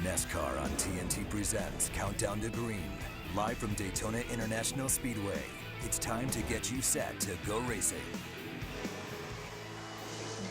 NASCAR on TNT presents Countdown to Green, live from Daytona International Speedway. It's time to get you set to go racing.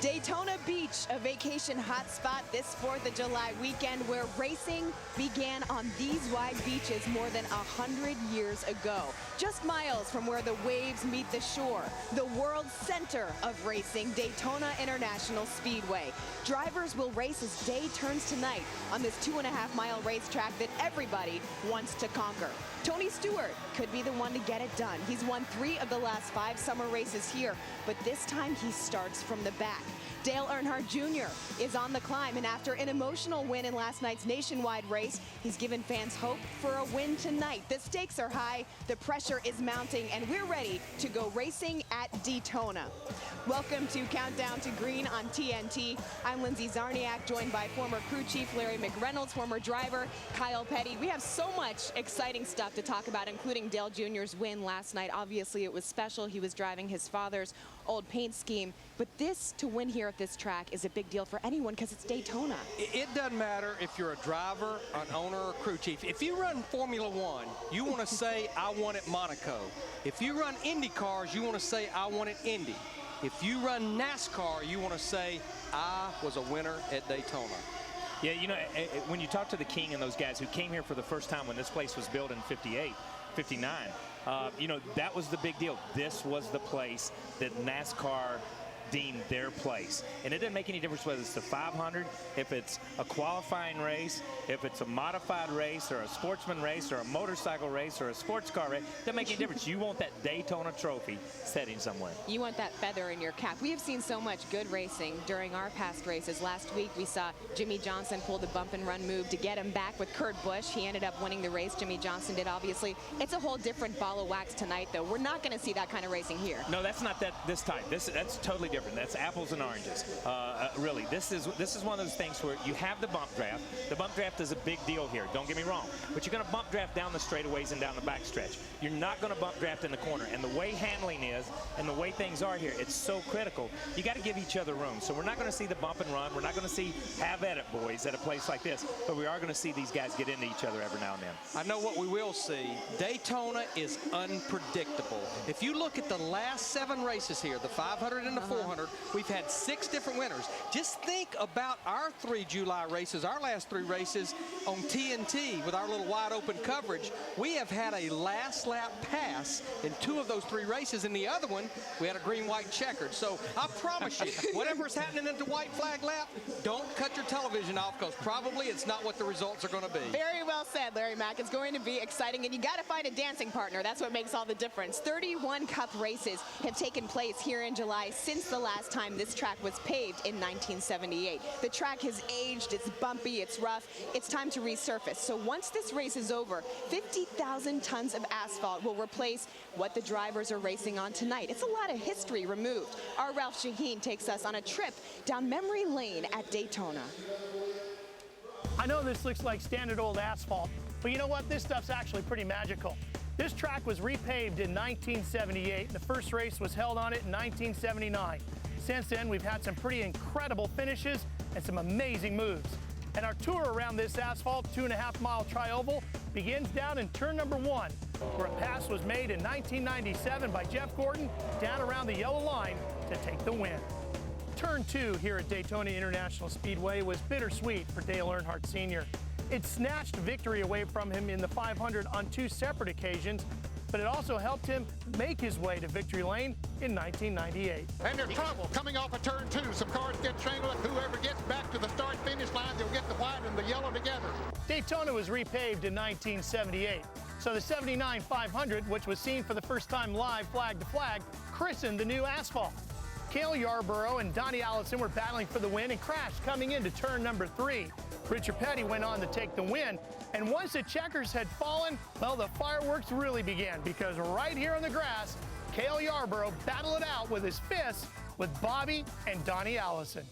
Daytona Beach, a vacation hotspot this 4th of July weekend where racing began on these wide beaches more than 100 years ago. Just miles from where the waves meet the shore, the world's center of racing, Daytona International Speedway. Drivers will race as day turns to night on this 2.5-mile racetrack that everybody wants to conquer. Tony Stewart could be the one to get it done. He's won 3 of the last 5 summer races here, but this time he starts from the back. Dale Earnhardt Jr. is on the climb, and after an emotional win in last night's nationwide race, he's given fans hope for a win tonight. The stakes are high, the pressure is mounting, and we're ready to go racing at Daytona. Welcome to Countdown to Green on TNT. I'm Lindsay Zarniak, joined by former crew chief Larry McReynolds, former driver Kyle Petty. We have so much exciting stuff to talk about, including Dale Jr.'s win last night. Obviously, it was special. He was driving his father's old paint scheme, but this, to win here at this track, is a big deal for anyone because it's Daytona. It doesn't matter if you're a driver, an owner, or crew chief. If you run Formula One, you want to say, I won at Monaco. If you run Indy cars, you want to say, I won at Indy. If you run NASCAR, you want to say, I was a winner at Daytona. Yeah, you know, when you talk to the King and those guys who came here for the first time when this place was built in 58, 59, you know, that was the big deal. This was the place that NASCAR deemed their place. And it didn't make any difference whether it's the 500, if it's a qualifying race, if it's a modified race or a sportsman race or a motorcycle race or a sports car race. It doesn't make any difference. You want that Daytona trophy sitting somewhere. You want that feather in your cap. We have seen so much good racing during our past races. Last week we saw Jimmy Johnson pull the bump and run move to get him back with Kurt Busch. He ended up winning the race. Jimmy Johnson did, obviously. It's a whole different ball of wax tonight, though. We're not going to see that kind of racing here. No, that's not this type. That's totally different. That's apples and oranges. Really, this is one of those things where you have the bump draft. The bump draft is a big deal here. Don't get me wrong. But you're going to bump draft down the straightaways and down the backstretch. You're not going to bump draft in the corner. And the way handling is and the way things are here, it's so critical. You got to give each other room. So we're not going to see the bump and run. We're not going to see have at it boys at a place like this. But we are going to see these guys get into each other every now and then. I know what we will see. Daytona is unpredictable. If you look at the last 7 races here, the 500 and the 400, we've had 6 different winners. Just think about our 3 July races, our last 3 races on TNT with our little wide open coverage. We have had a last lap pass in 2 of those 3 races. In the other one, we had a green, white, checkered. So I promise you, whatever's happening in the white flag lap, don't cut your television off because probably it's not what the results are going to be. Very well said, Larry Mack. It's going to be exciting, and you got to find a dancing partner. That's what makes all the difference. 31 Cup races have taken place here in July since the last time this track was paved in 1978. The track has aged, it's bumpy, it's rough. It's time to resurface. So once this race is over, 50,000 tons of asphalt will replace what the drivers are racing on tonight. It's a lot of history removed. Our Ralph Shaheen takes us on a trip down memory lane at Daytona. I know this looks like standard old asphalt, but you know what? This stuff's actually pretty magical. This track was repaved in 1978. The first race was held on it in 1979. Since then, we've had some pretty incredible finishes and some amazing moves. And our tour around this asphalt 2.5-mile tri-oval begins down in turn number 1, where a pass was made in 1997 by Jeff Gordon down around the yellow line to take the win. Turn 2 here at Daytona International Speedway was bittersweet for Dale Earnhardt Sr. It snatched victory away from him in the 500 on 2 separate occasions, but it also helped him make his way to victory lane in 1998. And there's trouble coming off of turn 2. Some cars get tangled. Whoever gets back to the start-finish line, they'll get the white and the yellow together. Daytona was repaved in 1978, so the 79 500, which was seen for the first time live flag to flag, christened the new asphalt. Cale Yarborough and Donnie Allison were battling for the win and crashed coming into turn number 3. Richard Petty went on to take the win, and once the checkers had fallen, well, the fireworks really began, because right here on the grass, Cale Yarborough battled it out with his fists with Bobby and Donnie Allison.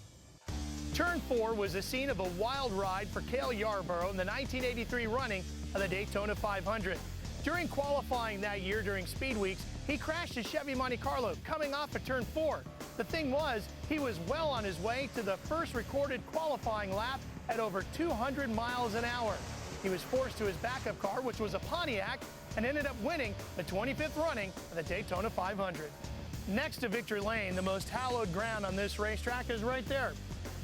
Turn 4 was the scene of a wild ride for Cale Yarborough in the 1983 running of the Daytona 500. During qualifying that year during Speed Weeks, he crashed his Chevy Monte Carlo coming off of turn 4. The thing was, he was well on his way to the first recorded qualifying lap at over 200 miles an hour. He was forced to his backup car, which was a Pontiac, and ended up winning the 25th running of the Daytona 500. Next to Victory Lane, the most hallowed ground on this racetrack is right there,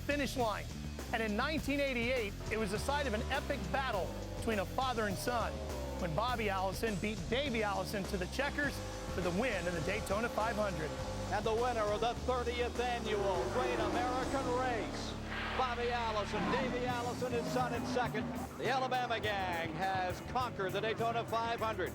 finish line. And in 1988, it was the site of an epic battle between a father and son, when Bobby Allison beat Davey Allison to the checkers for the win in the Daytona 500. And the winner of the 30th annual Great American Race, Bobby Allison, Davey Allison, his son in second. The Alabama gang has conquered the Daytona 500.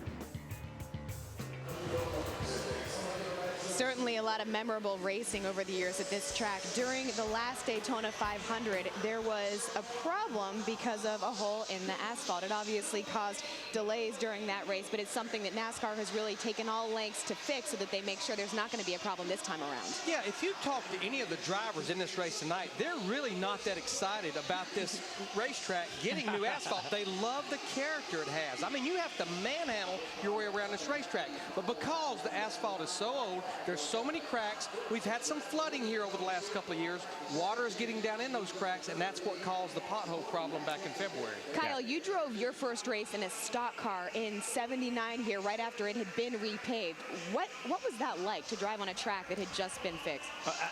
Certainly a lot of memorable racing over the years at this track. During the last Daytona 500, there was a problem because of a hole in the asphalt. It obviously caused delays during that race, but it's something that NASCAR has really taken all lengths to fix so that they make sure there's not going to be a problem this time around. Yeah, if you talk to any of the drivers in this race tonight, they're really not that excited about this racetrack getting new asphalt. They love the character it has. I mean, you have to manhandle your way around this racetrack, but because the asphalt is so old, there's so many cracks. We've had some flooding here over the last couple of years. Water is getting down in those cracks, and that's what caused the pothole problem back in February. Kyle, you drove your first race in a stock car in '79 here right after it had been repaved. What was that like to drive on a track that had just been fixed?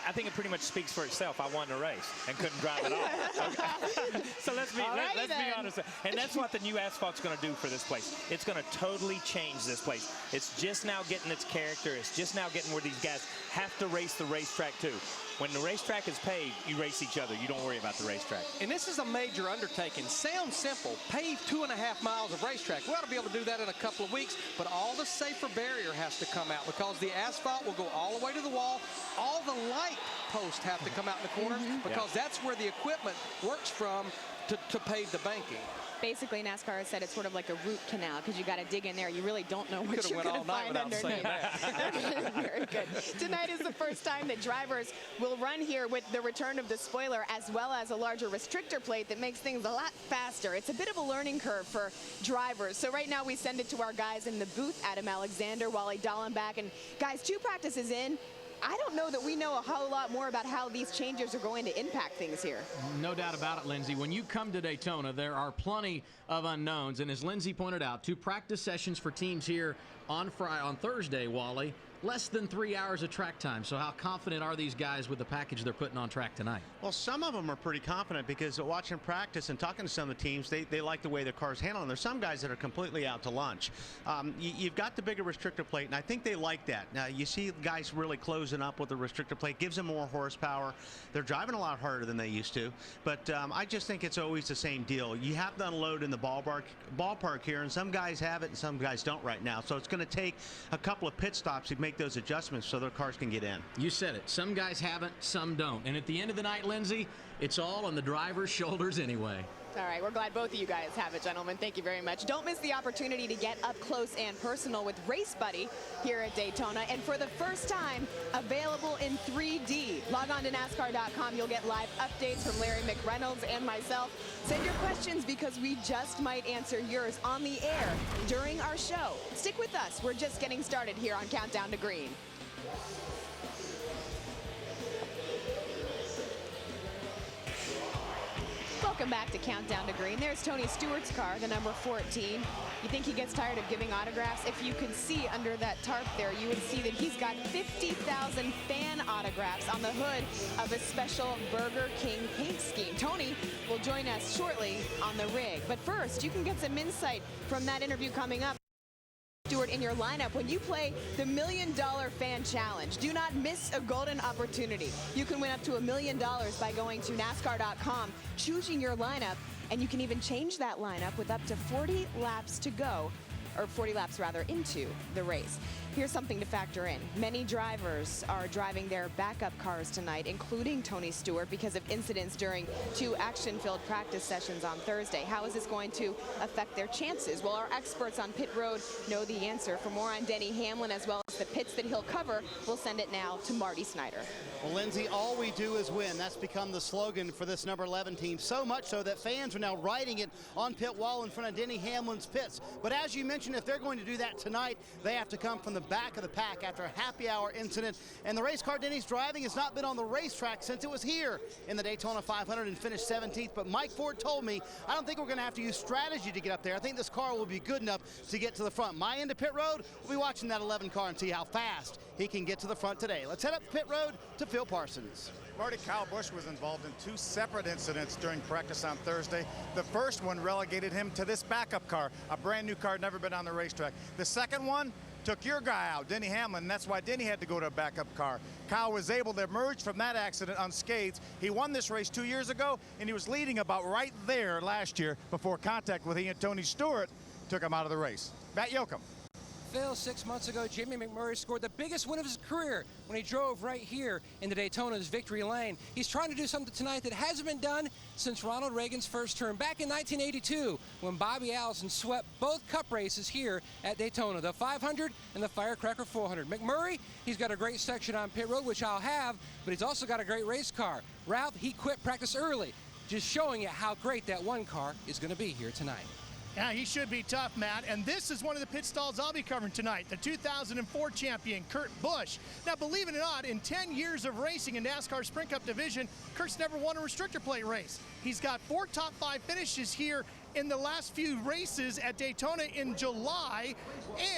I think it pretty much speaks for itself. I won the race and couldn't drive at all. Okay. So let's be honest. And that's what the new asphalt's going to do for this place. It's going to totally change this place. It's just now getting its character. It's just now getting where these guys have to race the racetrack too. When the racetrack is paved, you race each other. You don't worry about the racetrack. And this is a major undertaking. Sounds simple. Pave 2.5 miles of racetrack. We ought to be able to do that in a couple of weeks, but all the safer barrier has to come out because the asphalt will go all the way to the wall. All the light posts have to come out in the corner because that's where the equipment works from to pave the banking. Basically, NASCAR has said it's sort of like a root canal because you got to dig in there. You really don't know what you're going to find underneath. Very good. Tonight is the first time that drivers will run here with the return of the spoiler as well as a larger restrictor plate that makes things a lot faster. It's a bit of a learning curve for drivers. So right now we send it to our guys in the booth, Adam Alexander, Wally Dallenbach. And guys, 2 practices in, I don't know that we know a whole lot more about how these changes are going to impact things here. No doubt about it, Lindsay. When you come to Daytona, there are plenty of unknowns. And as Lindsay pointed out, 2 practice sessions for teams here on Thursday, Wally. Less than 3 hours of track time. So how confident are these guys with the package they're putting on track tonight? Well, some of them are pretty confident because watching practice and talking to some of the teams, they like the way their car's handling. There's some guys that are completely out to lunch. You've got the bigger restrictor plate, and I think they like that. Now, you see guys really closing up with the restrictor plate. Gives them more horsepower. They're driving a lot harder than they used to. But I just think it's always the same deal. You have to unload in the ballpark here, and some guys have it and some guys don't right now. So it's going to take a couple of pit stops to make those adjustments so their cars can get in. You said it. Some guys haven't, some don't. And at the end of the night, Lindsay, it's all on the driver's shoulders anyway. All right, we're glad both of you guys have it, gentlemen. Thank you very much. Don't miss the opportunity to get up close and personal with Race Buddy here at Daytona. And for the first time, available in 3D. Log on to NASCAR.com. You'll get live updates from Larry McReynolds and myself. Send your questions because we just might answer yours on the air during our show. Stick with us. We're just getting started here on Countdown to Green. Welcome back to Countdown to Green. There's Tony Stewart's car, the number 14. You think he gets tired of giving autographs? If you could see under that tarp there, you would see that he's got 50,000 fan autographs on the hood of a special Burger King paint scheme. Tony will join us shortly on the rig. But first, you can get some insight from that interview coming up. Stewart, in your lineup when you play the $1 Million Fan Challenge. Do not miss a golden opportunity. You can win up to $1 million by going to NASCAR.com, choosing your lineup, and you can even change that lineup with up to 40 laps to go, or 40 laps rather, into the race. Here's something to factor in. Many drivers are driving their backup cars tonight, including Tony Stewart, because of incidents during 2 action-filled practice sessions on Thursday. How is this going to affect their chances? Well, our experts on pit road know the answer. For more on Denny Hamlin, as well as the pits that he'll cover, we'll send it now to Marty Snyder. Well, Lindsay, all we do is win. That's become the slogan for this number 11 team, so much so that fans are now writing it on pit wall in front of Denny Hamlin's pits. But as you mentioned, direction. If they're going to do that tonight, they have to come from the back of the pack after a happy hour incident. And the race car Denny's driving has not been on the racetrack since it was here in the Daytona 500 and finished 17th. But Mike Ford told me, I don't think we're going to have to use strategy to get up there. I think this car will be good enough to get to the front. My end of pit road, we'll be watching that 11 car and see how fast he can get to the front today. Let's head up pit road to Phil Parsons. Marty, Kyle Busch was involved in 2 separate incidents during practice on Thursday. The first one relegated him to this backup car, a brand new car, never been on the racetrack. The second one took your guy out, Denny Hamlin, and that's why Denny had to go to a backup car. Kyle was able to emerge from that accident unscathed. He won this race 2 years ago, and he was leading about right there last year before contact with he and Tony Stewart took him out of the race. Matt Yoakum. Phil, 6 months ago, Jimmy McMurray scored the biggest win of his career when he drove right here in the Daytona's victory lane. He's trying to do something tonight that hasn't been done since Ronald Reagan's first term back in 1982 when Bobby Allison swept both Cup races here at Daytona, the 500 and the Firecracker 400. McMurray, he's got a great section on pit road, which I'll have, but he's also got a great race car. Ralph, he quit practice early, just showing you how great that one car is going to be here tonight. Yeah, he should be tough, Matt. And this is one of the pit stalls I'll be covering tonight, the 2004 champion, Kurt Busch. Now, believe it or not, in 10 years of racing in NASCAR Sprint Cup division, Kurt's never won a restrictor plate race. He's got 4 top 5 finishes here in the last few races at Daytona in July,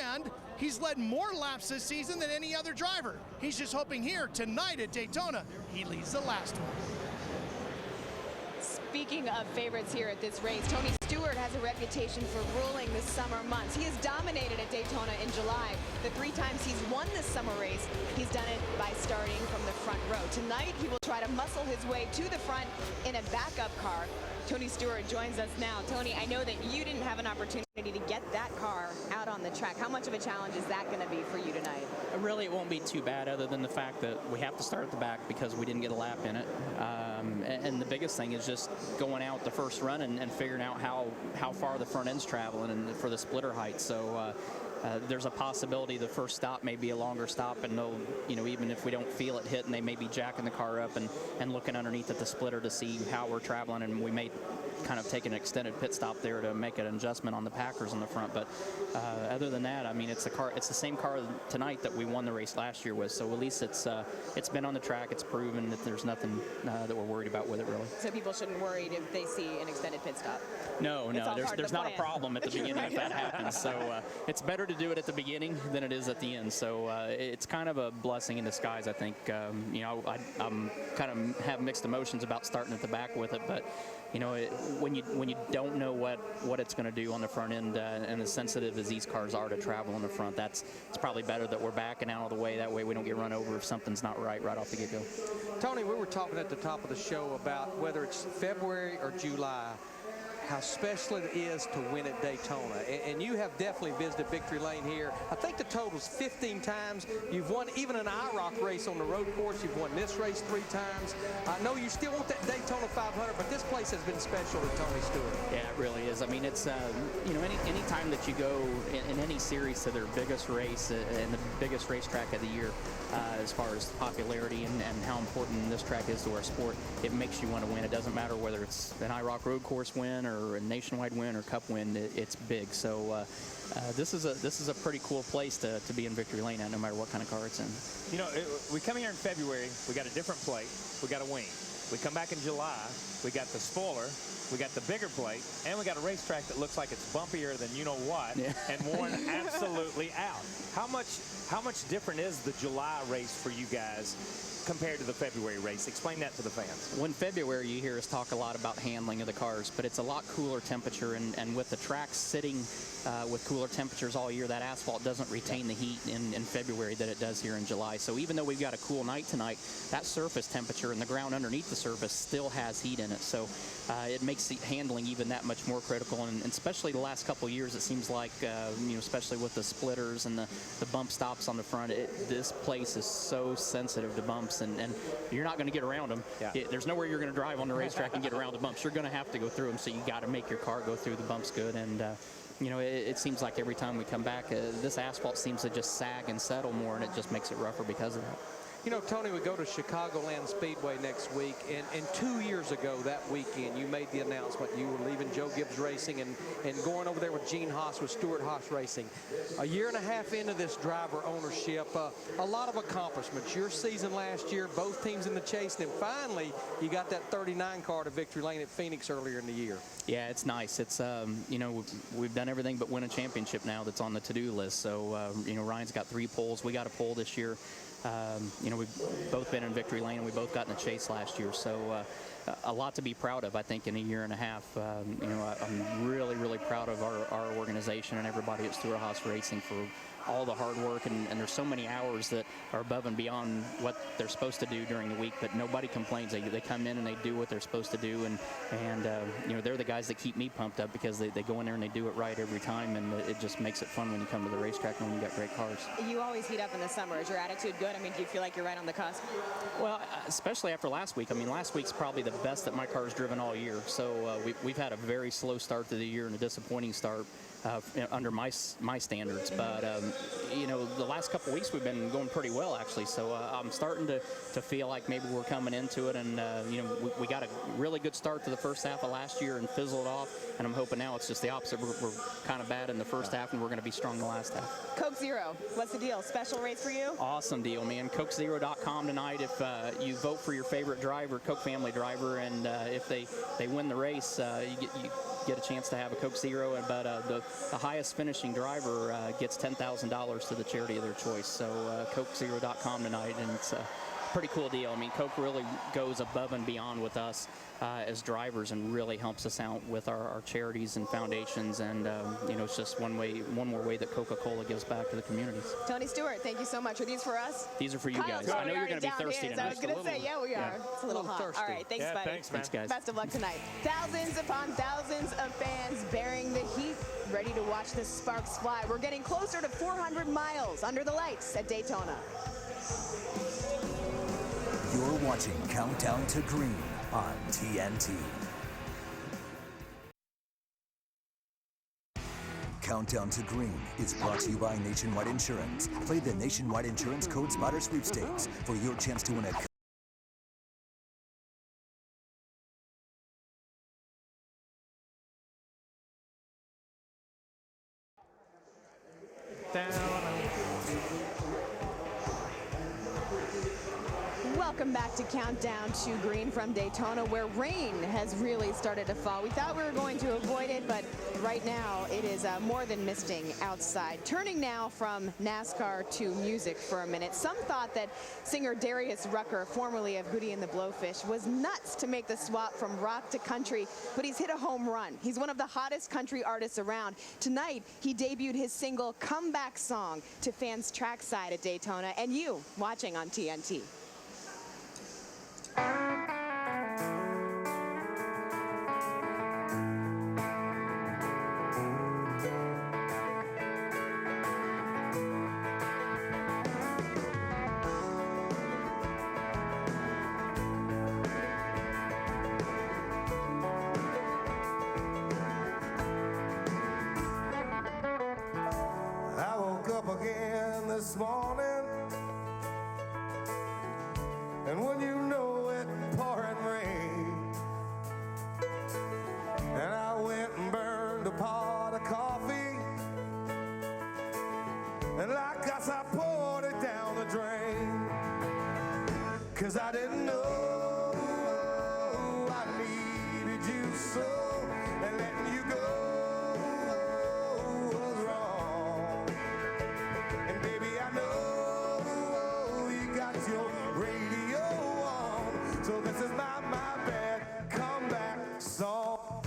and he's led more laps this season than any other driver. He's just hoping here tonight at Daytona, he leads the last one. Speaking of favorites here at this race, Tony Stewart has a reputation for ruling the summer months. He has dominated at Daytona in July. The 3 times he's won this summer race, he's done it by starting from the front row. Tonight, he will try to muscle his way to the front in a backup car. Tony Stewart joins us now. Tony, I know that you didn't have an opportunity to get that car out on the track. How much of a challenge is that going to be for you tonight? Really, it won't be too bad other than the fact that we have to start at the back because we didn't get a lap in it. And the biggest thing is just going out the first run and figuring out how far the front end's traveling and for the splitter height. So there's a possibility the first stop may be a longer stop, and they'll, even if we don't feel it hitting, they may be jacking the car up and looking underneath at the splitter to see how we're traveling, and we may kind of take an extended pit stop there to make an adjustment on the Packers in the front. But other than that, I mean, it's the same car tonight that we won the race last year with. So at least it's been on the track. It's proven that there's nothing that we're worried about with it, really. So people shouldn't worry if they see an extended pit stop. No, there's not a problem at the beginning if that happens. So it's better to do it at the beginning than it is at the end. So it's kind of a blessing in disguise, I think. I'm kind of have mixed emotions about starting at the back with it, but when you don't know what it's going to do on the front end, and as sensitive as these cars are to travel on the front, it's probably better that we're backing out of the way. That way we don't get run over if something's not right off the get-go. Tony, we were talking at the top of the show about whether it's February or July, how special it is to win at Daytona. And you have definitely visited Victory Lane here. I think the total's 15 times. You've won even an IROC race on the road course. You've won this race 3 times. I know you still want that Daytona 500, but this place has been special to Tony Stewart. Yeah, it really is. I mean, it's, any time that you go in any series to their biggest race and the biggest racetrack of the year, as far as popularity and how important this track is to our sport, it makes you want to win. It doesn't matter whether it's an IROC road course win or a nationwide win or cup win, it's big. So this is a pretty cool place to be in Victory Lane at, no matter what kind of car it's in. We come here in February, we got a different plate, we got a wing. We come back in July, we got the spoiler, we got the bigger plate, and we got a racetrack that looks like it's bumpier than you know what, and worn absolutely out. How much different is the July race for you guys compared to the February race? Explain that to the fans. When February, you hear us talk a lot about handling of the cars, but it's a lot cooler temperature, and with the track sitting with cooler temperatures all year, that asphalt doesn't retain the heat in February that it does here in July. So even though we've got a cool night tonight, that surface temperature and the ground underneath the surface still has heat in it. So it makes the handling even that much more critical, and especially the last couple of years, it seems like, especially with the splitters and the bump stops on the front, this place is so sensitive to bumps, and you're not going to get around them. Yeah. There's nowhere you're going to drive on the racetrack and get around the bumps. You're going to have to go through them, so you got to make your car go through the bumps good. And it seems like every time we come back, this asphalt seems to just sag and settle more, and it just makes it rougher because of that. You know, Tony, we go to Chicagoland Speedway next week, and 2 years ago that weekend, you made the announcement you were leaving Joe Gibbs Racing and going over there with Gene Haas with Stewart Haas Racing. A year and a half into this driver ownership, a lot of accomplishments. Your season last year, both teams in the chase, and then finally you got that 39 car to victory lane at Phoenix earlier in the year. Yeah, it's nice. It's, you know, we've done everything but win a championship now that's on the to-do list. So, you know, Ryan's got 3 poles. We got a pole this year. You know, we've both been in victory lane, and we both got in the chase last year. So a lot to be proud of, I think, in a year and a half. You know, I'm really, really proud of our organization and everybody at Stewart Haas Racing for all the hard work, and there's so many hours that are above and beyond what they're supposed to do during the week, but nobody complains. They come in and they do what they're supposed to do, and you know, they're the guys that keep me pumped up because they go in there and they do it right every time, and it just makes it fun when you come to the racetrack and when you got great cars. You always heat up in the summer. Is your attitude good? I mean, do you feel like you're right on the cusp? Well, especially after last week. I mean, last week's probably the best that my car's driven all year, so we've had a very slow start to the year and a disappointing start. Under my standards, but you know, the last couple weeks we've been going pretty well actually. So I'm starting to feel like maybe we're coming into it, and you know, we got a really good start to the first half of last year and fizzled off. And I'm hoping now it's just the opposite. We're kind of bad in the first half, and we're going to be strong in the last half. Coke Zero, what's the deal? Special race for you? Awesome deal, man. CokeZero.com tonight. If you vote for your favorite driver, Coke family driver, and if they win the race, you get a chance to have a Coke Zero. But the highest finishing driver gets $10,000 to the charity of their choice. So CokeZero.com tonight, and it's a pretty cool deal. I mean, Coke really goes above and beyond with us as drivers and really helps us out with our charities and foundations, and you know, it's just one more way that Coca-Cola gives back to the communities. Tony Stewart, thank you so much. Are these for us? These are for you guys. I know you're going to be thirsty tonight. I was going to say, yeah, we are. It's a little hot. Thirsty. All right, thanks, buddy. Thanks, man. Thanks, guys. Best of luck tonight. Thousands upon thousands of fans bearing the heat, ready to watch the sparks fly. We're getting closer to 400 miles under the lights at Daytona. You're watching Countdown to Green on TNT. Countdown to Green is brought to you by Nationwide Insurance. Play the Nationwide Insurance Code Spotter Sweepstakes for your chance to win a Welcome back to Countdown to Green from Daytona, where rain has really started to fall. We thought we were going to avoid it, but right now it is more than misting outside. Turning now from NASCAR to music for a minute. Some thought that singer Darius Rucker, formerly of Hootie and the Blowfish, was nuts to make the swap from rock to country, but he's hit a home run. He's one of the hottest country artists around. Tonight, he debuted his single comeback song to fans trackside at Daytona, and you watching on TNT. I woke up again this morning, and when you know it, pouring rain, and I went and burned a pot of coffee, and like us I poured it down the drain, 'cause I didn't know I needed you so, and letting you go was wrong. And baby, I know you got your radio on, so this is my bad comeback song.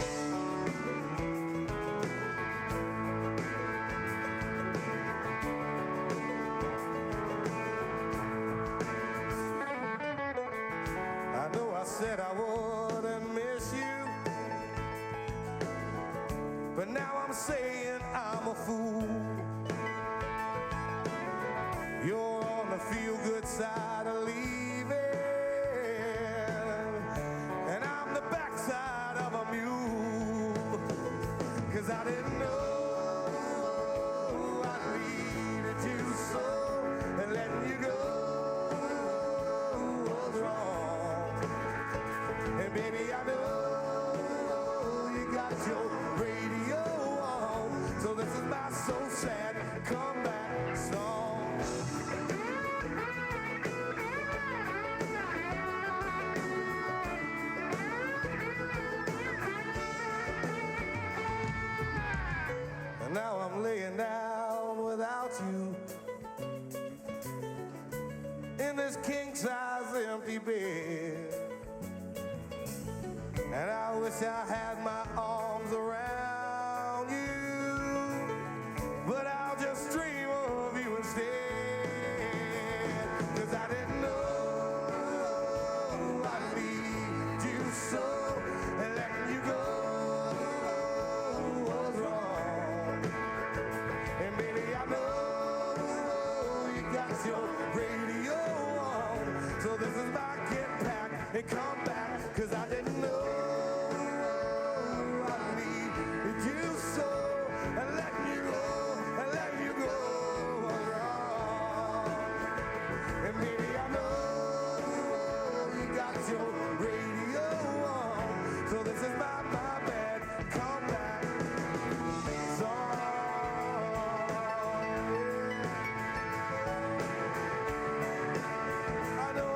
I know I said I wouldn't miss you, but now I'm saying I'm a fool. You're on the feel-good side of leaving, and I'm the backside of a mule, 'cause I didn't know I needed you so, and letting you go king-size empty bed. And I wish I had my arms around you, but I'll just dream of you instead. 'Cause I didn't know I need you so, and letting you go was wrong. And baby, I know you got your radio on, so this is my get back and come back, 'cause I didn't know I need you so, and letting you go was wrong. And baby, I know you got your radio on, so this is my bad comeback song. I know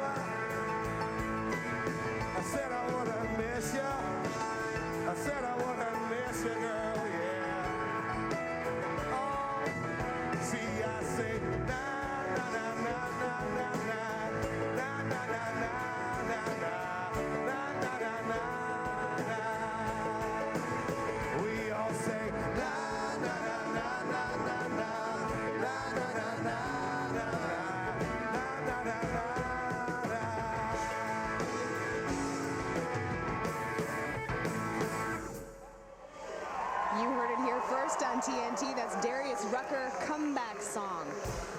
I said I wanna miss you. I said I wanna miss you, girl, yeah. Oh, see, I say na na na na na na na na na na na na na na na. We all say na na na na na na na na na na na na na na na. You heard it here first on TNT. That's Darius Rucker, Comeback Song.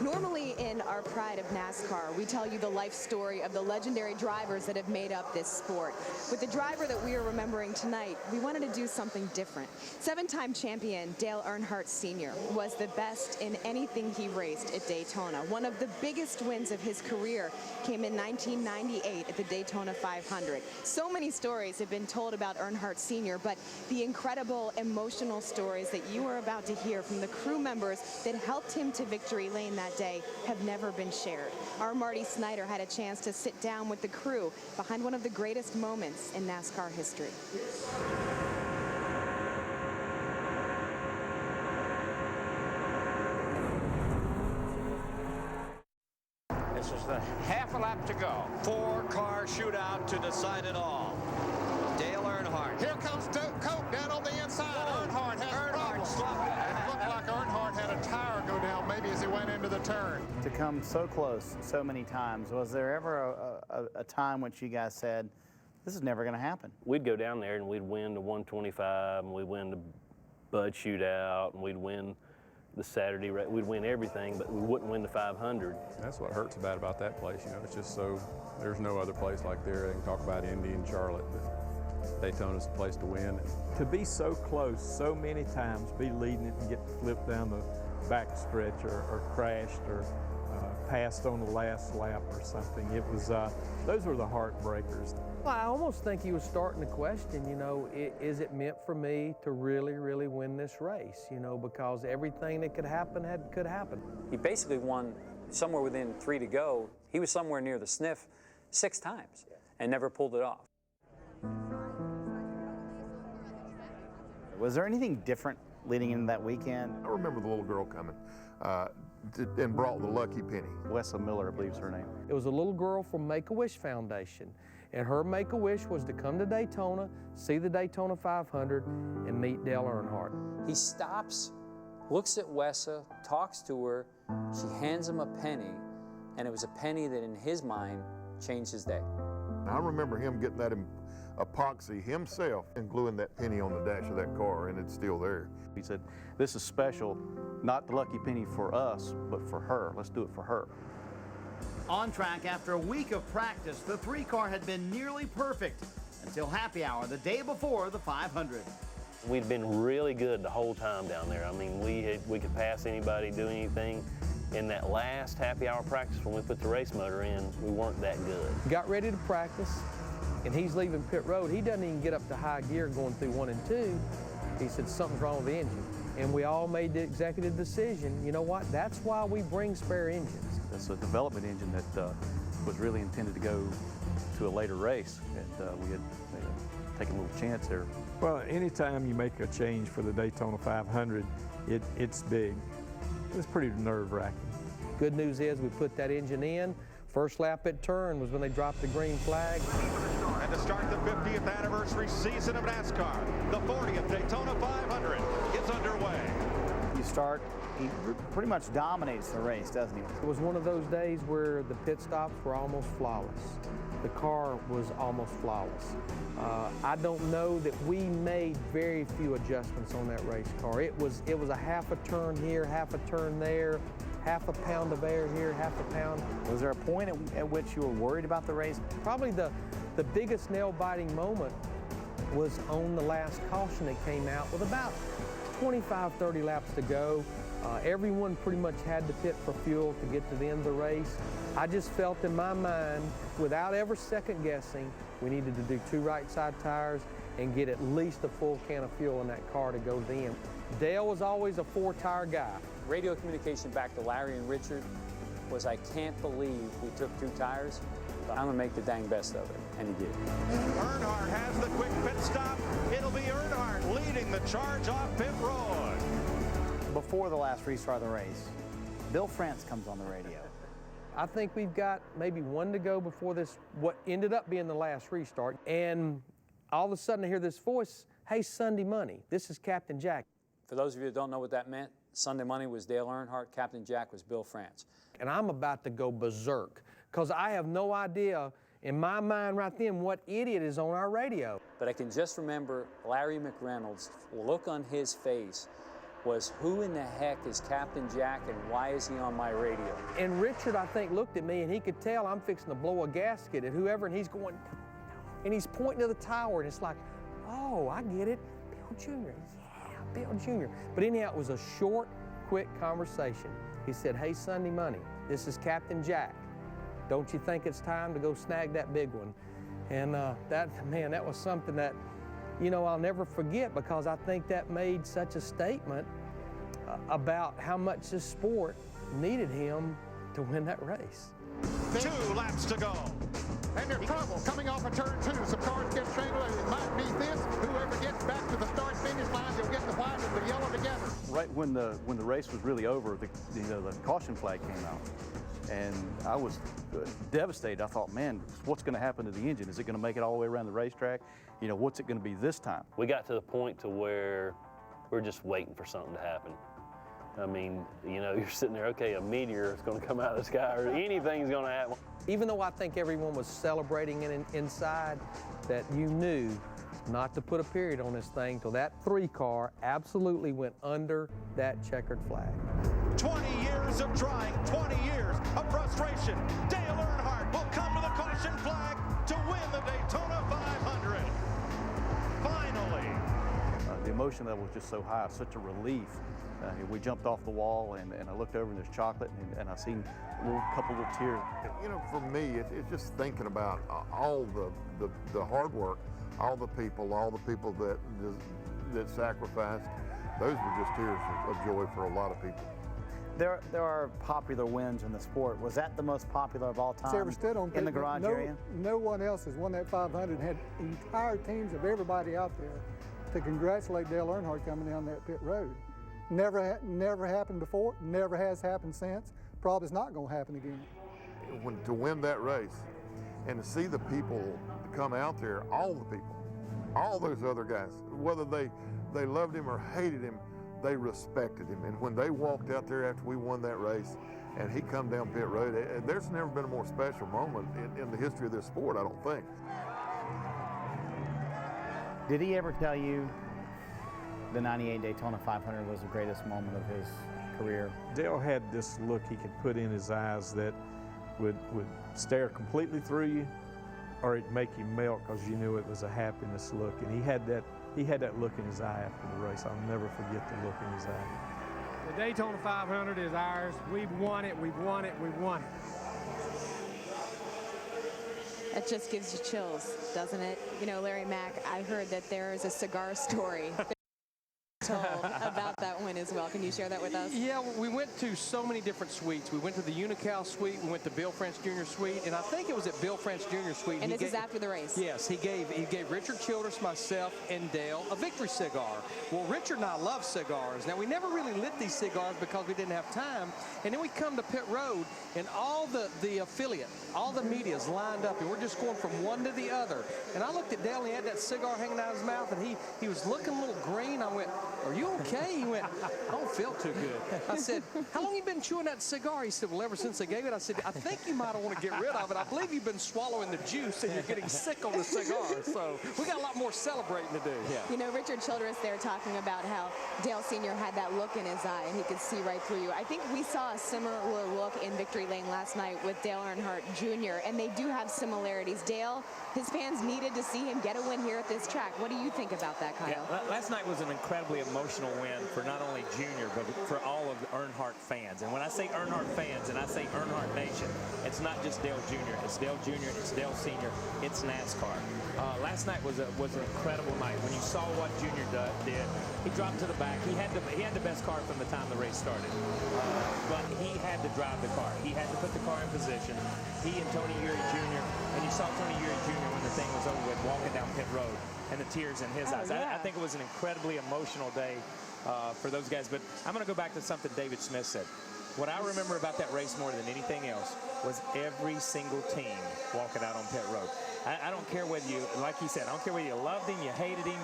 Normally in our Pride of NASCAR, we tell you the life story of the legendary drivers that have made up this sport. With the driver that we are remembering tonight, we wanted to do something different. Seven-time champion Dale Earnhardt Sr. was the best in anything he raced at Daytona. One of the biggest wins of his career came in 1998 at the Daytona 500. So many stories have been told about Earnhardt Sr., but the incredible emotional stories that you are about to hear from the crew members that helped him to victory lane that day have never been shared. Our Marty Snyder had a chance to sit down with the crew behind one of the greatest moments in NASCAR history. This is the half a lap to go. Four-car shootout to decide it all. Dale Earnhardt. Here comes Cope down on the inside. Earnhardt has problems. It looked like Earnhardt had a tire go down maybe as he went into the turn. To come so close so many times, was there ever a time when you guys said, this is never going to happen? We'd go down there and we'd win the 125, and we'd win the Bud Shootout, and we'd win the Saturday race. We'd win everything, but we wouldn't win the 500. That's what hurts about that place. You know, it's just so, there's no other place like there. They can talk about Indy and Charlotte, but Daytona's the place to win. To be so close so many times, be leading it and get flipped down the back stretch or crashed or passed on the last lap or something. It was, those were the heartbreakers. Well, I almost think he was starting to question, you know, is it meant for me to really, really win this race? You know, because everything that could happen could happen. He basically won somewhere within 3 to go. He was somewhere near the sniff 6 times and never pulled it off. Was there anything different leading into that weekend? I remember the little girl coming and brought the lucky penny. Wesley Miller, I believe is her name. It was a little girl from Make-A-Wish Foundation, and her Make-A-Wish was to come to Daytona, see the Daytona 500, and meet Dale Earnhardt. He stops, looks at Wessa, talks to her, she hands him a penny, and it was a penny that in his mind changed his day. I remember him getting that epoxy himself and gluing that penny on the dash of that car, and it's still there. He said, this is special, not the lucky penny for us, but for her. Let's do it for her. On track after a week of practice, the 3-car had been nearly perfect until happy hour the day before the 500. We'd been really good the whole time down there. I mean, we could pass anybody, do anything. In that last happy hour practice when we put the race motor in, we weren't that good. Got ready to practice, and he's leaving pit road. He doesn't even get up to high gear going through 1 and 2. He said, something's wrong with the engine. And we all made the executive decision, you know what, that's why we bring spare engines. It's a development engine that was really intended to go to a later race, and we had taken a little chance there. Well, anytime you make a change for the Daytona 500, it's big. It's pretty nerve-wracking. Good news is we put that engine in First lap at turn was when they dropped the green flag. And to start the 50th anniversary season of NASCAR, the 40th Daytona 500 is underway. You start, he pretty much dominates the race, doesn't he? It was one of those days where the pit stops were almost flawless. The car was almost flawless. I don't know that we made very few adjustments on that race car. It was a half a turn here, half a turn there, half a pound of air here, half a pound. Was there a point at which you were worried about the race? Probably the biggest nail-biting moment was on the last caution that came out with about 25, 30 laps to go. Everyone pretty much had to pit for fuel to get to the end of the race. I just felt in my mind, without ever second guessing, we needed to do 2 right side tires and get at least a full can of fuel in that car to go to the end. Dale was always a 4-tire guy. Radio communication back to Larry and Richard was, I can't believe we took 2 tires, but I'm gonna make the dang best of it, and he did. Earnhardt has the quick pit stop. It'll be Earnhardt leading the charge off pit road. Before the last restart of the race, Bill France comes on the radio. I think we've got maybe 1 to go before this, what ended up being the last restart. And all of a sudden I hear this voice, "Hey, Sunday Money, this is Captain Jack." For those of you that don't know what that meant, Sunday Money was Dale Earnhardt, Captain Jack was Bill France. And I'm about to go berserk, because I have no idea in my mind right then what idiot is on our radio. But I can just remember Larry McReynolds' look on his face was, who in the heck is Captain Jack and why is he on my radio? And Richard, I think, looked at me and he could tell I'm fixing to blow a gasket at whoever, and he's going, and he's pointing to the tower, and it's like, oh, I get it, Bill Jr., yeah, Bill Jr. But anyhow, it was a short, quick conversation. He said, "Hey, Sunday Money, this is Captain Jack. Don't you think it's time to go snag that big one?" And that was something that, you know, I'll never forget, because I think that made such a statement about how much this sport needed him to win that race. 2 laps to go. And there's trouble coming off of turn 2. Some cars get strangled. It might be this. Whoever gets back to the start-finish line, they'll get the white and the yellow together. Right when the race was really over, the caution flag came out, and I was devastated. I thought, man, what's going to happen to the engine? Is it going to make it all the way around the racetrack? You know, what's it going to be this time? We got to the point to where we're just waiting for something to happen. I mean, you know, you're sitting there, okay, a meteor is going to come out of the sky, or anything's going to happen. Even though I think everyone was celebrating inside, that you knew not to put a period on this thing till that 3 car absolutely went under that checkered flag. 20 years of trying, 20 years of frustration. Dale Earnhardt will come to the caution flag to win the Daytona 500. Finally. The emotion level was just so high, such a relief. We jumped off the wall, and I looked over, and there's chocolate, and I seen a couple of tears. You know, for me, it's just thinking about all the hard work, all the people that sacrificed. Those were just tears of joy for a lot of people. There are popular wins in the sport. Was that the most popular of all time? It's ever stood on in the garage area? No one else has won that 500. Had entire teams of everybody out there to congratulate Dale Earnhardt coming down that pit road. Never happened before. Never has happened since. Probably is not going to happen again. To win that race and to see the people come out there, all the people, all those other guys, whether they loved him or hated him, they respected him. And when they walked out there after we won that race and he come down pit road, there's never been a more special moment in the history of this sport, I don't think. Did he ever tell you the 98 Daytona 500 was the greatest moment of his career? Dale had this look he could put in his eyes that would stare completely through you, or it'd make you melt because you knew it was a happiness look. And he had that look in his eye after the race. I'll never forget the look in his eye. The Daytona 500 is ours. We've won it, we've won it, we've won it. That just gives you chills, doesn't it? You know, Larry Mack, I heard that there is a cigar story told about that win as well. Can you share that with us? Yeah, we went to so many different suites. We went to the Unical suite, we went to Bill France Jr. suite, and I think it was at Bill France Jr. suite. And this is after the race. Yes, he gave Richard Childress, myself, and Dale a victory cigar. Well, Richard and I love cigars. Now, we never really lit these cigars because we didn't have time. And then we come to pit road, and all the affiliate, all the media's lined up, and we're just going from one to the other. And I looked at Dale, and he had that cigar hanging out of his mouth, and he was looking a little green. I went, "Are you okay?" He went, "I don't feel too good." I said, "How long have you been chewing that cigar?" He said, "Well, ever since they gave it." I said, "I think you might want to get rid of it. I believe you've been swallowing the juice, and you're getting sick on the cigar." So we got a lot more celebrating to do. Yeah. You know, Richard Childress there talking about how Dale Sr. had that look in his eye, and he could see right through you. I think we saw a similar look in Victory Lane last night with Dale Earnhardt Jr., and they do have similarities. Dale, his fans needed to see him get a win here at this track. What do you think about that, Kyle? Yeah, last night was an incredibly emotional win for not only Junior, but for all of the Earnhardt fans. And when I say Earnhardt fans and I say Earnhardt Nation, it's not just Dale Jr., it's Dale Jr., it's Dale Sr., it's NASCAR. Last night was an incredible night. When you saw what Junior did, he dropped to the back. He had the best car from the time the race started. But he had to drive the car. He had to put the car in position. He and Tony Eury Jr., and you saw Tony Eury Jr. when the thing was over with, walking down pit road, and the tears in his eyes. Yeah. I think it was an incredibly emotional day for those guys. But I'm going to go back to something David Smith said. What I remember about that race more than anything else was every single team walking out on pit road. I don't care whether you, like he said, I don't care whether you loved him, you hated him.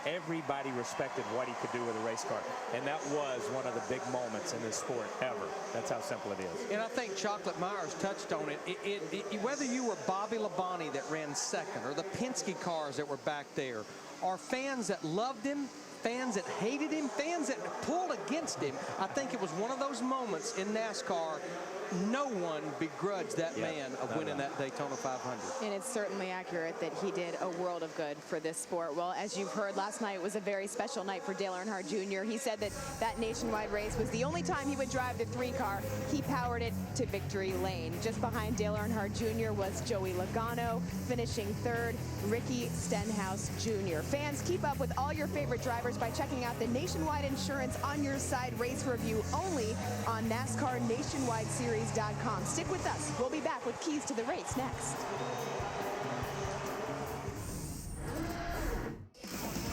Everybody respected what he could do with a race car. And that was one of the big moments in this sport ever. That's how simple it is. And I think Chocolate Myers touched on it. Whether you were Bobby Labonte that ran second, or the Penske cars that were back there, or fans that loved him, fans that hated him, fans that pulled against him, I think it was one of those moments in NASCAR no one begrudged that man of winning that Daytona 500. And it's certainly accurate that he did a world of good for this sport. Well, as you've heard, last night was a very special night for Dale Earnhardt Jr. He said that that nationwide race was the only time he would drive the 3-car. He powered it to victory lane. Just behind Dale Earnhardt Jr. was Joey Logano, finishing third, Ricky Stenhouse Jr. Fans, keep up with all your favorite drivers by checking out the Nationwide Insurance On Your Side race review only on NASCARNationwideSeries.com. Stick with us. We'll be back with keys to the race next.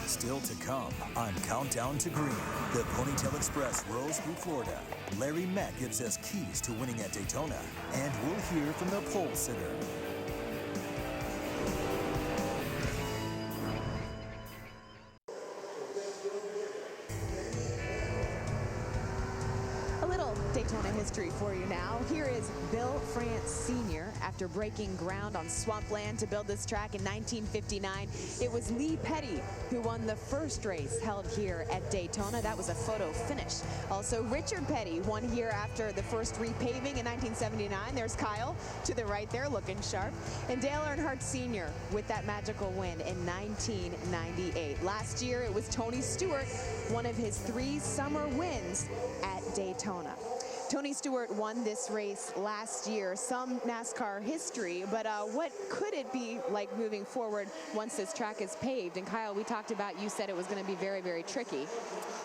Still to come on Countdown to Green, the Ponytail Express rolls through Florida. Larry Mack gives us keys to winning at Daytona, and we'll hear from the pole sitter. Daytona history for you now. Here is Bill France Sr. After breaking ground on swampland to build this track in 1959, it was Lee Petty who won the first race held here at Daytona. That was a photo finish. Also, Richard Petty won here after the first repaving in 1979. There's Kyle to the right there, looking sharp. And Dale Earnhardt Sr. with that magical win in 1998. Last year, it was Tony Stewart, one of his 3 summer wins at Daytona. Tony Stewart won this race last year. Some NASCAR history, but what could it be like moving forward once this track is paved? And Kyle, we talked about, you said it was going to be very, very tricky.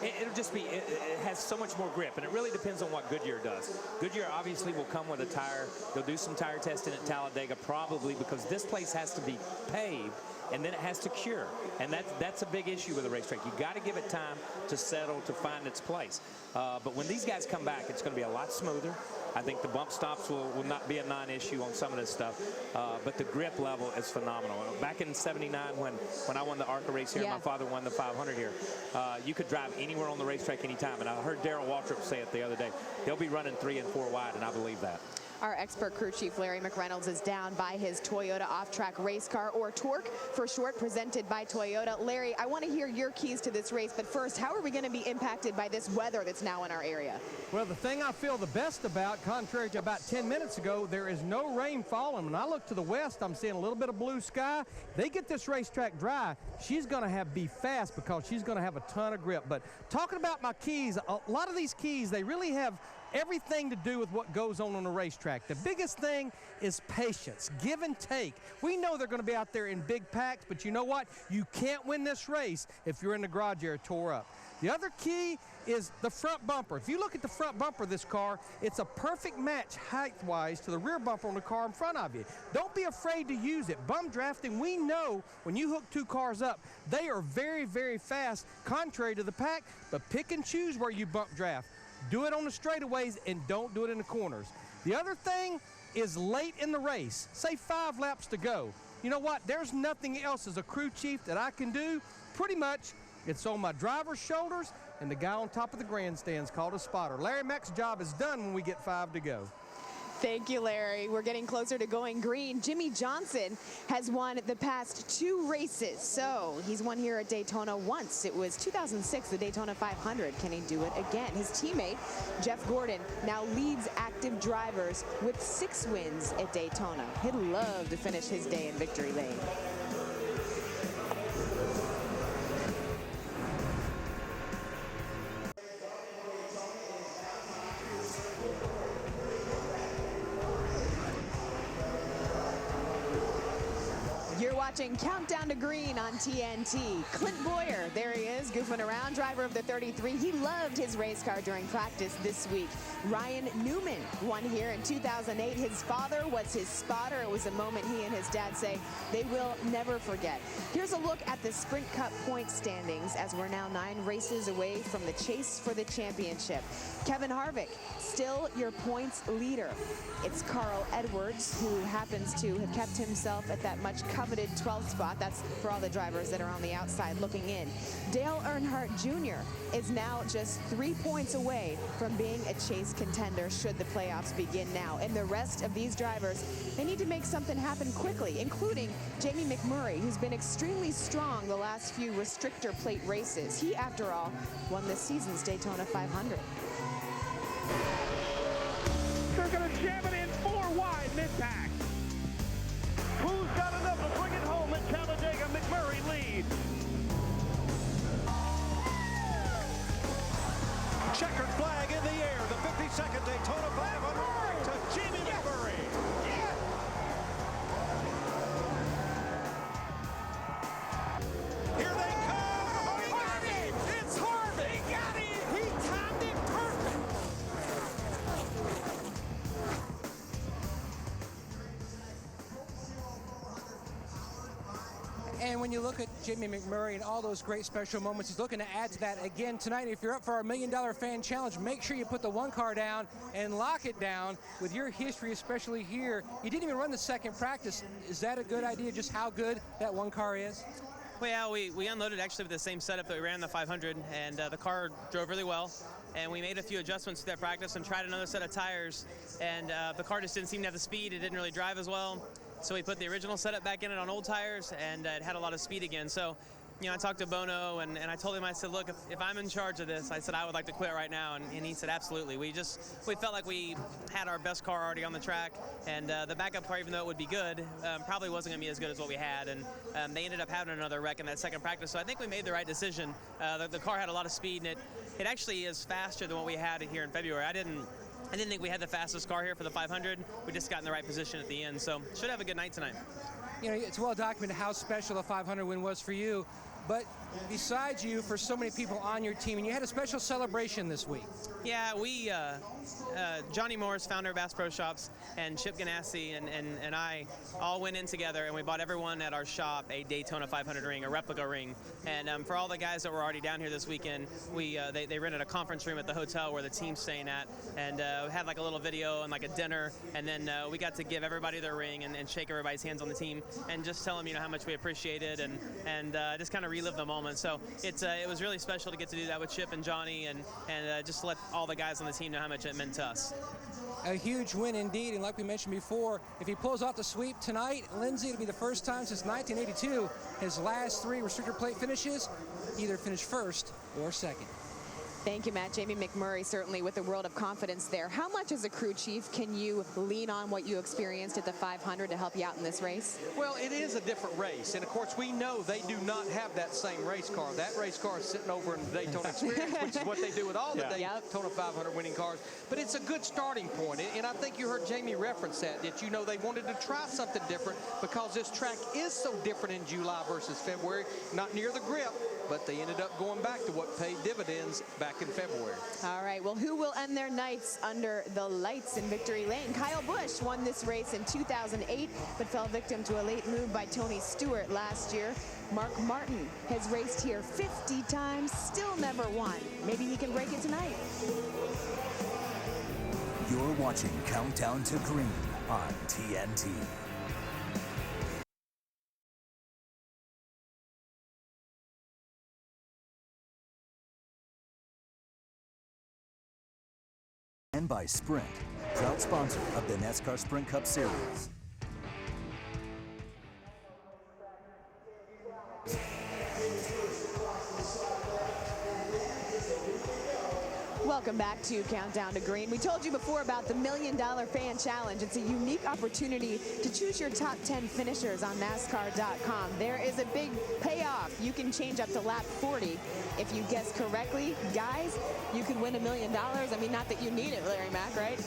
It'll just be, it has so much more grip, and it really depends on what Goodyear does. Goodyear obviously will come with a tire. They'll do some tire testing at Talladega, probably because this place has to be paved, and then it has to cure. And that's a big issue with a racetrack. You got to give it time to settle, to find its place. But when these guys come back, it's going to be a lot smoother. I think the bump stops will not be a non-issue on some of this stuff. But the grip level is phenomenal. Back in '79, when I won the ARCA race here, my father won the 500 here, you could drive anywhere on the racetrack anytime. And I heard Darrell Waltrip say it the other day. They'll be running 3 and 4 wide, and I believe that. Our expert crew chief, Larry McReynolds, is down by his Toyota off-track race car, or Torque for short, presented by Toyota. Larry, I want to hear your keys to this race, but first, how are we going to be impacted by this weather that's now in our area? Well, the thing I feel the best about, contrary to about 10 minutes ago, there is no rain falling. When I look to the west, I'm seeing a little bit of blue sky. They get this racetrack dry, she's going to be fast because she's going to have a ton of grip. But talking about my keys, a lot of these keys, they really have everything to do with what goes on the racetrack. The biggest thing is patience, give and take. We know they're going to be out there in big packs, but you know what? You can't win this race if you're in the garage area tore up. The other key is the front bumper. If you look at the front bumper of this car, it's a perfect match height-wise to the rear bumper on the car in front of you. Don't be afraid to use it. Bum drafting, we know when you hook two cars up, they are very, very fast, contrary to the pack, but pick and choose where you bump draft. Do it on the straightaways and don't do it in the corners. The other thing is late in the race, say 5 laps to go. You know what? There's nothing else as a crew chief that I can do. Pretty much, it's on my driver's shoulders and the guy on top of the grandstands called a spotter. Larry Mack's job is done when we get 5 to go. Thank you, Larry. We're getting closer to going green. Jimmy Johnson has won the past 2 races. So he's won here at Daytona once. It was 2006, the Daytona 500. Can he do it again? His teammate, Jeff Gordon, now leads active drivers with 6 wins at Daytona. He'd love to finish his day in victory lane. You're watching Countdown to Green on TNT. Clint Boyer, there he is, goofing around, driver of the 33. He loved his race car during practice this week. Ryan Newman won here in 2008. His father was his spotter. It was a moment he and his dad say they will never forget. Here's a look at the Sprint Cup point standings as we're now 9 races away from the chase for the championship. Kevin Harvick, still your points leader. It's Carl Edwards, who happens to have kept himself at that much coveted 12th spot. That's for all the drivers that are on the outside looking in. Dale Earnhardt Jr. is now just 3 points away from being a chase contender should the playoffs begin now. And the rest of these drivers, they need to make something happen quickly, including Jamie McMurray, who's been extremely strong the last few restrictor plate races. He, after all, won this season's Daytona 500. They're going to jam it in 4 wide mid-pack. Who's got enough to bring it home at Talladega? McMurray leads. Checkered flag in the air. The 52nd Daytona 500 to Jamie McMurray. Here they come. Harvick! It's Harvick! He got it! He timed it perfect! And when you look at Jamie McMurray and all those great special moments, he's looking to add to that again tonight. If you're up for our $1 Million Fan Challenge, make sure you put the 1 car down and lock it down. With your history, especially here, you didn't even run the second practice. Is that a good idea, just how good that 1 car is? Well, yeah, we unloaded actually with the same setup that we ran the 500, and the car drove really well. And we made a few adjustments to that practice and tried another set of tires, and the car just didn't seem to have the speed. It didn't really drive as well. So we put the original setup back in it on old tires, and it had a lot of speed again. So, you know, I talked to Bono, and I told him, I said, look, if I'm in charge of this, I said, I would like to quit right now. And he said, absolutely. We felt like we had our best car already on the track, and the backup car, even though it would be good, probably wasn't going to be as good as what we had. And they ended up having another wreck in that second practice. So I think we made the right decision. The car had a lot of speed, and it actually is faster than what we had here in February. I didn't think we had the fastest car here for the 500. We just got in the right position at the end. So should have a good night tonight. You know, it's well documented how special the 500 win was for you. But besides you, for so many people on your team, and you had a special celebration this week. Yeah, we, Johnny Morris, founder of Bass Pro Shops, and Chip Ganassi and I all went in together, and we bought everyone at our shop a Daytona 500 ring, a replica ring. And for all the guys that were already down here this weekend, they rented a conference room at the hotel where the team's staying at, and had like a little video and like a dinner, and then we got to give everybody their ring and shake everybody's hands on the team and just tell them, you know, how much we appreciate it, and just kind of relive the moment. So it was really special to get to do that with Chip and Johnny, and just let all the guys on the team know how much it meant to us. A huge win indeed, and like we mentioned before, if he pulls off the sweep tonight, Lindsay, it'll be the first time since 1982 his last 3 restrictor plate finishes either finished first or second. Thank you, Matt. Jamie McMurray certainly with a world of confidence there. How much as a crew chief can you lean on what you experienced at the 500 to help you out in this race? Well, it is a different race, and of course we know they do not have that same race car. That race car is sitting over in the Daytona Experience, which is what they do with all the Daytona 500 winning cars. But it's a good starting point, and I think you heard Jamie reference that you know they wanted to try something different because this track is so different in July versus February. Not near the grip, but they ended up going back to what paid dividends back in February. All right, well, who will end their nights under the lights in victory lane? Kyle Busch won this race in 2008, but fell victim to a late move by Tony Stewart last year. Mark Martin has raced here 50 times, still never won. Maybe he can break it tonight. You're watching Countdown to Green on TNT. And by Sprint, proud sponsor of the NASCAR Sprint Cup Series. Welcome back to Countdown to Green. We told you before about the $1 Million Fan Challenge. It's a unique opportunity to choose your top 10 finishers on NASCAR.com. There is a big payoff. You can change up to lap 40. If you guess correctly, guys, you could win $1 million. I mean, not that you need it, Larry Mack, right?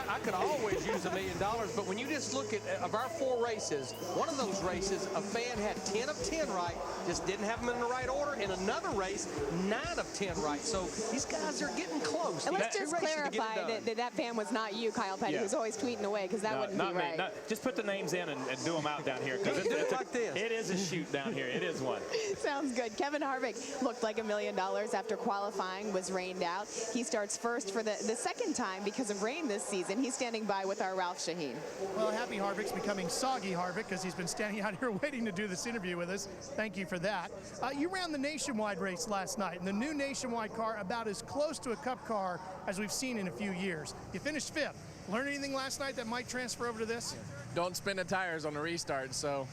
I could always use $1 million, but when you just look at, of our 4 races, one of those races, a fan had 10 of 10 right, just didn't have them in the right order. In another race, 9 of 10 right. So these guys are getting close. And let's just clarify that fan was not you, Kyle Petty, who's always tweeting away, because that wouldn't be right. Just put the names in and do them out down here, because it is a shoot down here. It is one. Sounds good. Kevin Harvick looked like $1 million after qualifying was rained out. He starts first for the second time because of rain this season. He's standing by with our Ralph Shaheen. Well, Happy Harvick's becoming Soggy Harvick because he's been standing out here waiting to do this interview with us. Thank you for that. You ran the Nationwide race last night, and the new Nationwide car about as close to a Cup car as we've seen in a few years. You finished 5th. Learn anything last night that might transfer over to this? Don't spin the tires on the restart, so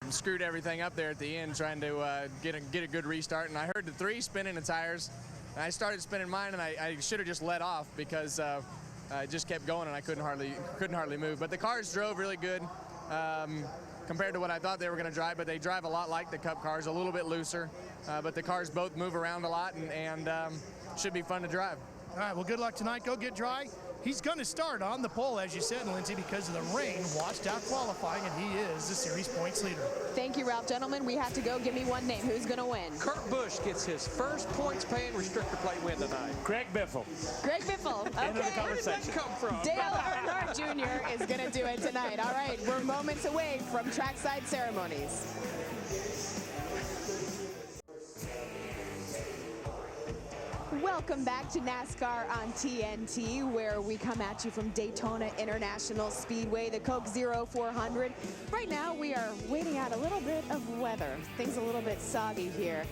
screwed everything up there at the end trying to get a good restart. And I heard the 3 spinning the tires, and I started spinning mine, and I should have just let off because I just kept going and I couldn't hardly move. But the cars drove really good compared to what I thought they were going to drive, but they drive a lot like the Cup cars, a little bit looser. But the cars both move around a lot and should be fun to drive. All right, well, good luck tonight. Go get dry. He's going to start on the pole, as you said, Lindsay, because of the rain washed out qualifying, and he is the series points leader. Thank you, Ralph. Gentlemen, we have to go. Give me one name. Who's going to win? Kurt Busch gets his first points-paying restrictor plate win tonight. Greg Biffle. Greg Biffle. Okay. End of the conversation. Where did that come from? Dale Earnhardt Jr. is going to do it tonight. All right, we're moments away from trackside ceremonies. Welcome back to NASCAR on TNT, where we come at you from Daytona International Speedway, the Coke 0400. Right now, we are waiting out a little bit of weather. Things a little bit soggy here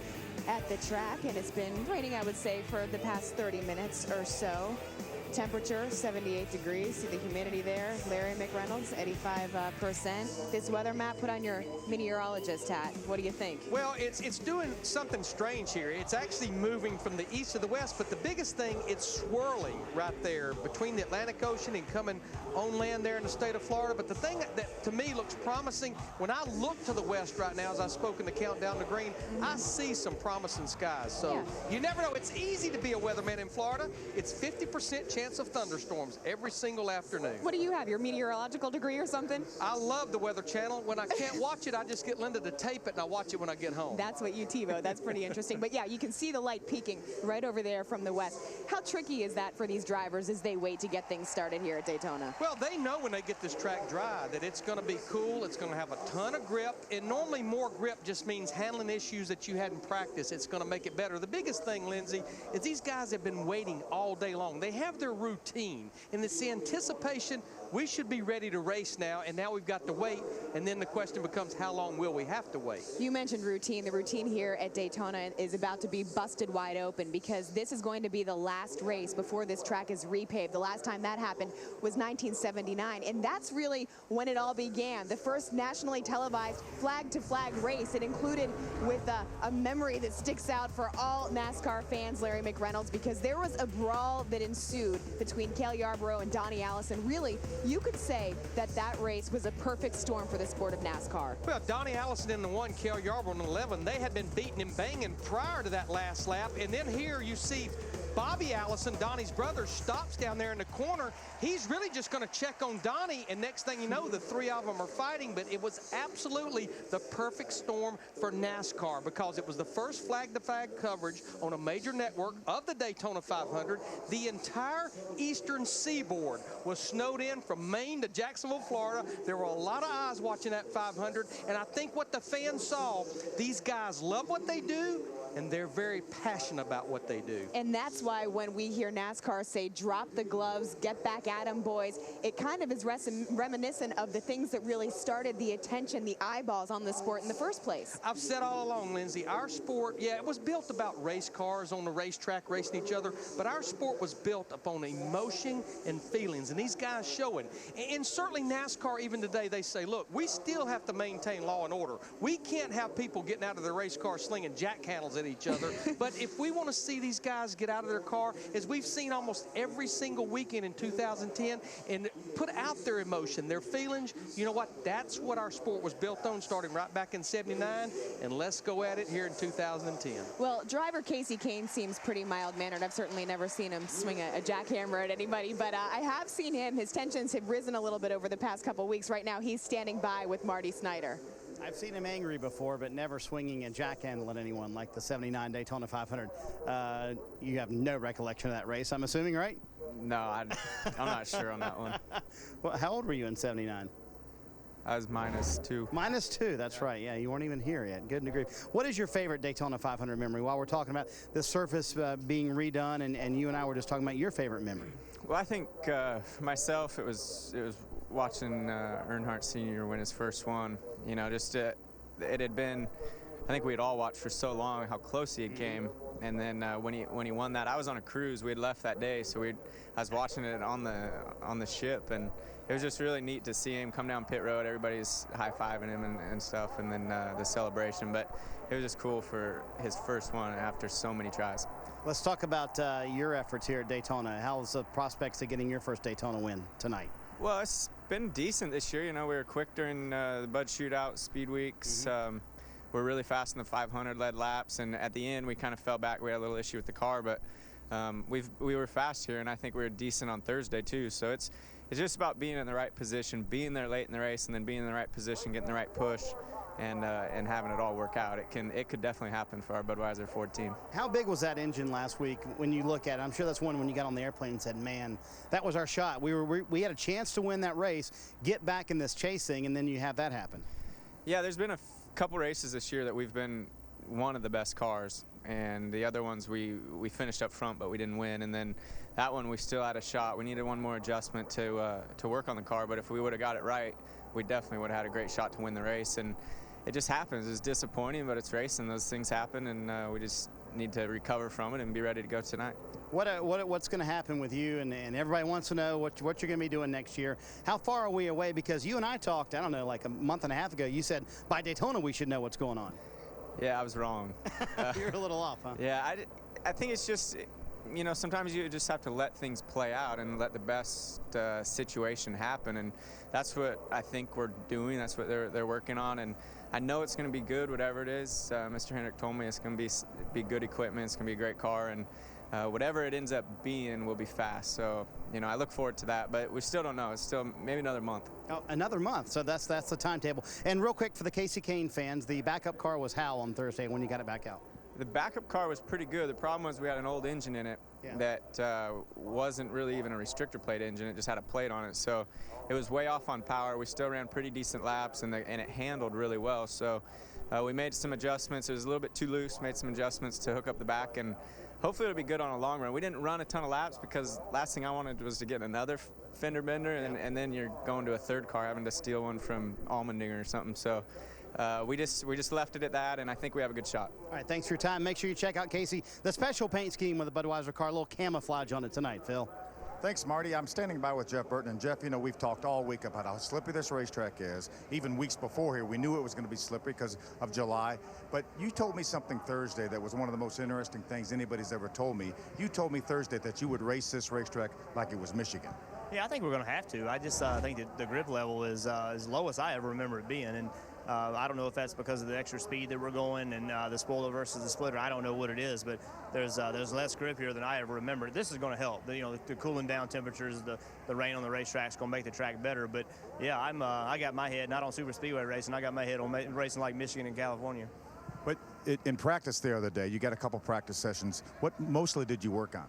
at the track, and it's been raining, I would say, for the past 30 minutes or so. Temperature 78 degrees. See the humidity there. Larry McReynolds, 85%. This weather map, put on your meteorologist hat. What do you think? Well, it's doing something strange here. It's actually moving from the east to the west, but the biggest thing, it's swirling right there between the Atlantic Ocean and coming on land there in the state of Florida. But the thing that to me looks promising, when I look to the west right now, as I've spoken to Countdown to Green, I see some promising skies. So you never know. It's easy to be a weatherman in Florida. It's 50% chance of thunderstorms every single afternoon. What do you have, your meteorological degree or something? I love the Weather Channel. When I can't watch it, I just get Linda to tape it and I watch it when I get home. That's what you TiVo. That's pretty interesting. But yeah, you can see the light peaking right over there from the west. How tricky is that for these drivers as they wait to get things started here at Daytona? Well, they know when they get this track dry that it's going to be cool, it's going to have a ton of grip, and normally more grip just means handling issues that you had in practice. It's going to make it better. The biggest thing, Lindsay, is these guys have been waiting all day long. They have their their routine, and it's the anticipation. We should be ready to race now, and now we've got to wait, and then the question becomes, how long will we have to wait? You mentioned routine. The routine here at Daytona is about to be busted wide open because this is going to be the last race before this track is repaved. The last time that happened was 1979, and that's really when it all began. The first nationally televised flag-to-flag race. It included with a memory that sticks out for all NASCAR fans, Larry McReynolds, because there was a brawl that ensued between Cale Yarborough and Donnie Allison. Really, you could say that that race was a perfect storm for the sport of NASCAR. Well, Donnie Allison in the 1, Cale Yarborough in the 11, they had been beating and banging prior to that last lap. And then here you see Bobby Allison, Donnie's brother, stops down there in the corner. He's really just going to check on Donnie, and next thing you know, the three of them are fighting. But it was absolutely the perfect storm for NASCAR because it was the first flag-to-flag coverage on a major network of the Daytona 500. The entire eastern seaboard was snowed in from Maine to Jacksonville, Florida. There were a lot of eyes watching that 500, and I think what the fans saw, these guys love what they do, and they're very passionate about what they do. And that's why when we hear NASCAR say, drop the gloves, get back at them, boys, it kind of is reminiscent of the things that really started the attention, the eyeballs on the sport in the first place. I've said all along, Lindsay, our sport, yeah, it was built about race cars on the racetrack racing each other, but our sport was built upon emotion and feelings, and these guys show it. And certainly NASCAR, even today, they say, look, we still have to maintain law and order. We can't have people getting out of their race car slinging jack handles at each other. But if we want to see these guys get out of their car, as we've seen almost every single weekend in 2010, and put out their emotion, their feelings, you know what? That's what our sport was built on, starting right back in '79, and let's go at it here in 2010. Well, driver Casey Kane seems pretty mild-mannered. I've certainly never seen him swing a jackhammer at anybody, but I have seen him. His tensions have risen a little bit over the past couple weeks. Right now, he's standing by with Marty Snyder. I've seen him angry before, but never swinging a jack handle at anyone like the '79 Daytona 500. You have no recollection of that race, I'm assuming, right? No, I'm not sure on that one. Well, how old were you in '79? I was -2. -2, that's right. Yeah, you weren't even here yet. Good degree. What is your favorite Daytona 500 memory? While we're talking about the surface being redone, and you and I were just talking about your favorite memory. Well, I think for myself, it was watching Earnhardt Sr. win his first one. You know, just it had been, I think we had all watched for so long how close he had came, and then when he won that, I was on a cruise. We had left that day, so I was watching it on the ship, and it was just really neat to see him come down pit road. Everybody's high-fiving him and stuff, and then the celebration. But it was just cool for his first one after so many tries. Let's talk about your efforts here at Daytona. How's the prospects of getting your first Daytona win tonight? Well, it's been decent this year. You know, we were quick during the Bud Shootout, Speed Weeks. We're really fast in the 500 lead laps, and at the end we kind of fell back. We had a little issue with the car, but we were fast here, and I think we were decent on Thursday too. So it's just about being in the right position, being there late in the race, and then being in the right position, getting the right push, and having it all work out. It could definitely happen for our Budweiser Ford team. How big was that engine last week when you look at it? I'm sure that's one when you got on the airplane and said, man, that was our shot. We had a chance to win that race, get back in this chasing, and then you have that happen. Yeah, there's been a couple races this year that we've been one of the best cars, and the other ones we finished up front, but we didn't win. And then that one we still had a shot. We needed one more adjustment to work on the car, but if we would have got it right, we definitely would have had a great shot to win the race. And it just happens. It's disappointing, but it's racing. Those things happen, and we just need to recover from it and be ready to go tonight. What's going to happen with you, and everybody wants to know what you're going to be doing next year. How far are we away? Because you and I talked, I don't know, like a month and a half ago. You said by Daytona we should know what's going on. Yeah, I was wrong. You're a little off, huh? Yeah, I think it's just, you know, sometimes you just have to let things play out and let the best situation happen, and that's what I think we're doing. That's what they're working on, and I know it's going to be good, whatever it is. Mr. Hendrick told me it's going to be good equipment. It's going to be a great car, and whatever it ends up being will be fast. So, you know, I look forward to that, but we still don't know. It's still maybe another month. Oh, another month. So that's the timetable. And real quick for the Casey Kane fans, the backup car was how on Thursday when you got it back out? The backup car was pretty good. The problem was we had an old engine in it that wasn't really even a restrictor plate engine. It just had a plate on it. So it was way off on power. We still ran pretty decent laps, and it handled really well. So we made some adjustments. It was a little bit too loose, made some adjustments to hook up the back, and hopefully it'll be good on a long run. We didn't run a ton of laps because last thing I wanted was to get another fender bender, and then you're going to a third car having to steal one from Allmendinger or something. So we just left it at that, and I think we have a good shot. All right, thanks for your time. Make sure you check out, Casey, the special paint scheme with the Budweiser car, a little camouflage on it tonight, Phil. Thanks, Marty. I'm standing by with Jeff Burton. And Jeff, you know, we've talked all week about how slippery this racetrack is. Even weeks before here, we knew it was going to be slippery because of July. But you told me something Thursday that was one of the most interesting things anybody's ever told me. You told me Thursday that you would race this racetrack like it was Michigan. Yeah, I think we're going to have to. I just think that the grip level is as low as I ever remember it being. And I don't know if that's because of the extra speed that we're going and the spoiler versus the splitter. I don't know what it is, but there's less grip here than I ever remember. This is going to help. You know, the cooling down temperatures, the rain on the racetrack is going to make the track better. But yeah, I got my head not on super speedway racing. I got my head on racing like Michigan and California. But in practice the other day, you got a couple practice sessions. What mostly did you work on?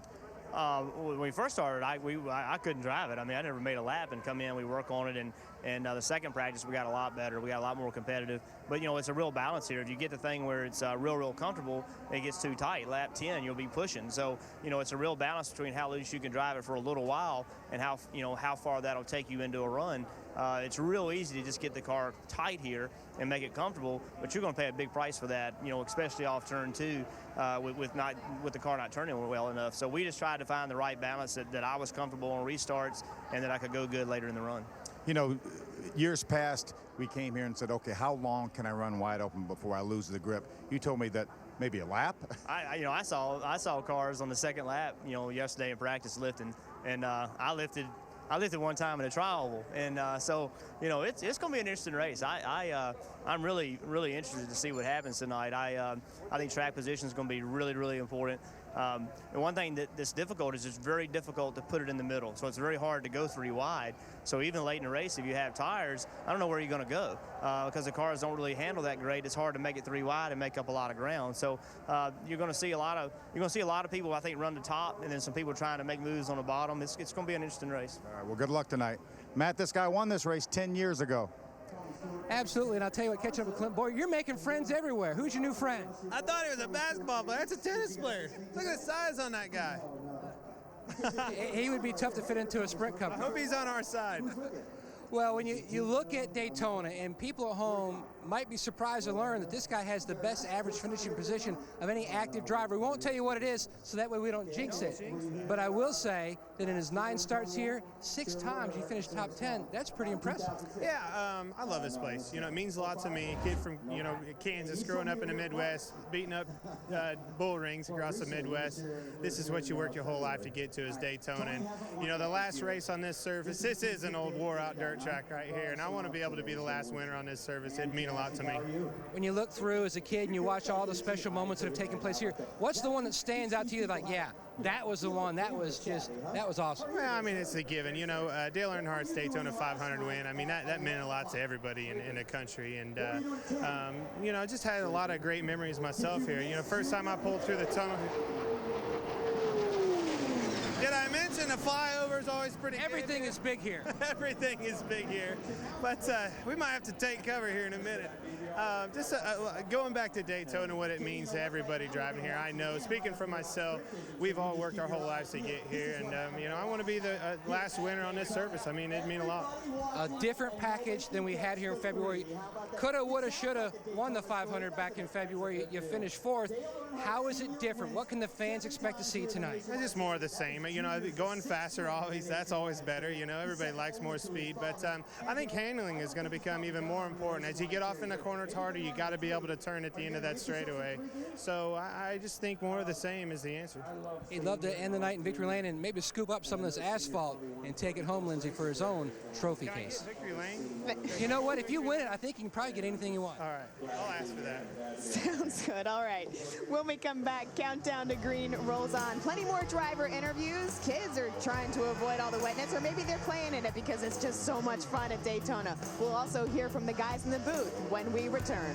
When we first started, I couldn't drive it. I mean, I never made a lap, and come in, we work on it, and the second practice we got a lot better. We got a lot more competitive. But, you know, it's a real balance here. If you get the thing where it's real comfortable, it gets too tight. Lap 10, you'll be pushing. So, you know, it's a real balance between how loose you can drive it for a little while and how far that'll take you into a run. It's real easy to just get the car tight here and make it comfortable, but you're going to pay a big price for that, you know, especially off turn 2 with the car not turning well enough. So we just tried to find the right balance that I was comfortable on restarts and that I could go good later in the run. You know, years past, we came here and said, okay, how long can I run wide open before I lose the grip? You told me that maybe a lap. I saw cars on the second lap, you know, yesterday in practice lifting, and I lifted one time in a trial, and so, you know, it's going to be an interesting race. I'm really interested to see what happens tonight. I think track position is going to be really important. And one thing that's difficult is it's very difficult to put it in the middle. So it's very hard to go 3 wide. So even late in the race, if you have tires, I don't know where you're going to go because the cars don't really handle that great. It's hard to make it 3 wide and make up a lot of ground. So you're going to see a lot of people, I think, run the top, and then some people trying to make moves on the bottom. It's going to be an interesting race. All right, well, good luck tonight. Matt, this guy won this race 10 years ago. Absolutely, and I'll tell you what, catching up with Clint, boy, you're making friends everywhere. Who's your new friend? I thought he was a basketball player. That's a tennis player. Look at the size on that guy. He would be tough to fit into a Sprint Cup. I hope he's on our side. Well, when you look at Daytona, and people at home might be surprised to learn that this guy has the best average finishing position of any active driver. We won't tell you what it is, so that way we don't jinx it. But I will say that in his 9 starts here, 6 times he finished top 10. That's pretty impressive. Yeah, I love this place. You know, it means a lot to me. A kid from, you know, Kansas, growing up in the Midwest, beating up bull rings across the Midwest. This is what you worked your whole life to get to, is Daytona. And, you know, the last race on this surface, this is an old wore-out dirt track right here, and I want to be able to be the last winner on this surface. It'd mean a lot to me. When you look through as a kid and you watch all the special moments that have taken place here, what's the one that stands out to you like, yeah, that was the one, that was awesome? Well, I mean, it's a given. You know, Dale Earnhardt's Daytona 500 win, I mean, that meant a lot to everybody in the country. And, you know, I just had a lot of great memories myself here. You know, first time I pulled through the tunnel. Did I mention the flyover is always pretty Everything good? is big here. Everything is big here. But we might have to take cover here in a minute. Just going back to Daytona, what it means to everybody driving here. I know, speaking for myself, we've all worked our whole lives to get here. And, you know, I want to be the last winner on this surface. I mean, it'd mean a lot. A different package than we had here in February. Coulda, woulda, shoulda won the 500 back in February. You finished 4th. How is it different? What can the fans expect to see tonight? It's just more of the same. You know, going faster, that's always better. You know, everybody likes more speed. But I think handling is going to become even more important. As you get off in the corners harder, you got to be able to turn at the end of that straightaway. So I just think more of the same is the answer. He'd love to end the night in victory lane and maybe scoop up some of this asphalt and take it home, Lindsey, for his own trophy case. Victory lane? You know what? If you win it, I think you can probably get anything you want. All right. I'll ask for that. Sounds good. All right. When we come back, Countdown to Green rolls on. Plenty more driver interviews. Kids are trying to avoid all the wetness, or maybe they're playing in it because it's just so much fun at Daytona. We'll also hear from the guys in the booth when we return.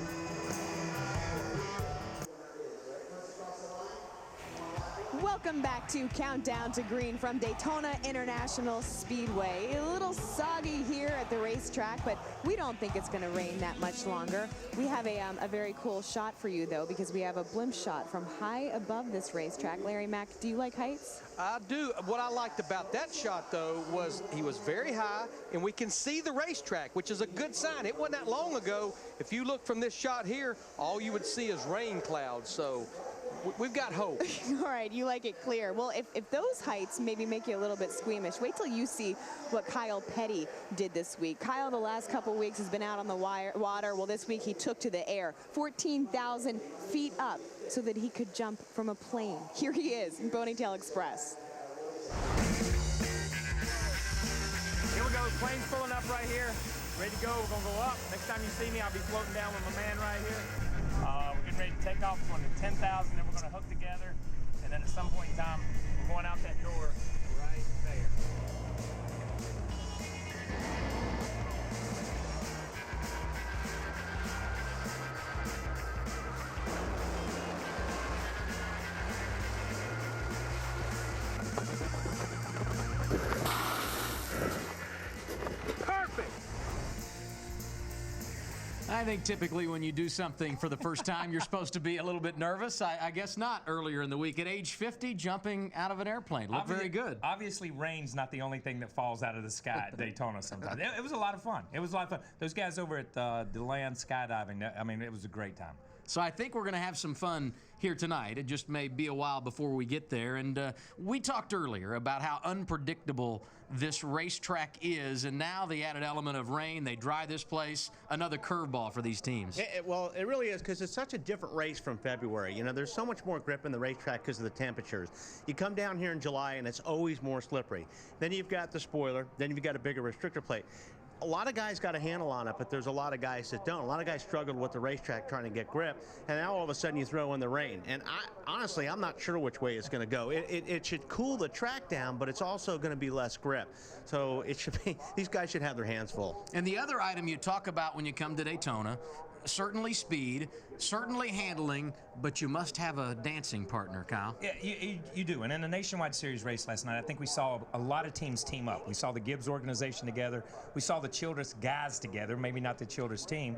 Welcome back to Countdown to Green from Daytona International Speedway. A little soggy here at the racetrack, but we don't think it's going to rain that much longer. We have a very cool shot for you, though, because we have a blimp shot from high above this racetrack. Larry Mack, do you like heights? I do. What I liked about that shot, though, was he was very high, and we can see the racetrack, which is a good sign. It wasn't that long ago. If you look from this shot here, all you would see is rain clouds. So we've got hope. All right, you like it clear. Well, if those heights maybe make you a little bit squeamish, wait till you see what Kyle Petty did this week. Kyle, the last couple weeks, has been out on the water. Well, this week he took to the air, 14,000 feet up, so that he could jump from a plane. Here he is in Ponytail Express. Here we go, plane's pulling up right here. Ready to go, we're gonna go up. Next time you see me, I'll be floating down with my man right here. We're getting ready to take off, going to 10,000, then we're gonna hook together, and then at some point in time, we're going out that door right there. I think typically when you do something for the first time, you're supposed to be a little bit nervous. I guess not earlier in the week. At age 50, jumping out of an airplane. Looked very good. Obviously, rain's not the only thing that falls out of the sky at Daytona sometimes. It was a lot of fun. It was a lot of fun. Those guys over at DeLand Skydiving, I mean, it was a great time. So I think we're going to have some fun here tonight. It just may be a while before we get there. And we talked earlier about how unpredictable this racetrack is, and now the added element of rain, they dry this place, another curveball for these teams. Well, it really is, because it's such a different race from February. You know, there's so much more grip in the racetrack because of the temperatures. You come down here in July, and it's always more slippery. Then you've got the spoiler, then you've got a bigger restrictor plate. A lot of guys got a handle on it, but there's a lot of guys that don't. A lot of guys struggled with the racetrack trying to get grip, and now all of a sudden you throw in the rain. And honestly, I'm not sure which way it's going to go. It should cool the track down, but it's also going to be less grip. So it should be, these guys should have their hands full. And the other item you talk about when you come to Daytona, certainly speed, certainly handling, but you must have a dancing partner, Kyle. Yeah, you do. And in the Nationwide Series race last night, I think we saw a lot of teams team up. We saw the Gibbs organization together. We saw the Childress guys together, maybe not the Childress team.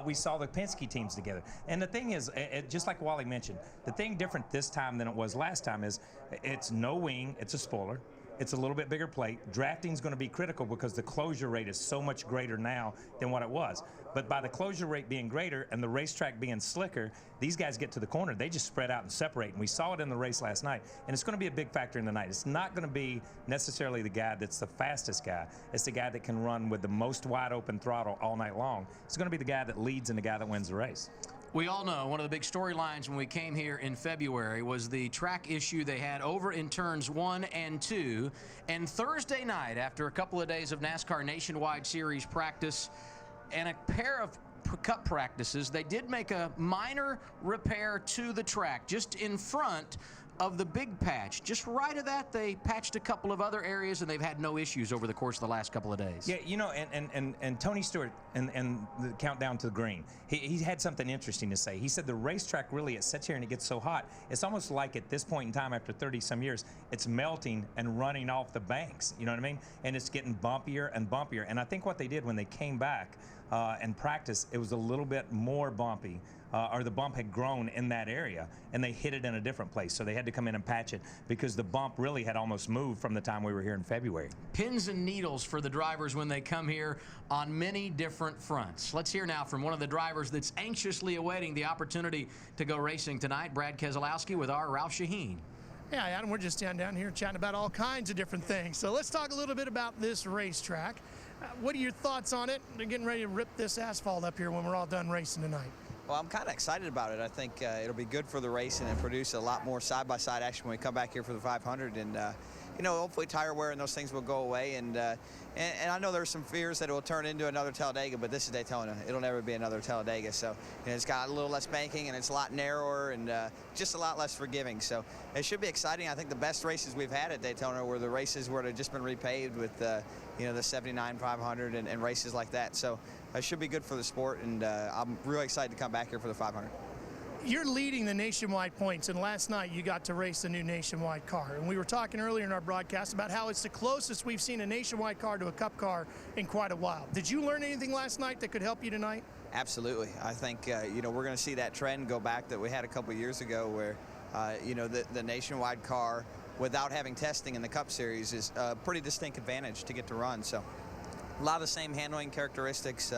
We saw the Penske teams together. And the thing is, just like Wally mentioned, the thing different this time than it was last time is it's no wing, it's a spoiler. It's a little bit bigger plate. Drafting's going to be critical because the closure rate is so much greater now than what it was. But by the closure rate being greater and the racetrack being slicker, these guys get to the corner, they just spread out and separate. And we saw it in the race last night. And it's going to be a big factor in the night. It's not going to be necessarily the guy that's the fastest guy. It's the guy that can run with the most wide open throttle all night long. It's going to be the guy that leads and the guy that wins the race. We all know one of the big storylines when we came here in February was the track issue they had over in turns 1 and 2. And Thursday night, after a couple of days of NASCAR Nationwide Series practice and a pair of cup practices, they did make a minor repair to the track just in front of the big patch. Just right of that, they patched a couple of other areas, and they've had no issues over the course of the last couple of days. Yeah, you know, and Tony Stewart and the Countdown to the Green, he had something interesting to say. He said the racetrack really, it sits here and it gets so hot, it's almost like at this point in time, after 30-some years, it's melting and running off the banks, you know what I mean? And it's getting bumpier and bumpier. And I think what they did when they came back and practiced, it was a little bit more bumpy. Or the bump had grown in that area, and they hit it in a different place. So they had to come in and patch it because the bump really had almost moved from the time we were here in February. Pins and needles for the drivers when they come here on many different fronts. Let's hear now from one of the drivers that's anxiously awaiting the opportunity to go racing tonight, Brad Keselowski with our Ralph Shaheen. Yeah, Adam, we're just down here chatting about all kinds of different things. So let's talk a little bit about this racetrack. What are your thoughts on it? They're getting ready to rip this asphalt up here when we're all done racing tonight. Well, I'm kind of excited about it. I think it'll be good for the racing and produce a lot more side-by-side action when we come back here for the 500. And, you know, hopefully tire wear and those things will go away. And I know there's some fears that it will turn into another Talladega, but this is Daytona. It'll never be another Talladega. So, you know, it's got a little less banking, and it's a lot narrower and just a lot less forgiving. So it should be exciting. I think the best races we've had at Daytona were the races where they've just been repaved with, you know, the 79 500 and races like that. So it should be good for the sport, and I'm really excited to come back here for the 500. You're leading the nationwide points, and last night you got to race the new nationwide car. And we were talking earlier in our broadcast about how it's the closest we've seen a nationwide car to a Cup car in quite a while. Did you learn anything last night that could help you tonight? Absolutely. I think, you know, we're going to see that trend go back that we had a couple years ago where, you know, the nationwide car, without having testing in the Cup Series, is a pretty distinct advantage to get to run. So a lot of the same handling characteristics,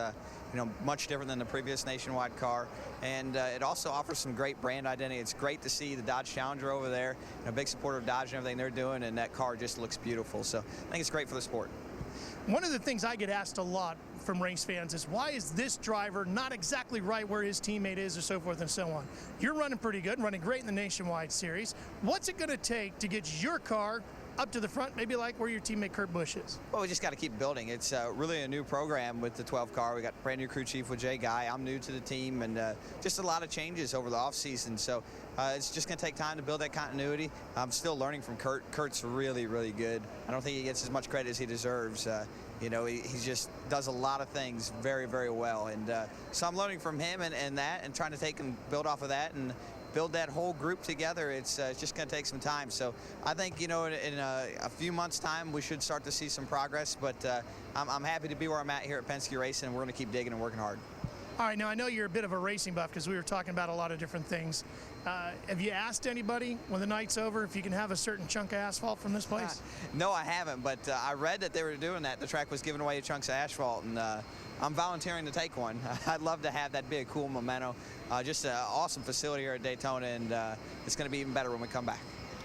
you know, much different than the previous nationwide car. And it also offers some great brand identity. It's great to see the Dodge Challenger over there. I'm a big supporter of Dodge and everything they're doing, and that car just looks beautiful. So I think it's great for the sport. One of the things I get asked a lot from race fans is, why is this driver not exactly right where his teammate is, or so forth and so on? You're running pretty good, running great in the Nationwide Series. What's it going to take to get your car up to the front, maybe like where your teammate Kurt Busch is? Well, we just got to keep building. It's really a new program with the 12 car. We got brand new crew chief with Jay Guy. I'm new to the team, and just a lot of changes over the offseason. So it's just going to take time to build that continuity. I'm still learning from Kurt. Kurt's really, really good. I don't think he gets as much credit as he deserves. You know, he just does a lot of things very, very well. And so I'm learning from him and that, and trying to take and build off of that and build that whole group together. It's just going to take some time. So I think, you know, in a few months' time, we should start to see some progress. But I'm happy to be where I'm at here at Penske Racing, and we're going to keep digging and working hard. All right, now I know you're a bit of a racing buff because we were talking about a lot of different things. Have you asked anybody when the night's over if you can have a certain chunk of asphalt from this place? No, I haven't, but I read that they were doing that. The track was giving away chunks of asphalt, and I'm volunteering to take one. I'd love to have that be a cool memento. Just an awesome facility here at Daytona, and it's going to be even better when we come back.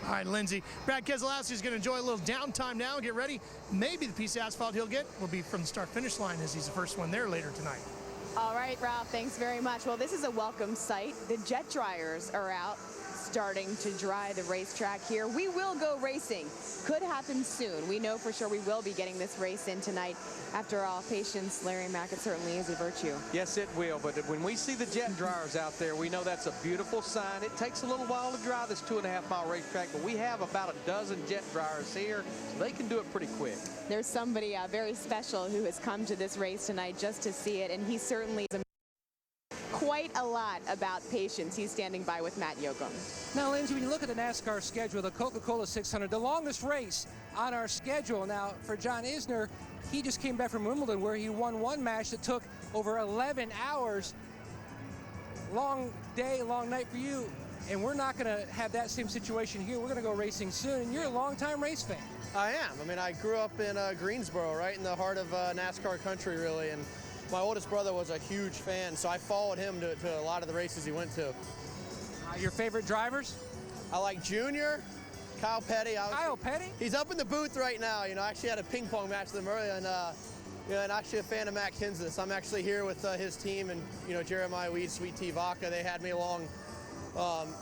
All right, Lindsey. Brad Keselowski is going to enjoy a little downtime now and get ready. Maybe the piece of asphalt he'll get will be from the start-finish line, as he's the first one there later tonight. All right, Ralph, thanks very much. Well, this is a welcome sight. The jet dryers are out, starting to dry the racetrack here. We will go racing. Could happen soon. We know for sure we will be getting this race in tonight. After all, patience, Larry Mack, it certainly is a virtue. Yes, it will. But when we see the jet dryers out there, we know that's a beautiful sign. It takes a little while to dry this 2.5-mile racetrack, but we have about a dozen jet dryers here, so they can do it pretty quick. There's somebody very special who has come to this race tonight just to see it, and he certainly is quite a lot about patience. He's standing by with Matt Yoakum. Now, Lindsey, when you look at the NASCAR schedule, the Coca-Cola 600, the longest race on our schedule. Now, for John Isner, he just came back from Wimbledon where he won one match that took over 11 hours. Long day, long night for you. And we're not going to have that same situation here. We're going to go racing soon, and you're a longtime race fan. I am. I mean, I grew up in Greensboro, right in the heart of NASCAR country, really, and my oldest brother was a huge fan, so I followed him to a lot of the races he went to. Your favorite drivers? I like Junior, Kyle Petty. Kyle Petty? He's up in the booth right now. You know, I actually had a ping pong match with him earlier, and you know, and actually a fan of Matt Kenseth. I'm actually here with his team, and you know, Jeremiah Weed, Sweet Tea Vodka. They had me along,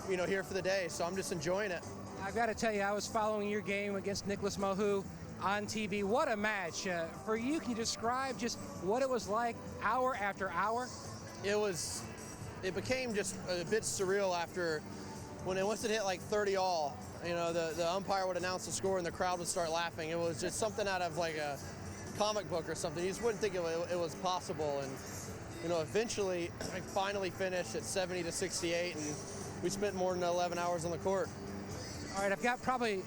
you know, here for the day, so I'm just enjoying it. I've got to tell you, I was following your game against Nicholas Mahou on TV. What a match. For you, can you describe just what it was like hour after hour? It became just a bit surreal after, once it hit like 30 all, you know, the umpire would announce the score and the crowd would start laughing. It was just something out of like a comic book or something. You just wouldn't think it was possible. And, you know, eventually I finally finished at 70 to 68, and we spent more than 11 hours on the court. All right, I've got probably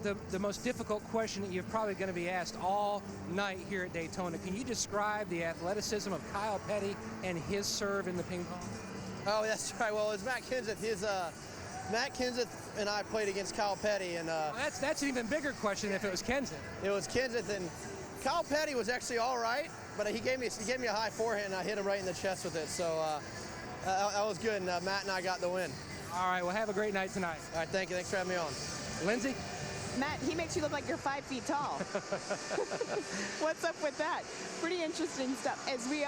the most difficult question that you're probably going to be asked all night here at Daytona. Can you describe the athleticism of Kyle Petty and his serve in the ping pong? Oh, that's right. Well, it was Matt Kenseth. Matt Kenseth and I played against Kyle Petty, and well, that's an even bigger question if it was Kenseth. It was Kenseth, and Kyle Petty was actually all right, but he gave me a high forehand, and I hit him right in the chest with it. So that was good, and Matt and I got the win. All right, well, have a great night tonight. All right, thank you. Thanks for having me on. Lindsey? Matt, he makes you look like you're 5 feet tall. What's up with that? Pretty interesting stuff. As we,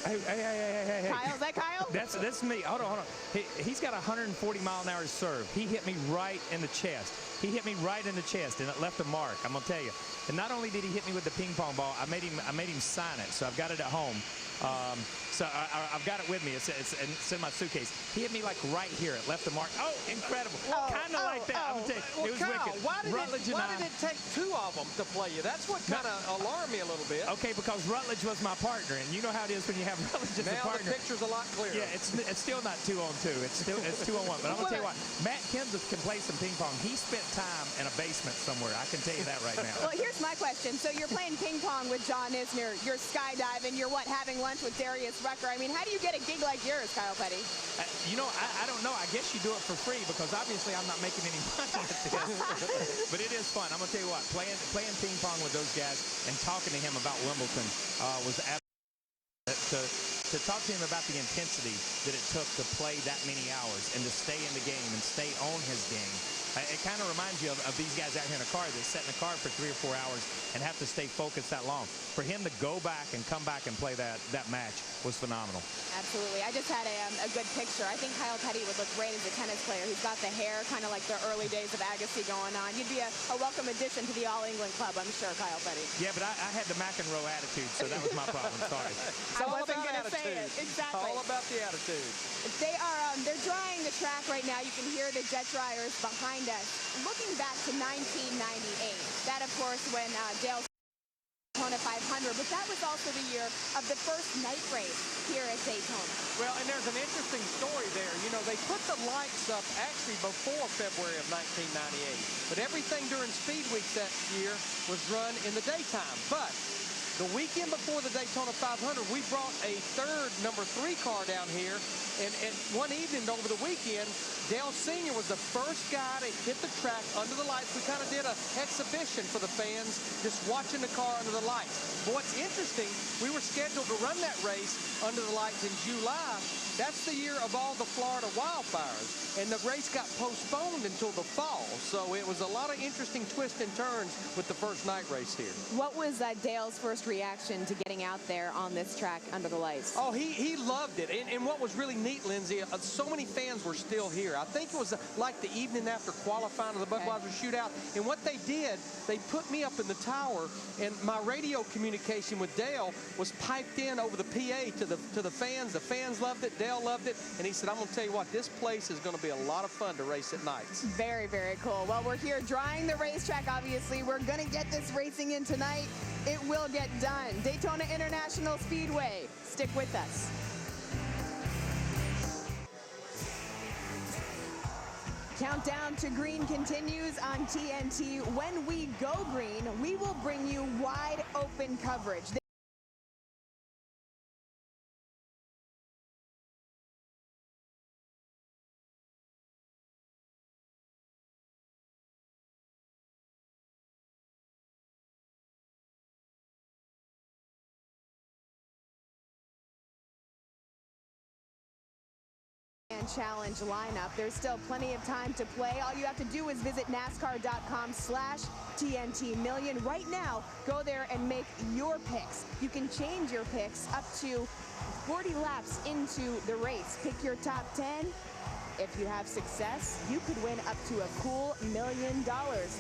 Hey. Kyle, is that Kyle? That's me. Hold on. He's got a 140-mile-an-hour serve. He hit me right in the chest. He hit me right in the chest, and it left a mark, I'm going to tell you. And not only did he hit me with the ping pong ball, I made him sign it, so I've got it at home. So I've got it with me. It's in my suitcase. He hit me like right here. It left a mark. Oh, incredible. Kind of like that. I'm gonna tell you. Well, It was Kyle, wicked. why did Rutledge and it take 2 of them to play you? That's what kind of alarmed me a little bit. Okay, because Rutledge was my partner, and you know how it is when you have Rutledge as a Now partner. the picture's a lot clearer. Yeah, it's still not 2 on 2. It's 2 on 1. But I'm gonna tell you what, Matt Kenseth can play some ping pong. He spent time in a basement somewhere. I can tell you that right now. Well, here's my question. So you're playing ping pong with John Isner. You're skydiving. You're having lunch with Darius Rucker. I mean, how do you get a gig like yours, Kyle Petty? You know, I don't know. I guess you do it for free because obviously I'm not making any money at this. But it is fun. I'm gonna tell you what, playing ping pong with those guys and talking to him about Wimbledon was to talk to him about the intensity that it took to play that many hours and to stay in the game and stay on his game. It kind of reminds you of these guys out here in a car that sit in a car for 3 or 4 hours and have to stay focused that long. For him to go back and come back and play that match was phenomenal. Absolutely. I just had a good picture. I think Kyle Petty would look great as a tennis player. He's got the hair, kind of like the early days of Agassi going on. You'd be a welcome addition to the All-England club, I'm sure, Kyle Petty. Yeah, but I had the McEnroe attitude, so that was my problem. Sorry. I wasn't going to say it. Exactly. All about the attitude. They're drying the track right now. You can hear the jet dryers behind us. Looking back to 1998, that, of course, when Dale's Daytona 500, but that was also the year of the first night race here at Daytona. Well, and there's an interesting story there. You know, they put the lights up actually before February of 1998, but everything during Speed Week that year was run in the daytime. But the weekend before the Daytona 500, we brought a third number 3 car down here, and one evening over the weekend, Dale Sr. was the first guy to hit the track under the lights. We kind of did an exhibition for the fans, just watching the car under the lights. But what's interesting, we were scheduled to run that race under the lights in July. That's the year of all the Florida wildfires, and the race got postponed until the fall. So it was a lot of interesting twists and turns with the first night race here. What was Dale's first reaction to getting out there on this track under the lights? Oh, he loved it. And what was really neat, Lindsay, so many fans were still here. I think it was like the evening after qualifying of the Budweiser shootout. And what they did, they put me up in the tower, and my radio communication with Dale was piped in over the PA to the fans. The fans loved it. Dale loved it. And he said, I'm going to tell you what, this place is going to be a lot of fun to race at nights. Very, very cool. Well, we're here drying the racetrack, obviously. We're going to get this racing in tonight. It will get done. Daytona International Speedway. Stick with us. Countdown to green continues on TNT. When we go green, we will bring you wide open coverage. Challenge lineup. There's still plenty of time to play. All you have to do is visit NASCAR.com/TNT Million. Right now, go there and make your picks. You can change your picks up to 40 laps into the race. Pick your top 10. If you have success, you could win up to a cool $1 million.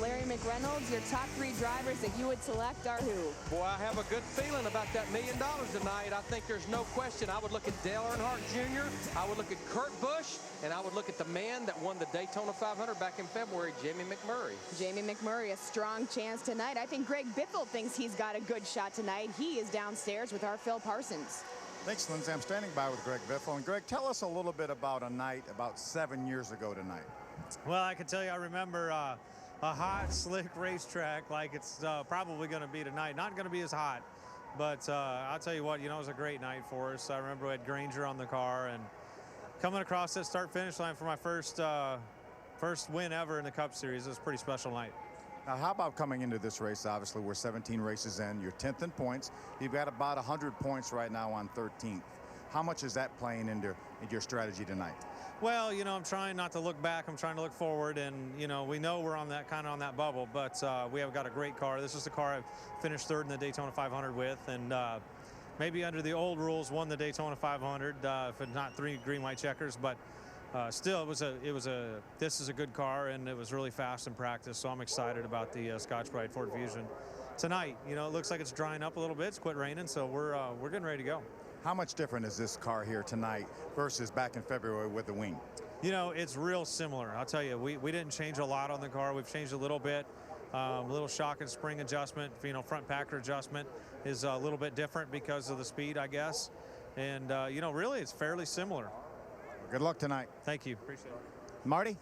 Larry McReynolds, your top 3 drivers that you would select are who? Boy, I have a good feeling about that $1 million tonight. I think there's no question. I would look at Dale Earnhardt Jr., I would look at Kurt Busch, and I would look at the man that won the Daytona 500 back in February, Jamie McMurray. Jamie McMurray, a strong chance tonight. I think Greg Biffle thinks he's got a good shot tonight. He is downstairs with our Phil Parsons. Thanks, Lindsay. I'm standing by with Greg Biffle. And Greg, tell us a little bit about a night about 7 years ago tonight. Well, I can tell you, I remember a hot, slick racetrack like it's probably going to be tonight. Not going to be as hot, but I'll tell you what, it was a great night for us. I remember we had Granger on the car, and coming across that start-finish line for my first win ever in the Cup Series. It was a pretty special night. Now, how about coming into this race? Obviously, we're 17 races in. You're 10th in points. You've got about 100 points right now on 13th. How much is that playing into your strategy tonight? Well, I'm trying not to look back. I'm trying to look forward, and we know we're on that bubble, but we have got a great car. This is the car I finished third in the Daytona 500 with, and maybe under the old rules won the Daytona 500, if not 3 green, white checkers, but. Still, this is a good car, and it was really fast in practice, so I'm excited about the Scotch Brite Ford Fusion tonight. It looks like it's drying up a little bit. It's quit raining, so we're getting ready to go. How much different is this car here tonight versus back in February with the wing? You know, it's real similar. I'll tell you, we didn't change a lot on the car. We've changed a little bit. A little shock and spring adjustment, you know, front packer adjustment is a little bit different because of the speed, I guess. And, you know, really it's fairly similar. Good luck tonight. Thank you. Appreciate it. Marty?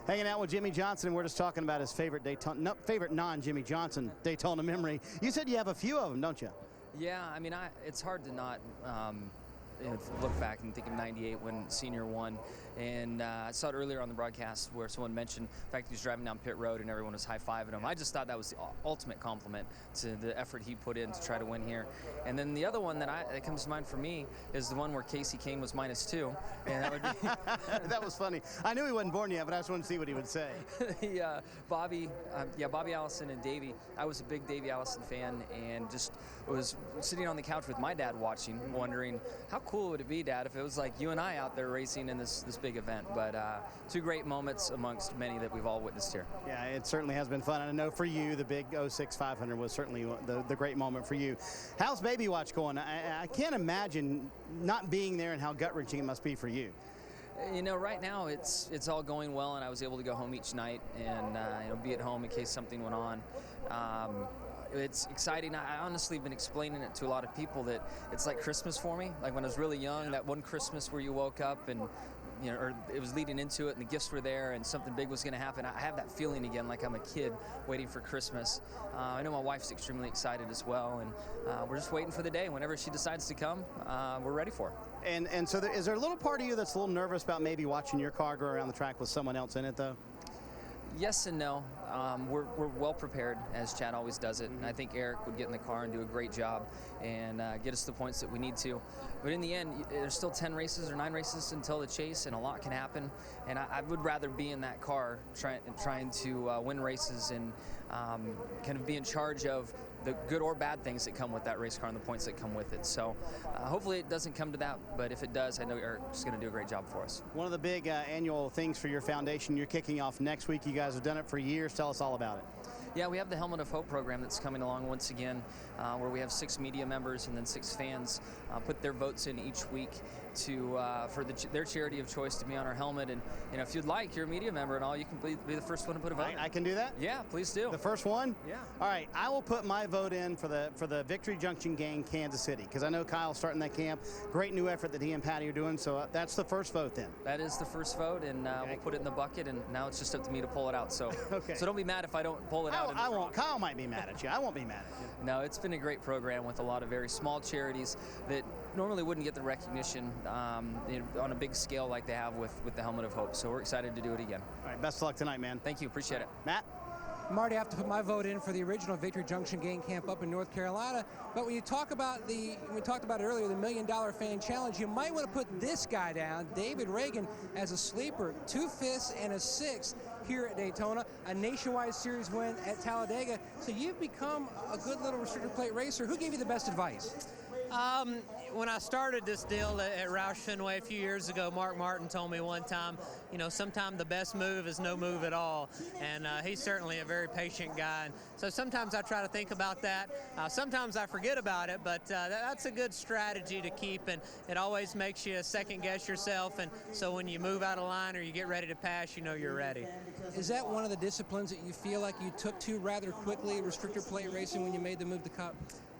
Hanging out with Jimmy Johnson, and we're just talking about his favorite Daytona, no, favorite non-Jimmy Johnson Daytona memory. You said you have a few of them, don't you? Yeah, I mean, it's hard to not look back and think of '98 when Senior won. And I saw it earlier on the broadcast where someone mentioned the fact that he was driving down pit road and everyone was high-fiving him. I just thought that was the ultimate compliment to the effort he put in to try to win here. And then the other one that comes to mind for me is the one where Casey Kane was -2. And that would be that was funny. I knew he wasn't born yet, but I just wanted to see what he would say. Bobby Allison and Davey. I was a big Davey Allison fan and just was sitting on the couch with my dad watching, wondering how cool would it be, Dad, if it was like you and I out there racing in this big event. But two great moments amongst many that we've all witnessed here. Yeah, it certainly has been fun. And I know for you, the big 06 500 was certainly the great moment for you. How's Baby Watch going? I can't imagine not being there and how gut-wrenching it must be for you. You know, right now it's all going well, and I was able to go home each night and you know, be at home in case something went on. It's exciting. I honestly have been explaining it to a lot of people that it's like Christmas for me. Like when I was really young, that one Christmas where you woke up and, you know, or it was leading into it and the gifts were there and something big was going to happen. I have that feeling again, like I'm a kid waiting for Christmas. I know my wife's extremely excited as well, and we're just waiting for the day. Whenever she decides to come, we're ready for her. And so is there a little part of you that's a little nervous about maybe watching your car go around the track with someone else in it, though? Yes and no. We're well prepared, as Chad always does it, and I think Eric would get in the car and do a great job and get us the points that we need to. But in the end, there's still 10 races or 9 races until the chase, and a lot can happen. And I would rather be in that car trying to win races and kind of be in charge of the good or bad things that come with that race car and the points that come with it. So hopefully it doesn't come to that, but if it does, I know Eric's going to do a great job for us. One of the big annual things for your foundation, you're kicking off next week. You guys have done it for years. Tell us all about it. Yeah, we have the Helmet of Hope program that's coming along once again, where we have 6 media members and then 6 fans put their votes in each week to for their charity of choice to be on our helmet. And you know, if you'd like, you're a media member and all, you can be the first one to put a vote in. I can do that? Yeah, please do. The first one? Yeah. All right, I will put my vote in for the Victory Junction Gang Kansas City, because I know Kyle's starting that camp. Great new effort that he and Patty are doing, so that's the first vote then. That is the first vote, and we'll put it in the bucket, and now it's just up to me to pull it out. So, so don't be mad if I don't pull it out. I won't. Kyle might be mad at you. I won't be mad at you. No, it's been a great program with a lot of very small charities that normally wouldn't get the recognition on a big scale like they have with the Helmet of Hope. So we're excited to do it again. All right, best of luck tonight, man. Thank you. Appreciate it. Matt? Marty, I have to put my vote in for the original Victory Junction Gang Camp up in North Carolina. But when you talk about we talked about it earlier, the $1 Million Fan Challenge, you might want to put this guy down, David Reagan, as a sleeper, 2 5ths and a 6th here at Daytona, a nationwide series win at Talladega. So you've become a good little restrictor plate racer. Who gave you the best advice? When I started this deal at Roush Fenway a few years ago, Mark Martin told me one time, you know, sometimes the best move is no move at all. And he's certainly a very patient guy. And so sometimes I try to think about that. Sometimes I forget about it, but that's a good strategy to keep. And it always makes you second guess yourself. And so when you move out of line or you get ready to pass, you know you're ready. Is that one of the disciplines that you feel like you took to rather quickly, restrictor plate racing, when you made the move to Cup?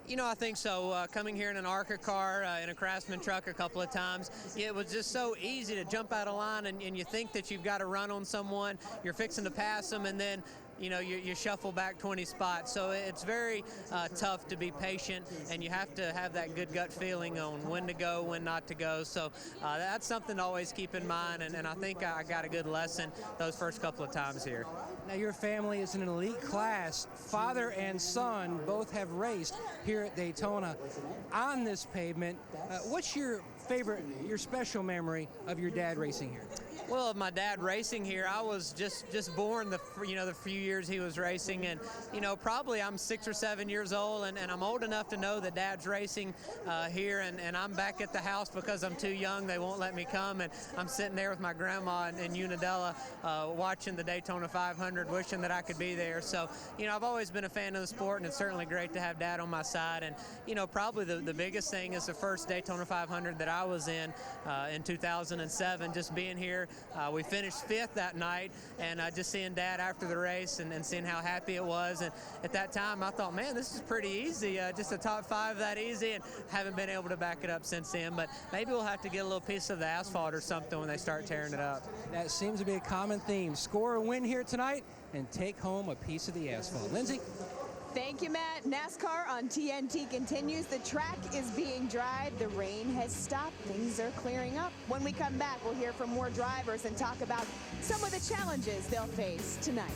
You know, I think so. Coming here in an ARCA car, in a Craftsman truck a couple of times, it was just so easy to jump out of line, and you think that you've got to run on someone, you're fixing to pass them, and then you know, you shuffle back 20 spots. So it's very tough to be patient, and you have to have that good gut feeling on when to go, when not to go. So that's something to always keep in mind, and I think I got a good lesson those first couple of times here. Now, your family is in an elite class. Father and son both have raced here at Daytona on this pavement. What's your favorite, your special memory of your dad racing here? Well, of my dad racing here, I was just born the few years he was racing, and probably I'm 6 or 7 years old, and I'm old enough to know that Dad's racing here, and I'm back at the house because I'm too young. They won't let me come, and I'm sitting there with my grandma in Unadilla watching the Daytona 500, wishing that I could be there. So I've always been a fan of the sport, and it's certainly great to have Dad on my side. And probably the biggest thing is the first Daytona 500 that I was in 2007. Just being here We finished 5th that night, and just seeing Dad after the race and seeing how happy it was. And at that time, I thought, man, this is pretty easy, just a top 5 that easy, and haven't been able to back it up since then. But maybe we'll have to get a little piece of the asphalt or something when they start tearing it up. That seems to be a common theme. Score a win here tonight and take home a piece of the asphalt. Lindsay? Thank you, Matt. NASCAR on TNT continues. The track is being dried. The rain has stopped. Things are clearing up. When we come back, we'll hear from more drivers and talk about some of the challenges they'll face tonight.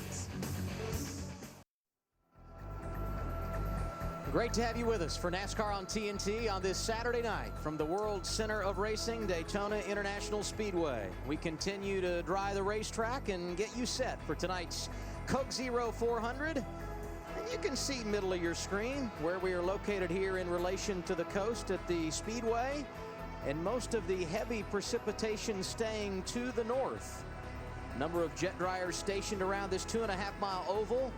Great to have you with us for NASCAR on TNT on this Saturday night from the World Center of Racing, Daytona International Speedway. We continue to dry the racetrack and get you set for tonight's Coke Zero 400. You can see middle of your screen where we are located here in relation to the coast at the Speedway, and most of the heavy precipitation staying to the north. Number of jet dryers stationed around this 2.5-mile oval,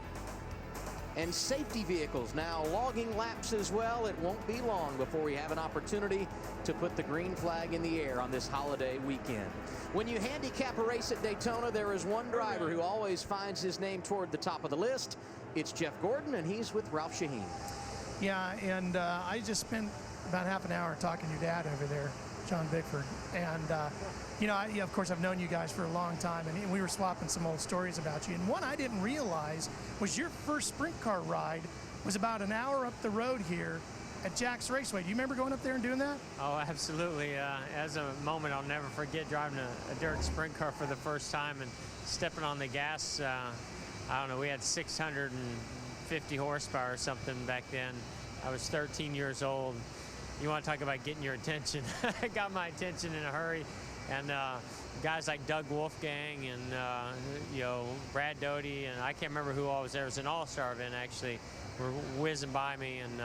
and safety vehicles now logging laps as well. It won't be long before we have an opportunity to put the green flag in the air on this holiday weekend. When you handicap a race at Daytona, there is one driver who always finds his name toward the top of the list. It's Jeff Gordon, and he's with Ralph Shaheen. Yeah, and I just spent about half an hour talking to your dad over there, John Bickford. And, you know, of course, I've known you guys for a long time, and we were swapping some old stories about you. And one I didn't realize was your first sprint car ride was about an hour up the road here at Jack's Raceway. Do you remember going up there and doing that? Oh, absolutely. As a moment I'll never forget, driving a dirt sprint car for the first time and stepping on the gas. I don't know, we had 650 horsepower or something back then. I was 13 years old. You want to talk about getting your attention. It got my attention in a hurry. And guys like Doug Wolfgang and, you know, Brad Doty, and I can't remember who all was there. It was an all-star event, actually, were whizzing by me, and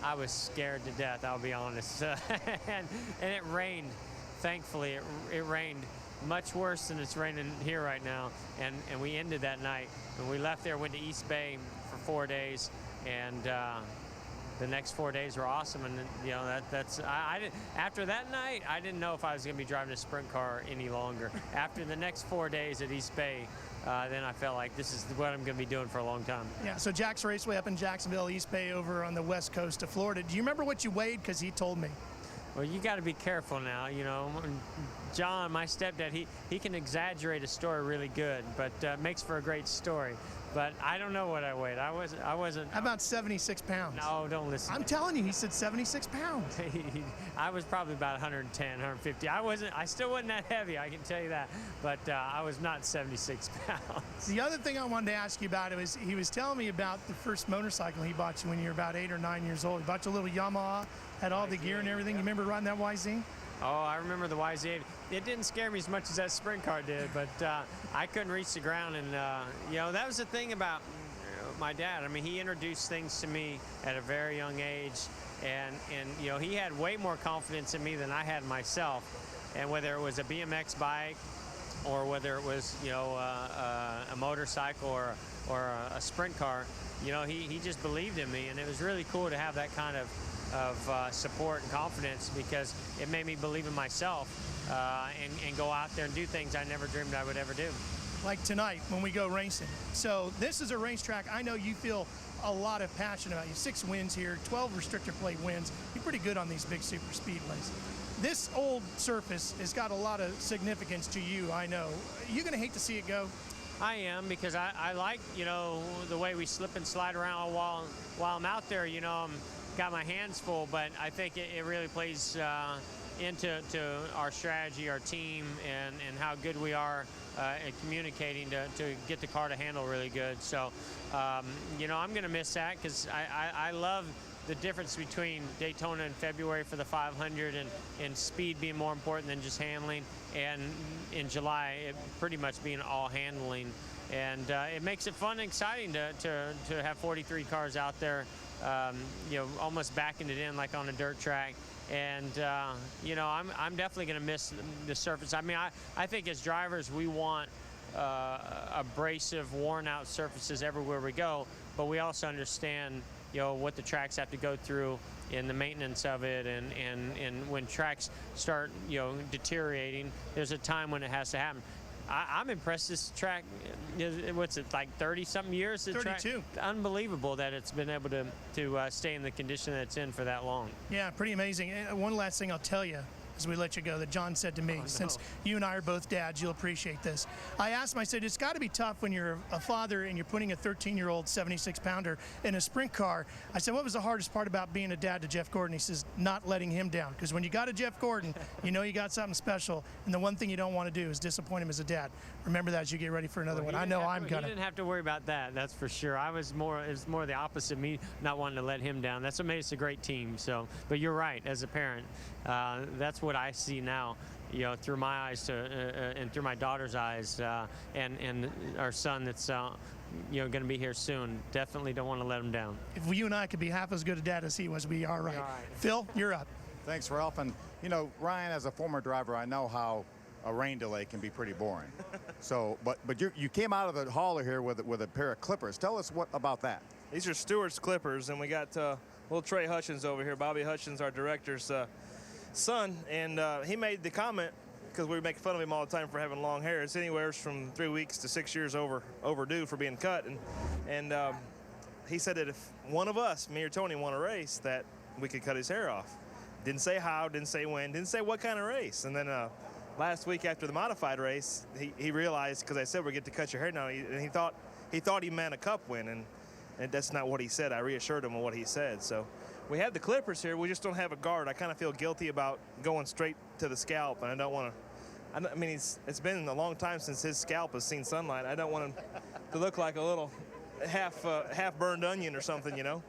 I was scared to death, I'll be honest. and it rained. Thankfully, it rained much worse than it's raining here right now. And we ended that night. And we left there, went to East Bay for 4 days, and the next 4 days were awesome. And you know, after that night, I didn't know if I was going to be driving a sprint car any longer. After the next 4 days at East Bay, then I felt like this is what I'm going to be doing for a long time. Yeah, so Jack's Raceway up in Jacksonville, East Bay over on the west coast of Florida. Do you remember what you weighed? Because he told me. Well, you got to be careful now, you know. John, my stepdad, he can exaggerate a story really good, but makes for a great story. But I don't know what I weighed. I wasn't. How about 76 pounds? No, don't listen. I'm telling you, he said 76 pounds. I was probably about 110, 150. I still wasn't that heavy, I can tell you that. But I was not 76 pounds. The other thing I wanted to ask you about, he was telling me about the first motorcycle he bought you when you were about 8 or 9 years old. He bought you a little Yamaha, had all the gear and everything. You remember riding that YZ? Oh, I remember the YZ. It didn't scare me as much as that sprint car did, but I couldn't reach the ground. And, you know, that was the thing about my dad. I mean, he introduced things to me at a very young age. And you know, he had way more confidence in me than I had myself. And whether it was a BMX bike or whether it was, you know, a motorcycle or a sprint car, you know, he just believed in me. And it was really cool to have that kind of support and confidence, because it made me believe in myself and go out there and do things I never dreamed I would ever do. Like tonight when we go racing. So this is a racetrack I know you feel a lot of passion about. You have 6 wins here, 12 restrictor plate wins. You're pretty good on these big super speedways. This old surface has got a lot of significance to you, I know. Are you going to hate to see it go? I am, because I like, you know, the way we slip and slide around while I'm out there. You know, I'm got my hands full, but I think it really plays into our strategy, our team, and how good we are at communicating to get the car to handle really good. So, you know, I'm going to miss that, because I love the difference between Daytona in February for the 500 and speed being more important than just handling, and in July it pretty much being all handling. And it makes it fun and exciting to have 43 cars out there, you know, almost backing it in like on a dirt track. And you know, I'm definitely going to miss the surface. I mean, I think as drivers we want abrasive, worn out surfaces everywhere we go, but we also understand you know, what the tracks have to go through in the maintenance of it, and when tracks start, you know, deteriorating, there's a time when it has to happen. I'm impressed this track, what's it, like 30-something years? 32. Unbelievable that it's been able to stay in the condition that it's in for that long. Yeah, pretty amazing. One last thing I'll tell you as we let you go that John said to me, since you and I are both dads, you'll appreciate this. I asked him, I said, it's got to be tough when you're a father and you're putting a 13-year-old 76-pounder in a sprint car. I said, what was the hardest part about being a dad to Jeff Gordon? He says, not letting him down. Because when you got a Jeff Gordon, you know you got something special. And the one thing you don't want to do is disappoint him as a dad. Remember that as you get ready for another one. I know I'm going to. You didn't have to worry about that, that's for sure. It was more the opposite, me not wanting to let him down. That's what made us a great team. So, but you're right, as a parent, that's what I see now, you know, through my eyes and through my daughter's eyes, and our son that's you know, going to be here soon. Definitely don't want to let him down. If you and I could be half as good a dad as he was, we are right. Phil, you're up. Thanks, Ralph. And you know, Ryan, as a former driver, I know how a rain delay can be pretty boring. So, but you came out of the hauler here with a pair of clippers. Tell us what about that. These are Stewart's clippers, and we got little Trey Hutchins over here. Bobby Hutchins, our director's son, and he made the comment, because we were making fun of him all the time for having long hair. It's anywhere from 3 weeks to 6 years overdue for being cut, and he said that if one of us, me or Tony, won a race, that we could cut his hair off. Didn't say how, didn't say when, didn't say what kind of race. And then last week after the modified race, he realized, because I said we get to cut your hair now, and he thought he meant a cup win, and that's not what he said. I reassured him of what he said. So we have the clippers here. We just don't have a guard. I kind of feel guilty about going straight to the scalp, and I don't want to. I mean, it's been a long time since his scalp has seen sunlight. I don't want him to look like a little half burned onion or something, you know.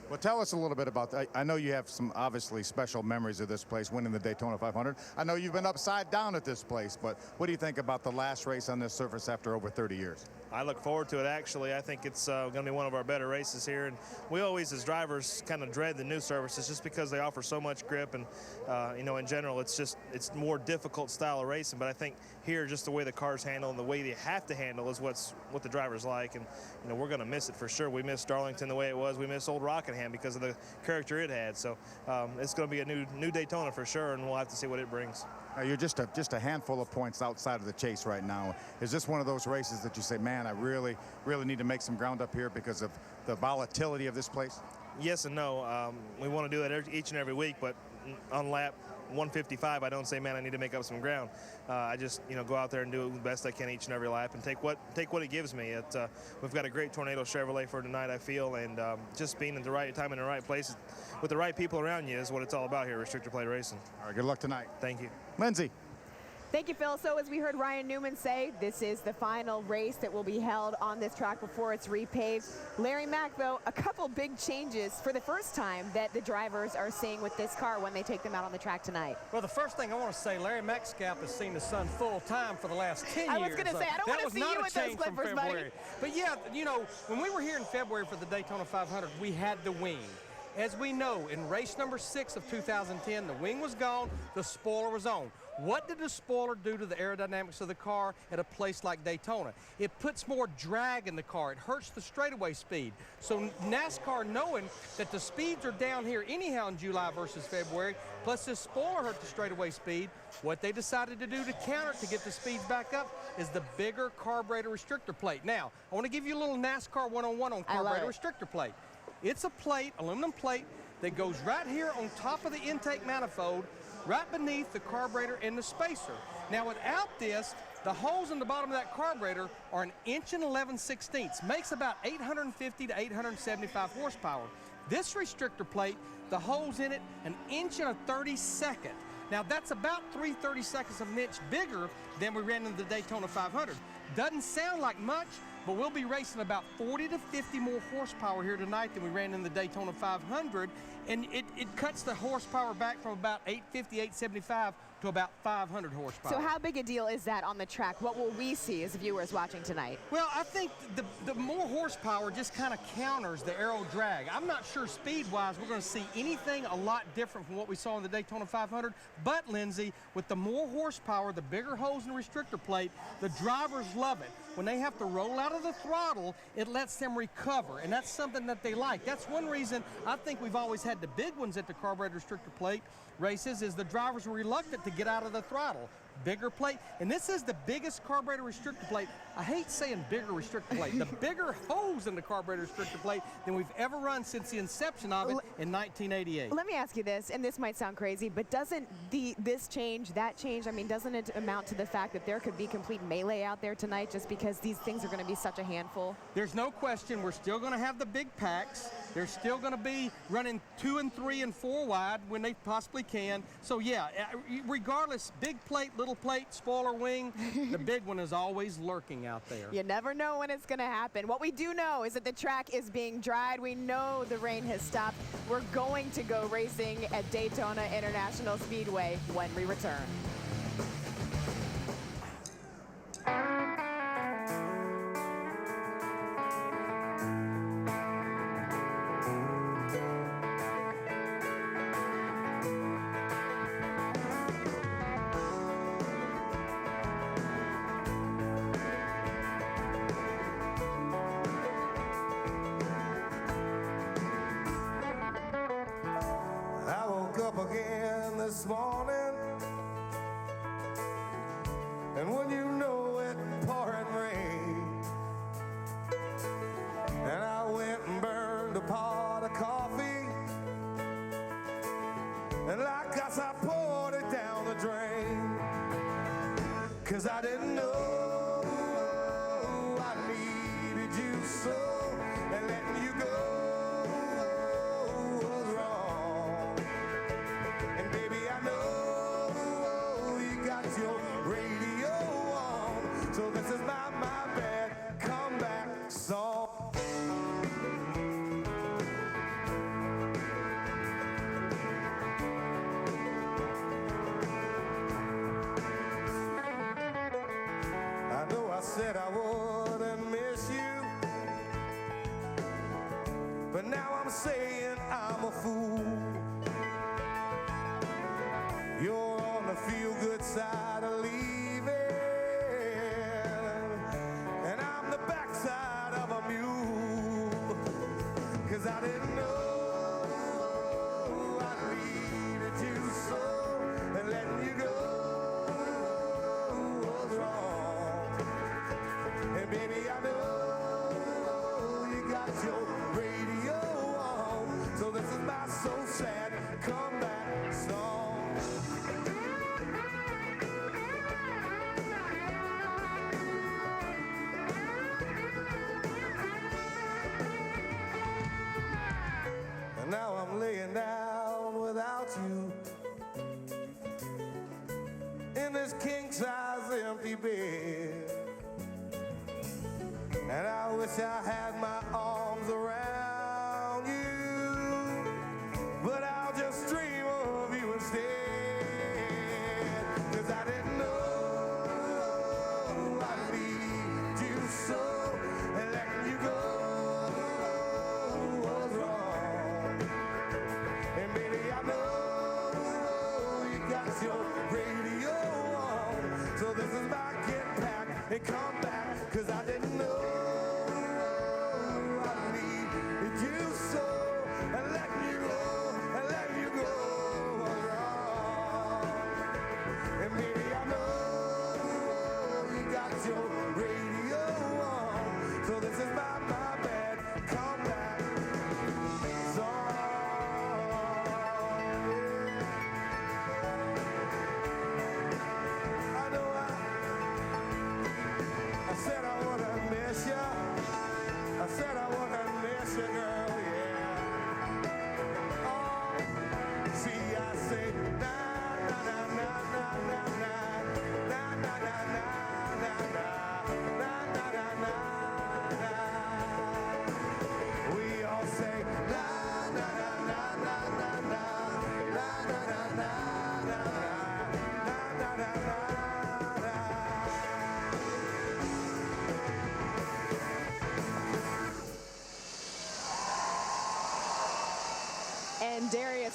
Well, tell us a little bit about that. I know you have some obviously special memories of this place, winning the Daytona 500. I know you've been upside down at this place, but what do you think about the last race on this surface after over 30 years? I look forward to it, actually. I think it's going to be one of our better races here. And we always, as drivers, kind of dread the new surfaces just because they offer so much grip. And, you know, in general, it's more difficult style of racing. But I think here, just the way the cars handle and the way they have to handle is what the drivers like. And, you know, we're going to miss it for sure. We miss Darlington the way it was. We miss Old Rockingham because of the character it had. So it's going to be a new Daytona for sure, and we'll have to see what it brings. You're just a handful of points outside of the chase right now. Is this one of those races that you say, man, I really need to make some ground up here because of the volatility of this place? Yes and no. We want to do that each and every week, but on lap 155, I don't say, man, I need to make up some ground. I just, you know, go out there and do the best I can each and every lap and take what it gives me. We've got a great Tornado Chevrolet for tonight, I feel, and just being at the right time in the right place with the right people around you is what it's all about here, restrictor plate racing. All right, good luck tonight. Thank you. Lindsay. Thank you, Phil. So as we heard Ryan Newman say, this is the final race that will be held on this track before it's repaved. Larry Mack, though, a couple big changes for the first time that the drivers are seeing with this car when they take them out on the track tonight. Well, the first thing I want to say, Larry Mack's scalp has seen the sun full time for the last 10 years. I was going to say, I don't want to see you with those clippers, buddy. But yeah, you know, when we were here in February for the Daytona 500, we had the wing. As we know, in race number 6 of 2010, the wing was gone, the spoiler was on. What did the spoiler do to the aerodynamics of the car at a place like Daytona? It puts more drag in the car. It hurts the straightaway speed. So NASCAR, knowing that the speeds are down here anyhow in July versus February, plus this spoiler hurt the straightaway speed, what they decided to do to counter it to get the speeds back up is the bigger carburetor restrictor plate. Now, I want to give you a little NASCAR 101 on carburetor restrictor plate. It's a plate, aluminum plate, that goes right here on top of the intake manifold, right beneath the carburetor and the spacer. Now without this, the holes in the bottom of that carburetor are 1 11/16 inches, makes about 850 to 875 horsepower. This restrictor plate, the holes in it, 1 1/32 inches. Now that's about 3/32 of an inch bigger than we ran in the Daytona 500. Doesn't sound like much, but we'll be racing about 40 to 50 more horsepower here tonight than we ran in the Daytona 500, and it cuts the horsepower back from about 850, 875 to about 500 horsepower. So how big a deal is that on the track? What will we see as viewers watching tonight? Well, I think the more horsepower just kind of counters the aero drag. I'm not sure speed-wise we're going to see anything a lot different from what we saw in the Daytona 500, but Lindsay, with the more horsepower, the bigger holes in the restrictor plate, the drivers love it. when they have to roll out of the throttle, it lets them recover, and that's something that they like. That's one reason I think we've always had the big ones at the carburetor restrictor plate races, is the drivers were reluctant to get out of the throttle. Bigger plate, and this is the biggest carburetor restrictor plate. I hate saying bigger restrictor plate. The bigger hose in the carburetor restrictor plate than we've ever run since the inception of it in 1988. Let me ask you this, and this might sound crazy, but doesn't this change, that change, I mean, doesn't it amount to the fact that there could be complete melee out there tonight just because these things are going to be such a handful? There's no question we're still going to have the big packs. They're still going to be running 2 and 3 and 4 wide when they possibly can. So yeah, regardless, big plate, little plate, spoiler wing, the big one is always lurking out there. You never know when it's going to happen. What we do know is that the track is being dried. We know the rain has stopped. We're going to go racing at Daytona International Speedway when we return. Again this morning, and when you know it, pouring rain, and I went and burned a pot of coffee, and like us I poured it down the drain, 'cause I didn't know I needed you so, and letting you go was wrong. And baby, I know you got your radio on, so this is my bad comeback song. I know I said I wouldn't miss you, but now I'm saying I'm a fool. You're on the feel-good side of leaving, and I'm the backside of a mule, 'cause I didn't know I needed you so, and letting you go was wrong. And baby, I know you got your radio on, so this is my so sad comeback song. Now I'm laying down without you in this king-size empty bed, and I wish I had my arms around you, but I'll just dream of you instead, 'cause I didn't know I need you so, and letting you go was wrong. And baby, I know you got your radio on, so this is my get back and come back, 'cause I didn't know I needed you so, and letting you go was wrong. And baby, I know you got your radio on, so this is my bad comeback song. I said I wanna miss you. I said I wanna miss you, girl, yeah. Oh, see, I say na na na na na na na na na na na na na na na na na.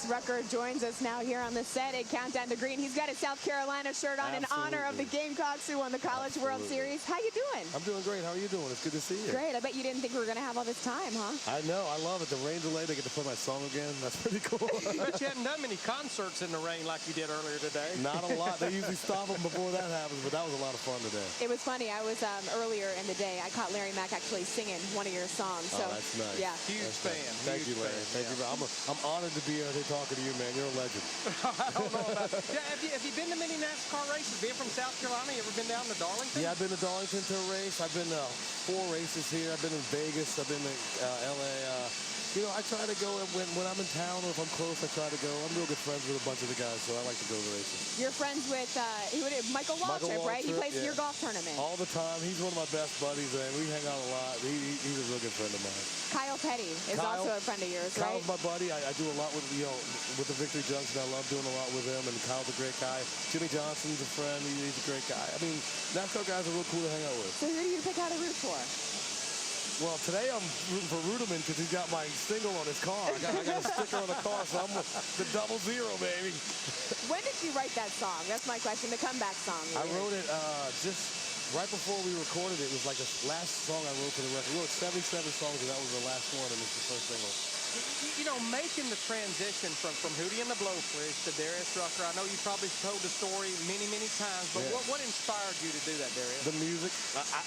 Alex Rucker joins us now here on the set at Countdown to Green. He's got his South Carolina shirt on in honor of the Gamecocks who won the College World Series. How you doing? I'm doing great. How are you doing? It's good to see you. Great. I bet you didn't think we were going to have all this time, huh? I know. I love it. The rain delay, they get to play my song again. That's pretty cool. But you hadn't done many concerts in the rain like you did earlier today. Not a lot. They usually stop them before that happens, but that was a lot of fun today. It was funny. I was earlier in the day. I caught Larry Mack actually singing one of your songs. So, oh, that's nice. Yeah. Huge fan. Thank you, Larry. Thank you. I'm honored to be here talking to you, man. You're a legend. I don't know about that. Yeah, have you been to many NASCAR races? Being from South Carolina, you ever been down to Darlington? Yeah, I've been to Darlington to a race. I've been to 4 races here. I've been in Vegas. I've been to L.A. You know, I try to go when I'm in town or if I'm close, I try to go. I'm real good friends with a bunch of the guys, so I like to go to the races. You're friends with Michael Waltrip, right? He plays in your golf tournament. All the time. He's one of my best buddies, and we hang out a lot. He's a real good friend of mine. Kyle Petty is also a friend of yours, right? Kyle's my buddy. I do a lot with, with the Victory Junction. I love doing a lot with him, and Kyle's a great guy. Jimmy Johnson's a friend. He's a great guy. I mean, NASCAR guys are real cool to hang out with. So who do you pick out to root for? Well, today I'm rooting for Ruderman because he's got my single on his car. I got a sticker on the car, so I'm the 00, baby. When did you write that song? That's my question, the comeback song. I wrote it just right before we recorded it. It was like the last song I wrote for the record. We wrote 77 songs, and that was the last one, and it's the first single. You know, making the transition from Hootie and the Blowfish to Darius Rucker, I know you probably told the story many, many times, but yeah. what inspired you to do that, Darius? The music.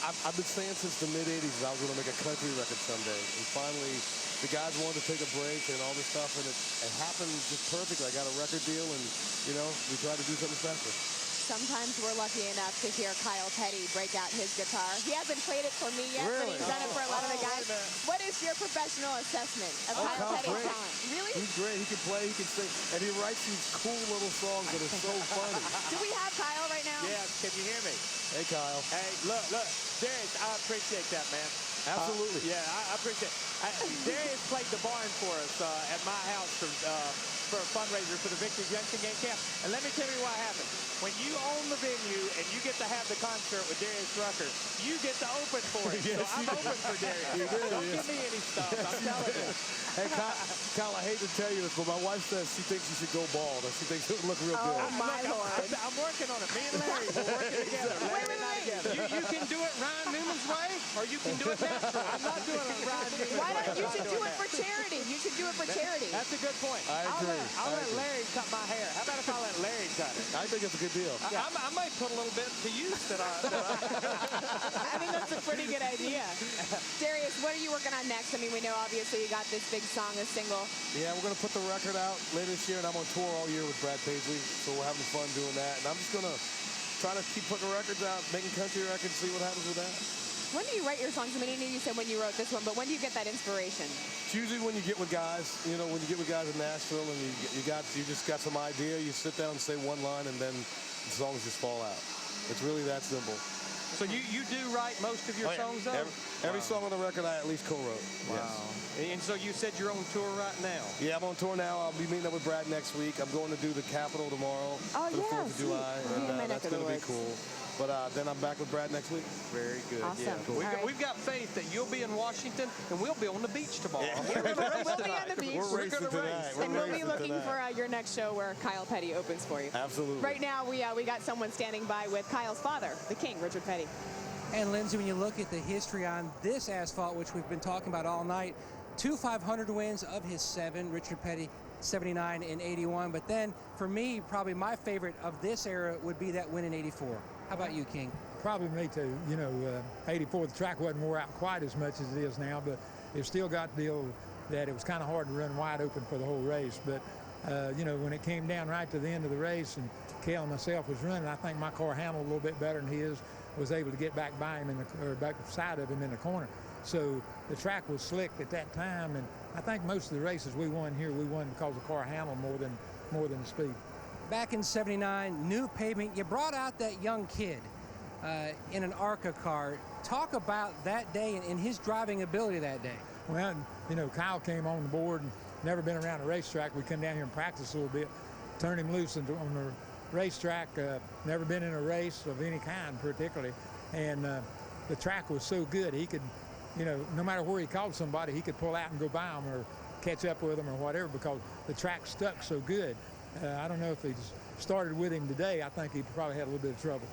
I've been saying since the mid-'80s that I was going to make a country record someday, and finally the guys wanted to take a break and all this stuff, and it happened just perfectly. I got a record deal, and, we tried to do something special. Sometimes we're lucky enough to hear Kyle Petty break out his guitar. He hasn't played it for me yet, but he's done it for a lot of the guys. What is your professional assessment of Kyle Petty's talent? Really? He's great. He can play, he can sing, and he writes these cool little songs that are so funny. Do we have Kyle right now? Yeah, can you hear me? Hey, Kyle. Hey, look, Darius, I appreciate that, man. Absolutely. Yeah, I appreciate it. Darius played the barn for us at my house for a fundraiser for the Victory Junction Game Camp. And let me tell you what happened. When you own the venue and you get to have the concert with Darius Rucker, you get to open for it. Yes, so I'm open for Darius. Don't give me any stuff. I'm telling you. Hey, Kyle, I hate to tell you this, but my wife says she thinks you should go bald. She thinks it would look real good. Oh, my Lord. I'm working on it. Me and Larry, we're working together. Larry and I together. You can do it Ryan Newman's way, or you can do it natural. I'm not doing it Ryan Newman's way. Why don't you should do it for charity? You should do it for charity. That's a good point. I agree. I'll let Larry cut my hair. How about if I let Larry cut it? I think it's a good deal. I might put a little bit to use that I think that's a pretty good idea. Darius, what are you working on next? I mean, we know obviously you got this big song, a single. Yeah, we're going to put the record out later this year, and I'm on tour all year with Brad Paisley, so we're having fun doing that. And I'm just going to try to keep putting records out, making country records, see what happens with that. When do you write your songs? I mean, I know you said when you wrote this one, but when do you get that inspiration? It's usually when you get with guys, when you get with guys in Nashville and you just got some idea, you sit down and say one line, and then the songs just fall out. It's really that simple. So you do write most of your songs, though? Every song on the record I at least co-wrote. Wow. Yes. And so you said you're on tour right now? Yeah, I'm on tour now. I'll be meeting up with Brad next week. I'm going to do the Capitol tomorrow for the 4th of July, and that's going to be cool. But then I'm back with Brad next week. Very good. Awesome. Yeah. Cool. We've got faith that you'll be in Washington, and we'll be on the beach tomorrow. Yeah. We'll be on the beach. We're racing tonight. And we'll be looking for your next show where Kyle Petty opens for you. Absolutely. Right now, we got someone standing by with Kyle's father, the King, Richard Petty. And Lindsay, when you look at the history on this asphalt, which we've been talking about all night, 2 500 wins of his 7, Richard Petty 79 and 81. But then for me, probably my favorite of this era would be that win in 84. How about you, King? Probably me too. 84, the track wasn't wore out quite as much as it is now, but it still got the deal that it was kind of hard to run wide open for the whole race. But, when it came down right to the end of the race and Cale and myself was running, I think my car handled a little bit better than his, was able to get back by him or back side of him in the corner. So the track was slick at that time, and I think most of the races we won here, we won because the car handled more than the speed. Back in 79, new pavement, you brought out that young kid in an ARCA car. Talk about that day and his driving ability that day. Well, Kyle came on the board and never been around a racetrack. We come down here and practice a little bit, turn him loose on the racetrack, never been in a race of any kind particularly. And the track was so good, he could, no matter where he called somebody, he could pull out and go by them or catch up with him or whatever because the track stuck so good. I don't know if he'd started with him today. I think he probably had a little bit of trouble.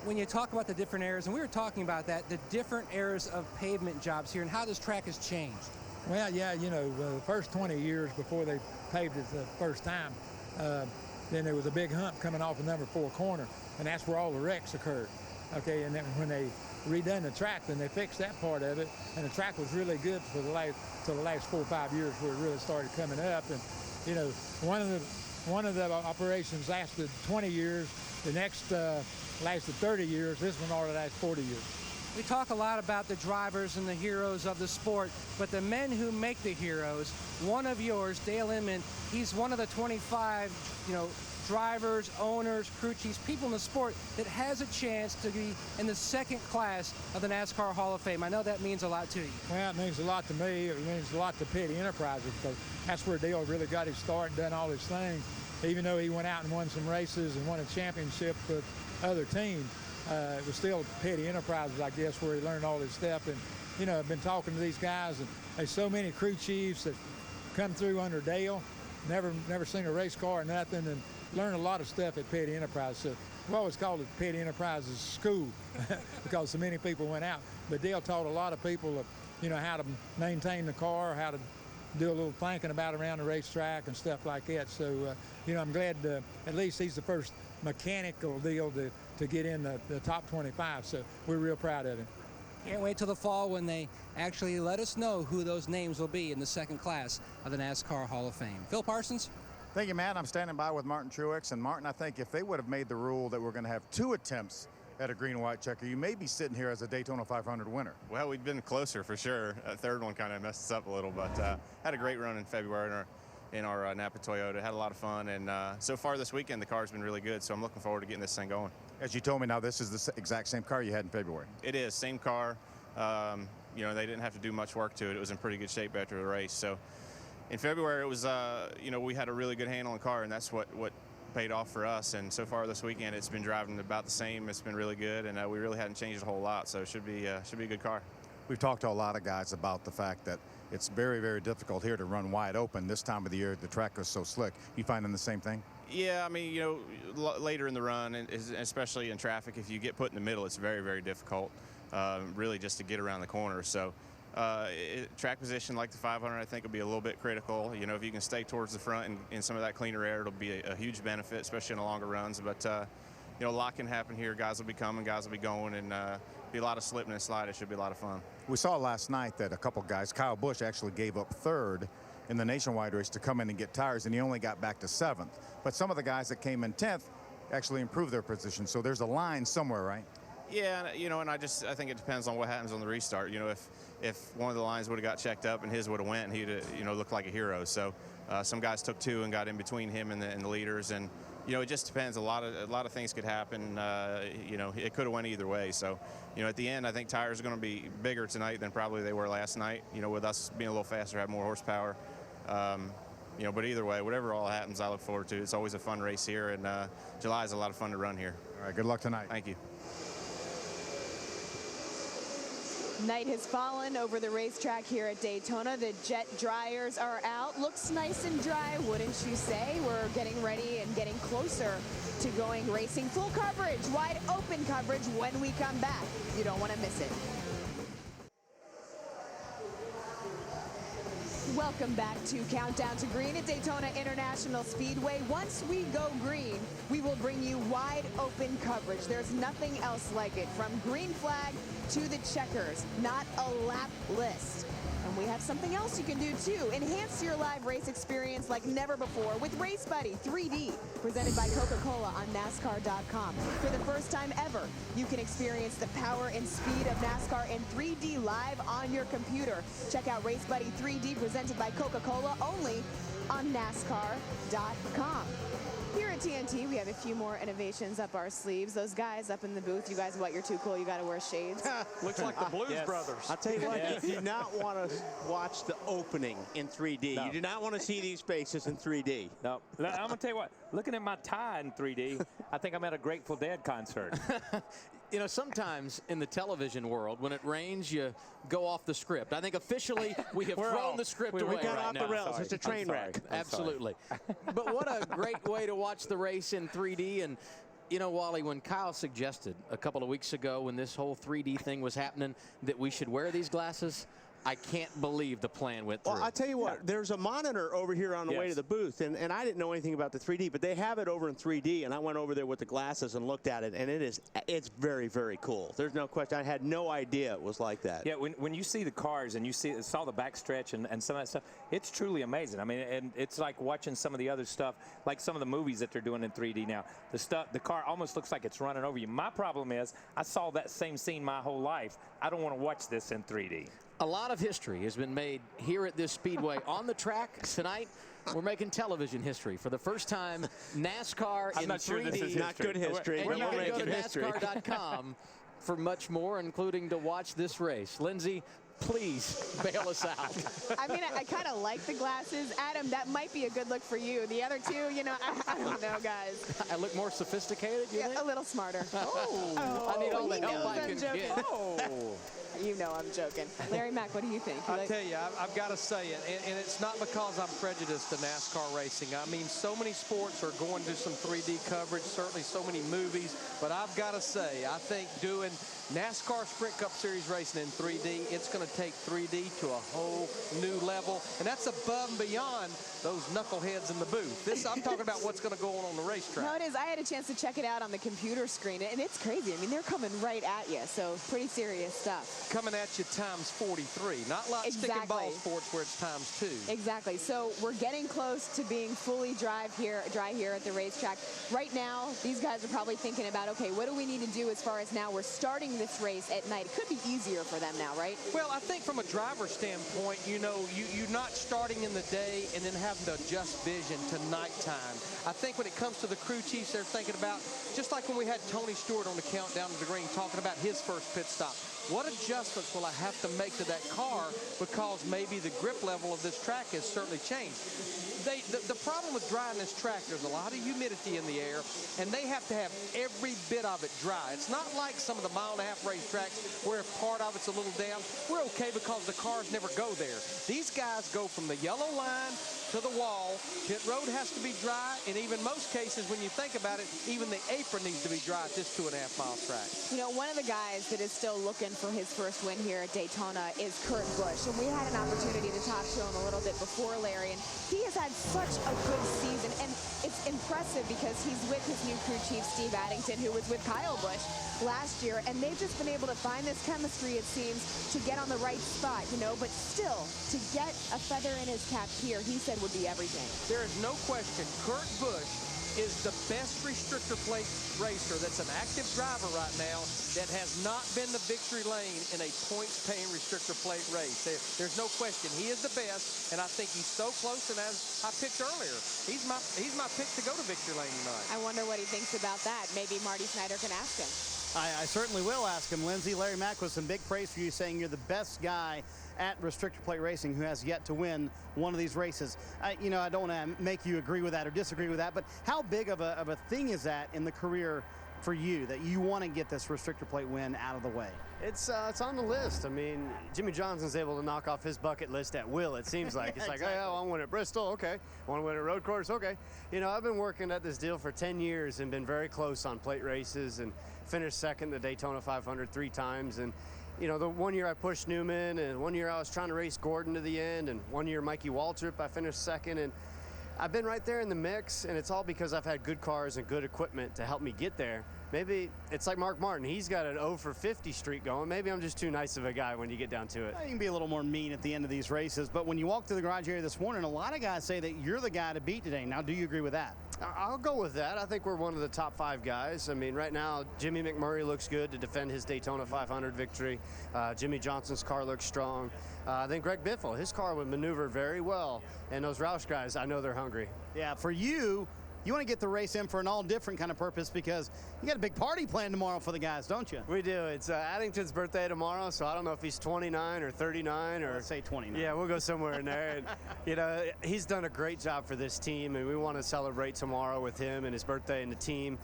When you talk about the different eras, and we were talking about that, the different eras of pavement jobs here and how this track has changed. Well, yeah, you know, the first 20 years before they paved it the first time, then there was a big hump coming off of number 4 corner, and that's where all the wrecks occurred. Okay, and then when they redone the track, then they fixed that part of it, and the track was really good for the last 4 or 5 years where it really started coming up. And you know, one of the operations lasted 20 years, the next lasted 30 years. This one already lasted 40 years. We talk a lot about the drivers and the heroes of the sport, but the men who make the heroes, one of yours, Dale Inman, he's one of the 25, you know, drivers, owners, crew chiefs, people in the sport that has a chance to be in the second class of the NASCAR Hall of Fame. I know that means a lot to you. Well, it means a lot to me. It means a lot to Petty Enterprises because that's where Dale really got his start and done all his things. Even though he went out and won some races and won a championship with other teams, it was still Petty Enterprises, I guess, where he learned all this stuff. And, you know, I've been talking to these guys, and there's so many crew chiefs that come through under Dale, never seen a race car or nothing, and learned a lot of stuff at Petty Enterprises. So we always called it Petty Enterprises School because so many people went out. But Dale taught a lot of people, you know, how to maintain the car, how to do a little thinking about around the racetrack and stuff like that. So, you know, I'm glad at least he's the first mechanical deal to get in the top 25. So we're real proud of him. Can't wait till the fall when they actually let us know who those names will be in the second class of the NASCAR Hall of Fame. Phil Parsons. Thank you, Matt. I'm standing by with Martin Truex. And Martin, I think if they would have made the rule that we're going to have 2 attempts at a green-white checker, you may be sitting here as a Daytona 500 winner. Well, we've been closer for sure. That third one kind of messed us up a little, but had a great run in February in our Napa Toyota. Had a lot of fun, and so far this weekend the car's been really good, so I'm looking forward to getting this thing going. As you told me, now this is the exact same car you had in February. It is, same car. You know, they didn't have to do much work to it. It was in pretty good shape after the race. So in February, it was, you know, we had a really good handle on the car, and that's what paid off for us. And so far this weekend, it's been driving about the same. It's been really good, and we really hadn't changed a whole lot, so it should be a good car. We've talked to a lot of guys about the fact that it's very, very difficult here to run wide open this time of the year. The track is so slick. You finding the same thing? Yeah, I mean, you know, later in the run, and especially in traffic, if you get put in the middle, it's very, very difficult, really, just to get around the corner. So track position like the 500, I think, will be a little bit critical. You know, if you can stay towards the front and in some of that cleaner air, it'll be a huge benefit, especially in the longer runs. But, you know, a lot can happen here. Guys will be coming, guys will be going, and be a lot of slipping and slide. It should be a lot of fun. We saw last night that a couple guys, Kyle Busch actually gave up 3rd in the nationwide race to come in and get tires, and he only got back to 7th. But some of the guys that came in 10th actually improved their position. So there's a line somewhere, right? Yeah, you know, and I think it depends on what happens on the restart. You know, if one of the lines would have got checked up and his would have went, he'd you know, looked like a hero. So some guys took 2 and got in between him and the leaders, and you know, it just depends. A lot of things could happen. You know, it could have went either way. So, you know, at the end, I think tires are going to be bigger tonight than probably they were last night. You know, with us being a little faster, have more horsepower. You know, but either way, whatever all happens, I look forward to. It's always a fun race here, and July is a lot of fun to run here. All right, good luck tonight. Thank you. Night has fallen over the racetrack here at Daytona. The jet dryers are out. Looks nice and dry, wouldn't you say? We're getting ready and getting closer to going racing. Full coverage, wide open coverage when we come back. You don't want to miss it. Welcome back to Countdown to Green at Daytona International Speedway. Once we go green, we will bring you wide open coverage. There's nothing else like it, from green flag to the checkers, not a lap list. And we have something else you can do too. Enhance your live race experience like never before with Race Buddy 3D, presented by Coca-Cola on NASCAR.com. For the first time ever, you can experience the power and speed of NASCAR in 3D live on your computer. Check out Race Buddy 3D, presented by Coca-Cola, only on NASCAR.com. Here at TNT, we have a few more innovations up our sleeves. Those guys up in the booth, you guys, what, you're too cool, you got to wear shades? Looks like the Blues Brothers. I'll tell you what, Yes. you do not want to watch the opening in 3D. No. You do not want to see these faces in 3D. No, I'm going to tell you what, looking at my tie in 3D, I think I'm at a Grateful Dead concert. You know, sometimes in the television world, when it rains, you go off the script. I think officially we have thrown the script away we got right off now. the rails. It's a train wreck. Absolutely. But what a great way to watch the race in 3D. And, you know, Wally, when Kyle suggested a couple of weeks ago when this whole 3D thing was happening that we should wear these glasses, I can't believe the plan went through. Well, I tell you what, there's a monitor over here on the way to the booth, and I didn't know anything about the 3D, but they have it over in 3D, and I went over there with the glasses and looked at it, and it's very, very cool. There's no question. I had no idea it was like that. Yeah, when you see the cars and you saw the backstretch and some of that stuff, it's truly amazing. I mean, and it's like watching some of the other stuff, like some of the movies that they're doing in 3D now. The car almost looks like it's running over you. My problem is I saw that same scene my whole life. I don't want to watch this in 3D. A lot of history has been made here at this Speedway. On the track tonight, we're making television history. For the first time, NASCAR in 3D. Sure this is not good history. And you can go to NASCAR.com for much more, including to watch this race. Lindsay, please bail us out. I mean, I kind of like the glasses. Adam, that might be a good look for you. The other two, you know, I don't know, guys. I look more sophisticated, you think? A little smarter. I need all the help I can get. You know I'm joking. Larry Mack, what do you think? I tell you, I've got to say it, and it's not because I'm prejudiced to NASCAR racing. I mean, so many sports are going to some 3D coverage, certainly so many movies, but I've got to say, I think doing NASCAR Sprint Cup Series racing in 3D, it's going to take 3D to a whole new level, and that's above and beyond those knuckleheads in the booth. I'm talking about what's going to go on the racetrack. No, it is. I had a chance to check it out on the computer screen, and it's crazy. I mean, they're coming right at you, so pretty serious stuff. Coming at you times 43, not like stick and ball sports where it's times 2. Exactly. So we're getting close to being fully dry here at the racetrack. Right now, these guys are probably thinking about, okay, what do we need to do as far as now we're starting this race at night? It could be easier for them now, right? Well, I think from a driver's standpoint, you know, you're not starting in the day and then having to adjust vision to nighttime. I think when it comes to the crew chiefs, they're thinking about, just like when we had Tony Stewart on the countdown to the green talking about his first pit stop. What adjustments will I have to make to that car because maybe the grip level of this track has certainly changed? The problem with drying this track, there's a lot of humidity in the air, and they have to have every bit of it dry. It's not like some of the mile-and-a-half racetracks where if part of it's a little damp, we're okay because the cars never go there. These guys go from the yellow line to the wall. Pit road has to be dry, and even most cases, when you think about it, even the apron needs to be dry at this 2.5-mile track. You know, one of the guys that is still looking for his first win here at Daytona is Kurt Busch, and we had an opportunity to talk to him a little bit before, Larry, and he has had such a good season, and it's impressive because he's with his new crew chief, Steve Addington, who was with Kyle Busch last year, and they've just been able to find this chemistry, it seems, to get on the right spot, you know, but still, to get a feather in his cap here, he said would be everything. There is no question, Kurt Busch is the best restrictor plate racer that's an active driver right now that has not been the victory lane in a points-paying restrictor plate race. There's no question. He is the best, and I think he's so close, and as I picked earlier, he's my pick to go to victory lane tonight. I wonder what he thinks about that. Maybe Marty Snyder can ask him. I certainly will ask him. Lindsay, Larry Mack with some big praise for you, saying you're the best guy at restrictor plate racing who has yet to win one of these races. You know, I don't want to make you agree with that or disagree with that, but how big of a thing is that in the career for you that you want to get this restrictor plate win out of the way? It's on the list. I mean, Jimmy Johnson's able to knock off his bucket list at will, it seems like. It's like, oh, yeah, I want to win at Bristol, okay. I want to win at road course, okay. You know, I've been working at this deal for 10 years and been very close on plate races and finished second the Daytona 500 3 times. And, you know, the one year I pushed Newman, and one year I was trying to race Gordon to the end, and one year Mikey Waltrip, I finished second. And I've been right there in the mix, and it's all because I've had good cars and good equipment to help me get there. Maybe it's like Mark Martin. He's got an 0 for 50 streak going. Maybe I'm just too nice of a guy when you get down to it. You can be a little more mean at the end of these races, but when you walk through the garage area this morning, a lot of guys say that you're the guy to beat today. Now, do you agree with that? I'll go with that. I think we're one of the top 5 guys. I mean, right now, Jimmy McMurray looks good to defend his Daytona 500 victory. Jimmy Johnson's car looks strong. Then Greg Biffle, his car would maneuver very well. And those Roush guys, I know they're hungry. Yeah, for you, you want to get the race in for an all different kind of purpose because you got a big party planned tomorrow for the guys, don't you? We do. It's Addington's birthday tomorrow, so I don't know if he's 29 or 39 or. Let's say 29. Yeah, we'll go somewhere in there. And, you know, he's done a great job for this team, and we want to celebrate tomorrow with him and his birthday and the team.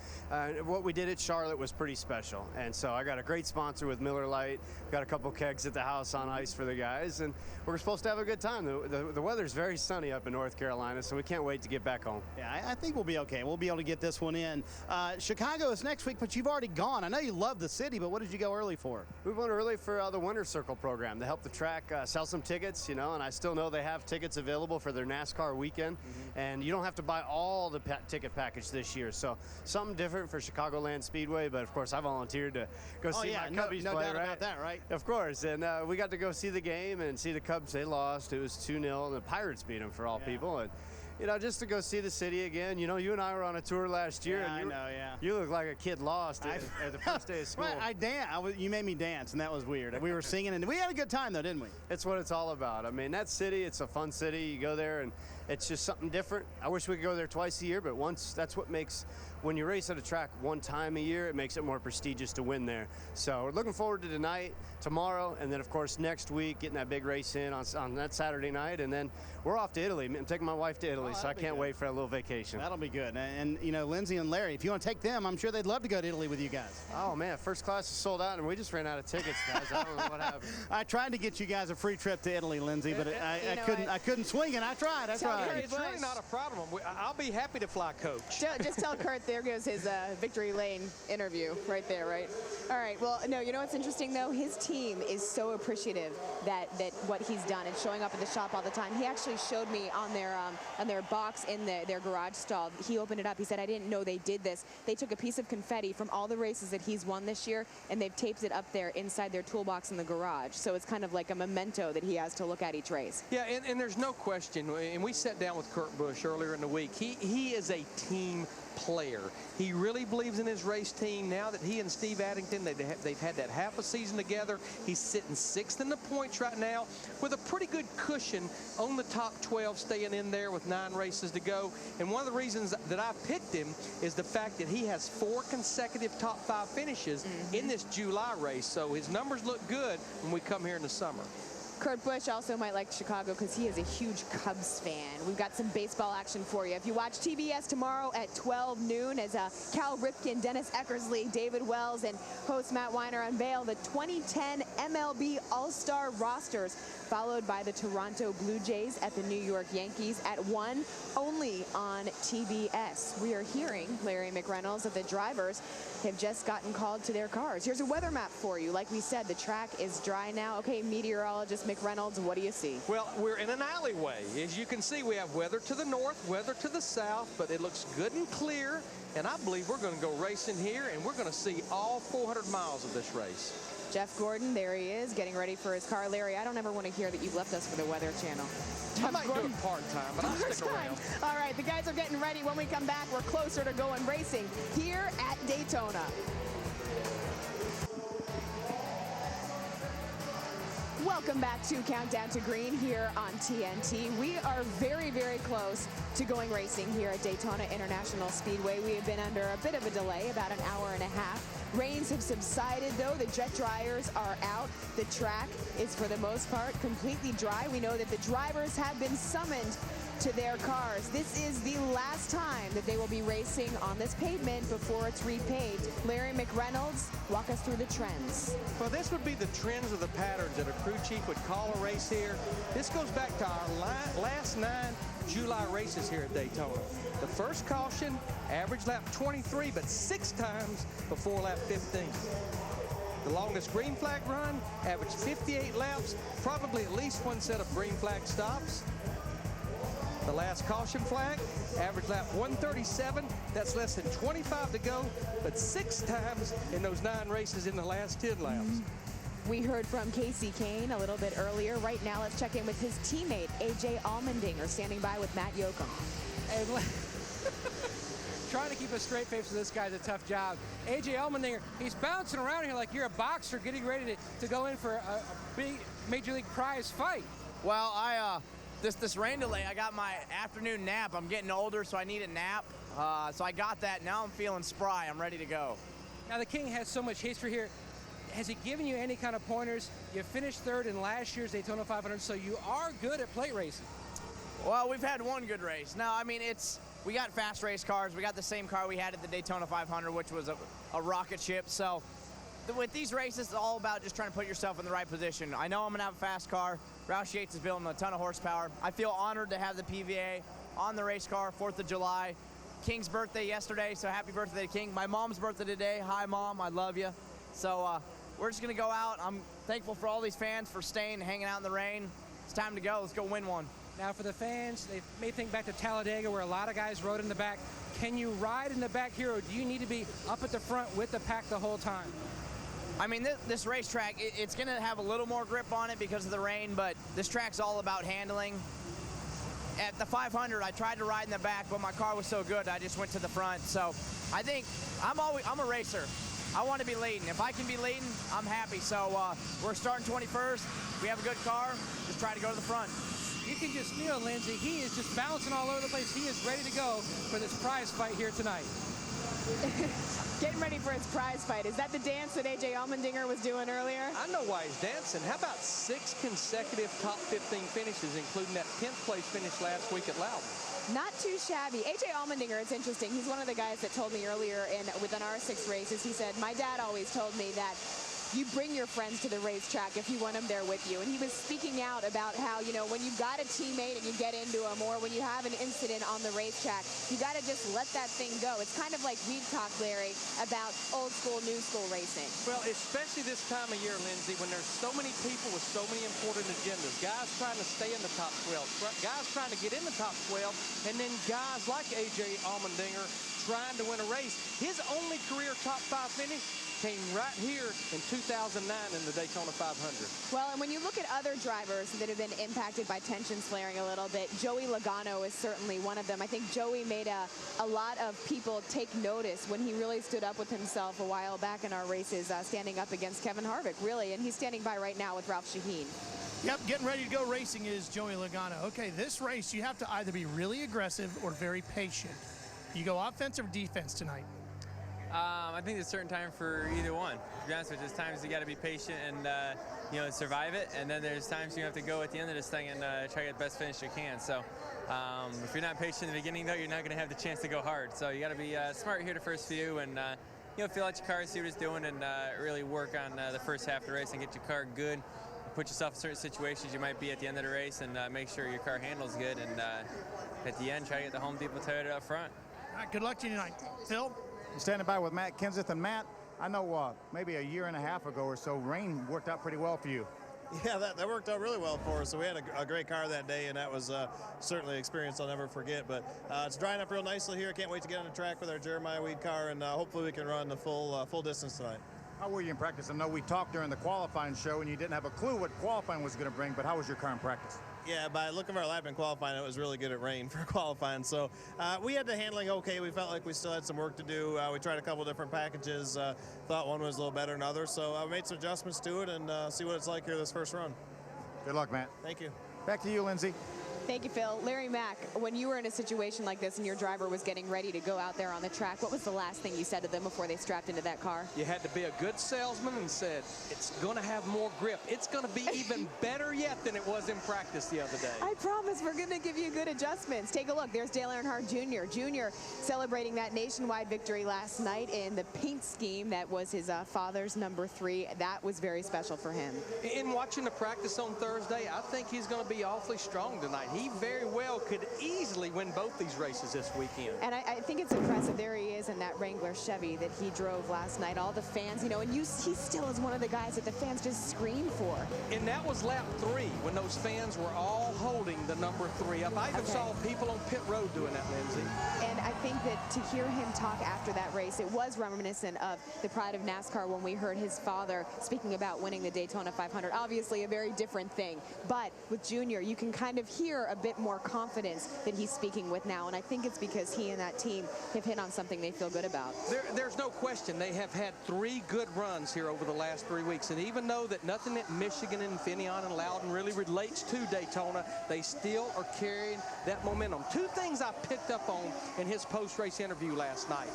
What we did at Charlotte was pretty special, and so I got a great sponsor with Miller Lite. Got a couple kegs at the house on ice for the guys, and we're supposed to have a good time. The weather's very sunny up in North Carolina, so we can't wait to get back home. Yeah, I think we'll be okay. We'll be able to get this one in. Chicago is next week, but you've already gone. I know you love the city, but what did you go early for? We went early for the Winter Circle program to help the track sell some tickets, you know, and I still know they have tickets available for their NASCAR weekend, and you don't have to buy all the ticket package this year, so something different for Chicagoland Speedway, but of course I volunteered to go see my Cubbies no play, doubt right? about that, right? Of course, and we got to go see the game and see the Cubs. They lost. It was 2-0, and the Pirates beat them for all people, and you know, just to go see the city again. You know, you and I were on a tour last year, Yeah, and I know, yeah. you look like a kid lost at the first day of school. Well, you made me dance, and that was weird. We were singing, and we had a good time, though, didn't we? It's what it's all about. I mean, that city, it's a fun city. You go there, and it's just something different. I wish we could go there twice a year, but once, that's what makes, when you race at a track one time a year, it makes it more prestigious to win there. So we're looking forward to tonight, tomorrow, and then, of course, next week, getting that big race in on that Saturday night, and then we're off to Italy. I'm taking my wife to Italy, so I can't wait for a little vacation. That'll be good. And, you know, Lindsay and Larry, if you want to take them, I'm sure they'd love to go to Italy with you guys. Oh, man, first class is sold out, and we just ran out of tickets, guys. I don't know what happened. I tried to get you guys a free trip to Italy, Lindsay, but I couldn't swing it. I tried. It's really not a problem. I'll be happy to fly coach. Just tell Kurt there goes his Victory Lane interview right there, right? All right. Well, no, you know what's interesting, though? His team is so appreciative that what he's done and showing up at the shop all the time. He actually showed me on their box in their garage stall. He opened it up. He said, I didn't know they did this. They took a piece of confetti from all the races that he's won this year, and they've taped it up there inside their toolbox in the garage. So it's kind of like a memento that he has to look at each race. Yeah, and there's no question, and we sat down with Kurt Busch earlier in the week. He is a team player. He really believes in his race team. Now that he and Steve Addington, they've had that half a season together. He's sitting 6th in the points right now with a pretty good cushion on the top 12, staying in there with 9 races to go. And one of the reasons that I picked him is the fact that he has 4 consecutive top 5 finishes in this July race. So his numbers look good when we come here in the summer. Kurt Busch also might like Chicago because he is a huge Cubs fan. We've got some baseball action for you. If you watch TBS tomorrow at 12 noon as Cal Ripken, Dennis Eckersley, David Wells, and host Matt Weiner unveil the 2010 MLB All-Star rosters, followed by the Toronto Blue Jays at the New York Yankees at 1, only on TBS. We are hearing, Larry McReynolds, that the drivers have just gotten called to their cars. Here's a weather map for you. Like we said, the track is dry now. Okay, meteorologist McReynolds, what do you see? Well, we're in an alleyway. As you can see, we have weather to the north, weather to the south, but it looks good and clear, and I believe we're going to go racing here, and we're going to see all 400 miles of this race. Jeff Gordon, there he is, getting ready for his car. Larry, I don't ever want to hear that you've left us for the Weather Channel. I might do it part-time, but I'll stick around. All right, the guys are getting ready. When we come back, we're closer to going racing here at Daytona. Welcome back to Countdown to Green here on TNT. We are very, very close to going racing here at Daytona International Speedway. We have been under a bit of a delay, about an hour and a half. Rains have subsided, though. The jet dryers are out. The track is, for the most part, completely dry. We know that the drivers have been summoned to their cars. This is the last time that they will be racing on this pavement before it's repaved. Larry McReynolds, walk us through the trends. Well, this would be the trends of the patterns that a crew chief would call a race here. This goes back to our last 9 July races here at Daytona. The first caution, average lap 23, but 6 times before lap 15. The longest green flag run, averaged 58 laps, probably at least 1 set of green flag stops. The last caution flag, average lap 137. That's less than 25 to go, but 6 times in those 9 races in the last 10 laps. We heard from Casey Kane a little bit earlier. Right now, let's check in with his teammate, A.J. Allmendinger, standing by with Matt Yoakum. And trying to keep a straight face with this guy's a tough job. A.J. Allmendinger, he's bouncing around here like you're a boxer getting ready to go in for a big Major League prize fight. Well, this rain delay, I got my afternoon nap. I'm getting older, so I need a nap. So I got that. Now I'm feeling spry. I'm ready to go. Now the King has so much history here. Has he given you any kind of pointers? You finished third in last year's Daytona 500, so you are good at plate racing. Well, we've had one good race. Now, I mean, we got fast race cars. We got the same car we had at the Daytona 500, which was a rocket ship. So with these races, it's all about just trying to put yourself in the right position. I know I'm going to have a fast car. Roush Yates is building a ton of horsepower. I feel honored to have the PVA on the race car, 4th of July. King's birthday yesterday, so happy birthday, King. My mom's birthday today. Hi, Mom. I love you. So we're just going to go out. I'm thankful for all these fans for staying and hanging out in the rain. It's time to go. Let's go win one. Now for the fans, they may think back to Talladega where a lot of guys rode in the back. Can you ride in the back here, or do you need to be up at the front with the pack the whole time? I mean, this racetrack, it's going to have a little more grip on it because of the rain, but this track's all about handling. At the 500, I tried to ride in the back, but my car was so good, I just went to the front. So I think I'm a racer. I want to be leading. If I can be leading, I'm happy. So we're starting 21st. We have a good car. Just try to go to the front. You can just feel Lindsey. He is just bouncing all over the place. He is ready to go for this prize fight here tonight. Getting ready for his prize fight. Is that the dance that A.J. Allmendinger was doing earlier? I know why he's dancing. How about 6 consecutive top 15 finishes, including that 10th place finish last week at Loudon? Not too shabby. A.J. Allmendinger, it's interesting. He's one of the guys that told me earlier within our 6 races, he said, my dad always told me that you bring your friends to the racetrack if you want them there with you. And he was speaking out about how, you know, when you've got a teammate and you get into them, or when you have an incident on the racetrack, you got to just let that thing go. It's kind of like we've talked, Larry, about old school, new school racing. Well, especially this time of year, Lindsey, when there's so many people with so many important agendas. Guys trying to stay in the top 12, guys trying to get in the top 12, and then guys like A.J. Allmendinger trying to win a race. His only career top 5 finish came right here in 2009 in the Daytona 500. Well, and when you look at other drivers that have been impacted by tensions flaring a little bit, Joey Logano is certainly one of them. I think Joey made a lot of people take notice when he really stood up with himself a while back in our races, standing up against Kevin Harvick, really, and he's standing by right now with Ralph Shaheen. Yep, getting ready to go racing is Joey Logano. Okay, this race, you have to either be really aggressive or very patient. You go offense or defense tonight? I think there's a certain time for either one. To be honest with you, there's times you got to be patient and you know, survive it, and then there's times you have to go at the end of this thing and try to get the best finish you can. So if you're not patient in the beginning, though, you're not going to have the chance to go hard. So you got to be smart here the first few, and you know, feel out your car, see what it's doing, and really work on the first half of the race and get your car good. Put yourself in certain situations you might be at the end of the race, and make sure your car handles good, and at the end, try to get the Home Depot Toyota up front. All right, good luck to you tonight. Phil? I'm standing by with Matt Kenseth. And Matt, I know maybe a year and a half ago or so, rain worked out pretty well for you. Yeah, that worked out really well for us. So we had a great car that day, and that was certainly an experience I'll never forget. But it's drying up real nicely here. Can't wait to get on the track with our Jeremiah Weed car, and hopefully we can run the full distance tonight. How were you in practice? I know we talked during the qualifying show, and you didn't have a clue what qualifying was going to bring, but how was your car in practice? Yeah, by look of our lap in qualifying, it was really good at rain for qualifying. So we had the handling okay. We felt like we still had some work to do. We tried a couple different packages. Thought one was a little better than others. So I made some adjustments to it and see what it's like here this first run. Good luck, Matt. Thank you. Back to you, Lindsey. Thank you, Phil. Larry Mack, when you were in a situation like this and your driver was getting ready to go out there on the track, what was the last thing you said to them before they strapped into that car? You had to be a good salesman and said, it's going to have more grip. It's going to be even better yet than it was in practice the other day. I promise we're going to give you good adjustments. Take a look. There's Dale Earnhardt Jr. Jr. celebrating that nationwide victory last night in the paint scheme that was his father's number 3. That was very special for him. In watching the practice on Thursday, I think he's going to be awfully strong tonight. He very well could easily win both these races this weekend. And I think it's impressive. There he is in that Wrangler Chevy that he drove last night. All the fans, you know, and he still is one of the guys that the fans just scream for. And that was lap 3 when those fans were all holding the number 3 up. I even saw people on pit road doing that, Lindsey. And I think that to hear him talk after that race, it was reminiscent of the pride of NASCAR when we heard his father speaking about winning the Daytona 500. Obviously a very different thing, but with Junior, you can kind of hear a bit more confidence that he's speaking with now, and I think it's because he and that team have hit on something they feel good about. There's no question they have had 3 good runs here over the last 3 weeks, and even though that nothing at Michigan and Finion and Loudon Martin really relates to Daytona, they still are carrying that momentum. Two things I picked up on in his post-race interview last night.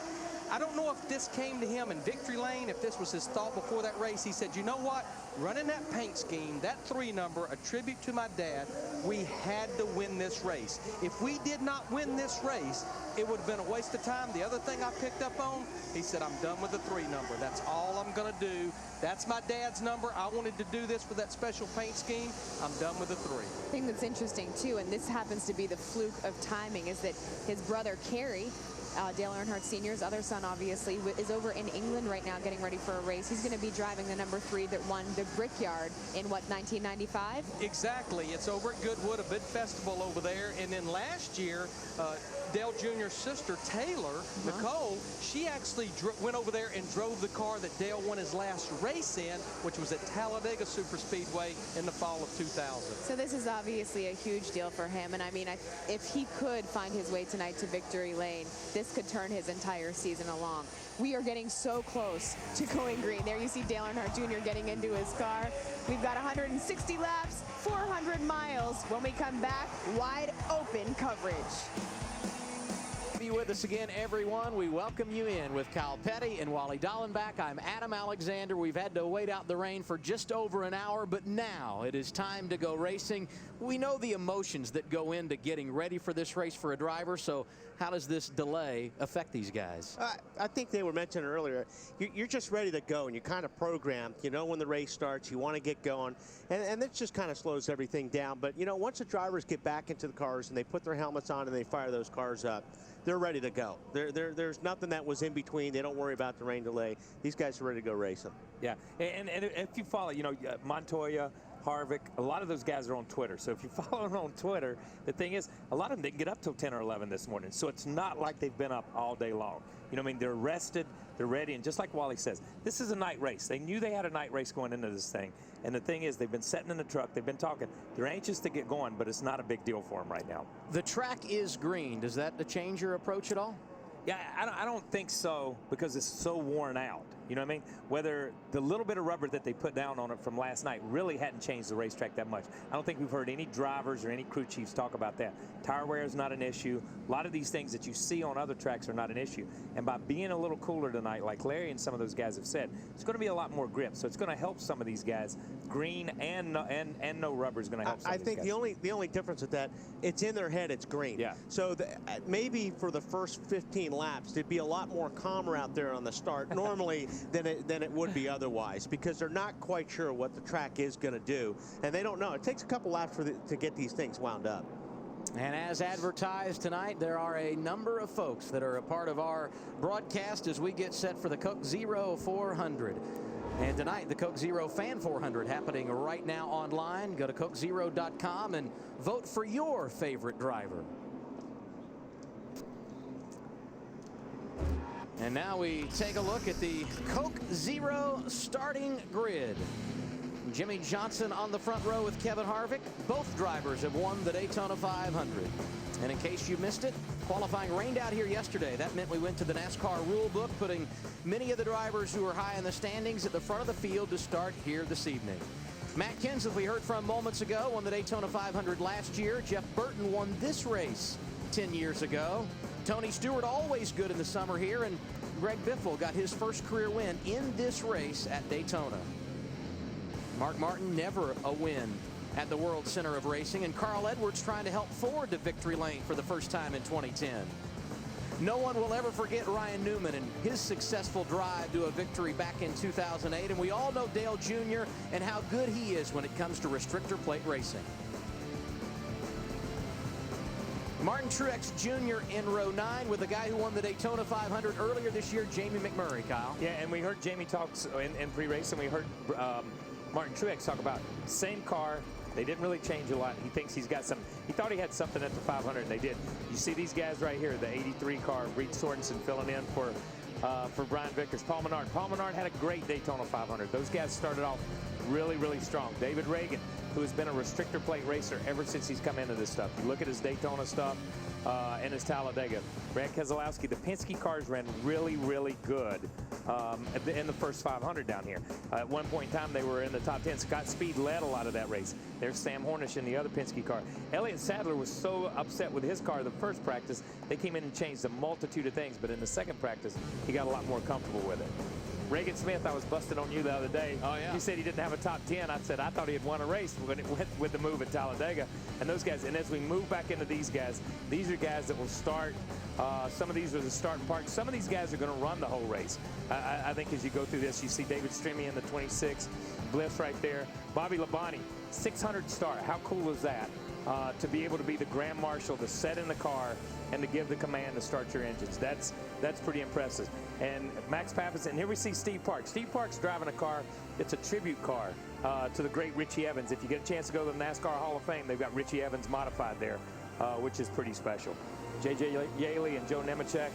I don't know if this came to him in victory lane, if this was his thought before that race. He said, you know what? Running that paint scheme, that 3 number, a tribute to my dad, we had to win this race. If we did not win this race, it would have been a waste of time. The other thing I picked up on, he said, I'm done with the 3 number. That's all I'm going to do. That's my dad's number. I wanted to do this for that special paint scheme. I'm done with the 3. The thing that's interesting, too, and this happens to be the fluke of timing, is that his brother, Kerry, Dale Earnhardt Sr.'s other son, obviously, is over in England right now getting ready for a race. He's going to be driving the number 3 that won the Brickyard in, what, 1995? Exactly. It's over at Goodwood, a big festival over there. And then last year, Dale Jr.'s sister, Taylor, Nicole, she actually went over there and drove the car that Dale won his last race in, which was at Talladega Superspeedway in the fall of 2000. So this is obviously a huge deal for him. And I mean, if he could find his way tonight to victory lane, this could turn his entire season along. We are getting so close to going green. There you see Dale Earnhardt Jr. getting into his car. We've got 160 laps, 400 miles. When we come back, wide open coverage. Be with us again, everyone. We welcome you in with Kyle Petty and Wally Dallenbach. I'm Adam Alexander. We've had to wait out the rain for just over an hour, but now it is time to go racing. We know the emotions that go into getting ready for this race for a driver, so how does this delay affect these guys? I think they were mentioned earlier. You're just ready to go, and you're kind of programmed. You know when the race starts, you want to get going, and that just kind of slows everything down. But, you know, once the drivers get back into the cars and they put their helmets on and they fire those cars up, they're ready to go. There's nothing that was in between. They don't worry about the rain delay. These guys are ready to go racing. Yeah, and if you follow, you know, Montoya, Harvick, a lot of those guys are on Twitter. So if you follow them on Twitter, the thing is, a lot of them didn't get up till 10 or 11 this morning. So it's not like they've been up all day long. You know what I mean? They're rested, they're ready, and just like Wally says, this is a night race. They knew they had a night race going into this thing. And the thing is, they've been sitting in the truck, they've been talking. They're anxious to get going, but it's not a big deal for them right now. The track is green. Does that change your approach at all? Yeah, I don't think so, because it's so worn out. You know what I mean? Whether the little bit of rubber that they put down on it from last night really hadn't changed the racetrack that much. I don't think we've heard any drivers or any crew chiefs talk about that. Tire wear is not an issue. A lot of these things that you see on other tracks are not an issue. And by being a little cooler tonight, like Larry and some of those guys have said, it's going to be a lot more grip. So it's going to help some of these guys. Green and no rubber is going to help some of these guys. I think the only difference with that, it's in their head, it's green. Yeah. So maybe for the first 15 laps, there'd be a lot more calmer out there on the start normally than it would be otherwise, because they're not quite sure what the track is going to do, and they don't know. It takes a couple laps to get these things wound up. And as advertised tonight, there are a number of folks that are a part of our broadcast as we get set for the Coke Zero 400. And tonight, the Coke Zero Fan 400 happening right now online. Go to CokeZero.com and vote for your favorite driver. And now we take a look at the Coke Zero starting grid. Jimmy Johnson on the front row with Kevin Harvick. Both drivers have won the Daytona 500. And in case you missed it, qualifying rained out here yesterday. That meant we went to the NASCAR rule book, putting many of the drivers who are high in the standings at the front of the field to start here this evening. Matt Kenseth, we heard from moments ago, won the Daytona 500 last year. Jeff Burton won this race 10 years ago. Tony Stewart always good in the summer here, and Greg Biffle got his first career win in this race at Daytona. Mark Martin never a win at the World Center of Racing, and Carl Edwards trying to help Ford to victory lane for the first time in 2010. No one will ever forget Ryan Newman and his successful drive to a victory back in 2008, and we all know Dale Jr. and how good he is when it comes to restrictor plate racing. Martin Truex Jr. in row 9 with the guy who won the Daytona 500 earlier this year, Jamie McMurray, Kyle. Yeah, and we heard Jamie talks in pre-race, and we heard Martin Truex talk about same car. They didn't really change a lot. He thinks he's got some. He thought he had something at the 500, and they did. You see these guys right here, the 83 car, Reed Sorensen filling in for Brian Vickers. Paul Menard. Paul Menard had a great Daytona 500. Those guys started off really, really strong. David Reagan who has been a restrictor plate racer ever since he's come into this stuff. You look at his Daytona stuff and his Talladega. Brad Keselowski, the Penske cars ran really, really good in the first 500 down here. At one point in time, they were in the top 10. Scott Speed led a lot of that race. There's Sam Hornish in the other Penske car. Elliott Sadler was so upset with his car the first practice, they came in and changed a multitude of things, but in the second practice, he got a lot more comfortable with it. Reagan Smith, I was busting on you the other day. Oh, yeah. You said he didn't have a top 10. I said I thought he had won a race when it went with the move at Talladega. And those guys, and as we move back into these guys, these are guys that will start. Some of these are the starting part. Some of these guys are going to run the whole race. I think as you go through this, you see David Stremme in the 26, Bliss right there. Bobby Labonte, 600 start. How cool is that? To be able to be the Grand Marshal, to set in the car, and to give the command to start your engines. That's pretty impressive. And Max Pappas, and here we see Steve Parks. Steve Parks driving a car, it's a tribute car to the great Richie Evans. If you get a chance to go to the NASCAR Hall of Fame, they've got Richie Evans modified there, which is pretty special. J.J. Yaley and Joe Nemechek.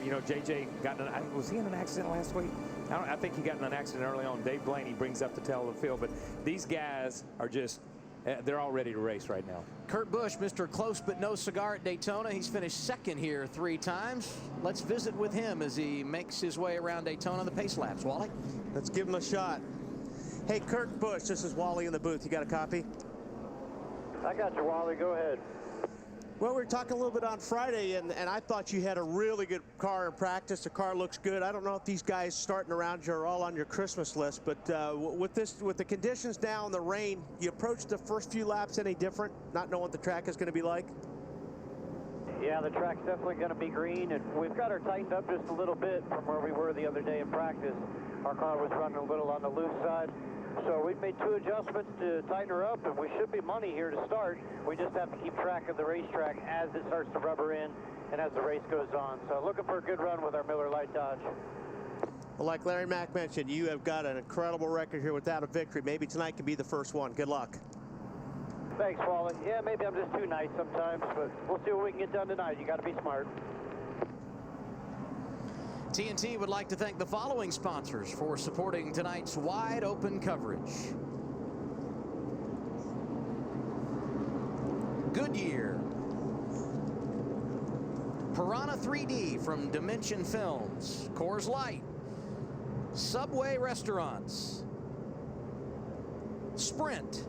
You know, J.J. was he in an accident last week? I think he got in an accident early on. Dave Blaney brings up the tail of the field, but these guys are just, they're all ready to race right now. Kurt Busch, Mr. Close But No Cigar at Daytona. He's finished second here 3 times. Let's visit with him as he makes his way around Daytona, the pace laps. Wally? Let's give him a shot. Hey, Kurt Busch, this is Wally in the booth. You got a copy? I got you, Wally. Go ahead. Well, we were talking a little bit on Friday, and I thought you had a really good car in practice. The car looks good. I don't know if these guys starting around you are all on your Christmas list, but with the conditions now and the rain, you approach the first few laps any different, not knowing what the track is going to be like? Yeah, the track's definitely going to be green, and we've got her tightened up just a little bit from where we were the other day in practice. Our car was running a little on the loose side. So we've made 2 adjustments to tighten her up, and we should be money here to start. We just have to keep track of the racetrack as it starts to rubber in and as the race goes on. So looking for a good run with our Miller Lite Dodge. Well, like Larry Mack mentioned, you have got an incredible record here without a victory. Maybe tonight can be the first one. Good luck. Thanks, Wally. Yeah, maybe I'm just too nice sometimes, but we'll see what we can get done tonight. You got to be smart. TNT would like to thank the following sponsors for supporting tonight's wide open coverage. Goodyear, Piranha 3D from Dimension Films, Coors Light, Subway Restaurants, Sprint,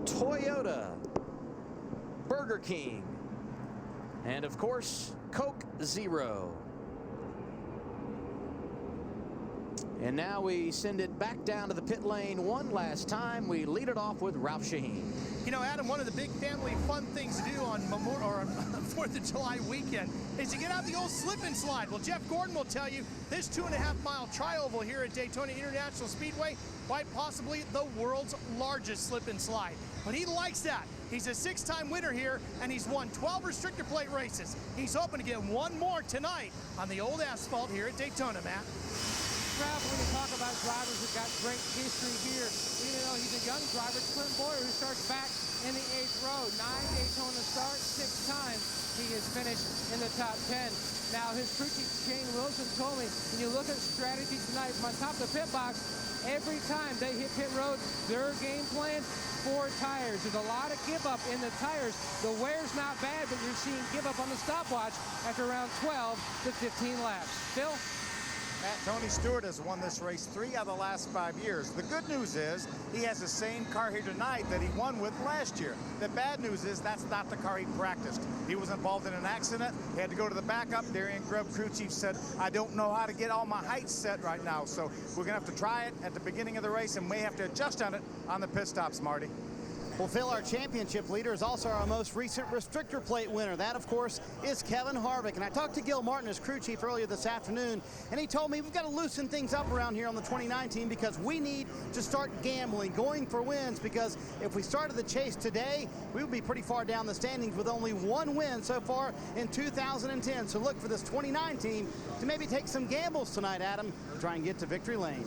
Toyota, Burger King, and of course, Coke Zero. And now we send it back down to the pit lane one last time. We lead it off with Ralph Shaheen. You know, Adam, one of the big family fun things to do on 4th of July weekend is to get out the old slip and slide. Well, Jeff Gordon will tell you this 2.5-mile tri-oval here at Daytona International Speedway, quite possibly the world's largest slip and slide. But he likes that. He's a 6-time winner here, and he's won 12 restrictor plate races. He's hoping to get one more tonight on the old asphalt here at Daytona, Matt. Ralph, when you talk about drivers who've got great history here, even though he's a young driver, Clint Boyer, who starts back in the 8th row, 9 Daytona starts, 6 times he has finished in the top 10. Now, his crew chief, Shane Wilson, told me, when you look at strategy tonight from on top of the pit box, every time they hit pit road, their game plan, 4 tires. There's a lot of give up in the tires. The wear's not bad, but you're seeing give up on the stopwatch after around 12 to 15 laps. Phil? Matt, Tony Stewart has won this race 3 out of the last 5 years. The good news is he has the same car here tonight that he won with last year. The bad news is that's not the car he practiced. He was involved in an accident. He had to go to the backup. Darian Grubb, crew chief, said, I don't know how to get all my heights set right now. So we're going to have to try it at the beginning of the race and may have to adjust on it on the pit stops, Marty. Well, Phil, our championship leader is also our most recent restrictor plate winner. That, of course, is Kevin Harvick. And I talked to Gil Martin, his crew chief, earlier this afternoon, and he told me we've got to loosen things up around here on the 2019 because we need to start gambling, going for wins, because if we started the chase today, we would be pretty far down the standings with only 1 win so far in 2010. So look for this 2019 to maybe take some gambles tonight, Adam, try and get to victory lane.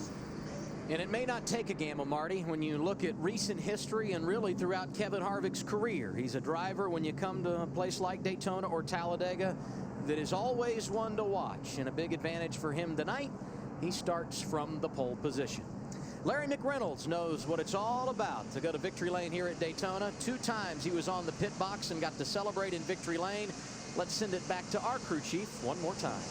And it may not take a gamble, Marty, when you look at recent history and really throughout Kevin Harvick's career. He's a driver, when you come to a place like Daytona or Talladega, that is always one to watch. And a big advantage for him tonight, he starts from the pole position. Larry McReynolds knows what it's all about to go to victory lane here at Daytona. 2 times he was on the pit box and got to celebrate in victory lane. Let's send it back to our crew chief one more time.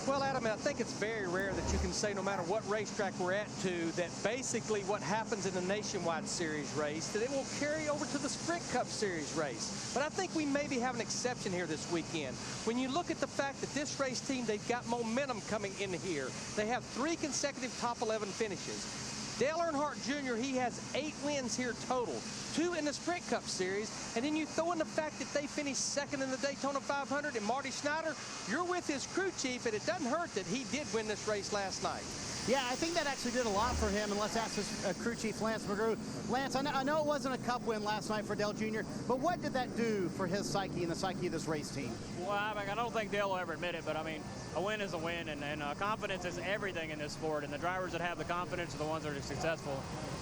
Well, Adam, I think it's very rare that you can say, no matter what racetrack we're at, that basically what happens in the Nationwide Series race, that it will carry over to the Sprint Cup Series race. But I think we maybe have an exception here this weekend. When you look at the fact that this race team, they've got momentum coming in here. They have 3 consecutive top 11 finishes. Dale Earnhardt Jr., he has 8 wins here total, 2 in the Sprint Cup Series, and then you throw in the fact that they finished 2nd in the Daytona 500, and Marty Schneider, you're with his crew chief, and it doesn't hurt that he did win this race last night. Yeah, I think that actually did a lot for him, and let's ask his crew chief, Lance McGrew. Lance, I know it wasn't a Cup win last night for Dale Jr., but what did that do for his psyche and the psyche of this race team? Well, I don't think Dale will ever admit it, but I mean, a win is a win, and confidence is everything in this sport, and the drivers that have the confidence are the ones that are successful.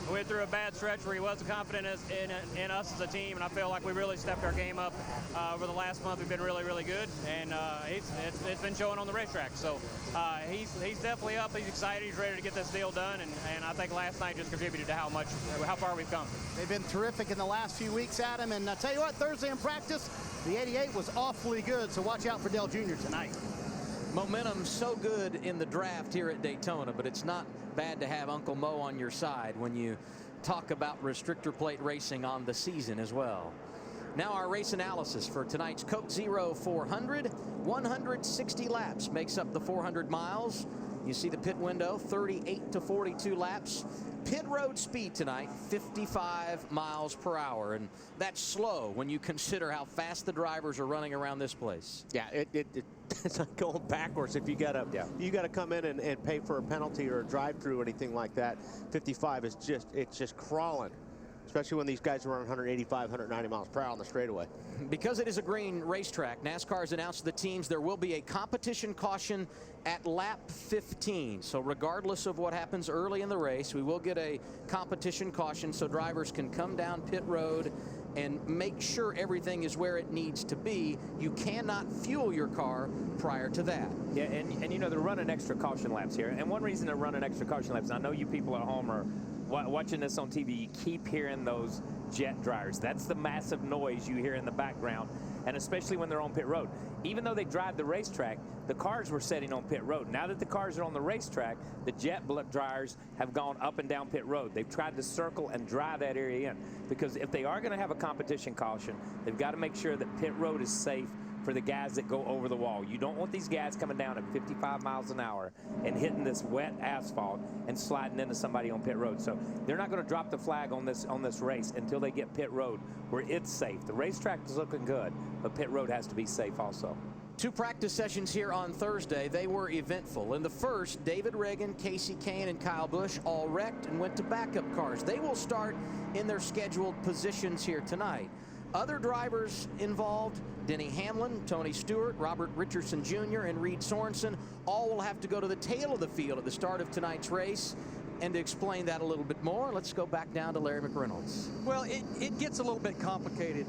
We went through a bad stretch where he wasn't confident in us as a team, and I feel like we really stepped our game up over the last month. We've been really, really good, and it's been showing on the racetrack. So he's definitely up. He's excited. He's ready to get this deal done, and I think last night just contributed to how far we've come. They've been terrific in the last few weeks, Adam, and I tell you what, Thursday in practice, the 88 was awfully good, so watch out for Dale Jr. tonight. Momentum so good in the draft here at Daytona, but it's not bad to have Uncle Mo on your side when you talk about restrictor plate racing on the season as well. Now our race analysis for tonight's Coke Zero 400. 160 laps makes up the 400 miles. You see the pit window, 38 to 42 laps. Pit road speed tonight, 55 miles per hour, and that's slow when you consider how fast the drivers are running around this place. Yeah, it's not going backwards. If you gotta come in and pay for a penalty or a drive-through or anything like that, 55 is just crawling. Especially when these guys are running 185, 190 miles per hour on the straightaway. Because it is a green racetrack, NASCAR has announced to the teams there will be a competition caution at lap 15. So regardless of what happens early in the race, we will get a competition caution so drivers can come down pit road and make sure everything is where it needs to be. You cannot fuel your car prior to that. Yeah, and you know, they're running extra caution laps here. And one reason they're running extra caution laps, I know you people at home are watching this on TV, you keep hearing those jet dryers. That's the massive noise you hear in the background, and especially when they're on pit road. Even though they drive the racetrack, the cars were sitting on pit road. Now that the cars are on the racetrack, the jet dryers have gone up and down pit road. They've tried to circle and dry that area in, because if they are going to have a competition caution, they've got to make sure that pit road is safe for the guys that go over the wall. You don't want these guys coming down at 55 miles an hour and hitting this wet asphalt and sliding into somebody on pit road. So they're not going to drop the flag on this race until they get pit road where it's safe. The racetrack is looking good, but pit road has to be safe also. 2 practice sessions here on Thursday. They were eventful. In the first, David Reagan, Casey Kane, and Kyle Busch all wrecked and went to backup cars. They will start in their scheduled positions here tonight. Other drivers involved, Denny Hamlin, Tony Stewart, Robert Richardson Jr., and Reed Sorensen, all will have to go to the tail of the field at the start of tonight's race. And to explain that a little bit more, let's go back down to Larry McReynolds. Well, it gets a little bit complicated,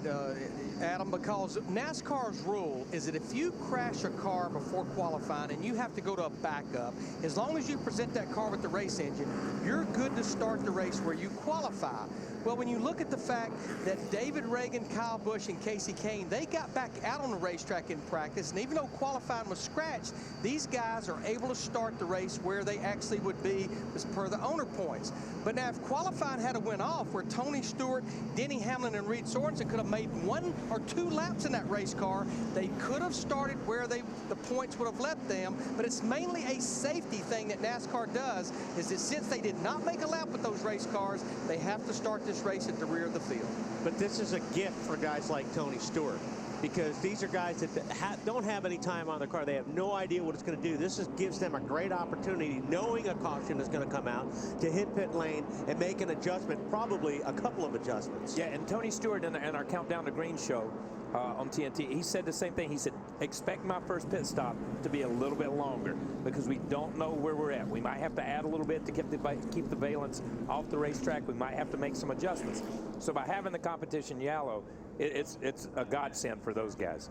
Adam, because NASCAR's rule is that if you crash a car before qualifying and you have to go to a backup, as long as you present that car with the race engine, you're good to start the race where you qualify. Well, when you look at the fact that David Reagan, Kyle Busch, and Casey Kane, they got back out on the racetrack in practice, and even though qualifying was scratched, these guys are able to start the race where they actually would be as per the owner points. But now if qualifying had a went off where Tony Stewart, Denny Hamlin, and Reed Sorensen could have made 1 or 2 laps in that race car, they could have started where the points would have left them. But it's mainly a safety thing that NASCAR does, is that since they did not make a lap with those race cars, they have to start this race at the rear of the field. But this is a gift for guys like Tony Stewart, because these are guys that don't have any time on the car. They have no idea what it's going to do. This gives them a great opportunity, knowing a caution is going to come out, to hit pit lane and make an adjustment, probably a couple of adjustments. Yeah, and Tony Stewart in our Countdown to Green show on TNT, he said the same thing. He said, expect my first pit stop to be a little bit longer because we don't know where we're at. We might have to add a little bit to keep the valence off the racetrack. We might have to make some adjustments. So by having the competition yellow, it's a godsend for those guys.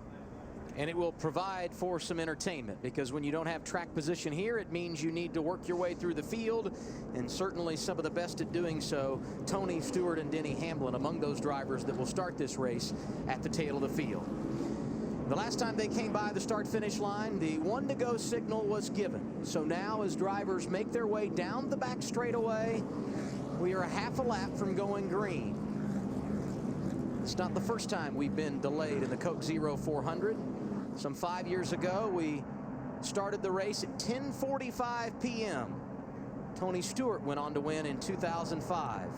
And it will provide for some entertainment, because when you don't have track position here, it means you need to work your way through the field, and certainly some of the best at doing so, Tony Stewart and Denny Hamlin, among those drivers that will start this race at the tail of the field. The last time they came by the start-finish line, the 1 to go signal was given. So now as drivers make their way down the back straightaway, we are a half a lap from going green. It's not the first time we've been delayed in the Coke Zero 400. Some 5 years ago, we started the race at 10:45 p.m. Tony Stewart went on to win in 2005.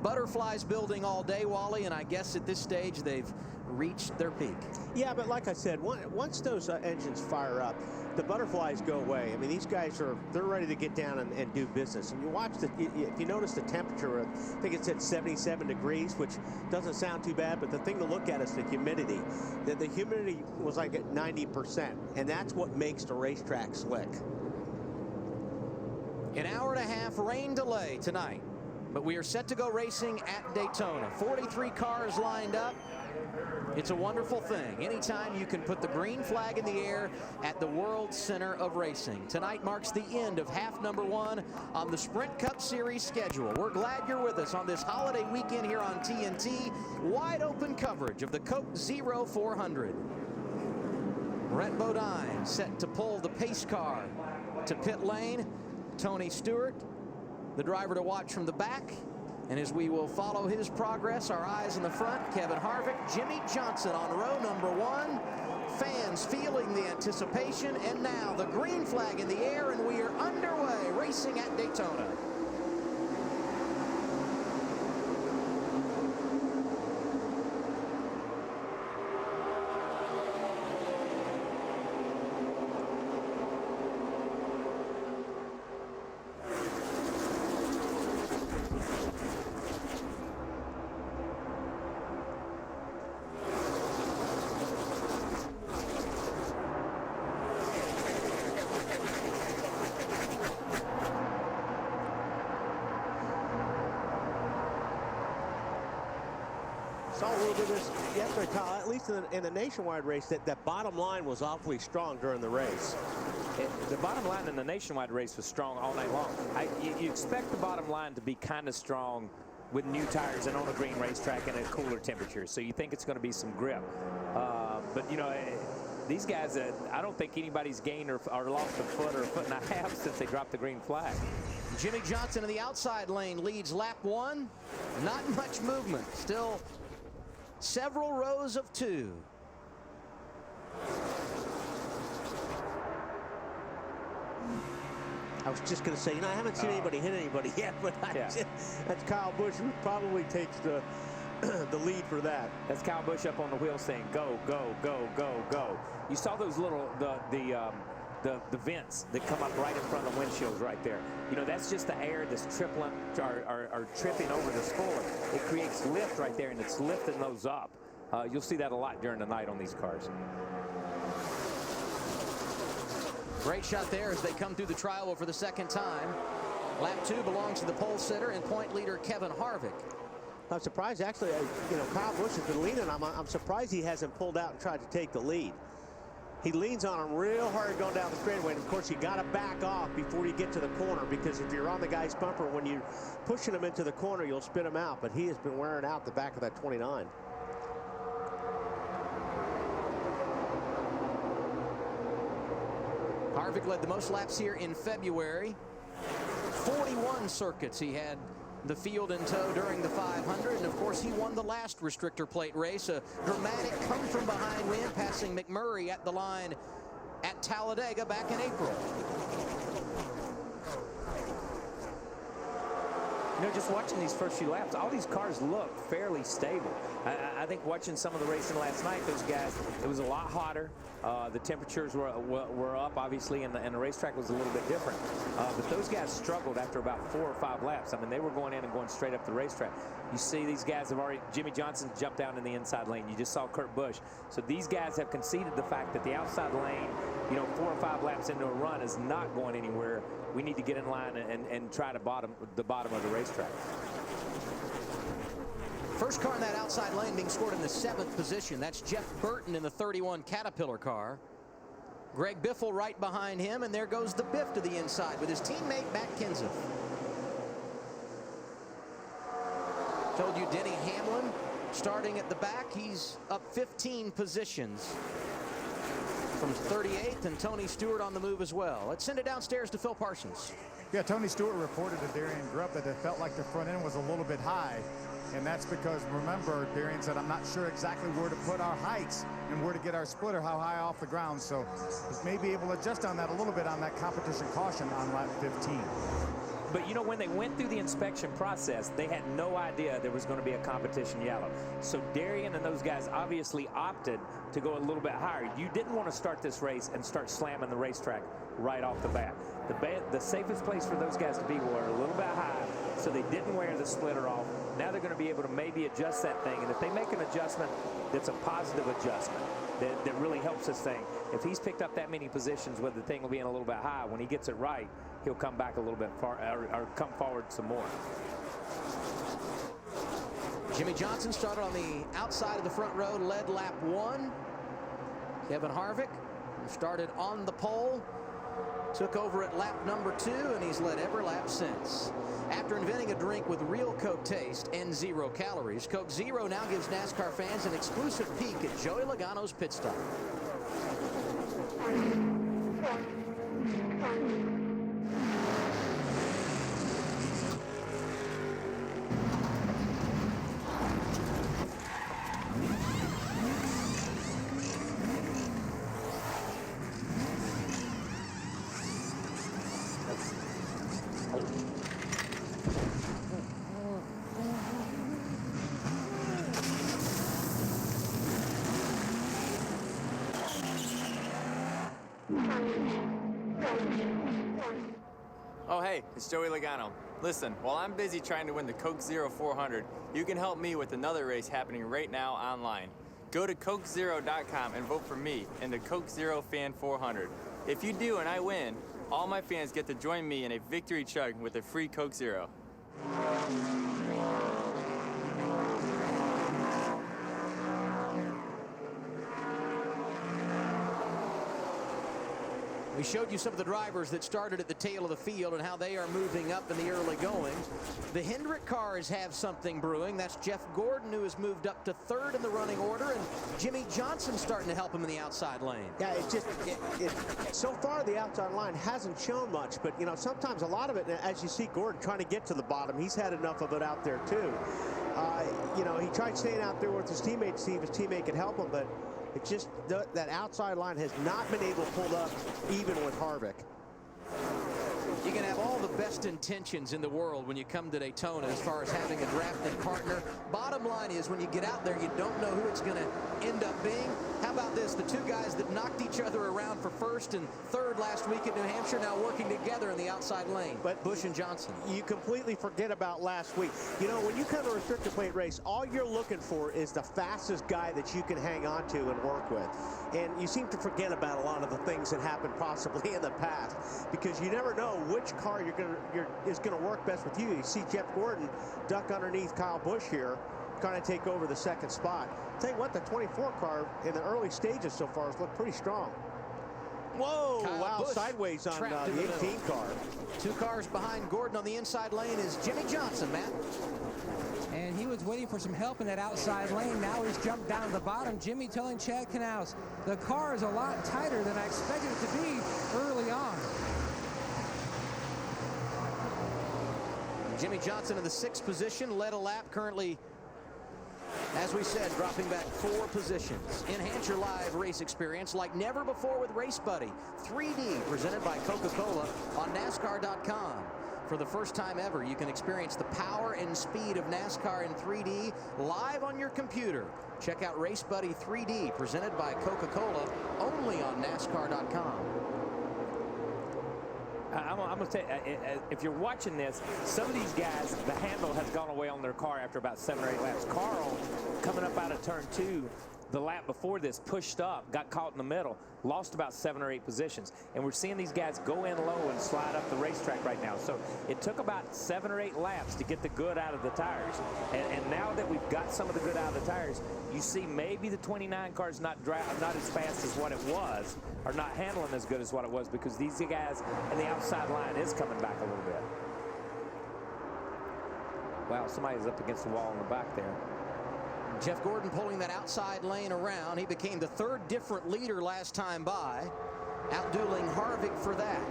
Butterflies building all day, Wally, and I guess at this stage they've reached their peak. Yeah, but like I said, once those engines fire up, the butterflies go away. I mean, these guys they're ready to get down and do business. And you watch if you notice the temperature, I think it's at 77 degrees, which doesn't sound too bad, but the thing to look at is the humidity. The humidity was like at 90%, and that's what makes the racetrack slick. An hour and a half rain delay tonight, but we are set to go racing at Daytona. 43 cars lined up. It's a wonderful thing. Anytime you can put the green flag in the air at the World Center of Racing. Tonight marks the end of half number 1 on the Sprint Cup Series schedule. We're glad you're with us on this holiday weekend here on TNT. Wide open coverage of the Coke Zero 400. Brett Bodine set to pull the pace car to pit lane. Tony Stewart, the driver to watch from the back. And as we will follow his progress, our eyes in the front, Kevin Harvick, Jimmy Johnson on row number 1. Fans feeling the anticipation, and now the green flag in the air, and we are underway racing at Daytona. Saw a little bit of this yesterday, Kyle, at least in the nationwide race, that bottom line was awfully strong during the race. The bottom line in the nationwide race was strong all night long. You expect the bottom line to be kind of strong with new tires and on a green racetrack and at cooler temperatures, so you think it's going to be some grip. But, you know, these guys, I don't think anybody's gained or lost a foot or a foot and a half since they dropped the green flag. Jimmy Johnson in the outside lane leads lap 1. Not much movement. Still several rows of 2. I was just going to say, you know, I haven't seen anybody hit anybody yet, but that's Kyle Busch, who probably takes the lead for that. That's Kyle Busch up on the wheel saying, go, go, go, go, go. You saw those little, the vents that come up right in front of the windshields right there. You know, that's just the air that's tripping over the spoiler. It creates lift right there, and it's lifting those up. You'll see that a lot during the night on these cars. Great shot there as they come through the trial for the second time. Lap 2 belongs to the pole sitter and point leader Kevin Harvick. I'm surprised, actually, you know, Kyle Busch has been leading. I'm surprised he hasn't pulled out and tried to take the lead. He leans on him real hard going down the straightaway, and of course you got to back off before you get to the corner, because if you're on the guy's bumper, when you're pushing him into the corner, you'll spin him out. But he has been wearing out the back of that 29. Harvick led the most laps here in February. 41 circuits he had the field in tow during the 500, and of course he won the last restrictor plate race, a dramatic come from behind win, passing McMurray at the line at Talladega back in April. You know, just watching these first few laps, all these cars look fairly stable. I think watching some of the racing last night, those guys, it was a lot hotter. The temperatures were up, obviously, and the racetrack was a little bit different. But those guys struggled after about 4 or 5 laps. I mean, they were going in and going straight up the racetrack. You see these guys have already, Jimmy Johnson jumped down in the inside lane. You just saw Kurt Busch. So these guys have conceded the fact that the outside lane, you know, 4 or 5 laps into a run is not going anywhere. We need to get in line and try to the bottom of the racetrack. First car in that outside lane being scored in the 7th position. That's Jeff Burton in the 31 Caterpillar car. Greg Biffle right behind him, and there goes the Biff to the inside with his teammate Matt Kenseth. Told you Denny Hamlin starting at the back. He's up 15 positions from 38th, and Tony Stewart on the move as well. Let's send it downstairs to Phil Parsons. Yeah, Tony Stewart reported to Darian Grubb that it felt like the front end was a little bit high. And that's because, remember, Darian said, I'm not sure exactly where to put our heights and where to get our splitter, how high off the ground. So may be able to adjust on that a little bit on that competition caution on lap 15. But, you know, when they went through the inspection process, they had no idea there was going to be a competition yellow. So Darian and those guys obviously opted to go a little bit higher. You didn't want to start this race and start slamming the racetrack right off the bat. The safest place for those guys to be were a little bit high, so they didn't wear the splitter off. Now they're going to be able to maybe adjust that thing. And if they make an adjustment that's a positive adjustment that really helps this thing, if he's picked up that many positions with the thing being a little bit high, when he gets it right, he'll come back a little bit far, or come forward some more. Jimmy Johnson started on the outside of the front row, led lap 1. Kevin Harvick started on the pole, took over at lap number 2, and he's led every lap since. After inventing a drink with real Coke taste and 0 calories, Coke Zero now gives NASCAR fans an exclusive peek at Joey Logano's pit stop. Oh, hey, it's Joey Logano. Listen, while I'm busy trying to win the Coke Zero 400, you can help me with another race happening right now online. Go to CokeZero.com and vote for me in the Coke Zero Fan 400. If you do and I win, all my fans get to join me in a victory chug with a free Coke Zero. We showed you some of the drivers that started at the tail of the field and how they are moving up in the early going. The Hendrick cars have something brewing. That's Jeff Gordon, who has moved up to 3rd in the running order, and Jimmy Johnson starting to help him in the outside lane. Yeah, so far the outside line hasn't shown much, but you know, sometimes a lot of it, as you see Gordon trying to get to the bottom, he's had enough of it out there too. You know, he tried staying out there with his teammate to see if his teammate could help him, but it just, that outside line has not been able to pull up even with Harvick. You can have all the best intentions in the world when you come to Daytona as far as having a drafted partner. Bottom line is, when you get out there, you don't know who it's going to end up being. How about this? The two guys that knocked each other around for 1st and 3rd last week in New Hampshire now working together in the outside lane. But Busch and Johnson. You completely forget about last week. You know, when you come to a restrictor plate race, all you're looking for is the fastest guy that you can hang on to and work with. And you seem to forget about a lot of the things that happened possibly in the past, because you never know which car is going to work best with you. You see Jeff Gordon duck underneath Kyle Busch here, kind of take over the 2nd spot. Tell you what, the 24 car in the early stages so far has looked pretty strong. Whoa, Kyle wow, Busch sideways on the 18 car. 2 cars behind Gordon on the inside lane is Jimmy Johnson, Matt. And he was waiting for some help in that outside lane. Now he's jumped down to the bottom. Jimmy telling Chad Canals, the car is a lot tighter than I expected it to be early on. Jimmy Johnson in the 6th position, led a lap, currently, as we said, dropping back 4 positions. Enhance your live race experience like never before with Race Buddy 3D, presented by Coca-Cola on NASCAR.com. For the first time ever, you can experience the power and speed of NASCAR in 3D live on your computer. Check out Race Buddy 3D, presented by Coca-Cola, only on NASCAR.com. I'm going to tell you, if you're watching this, some of these guys, the handle has gone away on their car after about 7 or 8 laps. Carl, coming up out of turn 2, the lap before this pushed up, got caught in the middle, lost about 7 or 8 positions. And we're seeing these guys go in low and slide up the racetrack right now. So it took about 7 or 8 laps to get the good out of the tires. And now that we've got some of the good out of the tires, you see maybe the 29 car's not as fast as what it was, or not handling as good as what it was, because these guys and the outside line is coming back a little bit. Wow, somebody's up against the wall in the back there. Jeff Gordon pulling that outside lane around. He became the 3rd different leader last time by, outdueling Harvick for that.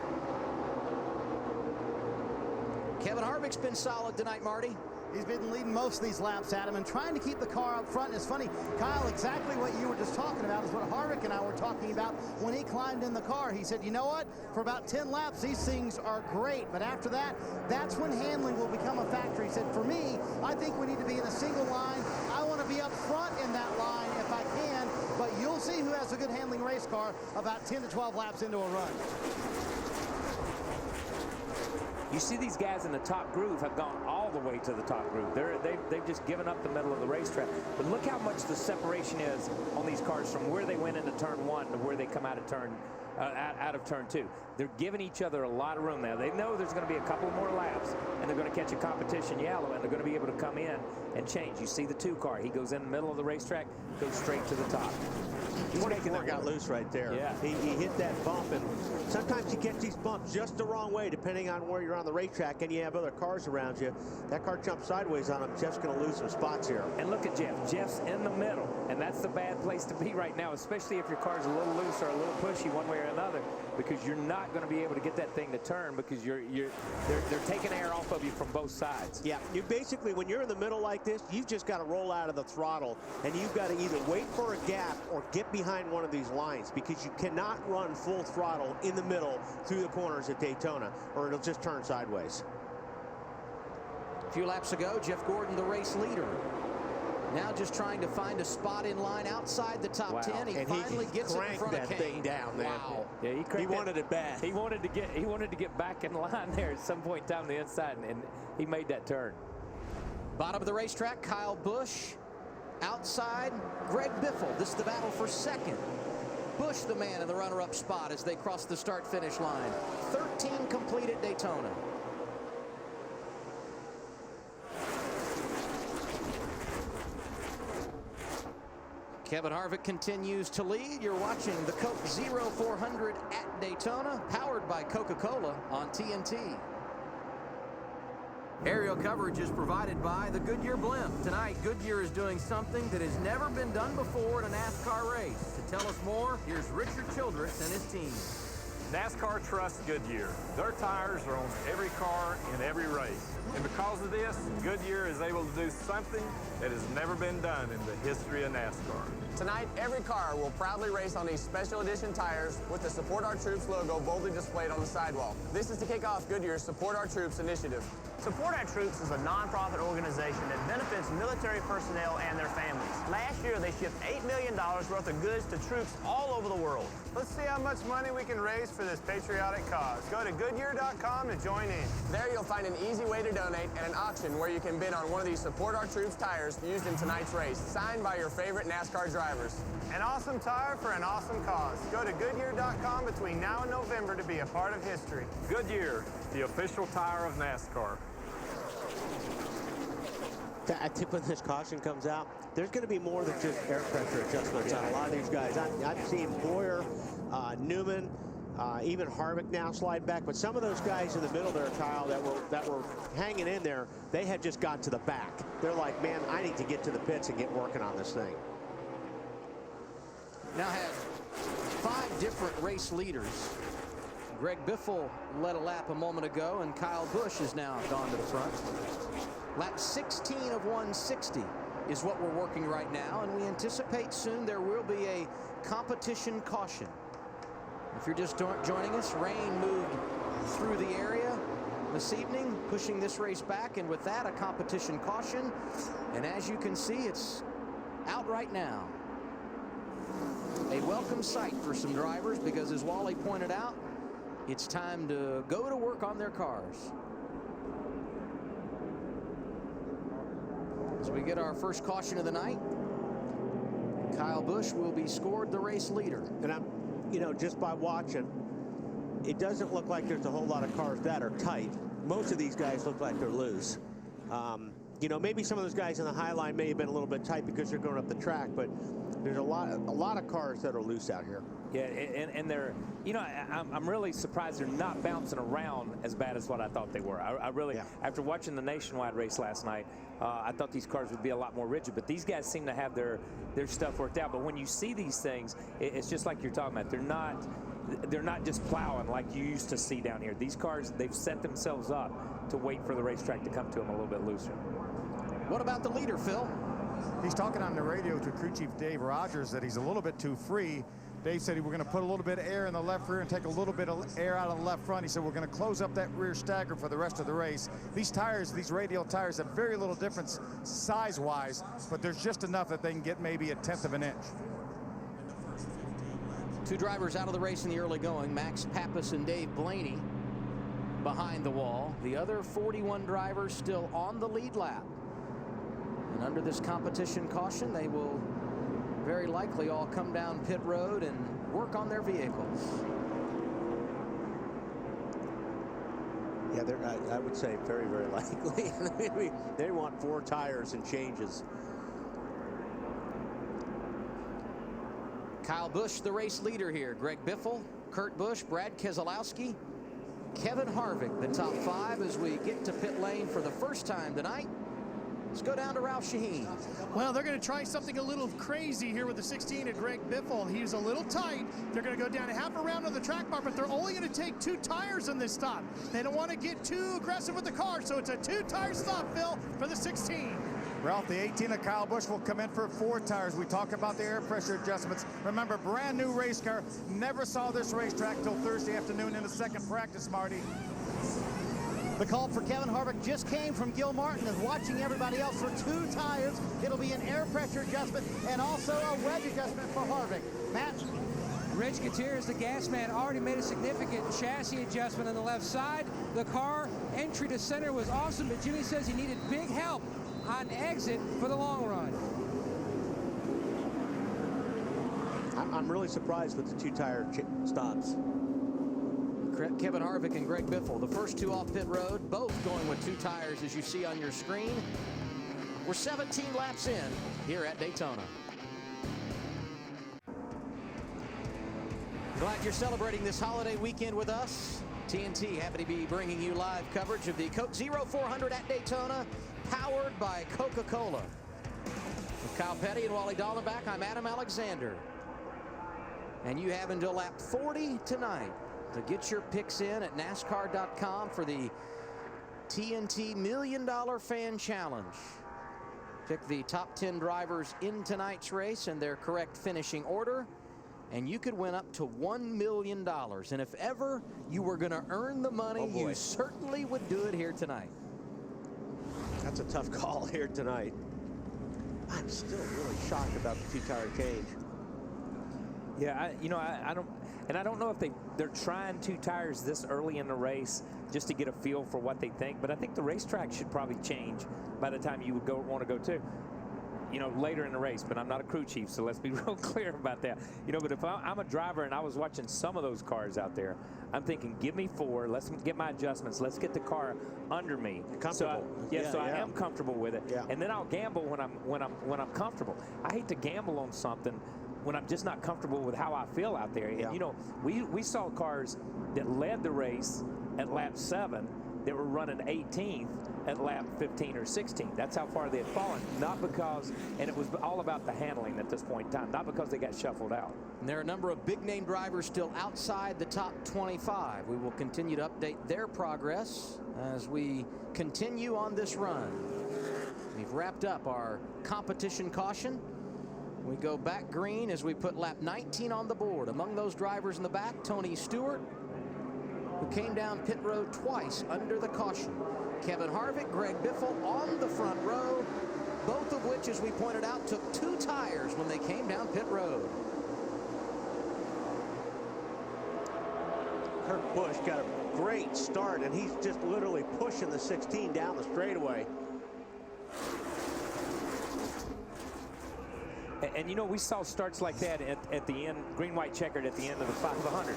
Kevin Harvick's been solid tonight, Marty. He's been leading most of these laps, Adam, and trying to keep the car up front. It's funny, Kyle, exactly what you were just talking about is what Harvick and I were talking about when he climbed in the car. He said, you know what, for about 10 laps, these things are great, but after that, that's when handling will become a factor. He said, for me, I think we need to be in a single line. I want to be up front in that line if I can, but you'll see who has a good handling race car about 10 to 12 laps into a run. You see these guys in the top groove have gone all the way to the top groove. They've just given up the middle of the racetrack. But look how much the separation is on these cars from where they went into turn 1 to where they come out of turn turn 2. They're giving each other a lot of room now. They know there's going to be a couple more laps, and they're going to catch a competition yellow, and they're going to be able to come in and change. You see the 2 car. He goes in the middle of the racetrack, goes straight to the top. 24 got loose right there. Yeah. He hit that bump, and sometimes you catch these bumps just the wrong way, depending on where you're on the racetrack and you have other cars around you. That car jumps sideways on him. Jeff's going to lose some spots here. And look at Jeff. Jeff's in the middle, and that's the bad place to be right now, especially if your car's a little loose or a little pushy one way or another, because you're not going to be able to get that thing to turn because they're taking air off of you from both sides. Yeah, you basically, when you're in the middle like this, you've just got to roll out of the throttle, and you've got to either wait for a gap or get behind one of these lines, because you cannot run full throttle in the middle through the corners at Daytona, or it'll just turn sideways. A few laps ago, Jeff Gordon, the race leader. Now just trying to find a spot in line outside the top 10. He finally gets it in front of Kane. Thing down, man. Wow. Yeah, he wanted it bad. He wanted to get back in line there at some point down the inside, and he made that turn. Bottom of the racetrack, Kyle Busch. Outside, Greg Biffle. This is the battle for second. Busch, the man in the runner-up spot as they cross the start-finish line. 13 complete at Daytona. Kevin Harvick continues to lead. You're watching the Coke 0400 at Daytona, powered by Coca-Cola on TNT. Aerial coverage is provided by the Goodyear Blimp. Tonight, Goodyear is doing something that has never been done before in a NASCAR race. To tell us more, here's Richard Childress and his team. NASCAR trusts Goodyear. Their tires are on every car in every race. And because of this, Goodyear is able to do something that has never been done in the history of NASCAR. Tonight, every car will proudly race on these special edition tires with the Support Our Troops logo boldly displayed on the sidewall. This is to kick off Goodyear's Support Our Troops initiative. Support Our Troops is a non-profit organization that benefits military personnel and their families. Last year, they shipped $8 million worth of goods to troops all over the world. Let's see how much money we can raise for this patriotic cause. Go to Goodyear.com to join in. There you'll find an easy way to donate and an auction where you can bid on one of these Support Our Troops tires used in tonight's race, signed by your favorite NASCAR drivers. An awesome tire for an awesome cause. Go to Goodyear.com between now and November to be a part of history. Goodyear, the official tire of NASCAR. I think when this caution comes out, there's going to be more than just air pressure adjustments on a lot of these guys. I've seen Boyer, Newman, even Harvick now slide back, but some of those guys in the middle there, Kyle, that were hanging in there, they had just got to the back. They're like, man, I need to get to the pits and get working on this thing. Now had 5 different race leaders. Greg Biffle led a lap a moment ago, and Kyle Busch has now gone to the front. Lap 16 of 160 is what we're working right now, and we anticipate soon there will be a competition caution. If you're just joining us, rain moved through the area this evening, pushing this race back, and with that, a competition caution. And as you can see, it's out right now. A welcome sight for some drivers because, as Wally pointed out, it's time to go to work on their cars. As we get our first caution of the night, Kyle Busch will be scored the race leader. And I'm, you know, just by watching, it doesn't look like there's a whole lot of cars that are tight. Most of these guys look like they're loose. You know, maybe some of those guys in the high line may have been a little bit tight because they're going up the track, but there's a lot of cars that are loose out here. Yeah, and they're, you know, I'm really surprised they're not bouncing around as bad as what I thought they were. I really, after watching the nationwide race last night, I thought these cars would be a lot more rigid, but these guys seem to have their stuff worked out. But when you see these things, it's just like you're talking about. They're not just plowing like you used to see down here. These cars, they've set themselves up to wait for the racetrack to come to them a little bit looser. What about the leader, Phil? He's talking on the radio to crew chief Dave Rogers that he's a little bit too free. Dave said we're going to put a little bit of air in the left rear and take a little bit of air out of the left front. He said we're going to close up that rear stagger for the rest of the race. These tires, these radial tires, have very little difference size-wise, but there's just enough that they can get maybe 1/10 of an inch. Two drivers out of the race in the early going, Max Pappas and Dave Blaney behind the wall. The other 41 drivers still on the lead lap. And under this competition caution, they will very likely all come down pit road and work on their vehicles. Yeah, I would say very, very likely. They want 4 tires and changes. Kyle Busch, the race leader here. Greg Biffle, Kurt Busch, Brad Keselowski, Kevin Harvick, the top 5 as we get to pit lane for the first time tonight. Let's go down to Ralph Shaheen. Well, they're going to try something a little crazy here with the 16 of Greg Biffle. He's a little tight. They're going to go down a half a round on the track bar, but they're only going to take 2 tires on this stop. They don't want to get too aggressive with the car, so it's a 2-tire stop, Phil, for the 16. Ralph, the 18 of Kyle Busch will come in for 4 tires. We talk about the air pressure adjustments. Remember, brand new race car. Never saw this racetrack till Thursday afternoon in the second practice, Marty. The call for Kevin Harvick just came from Gil Martin, and watching everybody else for 2 tires. It'll be an air pressure adjustment and also a wedge adjustment for Harvick. Matt? Rich Gutierrez, the gas man, already made a significant chassis adjustment on the left side. The car entry to center was awesome, but Jimmy says he needed big help on exit for the long run. I'm really surprised with the 2-tire stops. Kevin Harvick and Greg Biffle, the first 2 off pit road, both going with 2 tires as you see on your screen. We're 17 laps in here at Daytona. Glad you're celebrating this holiday weekend with us. TNT happy to be bringing you live coverage of the Coke 0400 at Daytona, powered by Coca-Cola. With Kyle Petty and Wally Dallenbach, I'm Adam Alexander. And you have until lap 40 tonight to get your picks in at NASCAR.com for the TNT $1 Million Fan Challenge. Pick the top 10 drivers in tonight's race and their correct finishing order, and you could win up to $1 million. And if ever you were going to earn the money, you certainly would do it here tonight. That's a tough call here tonight. I'm still really shocked about the 2-tire change. Yeah, I don't know if they're trying 2 tires this early in the race just to get a feel for what they think, but I think the racetrack should probably change by the time you would want to go to, later in the race. But I'm not a crew chief, so let's be real clear about that. But if I'm a driver and I was watching some of those cars out there, I'm thinking, give me 4, let's get my adjustments, let's get the car under me. Comfortable. So I am comfortable with it. Yeah. And then I'll gamble when I'm comfortable. I hate to gamble on something when I'm just not comfortable with how I feel out there. And we saw cars that led the race at lap 7 that were running 18th at lap 15 or 16. That's how far they had fallen. Not because, and it was all about the handling at this point in time, not because they got shuffled out. And there are a number of big name drivers still outside the top 25. We will continue to update their progress as we continue on this run. We've wrapped up our competition caution. We go back green as we put lap 19 on the board. Among those drivers in the back, Tony Stewart, who came down pit road twice under the caution. Kevin Harvick, Greg Biffle on the front row, both of which, as we pointed out, took 2 tires when they came down pit road. Kurt Busch got a great start, and he's just literally pushing the 16 down the straightaway. And you know, we saw starts like that at the end, green, white, checkered at the end of the 500.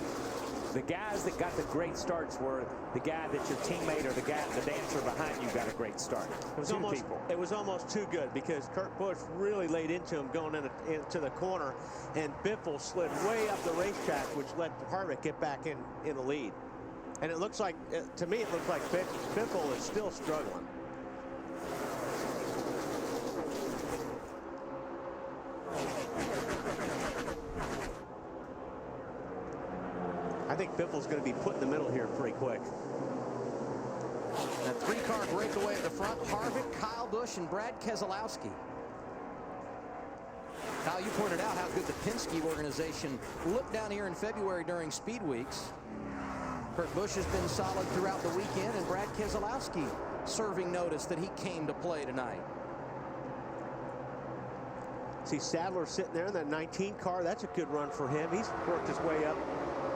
The guys that got the great starts were the guy that your teammate or the dancer behind you got a great start. It was almost too good because Kurt Busch really laid into him going into the corner, and Biffle slid way up the racetrack, which let Harvick get back in the lead. And it looks like, to me, it looks like Biffle is still struggling. I think Biffle's going to be put in the middle here pretty quick. A three-car breakaway at the front. Harvick, Kyle Busch, and Brad Keselowski. Kyle, you pointed out how good the Penske organization looked down here in February during speed weeks. Kurt Busch has been solid throughout the weekend, and Brad Keselowski serving notice that he came to play tonight. See Sadler sitting there in that 19 car. That's a good run for him. He's worked his way up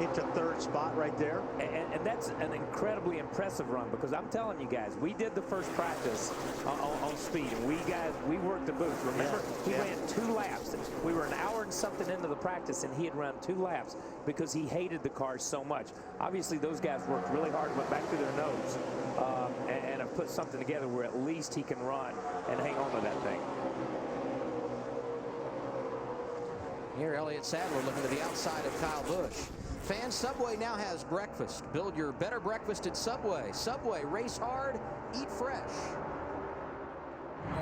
into third spot right there. And that's an incredibly impressive run, because I'm telling you guys, we did the first practice on speed, and we worked the booth. Remember, he ran 2 laps. We were an hour and something into the practice, and he had run 2 laps because he hated the car so much. Obviously, those guys worked really hard, went back through their nose, and have put something together where at least he can run and hang on to that thing. Here, Elliott Sadler looking to the outside of Kyle Busch. Fan Subway now has breakfast. Build your better breakfast at Subway. Subway, race hard, eat fresh.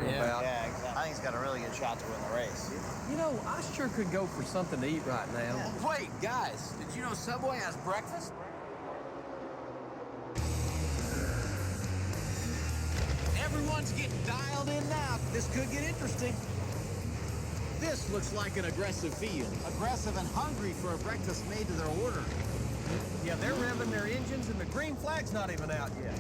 Yeah, I think he's got a really good shot to win the race. You know, I sure could go for something to eat right now. Yeah. Wait, guys, did you know Subway has breakfast? Everyone's getting dialed in now. This could get interesting. This looks like an aggressive field. Aggressive and hungry for a breakfast made to their order. Yeah, they're revving their engines, and the green flag's not even out yet.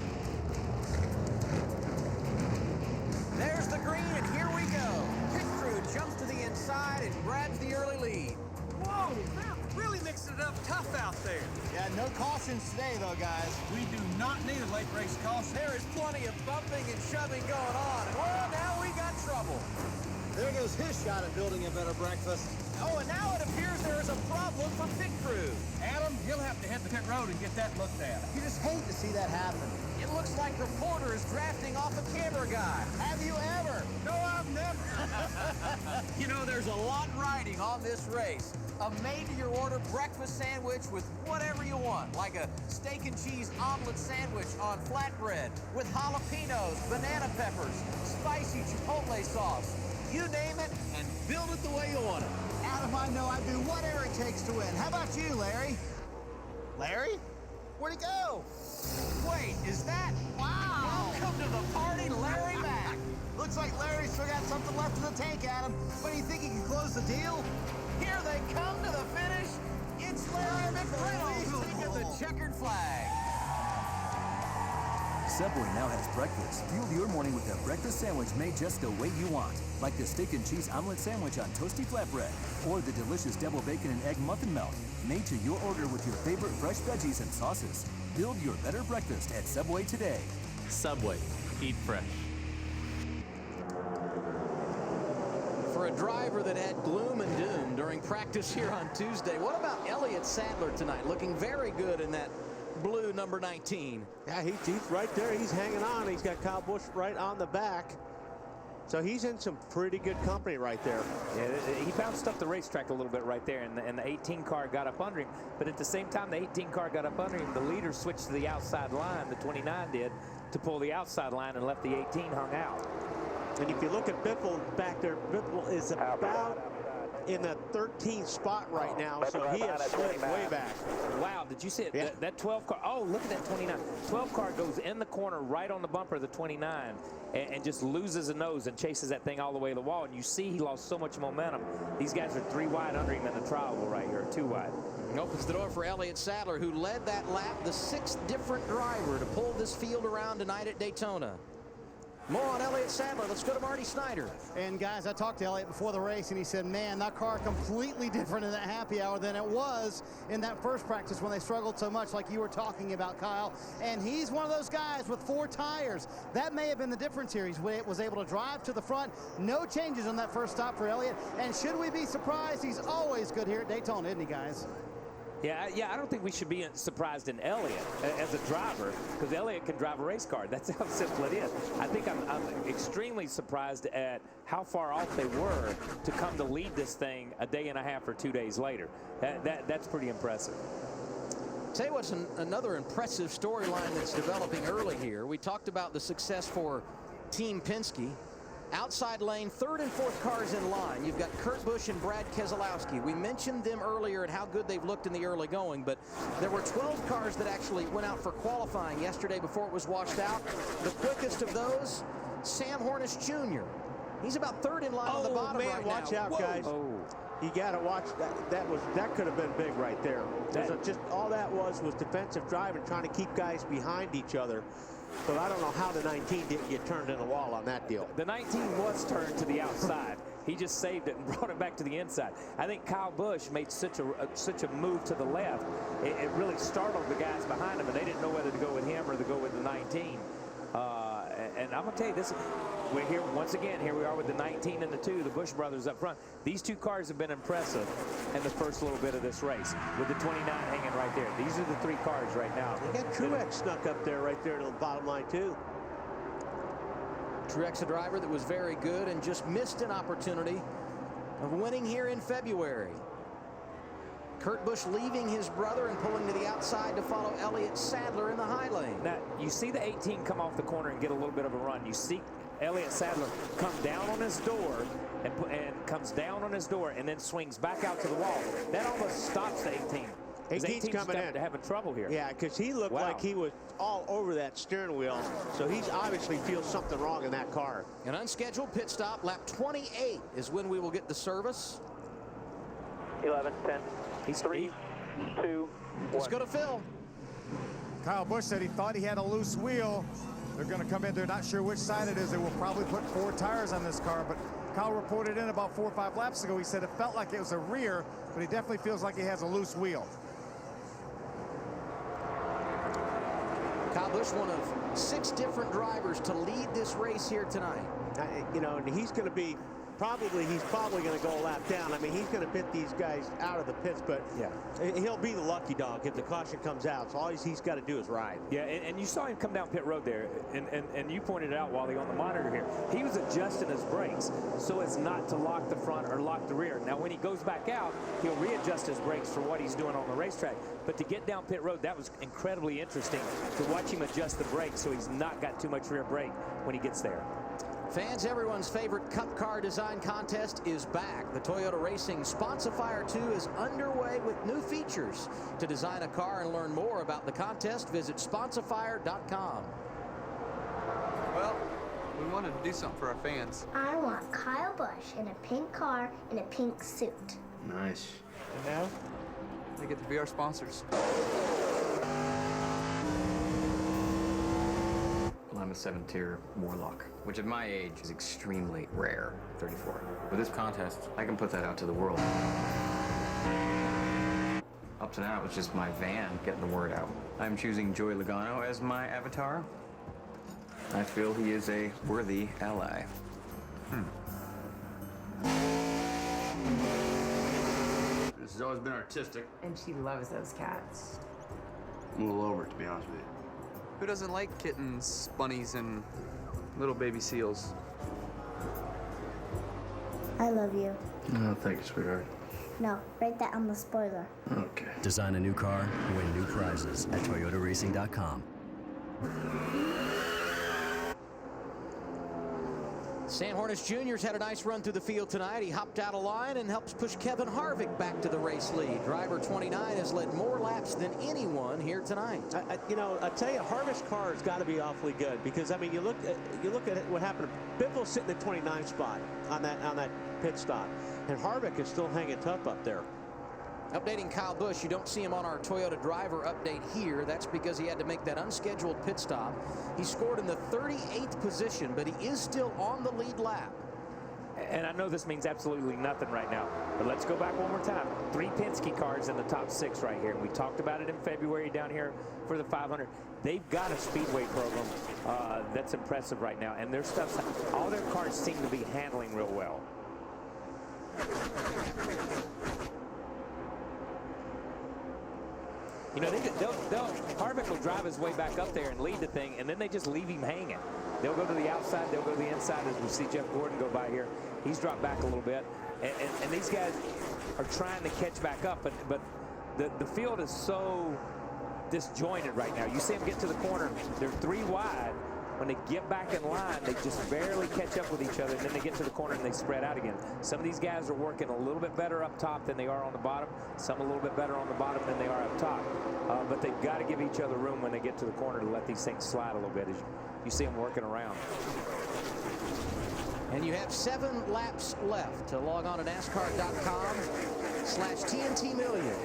There's the green, and here we go. Pit crew jumps to the inside and grabs the early lead. Whoa, that really mixing it up tough out there. Yeah, no cautions today, though, guys. We do not need a late race caution. There is plenty of bumping and shoving going on, and well, now we got trouble. There goes his shot at building a better breakfast. Oh, and now it appears there is a problem for pit crew. Adam, he'll have to hit the pit road and get that looked at. You just hate to see that happen. It looks like reporter is drafting off a camera guy. Have you ever? No, I've never. You know, there's a lot riding on this race. A made-to-your-order breakfast sandwich with whatever you want, like a steak and cheese omelet sandwich on flatbread with jalapenos, banana peppers, spicy chipotle sauce. You name it, and build it the way you want it. Adam, I know I'd do whatever it takes to win. How about you, Larry? Larry? Where'd he go? Wait, is that? Wow! Welcome to the party, Larry Mack. Looks like Larry's still got something left in the tank, Adam. But do you think he can close the deal? Here they come to the finish. It's Larry McReynolds taking the checkered flag. Subway now has breakfast. Fuel your morning with a breakfast sandwich made just the way you want. Like the steak and cheese omelet sandwich on toasty flatbread. Or the delicious double bacon and egg muffin melt. Made to your order with your favorite fresh veggies and sauces. Build your better breakfast at Subway today. Subway. Eat fresh. For a driver that had gloom and doom during practice here on Tuesday, what about Elliott Sadler tonight? Looking very good in that blue number 19. Yeah, he's right there. He's hanging on. He's got Kyle Busch right on the back. So he's in some pretty good company right there. Yeah, he bounced up the racetrack a little bit right there, and the 18 car got up under him. But at the same time the 18 car got up under him, the leader switched to the outside line, the 29 did, to pull the outside line and left the 18 hung out. And if you look at Biffle back there, Biffle is about in the 13th spot right now, so he has slid way back. Wow, did you see it? Yeah. That 12 car, oh, look at that 29. 12 car goes in the corner right on the bumper of the 29 and just loses a nose and chases that thing all the way to the wall. And you see he lost so much momentum. These guys are 3 wide under him in the trial right here, 2 wide. Opens the door for Elliott Sadler, who led that lap, the 6th different driver to pull this field around tonight at Daytona. More on Elliott Sadler. Let's go to Marty Snyder. And guys, I talked to Elliott before the race, and he said, man, that car completely different in that happy hour than it was in that first practice when they struggled so much, like you were talking about, Kyle. And he's one of those guys with 4 tires. That may have been the difference here. He was able to drive to the front. No changes on that first stop for Elliott. And should we be surprised? He's always good here at Daytona, isn't he, guys? Yeah, I don't think we should be surprised in Elliott as a driver, because Elliott can drive a race car. That's how simple it is. I think I'm extremely surprised at how far off they were to come to lead this thing a day and a half or 2 days later. That's pretty impressive. Tell you what's another impressive storyline that's developing early here. We talked about the success for Team Penske. Outside lane, 3rd and 4th cars in line. You've got Kurt Busch and Brad Keselowski. We mentioned them earlier and how good they've looked in the early going, but there were 12 cars that actually went out for qualifying yesterday before it was washed out. The quickest of those, Sam Hornish Jr. He's about 3rd in line on the bottom man, right watch now. out, guys. You got to watch that. That could have been big right there. Just all that was defensive driving, trying to keep guys behind each other. But I don't know how the 19 didn't get turned in the wall on that deal. The 19 was turned to the outside. He just saved it and brought it back to the inside. I think Kyle Busch made such a move to the left. It really startled the guys behind him, and they didn't know whether to go with him or to go with the 19. And I'm going to tell you, we're here once again. Here we are with the 19 and the 2, the Busch brothers up front. These 2 cars have been impressive in the first little bit of this race, with the 29 hanging right there. These are the 3 cars right now. They got Truex snuck up there right there to the bottom line, too. Truex, a driver that was very good and just missed an opportunity of winning here in February. Kurt Busch leaving his brother and pulling to the outside to follow Elliott Sadler in the high lane. Now, you see the 18 come off the corner and get a little bit of a run. You see Elliott Sadler come down on his door and comes down on his door and then swings back out to the wall. That almost stops the 18. 18's coming in. Having trouble here. Yeah, because he looked like he was all over that steering wheel. So he's obviously feels something wrong in that car. An unscheduled pit stop. Lap 28 is when we will get the service. 11, 10. He's 3, 2, 1. Let's go to Phil. Kyle Busch said he thought he had a loose wheel. They're going to come in. They're not sure which side it is. They will probably put 4 tires on this car, but Kyle reported in about 4 or 5 laps ago. He said it felt like it was a rear, but he definitely feels like he has a loose wheel. Kyle Busch, one of 6 different drivers to lead this race here tonight. You know, and he's probably going to go a lap down. I mean, he's going to pit these guys out of the pits, but he'll be the lucky dog if the caution comes out. So all he's got to do is ride. Yeah, and you saw him come down pit road there, and you pointed it out, Wally, on the monitor here. He was adjusting his brakes so as not to lock the front or lock the rear. Now, when he goes back out, he'll readjust his brakes for what he's doing on the racetrack. But to get down pit road, that was incredibly interesting to watch him adjust the brakes so he's not got too much rear brake when he gets there. Fans, everyone's favorite Cup car design contest is back. The Toyota Racing Sponsifier 2 is underway with new features. To design a car and learn more about the contest, visit Sponsifier.com. Well, we wanted to do something for our fans. I want Kyle Busch in a pink car in a pink suit. Nice. And now, they get to be our sponsors. I'm a 7-tier Warlock, which at my age is extremely rare, 34. With this contest, I can put that out to the world. Up to now, it was just my van getting the word out. I'm choosing Joey Logano as my avatar. I feel he is a worthy ally. This has always been artistic. And she loves those cats. I'm a little over it, to be honest with you. Who doesn't like kittens, bunnies, and little baby seals? I love you. Oh, thank you, sweetheart. No, write that on the spoiler. Okay. Design a new car, win new prizes at ToyotaRacing.com. Sam Hornish Jr.'s had a nice run through the field tonight. He hopped out of line and helps push Kevin Harvick back to the race lead. Driver 29 has led more laps than anyone here tonight. You know, I tell you, Harvick's car has got to be awfully good because I mean, you look at what happened. Bivens sitting at 29th spot on that pit stop, and Harvick is still hanging tough up there. Updating Kyle Busch, you don't see him on our Toyota driver update here. That's because he had to make that unscheduled pit stop. He scored in the 38th position, but he is still on the lead lap. And I know this means absolutely nothing right now, but let's go back one more time. 3 Penske cars in the top 6 right here. We talked about it in February down here for the 500. They've got a Speedway program that's impressive right now, and their stuff, all their cars seem to be handling real well. You know, Harvick will drive his way back up there and lead the thing, and then they just leave him hanging. They'll go to the outside, they'll go to the inside, as we see Jeff Gordon go by here. He's dropped back a little bit, and these guys are trying to catch back up, but the field is so disjointed right now. You see them get to the corner, they're 3 wide. When they get back in line, they just barely catch up with each other, and then they get to the corner and they spread out again. Some of these guys are working a little bit better up top than they are on the bottom. Some a little bit better on the bottom than they are up top. But they've got to give each other room when they get to the corner to let these things slide a little bit as you see them working around. And you have 7 laps left to log on to NASCAR.com/TNT Million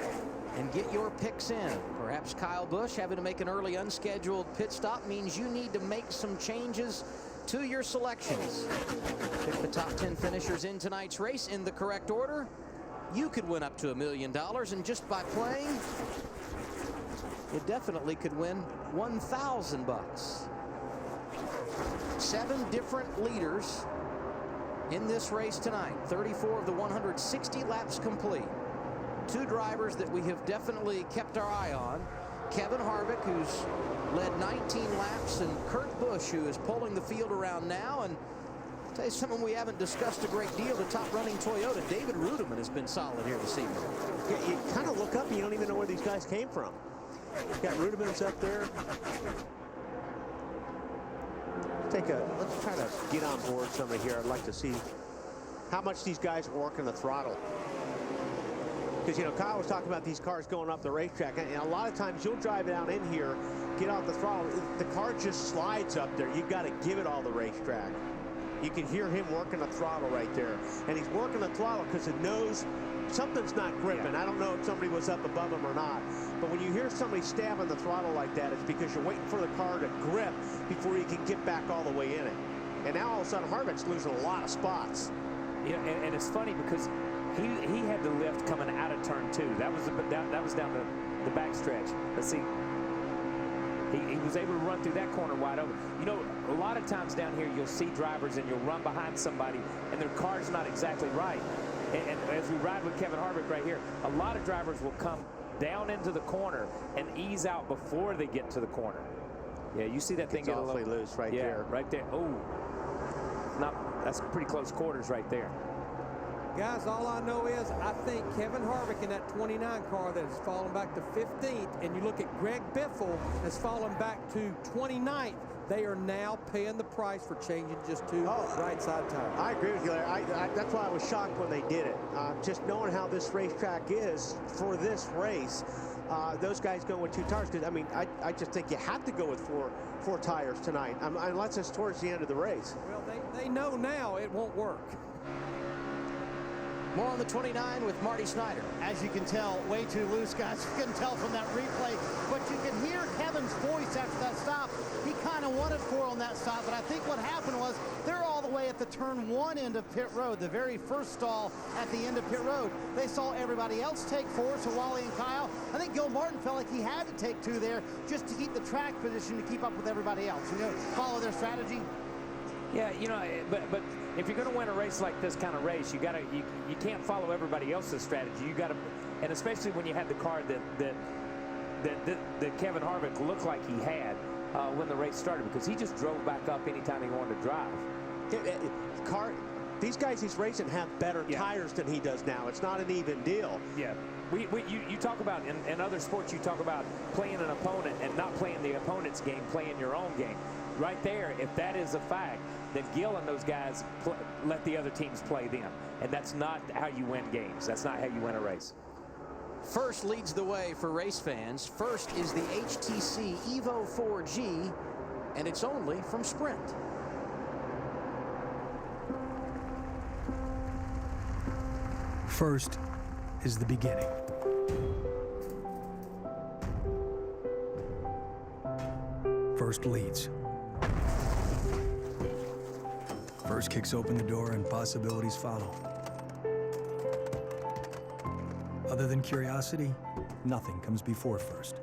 and get your picks in. Perhaps Kyle Busch having to make an early unscheduled pit stop means you need to make some changes to your selections. Pick the top 10 finishers in tonight's race in the correct order. You could win up to $1 million, and just by playing, you definitely could win 1,000 bucks. 7 different leaders in this race tonight. 34 of the 160 laps complete. 2 drivers that we have definitely kept our eye on. Kevin Harvick, who's led 19 laps, and Kurt Busch, who is pulling the field around now. And I'll tell you something we haven't discussed a great deal, the top running Toyota, David Rudiman, has been solid here this evening. Yeah, you kind of look up and you don't even know where these guys came from. You've got Rudiman's up there. Let's try to get on board somebody here. I'd like to see how much these guys are working the throttle. Because, you know, Kyle was talking about these cars going up the racetrack, and a lot of times you'll drive down in here, get off the throttle, the car just slides up there. You've got to give it all the racetrack. You can hear him working the throttle right there. And he's working the throttle because it knows something's not gripping. I don't know if somebody was up above him or not. But when you hear somebody stabbing the throttle like that, it's because you're waiting for the car to grip before you can get back all the way in it. And now all of a sudden Harvick's losing a lot of spots. Yeah, and it's funny because he had the lift coming out of turn 2. That was down the back stretch. Let's see. He was able to run through that corner wide open. You know, a lot of times down here you'll see drivers and you'll run behind somebody and their car's not exactly right. And as we ride with Kevin Harvick right here, a lot of drivers will come down into the corner and ease out before they get to the corner. Yeah, you see that thing get awfully loose right there. Yeah, right there. Oh, that's pretty close quarters right there. Guys, all I know is I think Kevin Harvick in that 29 car that has fallen back to 15th, and you look at Greg Biffle has fallen back to 29th. They are now paying the price for changing just 2 right side tires. I agree with you, Larry. That's why I was shocked when they did it. Just knowing how this racetrack is for this race, those guys go with 2 tires. Because I mean, I just think you have to go with four tires tonight, unless it's towards the end of the race. Well, they know now it won't work. More on the 29 with Marty Snyder. As you can tell, way too loose, guys. You can tell from that replay, but you can hear Kevin's voice after that stop. He kind of wanted 4 on that stop, but I think what happened was they're all the way at the turn 1 end of pit road, the very first stall at the end of pit road. They saw everybody else take 4, so Wally and Kyle, I think Gil Martin felt like he had to take 2 there just to keep the track position to keep up with everybody else. You know, follow their strategy. Yeah, you know, but if you're going to win a race like this kind of race, you can't follow everybody else's strategy. You got to, and especially when you had the car that Kevin Harvick looked like he had when the race started, because he just drove back up anytime he wanted to drive. These guys he's racing have better tires than he does now. It's not an even deal. Yeah. You talk about, in other sports, you talk about playing an opponent and not playing the opponent's game, playing your own game. Right there, if that is a fact, then Gil and those guys let the other teams play them. And that's not how you win games. That's not how you win a race. First leads the way for race fans. First is the HTC Evo 4G, and it's only from Sprint. First is the beginning. First leads. First kicks open the door and possibilities follow. Other than curiosity, nothing comes before first.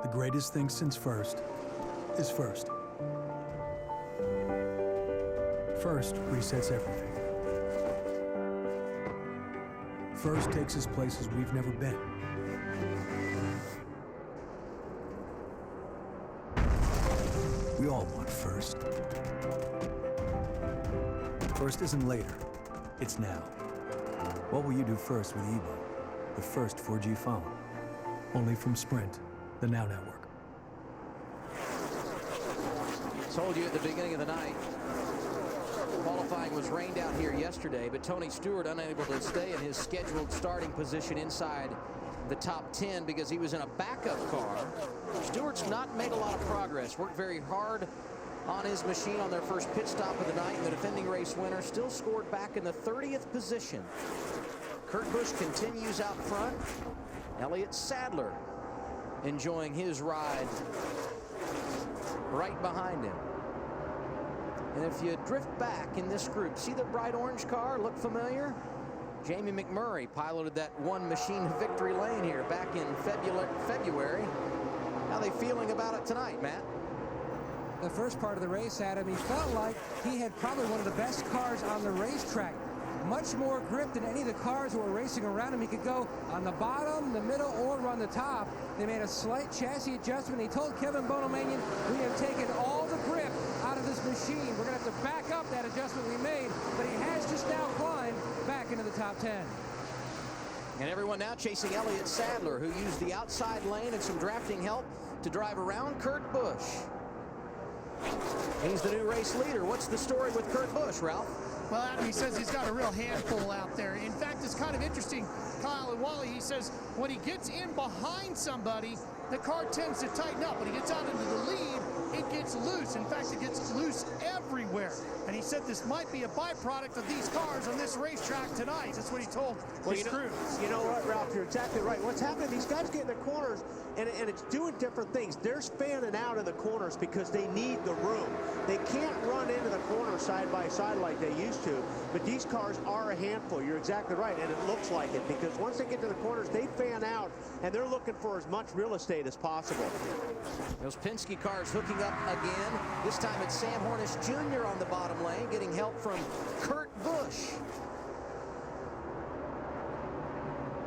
The greatest thing since first is first. First resets everything. First takes us places we've never been. We all want first. First isn't later, it's now. What will you do first with Evo, the first 4G phone? Only from Sprint, the Now Network. Told you at the beginning of the night, qualifying was rained out here yesterday, but Tony Stewart unable to stay in his scheduled starting position inside the top 10 because he was in a backup car. Stewart's not made a lot of progress, worked very hard on his machine on their first pit stop of the night, and the defending race winner still scored back in the 30th position. Kurt Busch continues out front. Elliott Sadler enjoying his ride right behind him. And if you drift back in this group, see the bright orange car look familiar? Jamie McMurray piloted that one machine to victory lane here back in February. How are they feeling about it tonight, Matt? The first part of the race, Adam, he felt like he had probably one of the best cars on the racetrack. Much more grip than any of the cars that were racing around him. He could go on the bottom, the middle, or run the top. They made a slight chassis adjustment. He told Kevin Bonomanian, we have taken all the grip out of this machine. We're going to have to back up that adjustment we made, but he has just now climbed back into the top 10. And everyone now chasing Elliott Sadler, who used the outside lane and some drafting help to drive around Kurt Busch. He's the new race leader. What's the story with Kurt Busch, Ralph? Well, Adam, he says he's got a real handful out there. In fact, it's kind of interesting, Kyle and Wally, he says when he gets in behind somebody, the car tends to tighten up. When he gets out into the lead, it gets loose. In fact, it gets loose everywhere. And he said this might be a byproduct of these cars on this racetrack tonight. That's what he told his crew. You know what, Ralph, you're exactly right. What's happening, these guys get in the corners, and it's doing different things. They're fanning out in the corners because they need the room. They can't run into the corner side by side like they used to, but these cars are a handful. You're exactly right, and it looks like it, because once they get to the corners, they fan out, and they're looking for as much real estate as possible. Those Penske cars hooking up again. This time it's Sam Hornish Jr. on the bottom lane, getting help from Kurt Busch.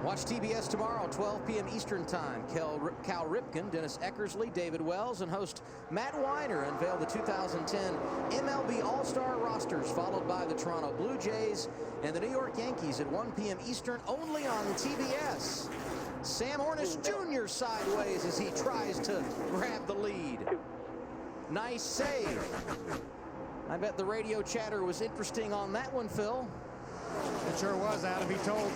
Watch TBS tomorrow, 12 p.m. Eastern Time. Cal Ripken, Dennis Eckersley, David Wells, and host Matt Weiner unveil the 2010 MLB All-Star rosters, followed by the Toronto Blue Jays and the New York Yankees at 1 p.m. Eastern, only on TBS. Sam Hornish Jr. sideways as he tries to grab the lead. Nice save. I bet the radio chatter was interesting on that one, Phil. It sure was, Adam. He told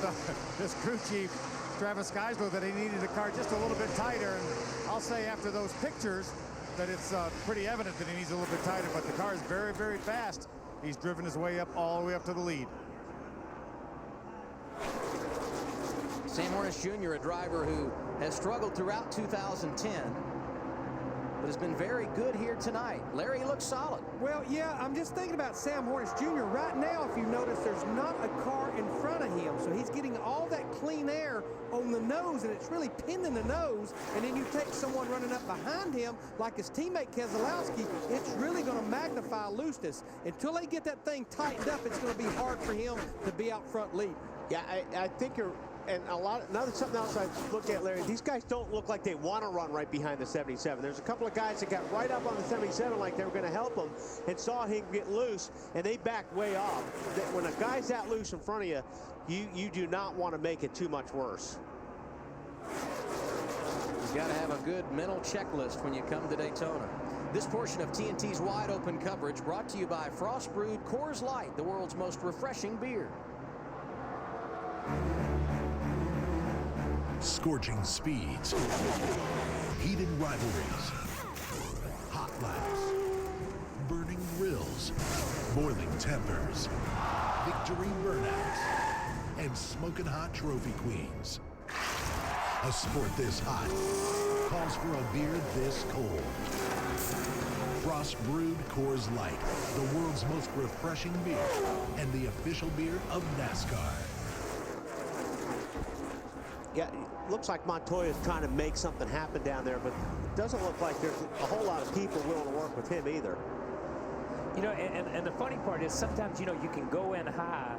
this crew chief, Travis Geisler, that he needed the car just a little bit tighter. And I'll say after those pictures that it's pretty evident that he needs a little bit tighter, but the car is very, very fast. He's driven his way up all the way up to the lead. Sam Hornish Jr., a driver who has struggled throughout 2010, but has been very good here tonight. Larry looks solid. Well, yeah, I'm just thinking about Sam Hornish Jr. Right now, if you notice, there's not a car in front of him, so he's getting all that clean air on the nose, and it's really pinning the nose, and then you take someone running up behind him, like his teammate Keselowski, it's really going to magnify looseness. Until they get that thing tightened up, it's going to be hard for him to be out front lead. Yeah, I think you're, and something else I look at, Larry, these guys don't look like they want to run right behind the 77. There's a couple of guys that got right up on the 77 like they were going to help him and saw him get loose, and they backed way off. When a guy's that loose in front of you, you do not want to make it too much worse. You've got to have a good mental checklist when you come to Daytona. This portion of TNT's Wide Open coverage brought to you by Frost Brewed Coors Light, the world's most refreshing beer. Scorching speeds, heated rivalries, hot laps, burning grills, Grills, Boiling Tempers, Victory Burnouts, and Smoking Hot Trophy Queens. A sport this hot calls for a beer this cold. Frost Brewed Coors Light, the world's most refreshing beer and the official beer of NASCAR. Yeah, it looks like Montoya's trying to make something happen down there, but it doesn't look like there's a whole lot of people willing to work with him either. You know, and the funny part is sometimes, you know, you can go in high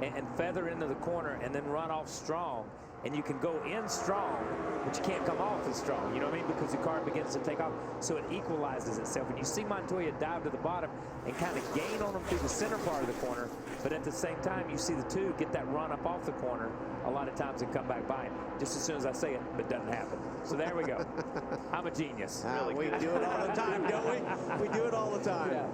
and feather into the corner and then run off strong. And you can go in strong, but you can't come off as strong, you know what I mean? Because the car begins to take off, so it equalizes itself. And you see Montoya dive to the bottom and kind of gain on him through the center part of the corner, but at the same time, you see the two get that run up off the corner a lot of times and come back by him. Just as soon as I say it, but it doesn't happen. So there we go. I'm a genius. We do it all the time, don't we? We do it all the time. Yeah.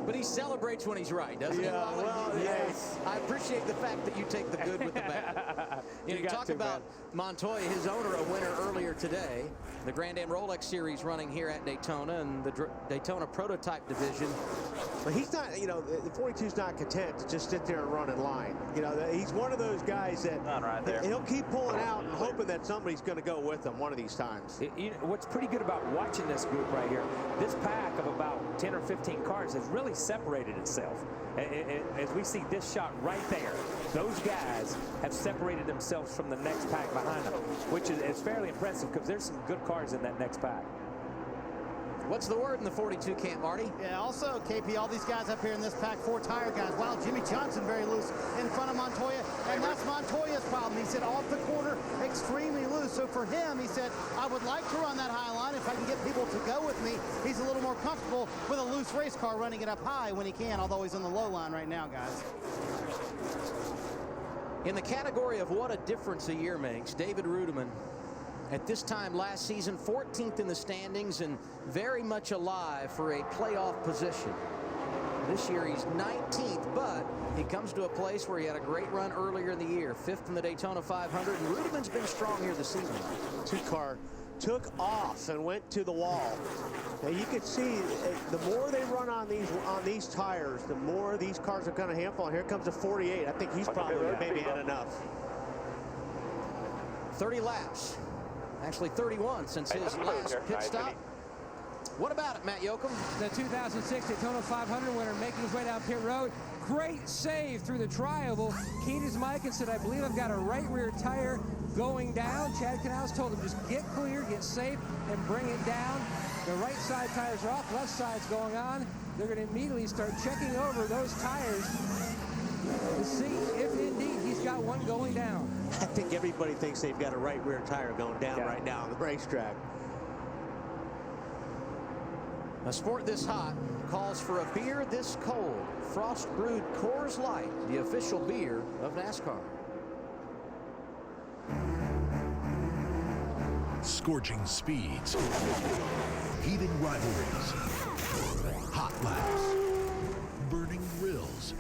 But he celebrates when he's right, doesn't he? Yeah, well, yes. I appreciate the fact that you take the good with the bad. You talk about Montoya, his owner, a winner earlier today. The Grand Am Rolex Series running here at Daytona and the Daytona Prototype Division. But he's not, you know, the 42's not content to just sit there and run in line. You know, he's one of those guys that he'll keep pulling out and hoping that somebody's going to go with him one of these times. You know, what's pretty good about watching this group right here, this pack of about 10 or 15 cars has really separated itself. As we see this shot right there, those guys have separated themselves from the next pack behind them, which is fairly impressive because there's some good cars in that next pack. What's the word in the 42 camp, Marty? Yeah, also, KP, all these guys up here in this pack, 4 tire guys. Wow, Jimmy Johnson very loose in front of Montoya, and that's Montoya's problem. He said off the corner, extremely loose. So for him, he said, I would like to run that high line if I can get people to go with me. He's a little more comfortable with a loose race car running it up high when he can, although he's on the low line right now, guys. In the category of what a difference a year makes, David Rudiman, at this time last season, 14th in the standings and very much alive for a playoff position. This year he's 19th, but he comes to a place where he had a great run earlier in the year, 5th in the Daytona 500, and Rudiman's been strong here this season. Two-car took off and went to the wall. Now you can see the more they run on these tires, the more these cars are going to handful. And here comes a 48. I think he's probably maybe had enough. 30 laps. Actually 31 since his last pit stop. What about it, Matt Yoakum? The 2006 Daytona 500 winner making his way down pit road. Great save through the tri-oval. Keyed his mic and said, I believe I've got a right rear tire going down. Chad Canals told him just get clear, get safe, and bring it down. The right side tires are off, left side's going on. They're going to immediately start checking over those tires to see if indeed he's got one going down. I think everybody thinks they've got a right rear tire going down right now on the racetrack. A sport this hot calls for a beer this cold. Frost Brewed Coors Light, the official beer of NASCAR. Scorching speeds, heated rivalries, hot laps, burning grills,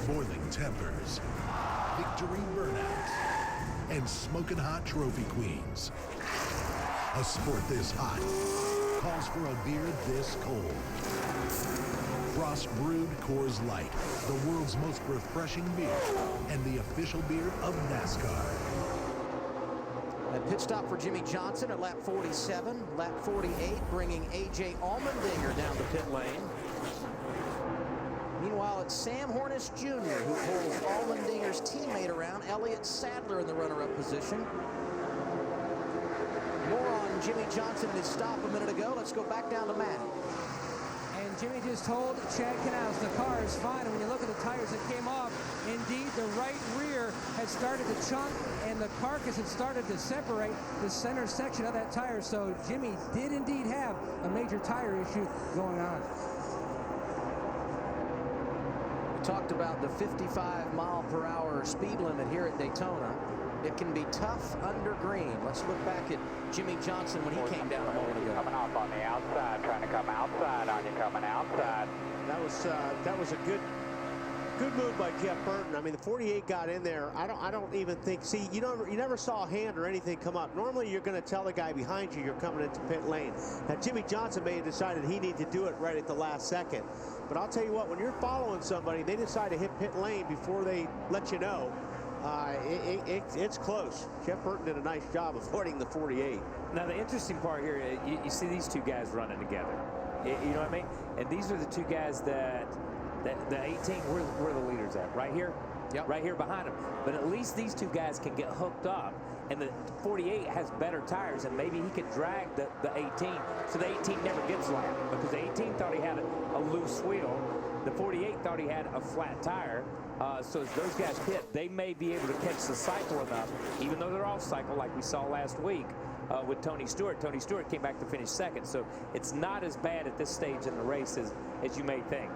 boiling tempers, victory burnouts, and smoking hot trophy queens. A sport this hot calls for a beer this cold. Frost Brewed Coors Light, the world's most refreshing beer and the official beer of NASCAR. A pit stop for Jimmy Johnson at lap 47. Lap 48 bringing A.J. Allmendinger down the pit lane. Meanwhile, it's Sam Hornish Jr. who pulls Allmendinger's teammate around, Elliott Sadler in the runner-up position. More on Jimmy Johnson and his stop a minute ago. Let's go back down to Matt. And Jimmy just told Chad Canals the car is fine. And when you look at the tires that came off, indeed the right rear had started to chunk and the carcass had started to separate the center section of that tire. So Jimmy did indeed have a major tire issue going on. We talked about the 55-mile-per-hour speed limit here at Daytona. It can be tough under green. Let's look back at Jimmy Johnson when he came down a moment ago. Coming off on the outside, trying to come outside on you, coming outside. That was a good move by Jeff Burton. I mean, the 48 got in there. I don't even think. See, you never saw a hand or anything come up. Normally, you're going to tell the guy behind you you're coming into pit lane. Now, Jimmy Johnson may have decided he needed to do it right at the last second. But I'll tell you what, when you're following somebody, they decide to hit pit lane before they let you know. It's close. Jeff Burton did a nice job avoiding the 48. Now, the interesting part here, you see these two guys running together. You know what I mean? And these are the two guys that the 18, where the leaders at? Right here? Yep. Right here behind them. But at least these two guys can get hooked up. And the 48 has better tires, and maybe he could drag the 18. So the 18 never gets lapped because the 18 thought he had a loose wheel. The 48 thought he had a flat tire. So as those guys pit, they may be able to catch the cycle enough, even though they're off cycle like we saw last week with Tony Stewart. Tony Stewart came back to finish second. So it's not as bad at this stage in the race as you may think.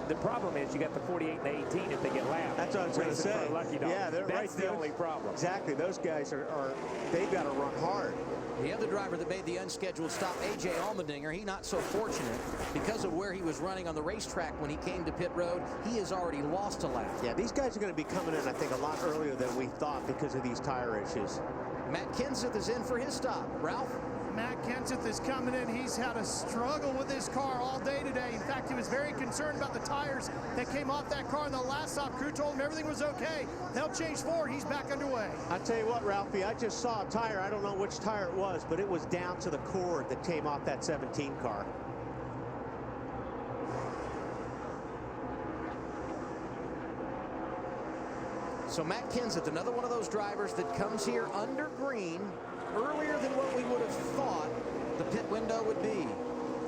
The problem is you got the 48 and the 18 if they get lapped. That's what I was going to say. Yeah, that's right, the only problem. Exactly. Those guys they've got to run hard. The other driver that made the unscheduled stop, A.J. Allmendinger, he not so fortunate because of where he was running on the racetrack when he came to pit road. He has already lost a lap. Yeah, these guys are going to be coming in, I think, a lot earlier than we thought because of these tire issues. Matt Kenseth is in for his stop. Ralph? Matt Kenseth is coming in. He's had a struggle with his car all day today. In fact, he was very concerned about the tires that came off that car in the last stop. Crew told him everything was okay. They'll change forward. He's back underway. I tell you what, Ralphie, I just saw a tire. I don't know which tire it was, but it was down to the cord that came off that 17 car. So Matt Kenseth, another one of those drivers that comes here under green earlier than what we would have thought the pit window would be.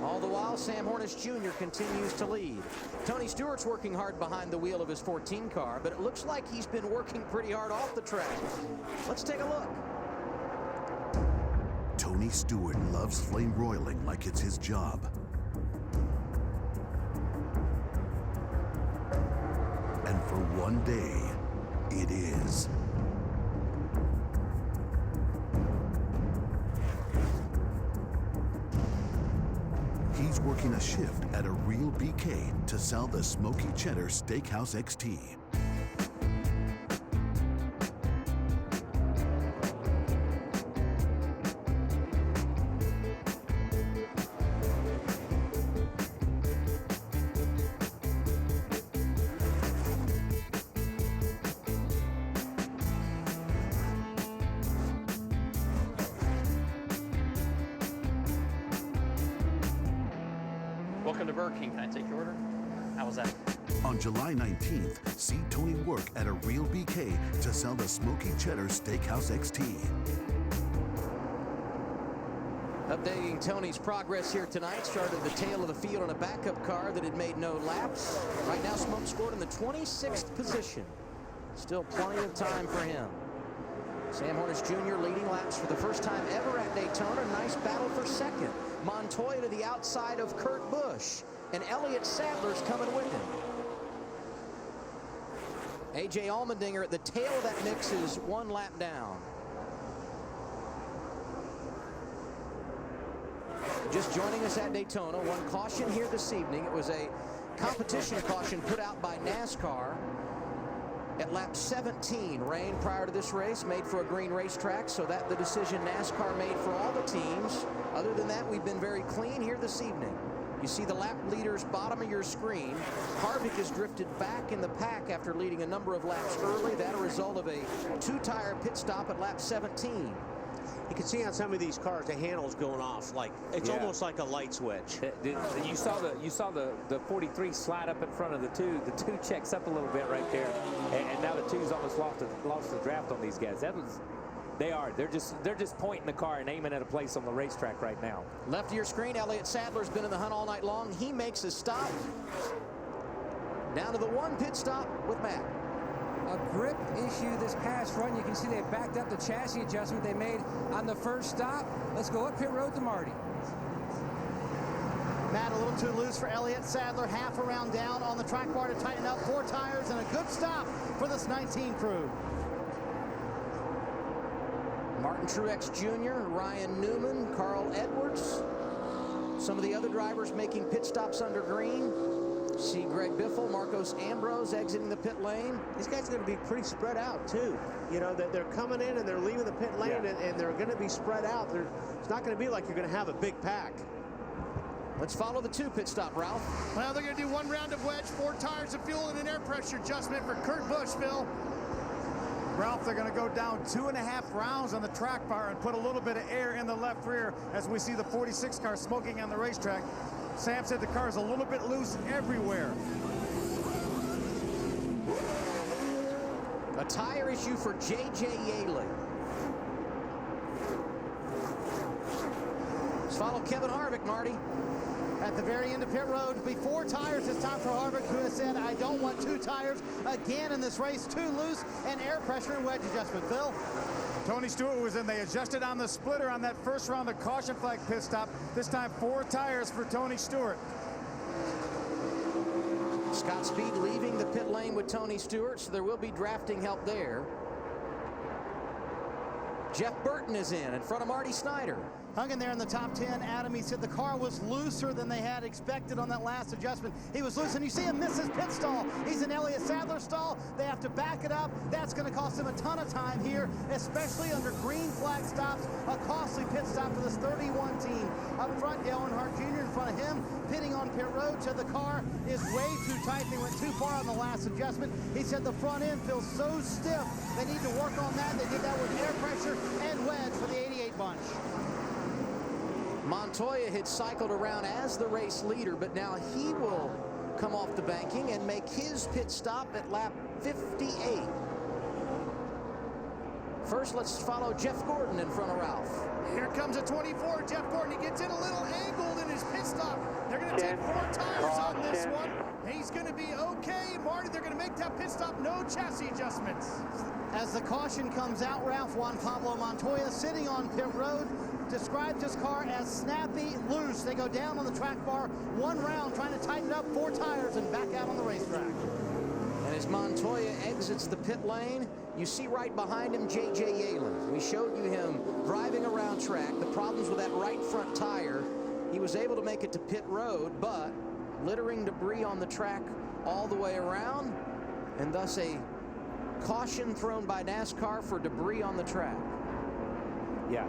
All the while, Sam Hornish Jr. continues to lead. Tony Stewart's working hard behind the wheel of his 14 car, but it looks like he's been working pretty hard off the track. Let's take a look. Tony Stewart loves flame broiling like it's his job. And for one day, it is. He's working a shift at a real BK to sell the Smoky Cheddar Steakhouse XT. Welcome to Burger King. Can I take your order? How was that? On July 19th, see Tony work at a real BK to sell the Smoky Cheddar Steakhouse XT. Updating Tony's progress here tonight. Started at the tail of the field on a backup car that had made no laps. Right now, Smoke scored in the 26th position. Still plenty of time for him. Sam Hornish Jr. leading laps for the first time ever at Daytona. Nice battle for second. Montoya to the outside of Kurt Busch. And Elliott Sadler's coming with him. A.J. Allmendinger at the tail of that mix is one lap down. Just joining us at Daytona, one caution here this evening. It was a competition caution put out by NASCAR at lap 17. Rain prior to this race made for a green racetrack, so that the decision NASCAR made for all the teams. Other than that, we've been very clean here this evening. You see the lap leaders bottom of your screen. Harvick has drifted back in the pack after leading a number of laps early. That a result of a two-tire pit stop at lap 17. You can see on some of these cars the handle's going off, like it's almost like a light switch. You saw the 43 slide up in front of the 2. The 2 checks up a little bit right there, and now the 2's almost lost the draft on these guys. They're just pointing the car and aiming at a place on the racetrack right now. Left of your screen, Elliott Sadler's been in the hunt all night long. He makes a stop. Down to the one pit stop with Matt. A grip issue this past run. You can see they backed up the chassis adjustment they made on the first stop. Let's go up pit road to Marty. Matt, a little too loose for Elliott Sadler. Half a round down on the track bar to tighten up 4 tires, and a good stop for this 19 crew. Martin Truex Jr., Ryan Newman, Carl Edwards. Some of the other drivers making pit stops under green. See Greg Biffle, Marcos Ambrose exiting the pit lane. These guys are going to be pretty spread out, too. You know, they're coming in and they're leaving the pit lane, and they're going to be spread out. It's not going to be like you're going to have a big pack. Let's follow the 2 pit stop, Ralph. Well, they're going to do 1 round of wedge, 4 tires of fuel, and an air pressure adjustment for Kurt Busch, Phil. Ralph, they're going to go down 2.5 rounds on the track bar and put a little bit of air in the left rear as we see the 46 car smoking on the racetrack. Sam said the car is a little bit loose everywhere. A tire issue for J.J. Yaley. Let's follow Kevin Harvick, Marty. At the very end of pit road, be 4 tires this time for Harvick, who has said, I don't want 2 tires again in this race. 2 loose and air pressure and wedge adjustment. Phil? Tony Stewart was in. They adjusted on the splitter on that first round of caution flag pit stop. This time 4 tires for Tony Stewart. Scott Speed leaving the pit lane with Tony Stewart, so there will be drafting help there. Jeff Burton is in front of Marty Snyder. Hung in there in the top 10. Adam, he said the car was looser than they had expected on that last adjustment. He was loose, and you see him miss his pit stall. He's in Elliott Sadler's stall. They have to back it up. That's going to cost him a ton of time here, especially under green flag stops. A costly pit stop for this 31 team. Up front, Dale Earnhardt Jr. in front of him, pitting on pit road. Said the car is way too tight. They went too far on the last adjustment. He said the front end feels so stiff. They need to work on that. They did that with air pressure and wedge for the 88 bunch. Montoya had cycled around as the race leader, but now he will come off the banking and make his pit stop at lap 58. First, let's follow Jeff Gordon in front of Ralph. Here comes a 24, Jeff Gordon. He gets in a little angled in his pit stop. They're going to take 4 tires on this one. He's going to be okay. Marty, they're going to make that pit stop. No chassis adjustments. As the caution comes out, Ralph, Juan Pablo Montoya sitting on pit road described his car as snappy loose. They go down on the track bar 1 round, trying to tighten up 4 tires and back out on the racetrack. And as Montoya exits the pit lane, you see right behind him J.J. Yaley. We showed you him driving around track. The problems with that right front tire. He was able to make it to pit road, but littering debris on the track all the way around, and thus a caution thrown by NASCAR for debris on the track. Yeah.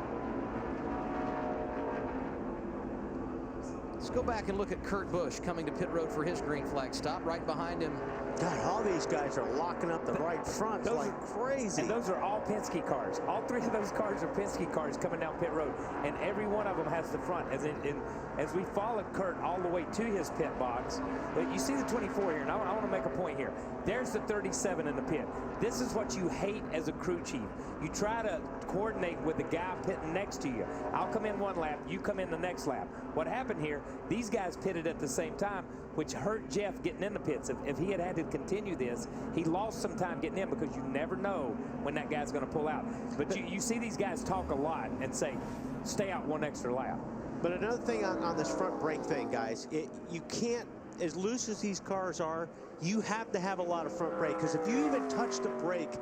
Let's go back and look at Kurt Busch coming to pit road for his green flag stop. Right behind him. God, all these guys are locking up the right front like crazy. And those are all Penske cars. All 3 of those cars are Penske cars coming down pit road, and every one of them has the front. As we followed Kurt all the way to his pit box, but you see the 24 here, and I want to make a point here. There's the 37 in the pit. This is what you hate as a crew chief. You try to coordinate with the guy pitting next to you. I'll come in 1 lap, you come in the next lap. What happened here, these guys pitted at the same time, which hurt Jeff getting in the pits. If he had to continue this, he lost some time getting in, because you never know when that guy's going to pull out. But you see these guys talk a lot and say, stay out 1 extra lap. But another thing on this front brake thing, guys, you can't, as loose as these cars are, you have to have a lot of front brake, because if you even touch the brake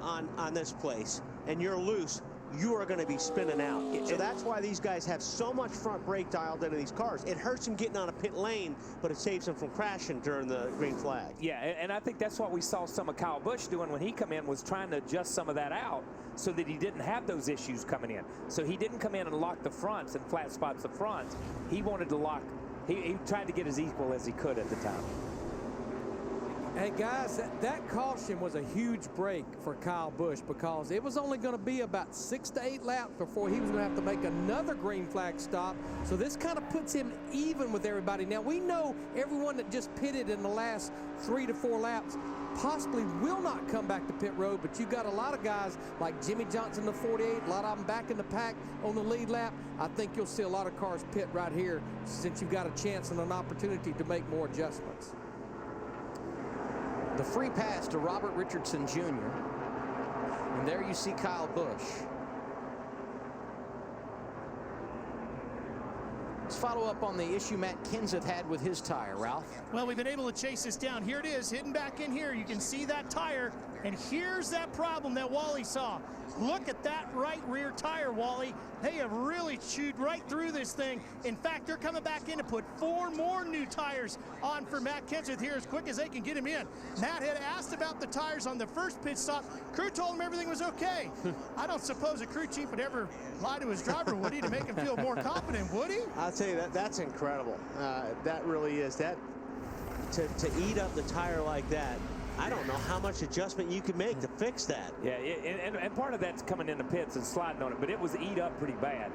on this place and you're loose, you are going to be spinning out. So that's why these guys have so much front brake dialed into these cars. It hurts them getting on a pit lane, but it saves them from crashing during the green flag. Yeah, and I think that's what we saw some of Kyle Busch doing when he come in, was trying to adjust some of that out so that he didn't have those issues coming in. So he didn't come in and lock the fronts and flat spots the fronts. He wanted to lock, he tried to get as equal as he could at the time. Hey guys, that caution was a huge break for Kyle Busch, because it was only going to be about 6 to 8 laps before he was going to have to make another green flag stop. So this kind of puts him even with everybody. Now we know everyone that just pitted in the last 3 to 4 laps possibly will not come back to pit road, but you've got a lot of guys like Jimmy Johnson, the 48, a lot of them back in the pack on the lead lap. I think you'll see a lot of cars pit right here, since you've got a chance and an opportunity to make more adjustments. The free pass to Robert Richardson Jr. And there you see Kyle Busch. Let's follow up on the issue Matt Kenseth had with his tire, Ralph. Well, we've been able to chase this down. Here it is, hidden back in here. You can see that tire, and here's that problem that Wally saw. Look at that right rear tire, Wally. They have really chewed right through this thing. In fact, they're coming back in to put 4 more new tires on for Matt Kenseth here as quick as they can get him in. Matt had asked about the tires on the first pit stop. Crew told him everything was okay. I don't suppose a crew chief would ever lie to his driver, would he, to make him feel more confident, would he? I'll tell you, that's incredible. That really is. That to eat up the tire like that, I don't know how much adjustment you can make to fix that. Yeah, and part of that's coming in the pits and sliding on it, but it was eat up pretty bad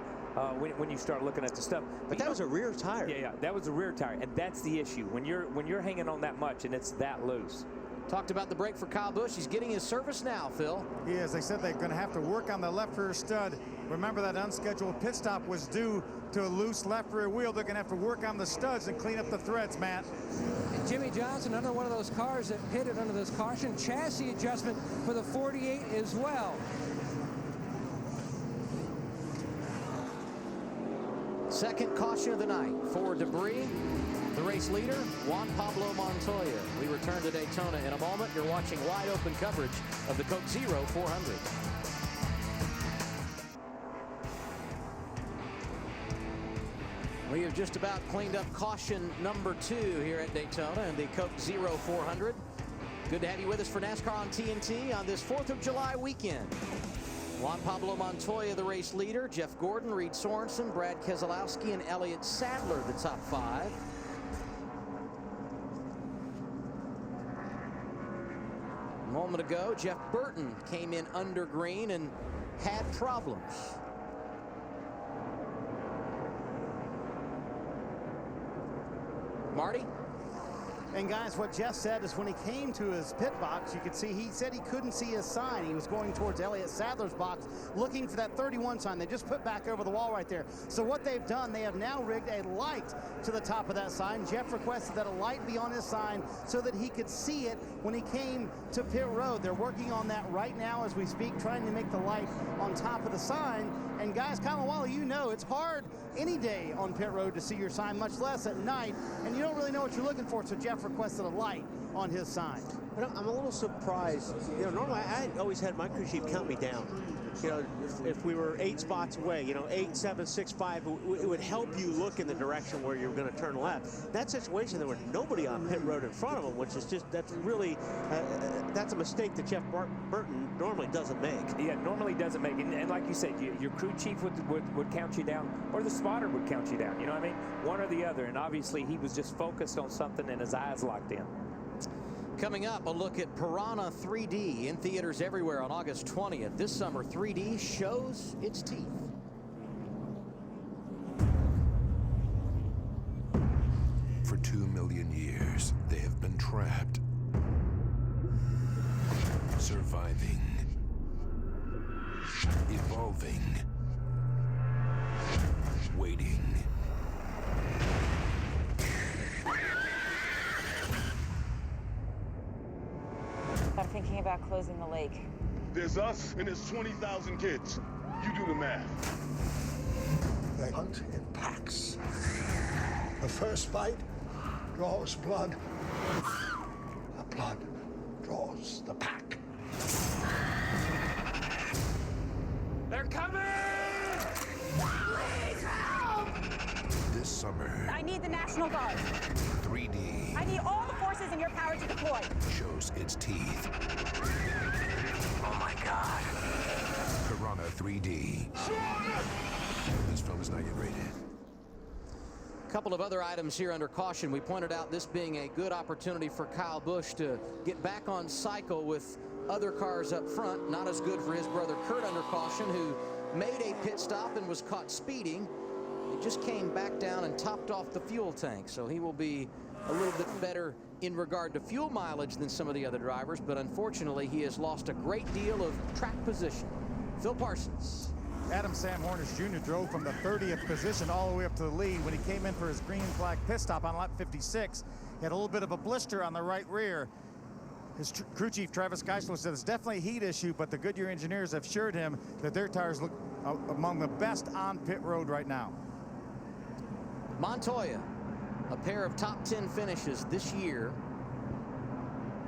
when you start looking at the stuff. But that was a rear tire. Yeah, that was a rear tire, and that's the issue. When you're hanging on that much and it's that loose. Talked about the brake for Kyle Busch. He's getting his service now, Phil. He is. They said they're going to have to work on the left rear stud. Remember that unscheduled pit stop was due to a loose left rear wheel. They're going to have to work on the studs and clean up the threads, Matt. And Jimmy Johnson, under one of those cars that pitted under this caution, chassis adjustment for the 48 as well. Second caution of the night for debris. The race leader, Juan Pablo Montoya. We return to Daytona in a moment. You're watching wide open coverage of the Coke Zero 400. We have just about cleaned up caution number 2 here at Daytona and the Coke Zero 400. Good to have you with us for NASCAR on TNT on this 4th of July weekend. Juan Pablo Montoya, the race leader. Jeff Gordon, Reed Sorensen, Brad Keselowski, and Elliott Sadler, the top 5. A moment ago, Jeff Burton came in under green and had problems. Marty? And guys, what Jeff said is when he came to his pit box, you could see, he said he couldn't see his sign. He was going towards Elliott Sadler's box, looking for that 31 sign. They just put back over the wall right there. So what they've done, they have now rigged a light to the top of that sign. Jeff requested that a light be on his sign so that he could see it when he came to pit road. They're working on that right now as we speak, trying to make the light on top of the sign. And guys, Kamawala, you know it's hard any day on pit road to see your sign, much less at night, and you don't really know what you're looking for, so Jeff requested a light on his sign. But I'm a little surprised. You know, normally I always had my crew chief count me down. You know, if we were 8 spots away, you know, 8, 7, 6, 5, it would help you look in the direction where you're going to turn left. That situation, there was nobody on pit road in front of him, which is just, that's really, that's a mistake that Jeff Burton normally doesn't make. Yeah, normally doesn't make. And like you said, your crew chief would count you down, or the spotter would count you down. You know what I mean? One or the other. And obviously, he was just focused on something and his eyes locked in. Coming up, a look at Piranha 3D in theaters everywhere on August 20th. This summer, 3D shows its teeth. For 2 million years, they have been trapped, surviving, evolving, waiting. I'm thinking about closing the lake. There's us and there's 20,000 kids. You do the math. They hunt in packs. The first bite draws blood. The blood draws the pack. They're coming! Please help! This summer, I need the National Guard. 3D I need all the forces in your power to deploy. shows its teeth. Oh my God. Piranha 3D. This film is not yet rated. A couple of other items here under caution. We pointed out this being a good opportunity for Kyle Busch to get back on cycle with other cars up front. Not as good for his brother Kurt under caution, who made a pit stop and was caught speeding. He just came back down and topped off the fuel tank, so he will be a little bit better in regard to fuel mileage than some of the other drivers, but unfortunately he has lost a great deal of track position. Phil Parsons. Adam Sam Hornish Jr. drove from the 30th position all the way up to the lead. When he came in for his green flag pit stop on lap 56, he had a little bit of a blister on the right rear. His crew chief, Travis Geisler, said it's definitely a heat issue, but the Goodyear engineers have assured him that their tires look among the best on pit road right now. Montoya, a pair of top 10 finishes this year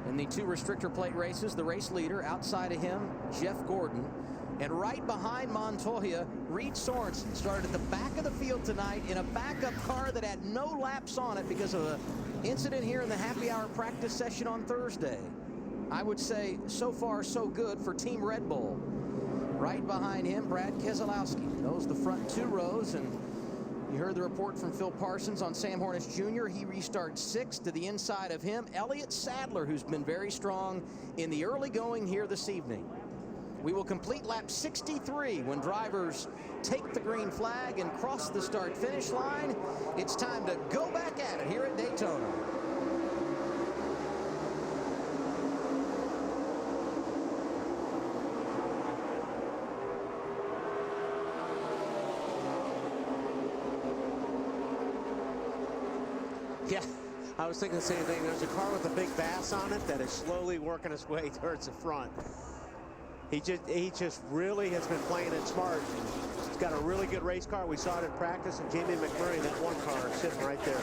in the 2 restrictor plate races. The race leader, outside of him, Jeff Gordon. And right behind Montoya, Reed Sorensen started at the back of the field tonight in a backup car that had no laps on it because of an incident here in the happy hour practice session on Thursday. I would say so far so good for Team Red Bull. Right behind him, Brad Keselowski. Those the front 2 rows, and you heard the report from Phil Parsons on Sam Hornish Jr. He restarts 6th. To the inside of him, Elliott Sadler, who's been very strong in the early going here this evening. We will complete lap 63 when drivers take the green flag and cross the start-finish line. It's time to go back at it here at Daytona. Yeah, I was thinking the same thing. There's a car with a big bass on it that is slowly working its way towards the front. He just really has been playing it smart. He's got a really good race car. We saw it in practice, and Jamie McMurray, that one car, sitting right there.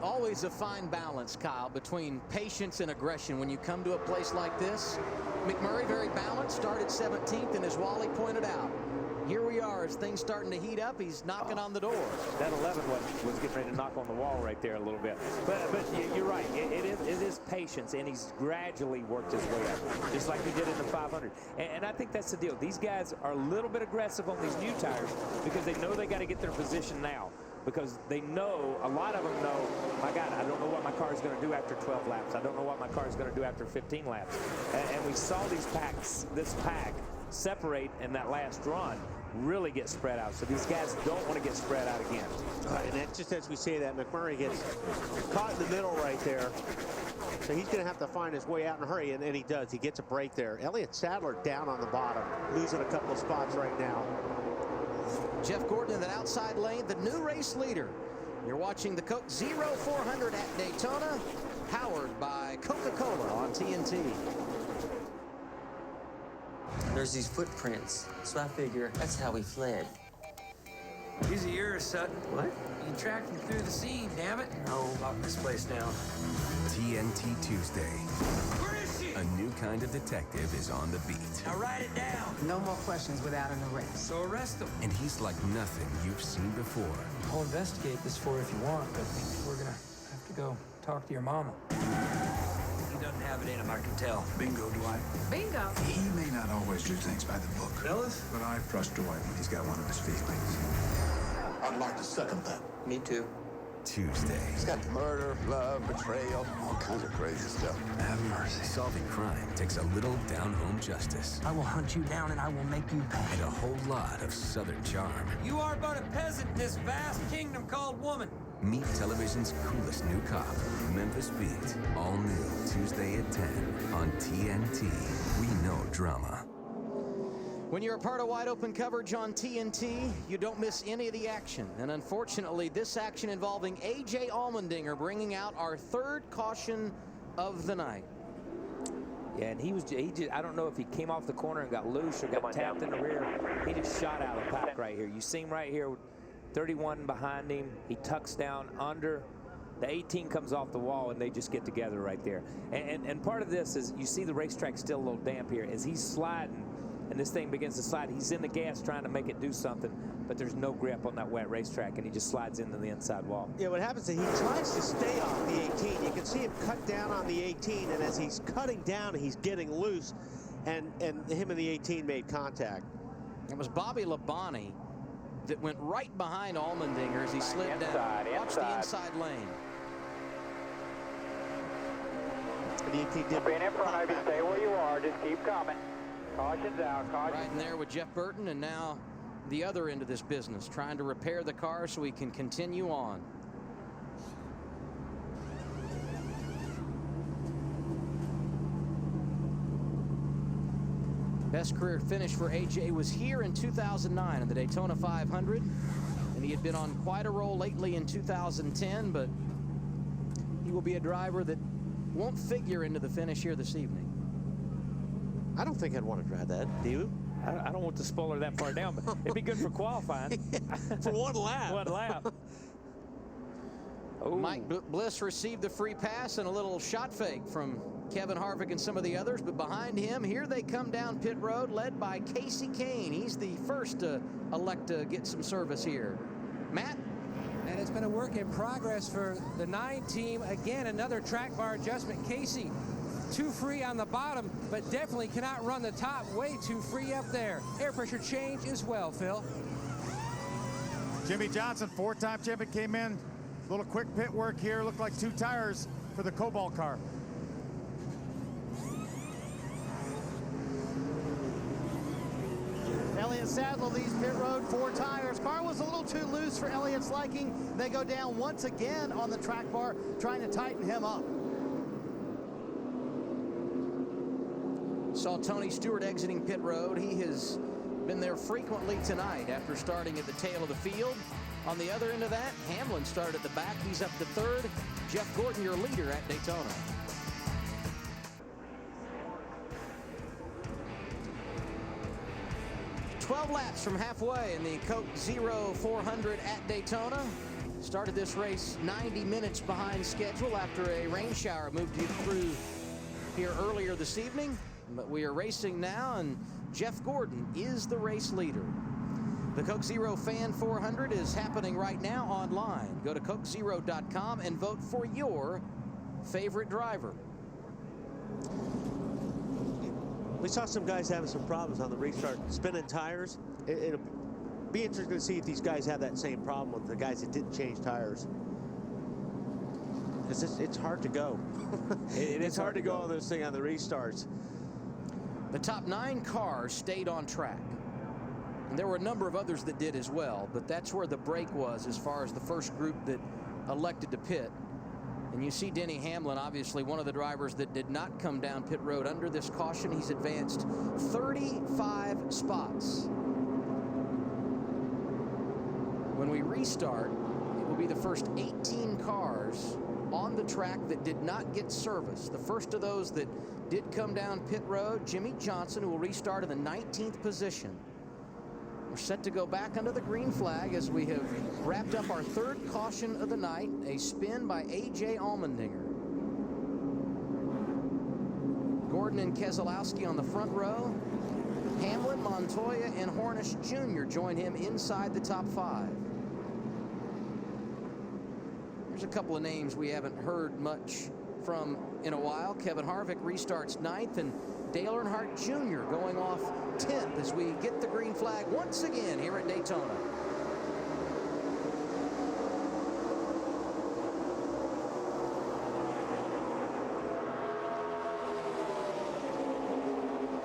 Always a fine balance, Kyle, between patience and aggression when you come to a place like this. McMurray, very balanced, started 17th, and as Wally pointed out, here we are as things starting to heat up. He's knocking on the door. That 11 was getting ready to knock on the wall right there a little bit. But you're right. It is patience, and he's gradually worked his way up, just like he did in the 500. And I think that's the deal. These guys are a little bit aggressive on these new tires because they know they got to get their position now. Because they know, a lot of them know, my God, I don't know what my car is going to do after 12 laps. I don't know what my car is going to do after 15 laps. And we saw this pack separate in that last run, really get spread out. So these guys don't want to get spread out again. And that's just as we say that, McMurray gets caught in the middle right there. So he's going to have to find his way out in a hurry, and he does. He gets a break there. Elliott Sadler down on the bottom, losing a couple of spots right now. Jeff Gordon in that outside lane, the new race leader. You're watching the Coke 0400 at Daytona, powered by Coca-Cola on TNT. There's these footprints, so I figure that's how he fled. He's a yours, Sutton. What? You tracked him through the scene, damn it. No. Lock this place down. TNT Tuesday. Where is she? A new kind of detective is on the beat. Now write it down. No more questions without an arrest. So arrest him. And he's like nothing you've seen before. I'll investigate this for you if you want, but we're gonna have to go talk to your mama. He doesn't have it in him, I can tell. Bingo, Dwight. Bingo. He may not always do things by the book. Fellas? But I trust Dwight when he's got one of his feelings. I'd like to second that. Me too. Tuesday. He's got murder, love, betrayal, all kinds of crazy stuff. Have mercy. Solving crime takes a little down-home justice. I will hunt you down and I will make you pay. And a whole lot of Southern charm. You are but a peasant in this vast kingdom called woman. Meet television's coolest new cop, Memphis Beat. All new Tuesday at 10 on TNT. We know drama. When you're a part of wide open coverage on TNT, you don't miss any of the action. And unfortunately, this action involving A.J. Allmendinger bringing out our third caution of the night. Yeah, and he just, I don't know if he came off the corner and got loose or got tapped in the rear. He just shot out of the pack right here. You see him right here, 31 behind him. He tucks down under. The 18 comes off the wall, and they just get together right there. And part of this is you see the racetrack still a little damp here. As he's sliding, and this thing begins to slide, he's in the gas trying to make it do something, but there's no grip on that wet racetrack, and he just slides into the inside wall. Yeah, what happens is he tries to stay off the 18. You can see him cut down on the 18, and as he's cutting down, he's getting loose, and him and the 18 made contact. It was Bobby Labonte that went right behind Allmendinger as he slid down. Watch the inside lane. The 18 did being in front of you, stay where you are, just keep coming. Caution's out, caution. Right in there with Jeff Burton, and now the other end of this business, trying to repair the car so he can continue on. Best career finish for AJ was here in 2009 in the Daytona 500, and he had been on quite a roll lately in 2010, but he will be a driver that won't figure into the finish here this evening. I don't think I'd want to drive that, do you? I don't want the spoiler that far down, but it'd be good for qualifying. For one lap. One lap. Mike Bliss received the free pass and a little shot fake from Kevin Harvick and some of the others, but behind him, here they come down pit road, led by Casey Kane. He's the first to elect to get some service here. Matt? And it's been a work in progress for the 9 team. Again, another track bar adjustment. Casey too free on the bottom, but definitely cannot run the top. Way too free up there. Air pressure change as well, Phil. Jimmy Johnson, 4-time champion, came in. Little quick pit work here. Looked like 2 tires for the Cobalt car. Elliott Sadler leads pit road, 4 tires. Car was a little too loose for Elliott's liking. They go down once again on the track bar, trying to tighten him up. Saw Tony Stewart exiting pit road. He has been there frequently tonight after starting at the tail of the field. On the other end of that, Hamlin started at the back. He's up to 3rd. Jeff Gordon, your leader at Daytona. "12 laps from halfway in the Coke Zero 400 at Daytona. Started this race 90 minutes behind schedule after a rain shower moved you through here earlier this evening. But we are racing now, and Jeff Gordon is the race leader. The Coke Zero Fan 400 is happening right now online. Go to CokeZero.com and vote for your favorite driver. We saw some guys having some problems on the restart, spinning tires. It'll be interesting to see if these guys have that same problem with the guys that didn't change tires. It's hard to go. It's hard to go on this thing on the restarts. The top 9 cars stayed on track. And there were a number of others that did as well, but that's where the break was as far as the first group that elected to pit. And you see Denny Hamlin, obviously one of the drivers that did not come down pit road under this caution. He's advanced 35 spots. When we restart, it will be the first 18 cars on the track that did not get service. The first of those that did come down pit road, Jimmy Johnson, who will restart in the 19th position. We're set to go back under the green flag as we have wrapped up our 3rd caution of the night, a spin by A.J. Allmendinger. Gordon and Keselowski on the front row. Hamlin, Montoya, and Hornish Jr. join him inside the top 5. There's a couple of names we haven't heard much from in a while. Kevin Harvick restarts 9th, and Dale Earnhardt Jr. going off 10th as we get the green flag once again here at Daytona.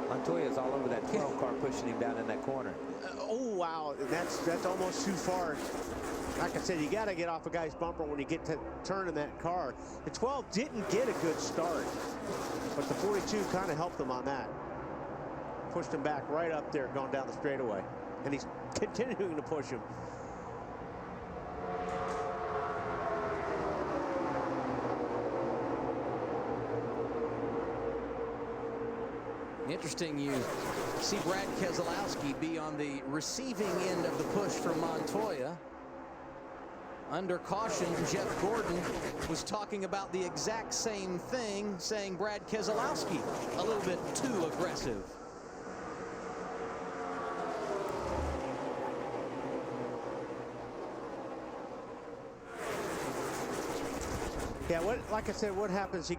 Montoya's all over that 12 car pushing him down in that corner. Oh, wow. That's almost too far. Like I said, you got to get off a guy's bumper when you get to turning that car. The 12 didn't get a good start, but the 42 kind of helped him on that. Pushed him back right up there going down the straightaway, and he's continuing to push him. Interesting, you see Brad Keselowski be on the receiving end of the push from Montoya. Under caution, Jeff Gordon was talking about the exact same thing, saying Brad Keselowski a little bit too aggressive. Yeah, like I said, what happens,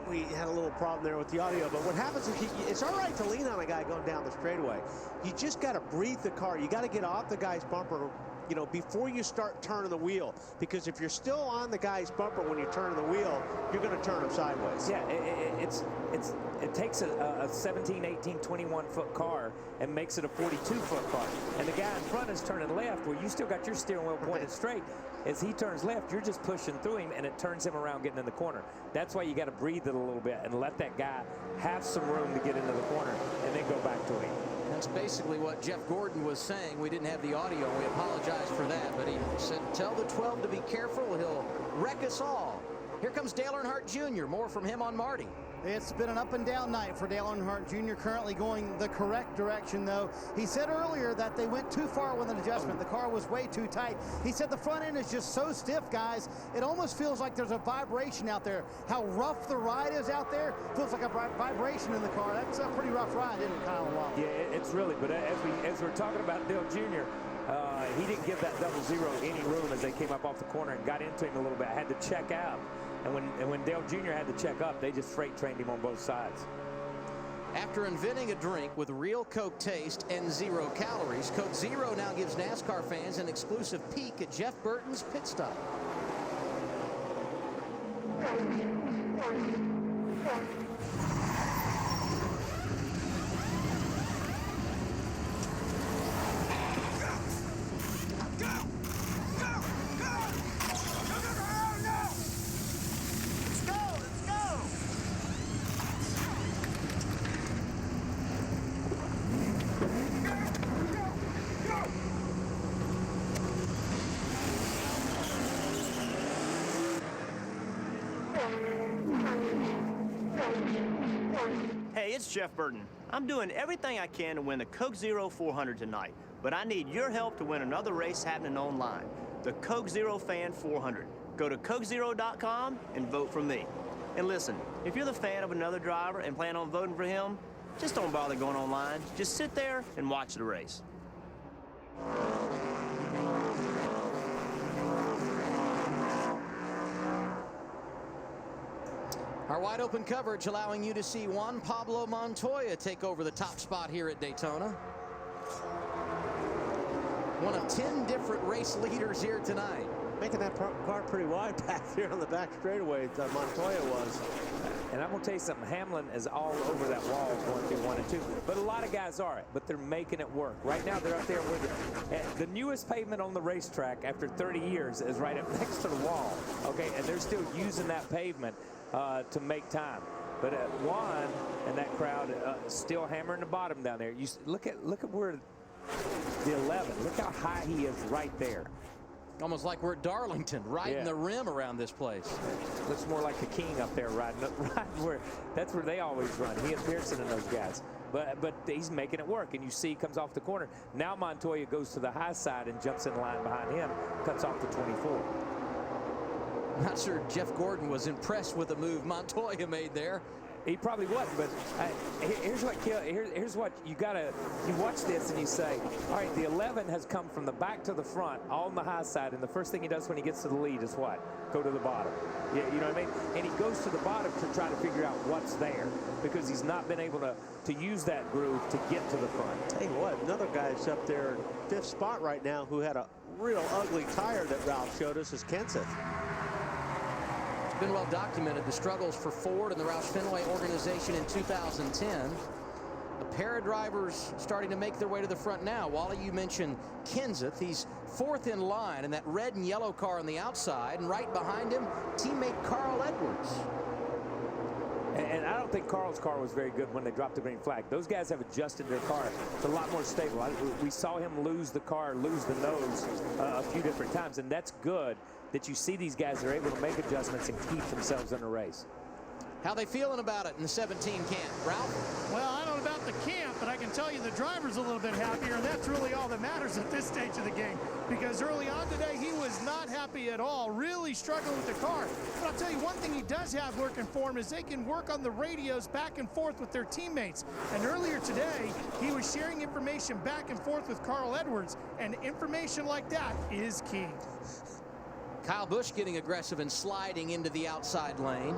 we had a little problem there with the audio, but what happens is it's all right to lean on a guy going down the straightaway. You just got to breathe the car. You got to get off the guy's bumper, you know, before you start turning the wheel, because if you're still on the guy's bumper when you turn the wheel, you're going to turn him sideways. Yeah, it takes a 17, 18, 21-foot car and makes it a 42-foot car. And the guy in front is turning left where you still got your steering wheel pointed straight. As he turns left, you're just pushing through him, and it turns him around getting in the corner. That's why you got to breathe it a little bit and let that guy have some room to get into the corner and then go back to him. That's basically what Jeff Gordon was saying. We didn't have the audio, and we apologize for that, but he said, tell the 12 to be careful. He'll wreck us all. Here comes Dale Earnhardt Jr. More from him on Marty. It's been an up and down night for Dale Earnhardt Jr. Currently going the correct direction, though. He said earlier that they went too far with an adjustment. The car was way too tight. He said the front end is just so stiff, guys. It almost feels like there's a vibration out there. How rough the ride is out there feels like a vibration in the car. That's a pretty rough ride, isn't it, Kyle? Yeah, it's really. But as we're talking about Dale Jr., he didn't give that 00 any room as they came up off the corner and got into him a little bit. Had to check out. And when Dale Jr. had to check up, they just freight trained him on both sides. After inventing a drink with real Coke taste and 0 calories, Coke Zero now gives NASCAR fans an exclusive peek at Jeff Burton's pit stop. Hey, it's Jeff Burton. I'm doing everything I can to win the Coke Zero 400 tonight, but I need your help to win another race happening online, the Coke Zero Fan 400. Go to CokeZero.com and vote for me. And listen, if you're the fan of another driver and plan on voting for him, just don't bother going online. Just sit there and watch the race. Our wide open coverage allowing you to see Juan Pablo Montoya take over the top spot here at Daytona. One of 10 different race leaders here tonight. Making that car pretty wide back here on the back straightaway, Montoya was. And I'm going to tell you something, Hamlin is all over that wall going through 1 and 2. But a lot of guys are, but they're making it work. Right now, they're up there with it. The newest pavement on the racetrack after 30 years is right up next to the wall. Okay, and they're still using that pavement to make time. But Juan and that crowd still hammering the bottom down there. You look at where the 11. Look how high he is right there. Almost like we're at Darlington, right in the rim around this place. Looks more like the king up there riding where that's where they always run. He and Pearson and those guys. But he's making it work, and you see he comes off the corner. Now Montoya goes to the high side and jumps in line behind him, cuts off the 24. I'm not sure Jeff Gordon was impressed with the move Montoya made there. He probably wasn't, but here's what you watch this and you say, all right, the 11 has come from the back to the front on the high side, and the first thing he does when he gets to the lead is what? Go to the bottom. Yeah, you know what I mean? And he goes to the bottom to try to figure out what's there because he's not been able to use that groove to get to the front. Tell you what, another guy's up there, 5th spot right now, who had a real ugly tire that Ralph showed us is Kenseth. It's been well documented, the struggles for Ford and the Roush Fenway organization in 2010. A pair of drivers starting to make their way to the front now. Wally, you mentioned Kenseth. He's 4th in line in that red and yellow car on the outside, and right behind him, teammate Carl Edwards. And I don't think Carl's car was very good when they dropped the green flag. Those guys have adjusted their car. It's a lot more stable. We saw him lose the nose a few different times, and that's good that you see these guys are able to make adjustments and keep themselves in a race. How they feeling about it in the 17 camp? Ralph? Well, I don't know about the camp, but I can tell you the driver's a little bit happier, and that's really all that matters at this stage of the game. Because early on today, he was not happy at all, really struggling with the car. But I'll tell you one thing he does have working for him is they can work on the radios back and forth with their teammates. And earlier today, he was sharing information back and forth with Carl Edwards, and information like that is key. Kyle Busch getting aggressive and sliding into the outside lane.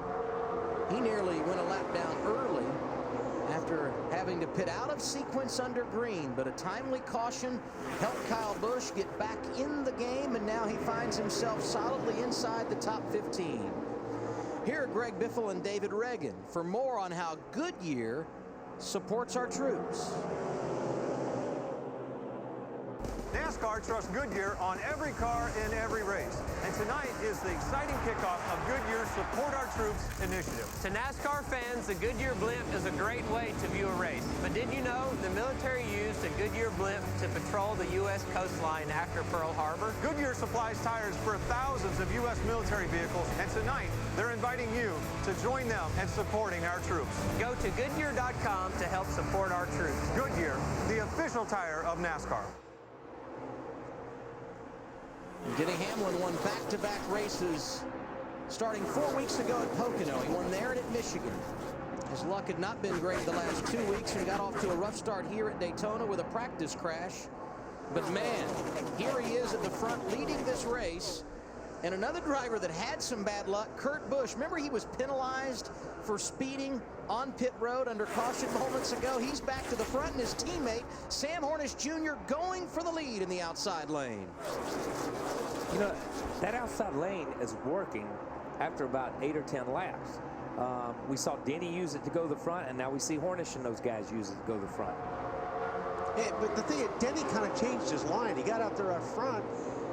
He nearly went a lap down early after having to pit out of sequence under green, but a timely caution helped Kyle Busch get back in the game, and now he finds himself solidly inside the top 15. Here are Greg Biffle and David Reagan for more on how Goodyear supports our troops. NASCAR trusts Goodyear on every car in every race. And tonight is the exciting kickoff of Goodyear's Support Our Troops initiative. To NASCAR fans, the Goodyear blimp is a great way to view a race. But did you know the military used a Goodyear blimp to patrol the U.S. coastline after Pearl Harbor? Goodyear supplies tires for thousands of U.S. military vehicles, and tonight they're inviting you to join them in supporting our troops. Go to Goodyear.com to help support our troops. Goodyear, the official tire of NASCAR. Denny Hamlin won back-to-back races starting 4 weeks ago at Pocono. He won there and at Michigan. His luck had not been great the last 2 weeks and got off to a rough start here at Daytona with a practice crash. But man, here he is at the front leading this race And another driver that had some bad luck, Kurt Busch. Remember, he was penalized for speeding on pit road under caution moments ago. He's back to the front, and his teammate, Sam Hornish Jr., going for the lead in the outside lane. You know, that outside lane is working after about 8 or 10 laps. We saw Denny use it to go to the front, and now we see Hornish and those guys use it to go to the front. Yeah, but the thing is, Denny kind of changed his line. He got out there up front,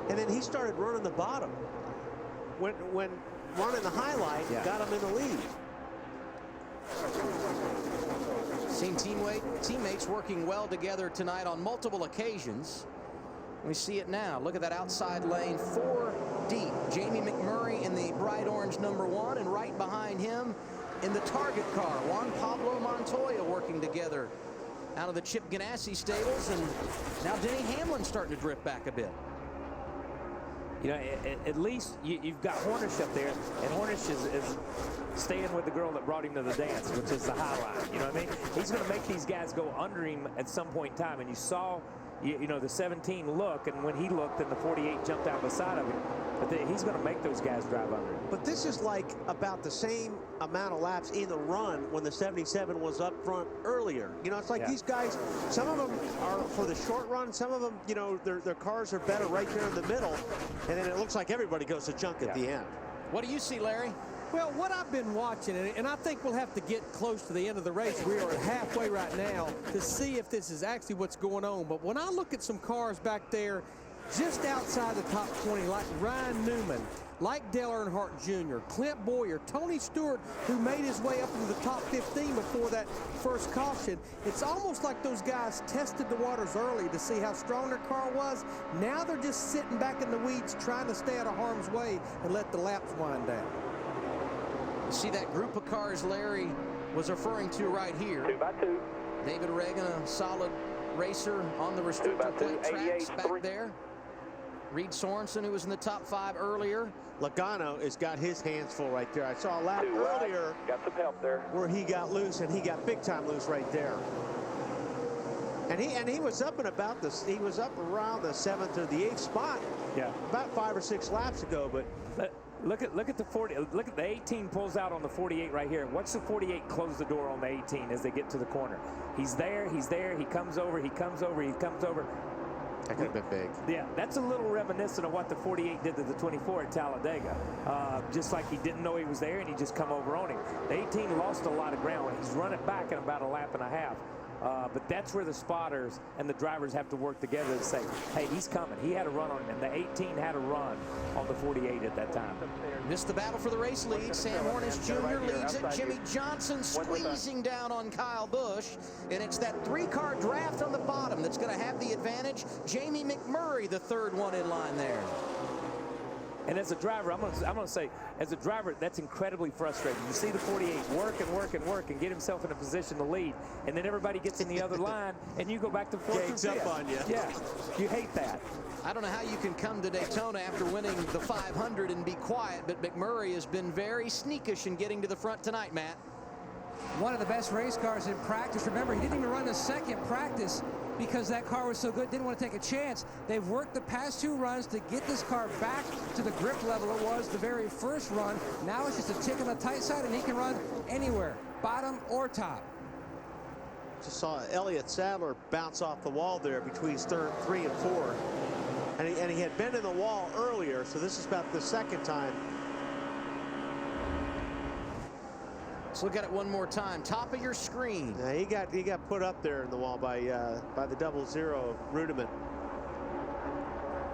and then he started running the bottom. When running the highlight, got him in the lead. Seen teammates working well together tonight on multiple occasions. We see it now. Look at that outside lane, 4 deep. Jamie McMurray in the bright orange #1, and right behind him in the target car, Juan Pablo Montoya working together out of the Chip Ganassi stables, and now Denny Hamlin starting to drift back a bit. You know, at least you've got Hornish up there, and Hornish is staying with the girl that brought him to the dance, which is the high line. You know what I mean? He's going to make these guys go under him at some point in time, and you saw, you know, the 17 look, and when he looked, and the 48 jumped out beside of him. But he's going to make those guys drive under him. But this is like about the same amount of laps in the run when the 77 was up front earlier. You know, it's like these guys, some of them are for the short run, some of them, you know, their cars are better right there in the middle, and then it looks like everybody goes to junk at the end. What do you see, Larry? Well, what I've been watching, and I think we'll have to get close to the end of the race. We are halfway right now to see if this is actually what's going on. But when I look at some cars back there just outside the top 20, like Ryan Newman, like Dale Earnhardt Jr., Clint Boyer, Tony Stewart, who made his way up into the top 15 before that first caution, it's almost like those guys tested the waters early to see how strong their car was. Now they're just sitting back in the weeds trying to stay out of harm's way and let the laps wind down. See that group of cars Larry was referring to right here. 2x2. David Reagan, a solid racer on the restrictor plate tracks back there. Reed Sorensen, who was in the top 5 earlier. Logano has got his hands full right there. I saw a lap earlier. Got some help there. Where he got loose, and he got big time loose right there. And he was up and about this. He was up around the 7th or the 8th spot. Yeah. About 5 or 6 laps ago, but. Look at the 40. Look at the 18 pulls out on the 48 right here. Watch the 48 close the door on the 18 as they get to the corner. He's there. He's there. He comes over. He comes over. He comes over. That could have been big. Yeah, that's a little reminiscent of what the 48 did to the 24 at Talladega. Just like he didn't know he was there, and he just come over on him. The 18 lost a lot of ground. He's running back in about a lap and a half. But that's where the spotters and the drivers have to work together to say, hey, he's coming. He had a run on him, and the 18 had a run on the 48 at that time. Missed the battle for the race lead. Sam Hornish Jr. leads it. Jimmy Johnson squeezing down on Kyle Busch. And it's that 3-car draft on the bottom that's going to have the advantage. Jamie McMurray, the 3rd one in line there. And as a driver, I'm gonna say, as a driver, that's incredibly frustrating. You see the 48 work and work and work and get himself in a position to lead, and then everybody gets in the other line, and you go back to 4th Gates up on you. Yeah, you hate that. I don't know how you can come to Daytona after winning the 500 and be quiet, but McMurray has been very sneakish in getting to the front tonight, Matt. One of the best race cars in practice. Remember, he didn't even run the second practice because that car was so good, didn't want to take a chance. They've worked the past 2 runs to get this car back to the grip level it was the very first run. Now it's just a tick on the tight side, and he can run anywhere, bottom or top. Just saw Elliott Sadler bounce off the wall there between 3 and 4. And he had been in the wall earlier, so this is about the 2nd time. Let's look at it one more time. Top of your screen. Yeah, he got put up there in the wall by the 00 Rudiman.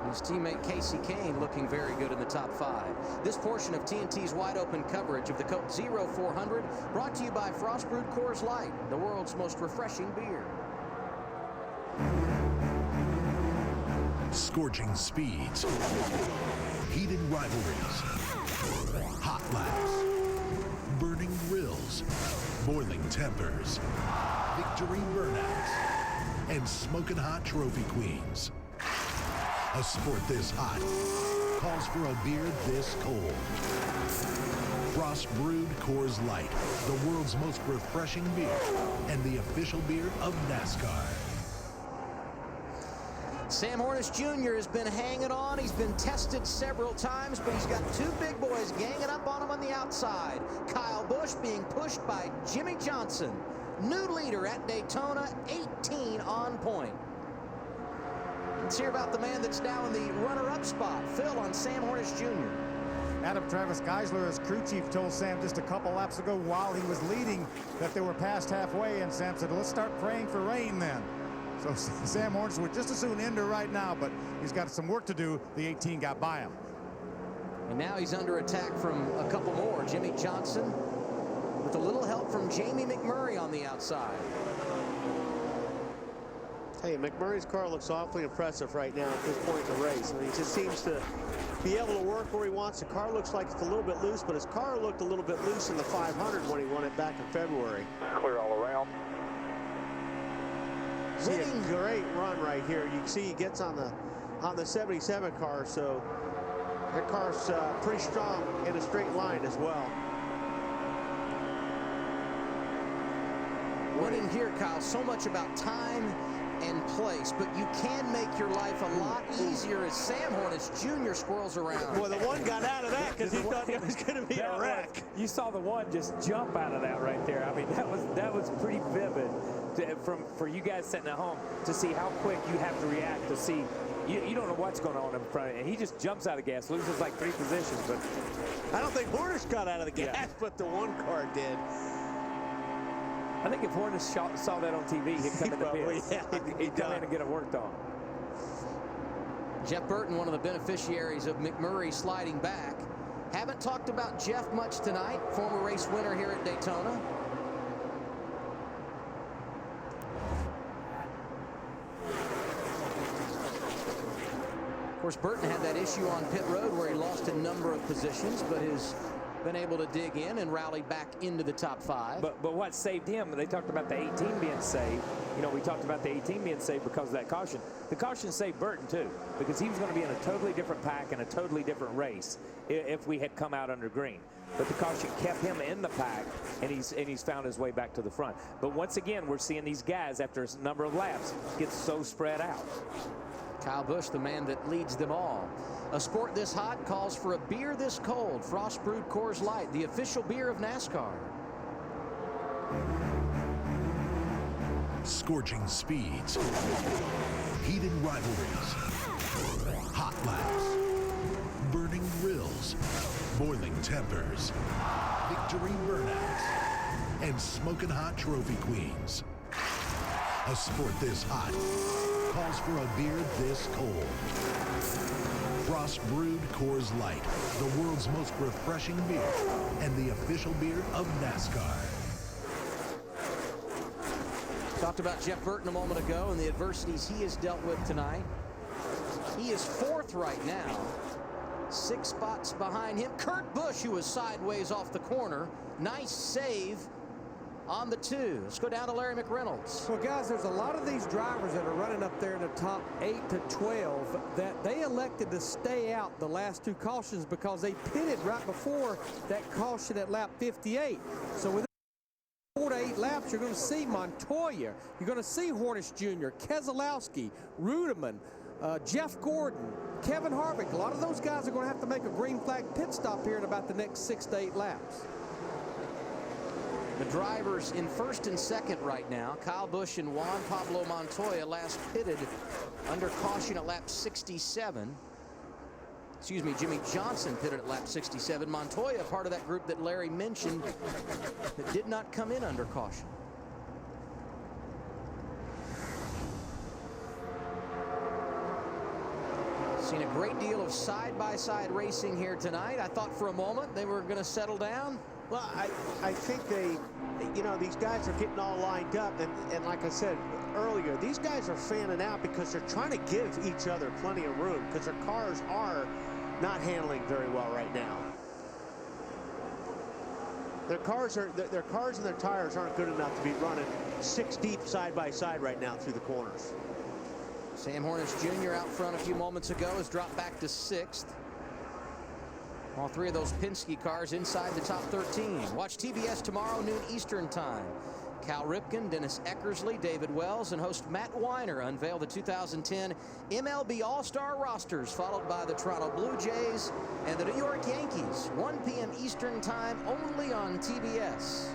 His teammate Casey Kane looking very good in the top 5. This portion of TNT's wide open coverage of the Coke 0400 brought to you by Frost Brewed Coors Light, the world's most refreshing beer. Scorching speeds, heated rivalries, hot laps, burning grills, boiling tempers, victory burnouts, and smoking hot trophy queens. A sport this hot calls for a beer this cold. Frost Brewed Coors Light, the world's most refreshing beer and the official beer of NASCAR. Sam Hornish Jr. has been hanging on. He's been tested several times, but he's got two big boys ganging up on him on the outside. Kyle Busch being pushed by Jimmy Johnson. New leader at Daytona, 18 on point. Let's hear about the man that's now in the runner-up spot. Phil on Sam Hornish Jr. Adam Travis Geisler, as crew chief, told Sam just a couple laps ago while he was leading that they were past halfway, and Sam said, let's start praying for rain then. So Sam Hornish would just as soon end her right now, but he's got some work to do. The 18 got by him. And now he's under attack from a couple more. Jimmy Johnson with a little help from Jamie McMurray on the outside. Hey, McMurray's car looks awfully impressive right now at this point in the race. I mean, he just seems to be able to work where he wants. The car looks like it's a little bit loose, but his car looked a little bit loose in the 500 when he won it back in February. Clear all around. See a great run right here. You can see he gets on the 77 car, so that car's pretty strong in a straight line as well. Winning here, Kyle, so much about time and place, but you can make your life a lot easier as Sam Hornish Jr. squirrels around. Boy, the one got out of that because he thought it was going to be a wreck. You saw the one just jump out of that right there. I mean, that was pretty vivid for you guys sitting at home to see how quick you have to react to see. You don't know what's going on in front of you. And he just jumps out of gas, loses like 3 positions. But I don't think Hornish got out of the gas, but the one car did. I think if Hornish saw that on TV, he'd come in the pits. Yeah, he'd come in and get it worked on. Jeff Burton, one of the beneficiaries of McMurray sliding back. Haven't talked about Jeff much tonight. Former race winner here at Daytona. Of course, Burton had that issue on pit road where he lost a number of positions, but has been able to dig in and rally back into the top 5. But what saved him, they talked about the 18 being saved. You know, we talked about the 18 being saved because of that caution. The caution saved Burton too, because he was going to be in a totally different pack and a totally different race if we had come out under green. But the caution kept him in the pack, and he's found his way back to the front. But once again, we're seeing these guys after a number of laps get so spread out. Kyle Busch, the man that leads them all. A sport this hot calls for a beer this cold. Frost brewed Coors Light, the official beer of NASCAR. Scorching speeds, heated rivalries, hot laps, burning grills, boiling tempers, victory burnouts, and smoking hot trophy queens. A sport this hot calls for a beer this cold. Frost brewed Coors Light, the world's most refreshing beer and the official beer of NASCAR. Talked about Jeff Burton a moment ago and the adversities he has dealt with tonight. He is 4th right now, 6 spots behind him. Kurt Busch, who was sideways off the corner. Nice save on the 2. Let's go down to Larry McReynolds. Well, guys, there's a lot of these drivers that are running up there in the top 8 to 12 that they elected to stay out the last 2 cautions because they pitted right before that caution at lap 58. So within 4 to 8 laps, you're going to see Montoya. You're going to see Hornish Jr., Keselowski, Rudeman, Jeff Gordon, Kevin Harvick. A lot of those guys are going to have to make a green flag pit stop here in about the next 6 to 8 laps. The drivers in 1st and 2nd right now, Kyle Busch and Juan Pablo Montoya, last pitted under caution at lap 67. Excuse me, Jimmy Johnson pitted at lap 67. Montoya, part of that group that Larry mentioned, that did not come in under caution. Seen a great deal of side-by-side racing here tonight. I thought for a moment they were going to settle down. Well, I think these guys are getting all lined up. And like I said earlier, these guys are fanning out because they're trying to give each other plenty of room because their cars are not handling very well right now. Their cars and their tires aren't good enough to be running 6 deep side by side right now through the corners. Sam Hornish Jr. out front a few moments ago has dropped back to 6th. All three of those Penske cars inside the top 13. Watch TBS tomorrow, noon Eastern time. Cal Ripken, Dennis Eckersley, David Wells, and host Matt Weiner unveil the 2010 MLB All-Star rosters, followed by the Toronto Blue Jays and the New York Yankees. 1 p.m. Eastern time, only on TBS.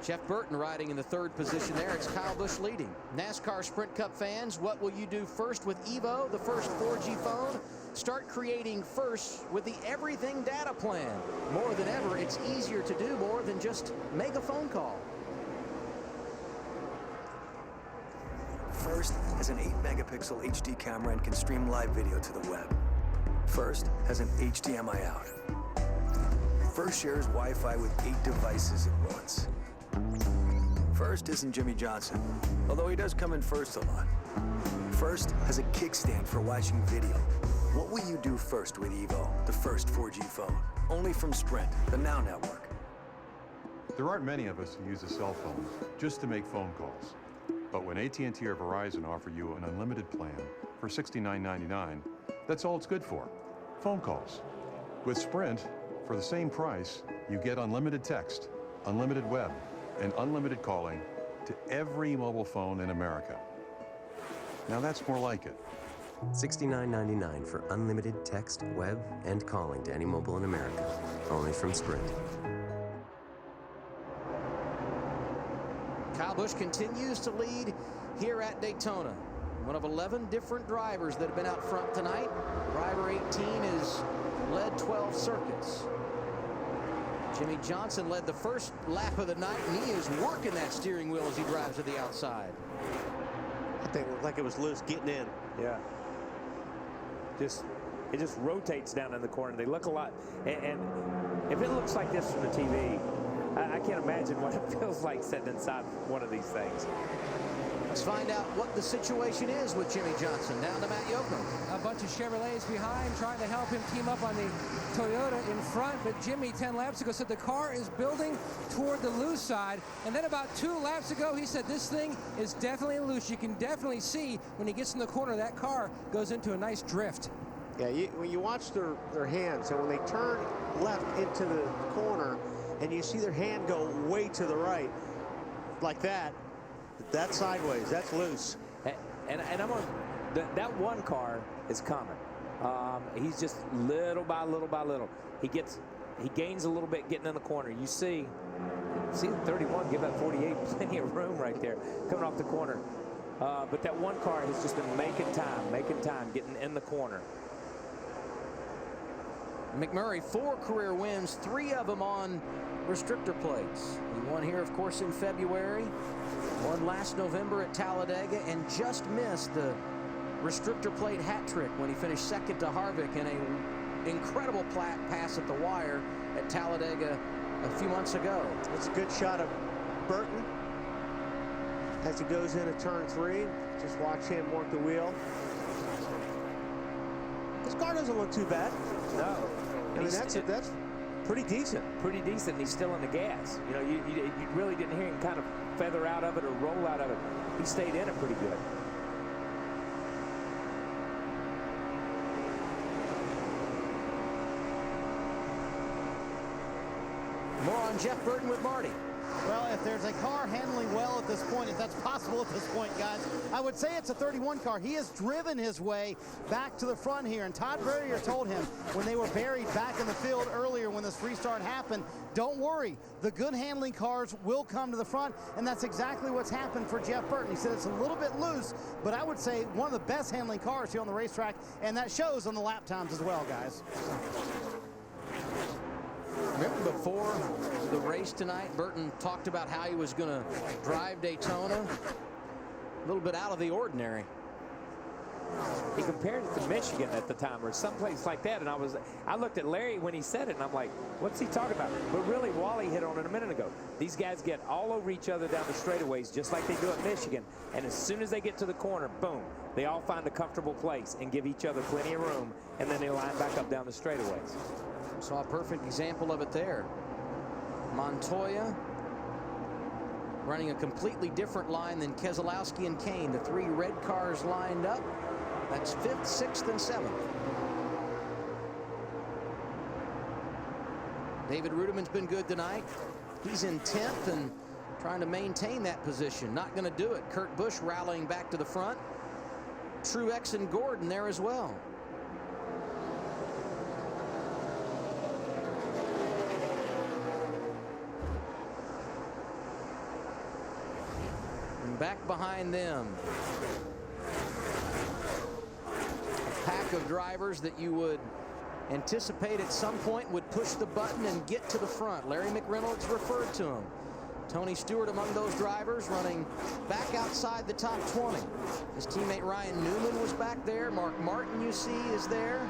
Jeff Burton riding in the third position there. It's Kyle Busch leading. NASCAR Sprint Cup fans, what will you do first with Evo, the first 4G phone? Start creating first with the Everything Data Plan. More than ever, it's easier to do more than just make a phone call. First has an 8-megapixel HD camera and can stream live video to the web. First has an HDMI out. First shares Wi-Fi with 8 devices at once. First isn't Jimmy Johnson, although he does come in first a lot. First has a kickstand for watching video. What will you do first with Evo, the first 4G phone? Only from Sprint, the Now Network. There aren't many of us who use a cell phone just to make phone calls. But when AT&T or Verizon offer you an unlimited plan for $69.99, that's all it's good for, phone calls. With Sprint, for the same price, you get unlimited text, unlimited web, and unlimited calling to every mobile phone in America. Now that's more like it. $69.99 for unlimited text, web, and calling to any mobile in America. Only from Sprint. Kyle Busch continues to lead here at Daytona. One of 11 different drivers that have been out front tonight. Driver 18 has led 12 circuits. Jimmy Johnson led the first lap of the night, and he is working that steering wheel as he drives to the outside. I think it looked like it was loose getting in. Yeah. It just rotates down in the corner. They look a lot, and if it looks like this from the TV, I can't imagine what it feels like sitting inside one of these things. Let's find out what the situation is with Jimmy Johnson. Down to Matt Yocum. A bunch of Chevrolets behind, trying to help him team up on the Toyota in front. But Jimmy, 10 laps ago, said the car is building toward the loose side. And then about 2 laps ago, he said this thing is definitely loose. You can definitely see when he gets in the corner, that car goes into a nice drift. Yeah, when you watch their hands, and when they turn left into the corner, and you see their hand go way to the right, like that, that's sideways, that's loose. And I'm on, that one car is coming. He's just little by little by little. He gains a little bit getting in the corner. You see the 31 give up 48, plenty of room right there coming off the corner. But that one car has just been making time, getting in the corner. McMurray, 4 career wins, 3 of them on restrictor plates. He won here, of course, in February, won last November at Talladega, and just missed the restrictor plate hat trick when he finished second to Harvick in an incredible pass at the wire at Talladega a few months ago. It's a good shot of Burton as he goes into turn 3. Just watch him work the wheel. This car doesn't look too bad. No. I mean, that's pretty decent. Pretty decent, and he's still in the gas. You know, you really didn't hear him kind of feather out of it or roll out of it. He stayed in it pretty good. More on Jeff Burton with Marty. Well, if there's a car handling well at this point, if that's possible at this point, guys, I would say it's a 31 car. He has driven his way back to the front here, and Todd Berrier told him when they were buried back in the field earlier when this restart happened, don't worry, the good handling cars will come to the front, and that's exactly what's happened for Jeff Burton. He said it's a little bit loose, but I would say one of the best handling cars here on the racetrack, and that shows on the lap times as well, guys. Remember before the race tonight, Burton talked about how he was going to drive Daytona. A little bit out of the ordinary. He compared it to Michigan at the time or someplace like that, and I looked at Larry when he said it, and I'm like, what's he talking about? But really, Wally hit on it a minute ago. These guys get all over each other down the straightaways just like they do at Michigan, and as soon as they get to the corner, boom, they all find a comfortable place and give each other plenty of room, and then they line back up down the straightaways. Saw a perfect example of it there. Montoya running a completely different line than Keselowski and Kane. The 3 red cars lined up. That's 5th, 6th, and 7th. David Rudiman's been good tonight. He's in 10th and trying to maintain that position. Not going to do it. Kurt Busch rallying back to the front. Truex and Gordon there as well. And back behind them, a pack of drivers that you would anticipate at some point would push the button and get to the front. Larry McReynolds referred to him. Tony Stewart among those drivers running back outside the top 20. His teammate Ryan Newman was back there. Mark Martin, you see, is there.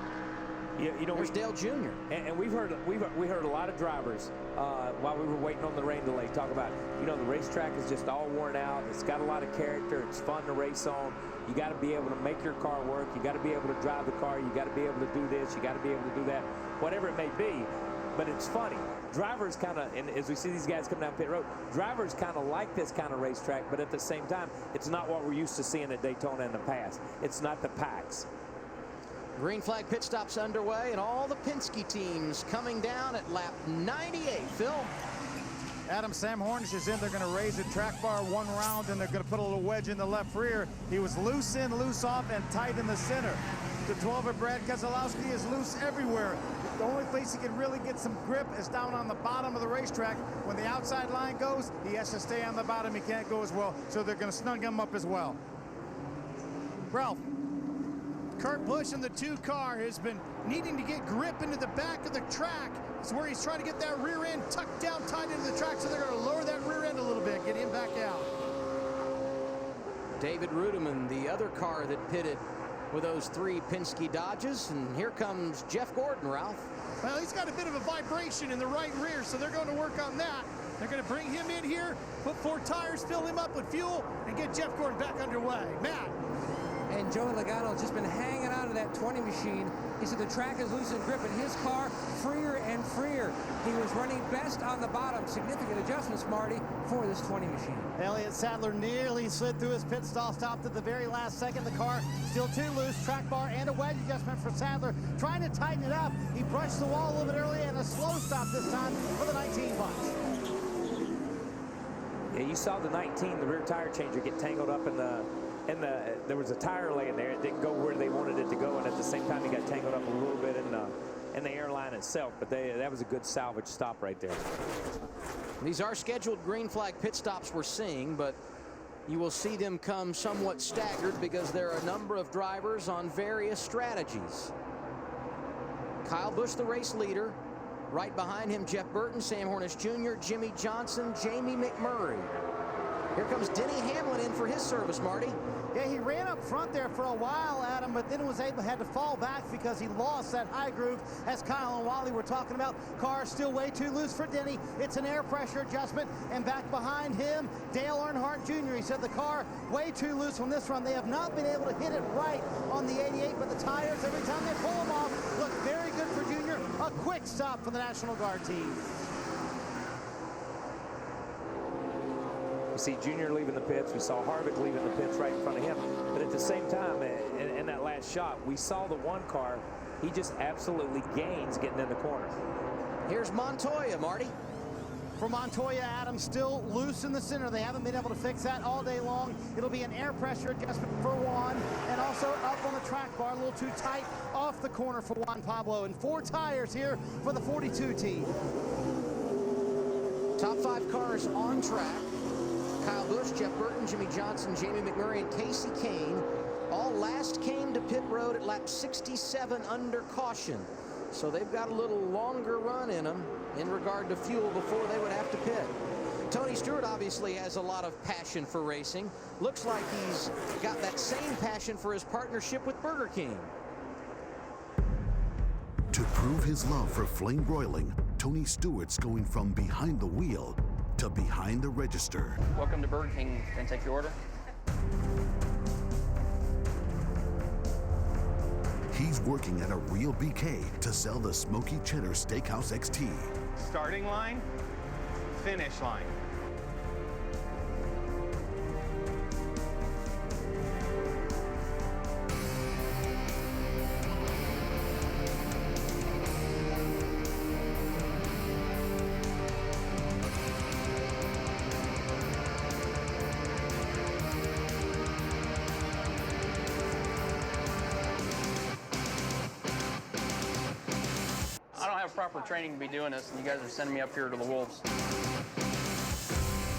Yeah, you know, there's Dale Jr. And we heard a lot of drivers while we were waiting on the rain delay talk about, you know, the racetrack is just all worn out. It's got a lot of character. It's fun to race on. You got to be able to make your car work. You got to be able to drive the car. You got to be able to do this. You got to be able to do that, whatever it may be. But it's funny. Drivers kind of, and as we see these guys come down pit road, drivers kind of like this kind of racetrack, but at the same time, it's not what we're used to seeing at Daytona in the past. It's not the packs. Green flag pit stops underway, and all the Penske teams coming down at lap 98. Phil? Adam, Sam Hornish is in. They're going to raise the track bar 1 round, and they're going to put a little wedge in the left rear. He was loose in, loose off, and tight in the center. The 12er Brad Keselowski is loose everywhere. The only place he can really get some grip is down on the bottom of the racetrack. When the outside line goes, he has to stay on the bottom. He can't go as well, so they're going to snug him up as well. Ralph, Kurt Busch in the 2 car has been needing to get grip into the back of the track. It's where he's trying to get that rear end tucked down tight into the track, so they're going to lower that rear end a little bit, get him back out. David Rudiman, the other car that pitted with those 3 Penske Dodges, and here comes Jeff Gordon, Ralph. Well, he's got a bit of a vibration in the right rear, so they're going to work on that. They're going to bring him in here, put 4 tires, fill him up with fuel, and get Jeff Gordon back underway. Matt. And Joey Logano has just been hanging out of that 20 machine. He said the track is losing grip in his car, freer and freer. He was running best on the bottom. Significant adjustments, Marty, for this 20 machine. Elliott Sadler nearly slid through his pit stall, stopped at the very last second. The car still too loose. Track bar and a wedge adjustment for Sadler, trying to tighten it up. He brushed the wall a little bit early, and a slow stop this time for the 19 bunch. Yeah, you saw the 19, the rear tire changer, get tangled up in the there was a tire laying there. It didn't go where they wanted it to go, and at the same time, he got tangled up a little bit in the airline itself. But that was a good salvage stop right there. These are scheduled green flag pit stops we're seeing, but you will see them come somewhat staggered because there are a number of drivers on various strategies. Kyle Busch, the race leader. Right behind him, Jeff Burton, Sam Hornish Jr., Jimmy Johnson, Jamie McMurray. Here comes Denny Hamlin in for his service, Marty. Yeah, he ran up front there for a while, Adam, but then had to fall back because he lost that high groove, as Kyle and Wally were talking about. Car still way too loose for Denny. It's an air pressure adjustment, and back behind him, Dale Earnhardt Jr. He said the car way too loose on this run. They have not been able to hit it right on the 88, but the tires, every time they pull them off, look very good for Junior. A quick stop for the National Guard team. We see Junior leaving the pits. We saw Harvick leaving the pits right in front of him. But at the same time, in that last shot, we saw the 1 car. He just absolutely gains getting in the corner. Here's Montoya, Marty. For Montoya, Adam, still loose in the center. They haven't been able to fix that all day long. It'll be an air pressure adjustment for Juan, and also up on the track bar, a little too tight off the corner for Juan Pablo. And 4 tires here for the 42 team. Top 5 cars on track. Kyle Busch, Jeff Burton, Jimmy Johnson, Jamie McMurray, and Casey Kane all last came to pit road at lap 67 under caution. So they've got a little longer run in them in regard to fuel before they would have to pit. Tony Stewart obviously has a lot of passion for racing. Looks like he's got that same passion for his partnership with Burger King. To prove his love for flame broiling, Tony Stewart's going from behind the wheel to behind the register. Welcome to Burger King. Can I take your order? He's working at a real BK to sell the Smoky Cheddar Steakhouse XT. Starting line, finish line. proper training to be doing this, and you guys are sending me up here to the Wolves.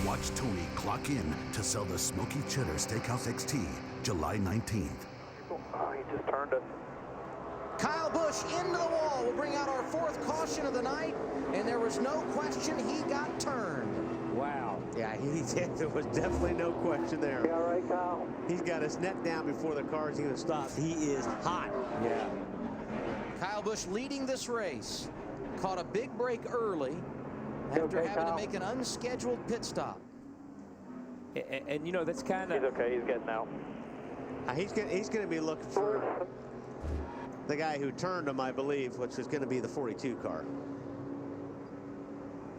Watch Tony clock in to sell the Smoky Cheddar Steakhouse XT July 19th. Oh, he just turned us. Kyle Busch into the wall will bring out our 4th caution of the night, and there was no question he got turned. Wow. Yeah, he did. There was definitely no question there. You all right, Kyle? He's got his neck down before the car's even stopped. He is hot. Yeah. Kyle Busch leading this race. Caught a big break early after having to make an unscheduled pit stop. And you know, that's kind of... He's okay. He's getting out. He's going to be looking for the guy who turned him, I believe, which is going to be the 42 car.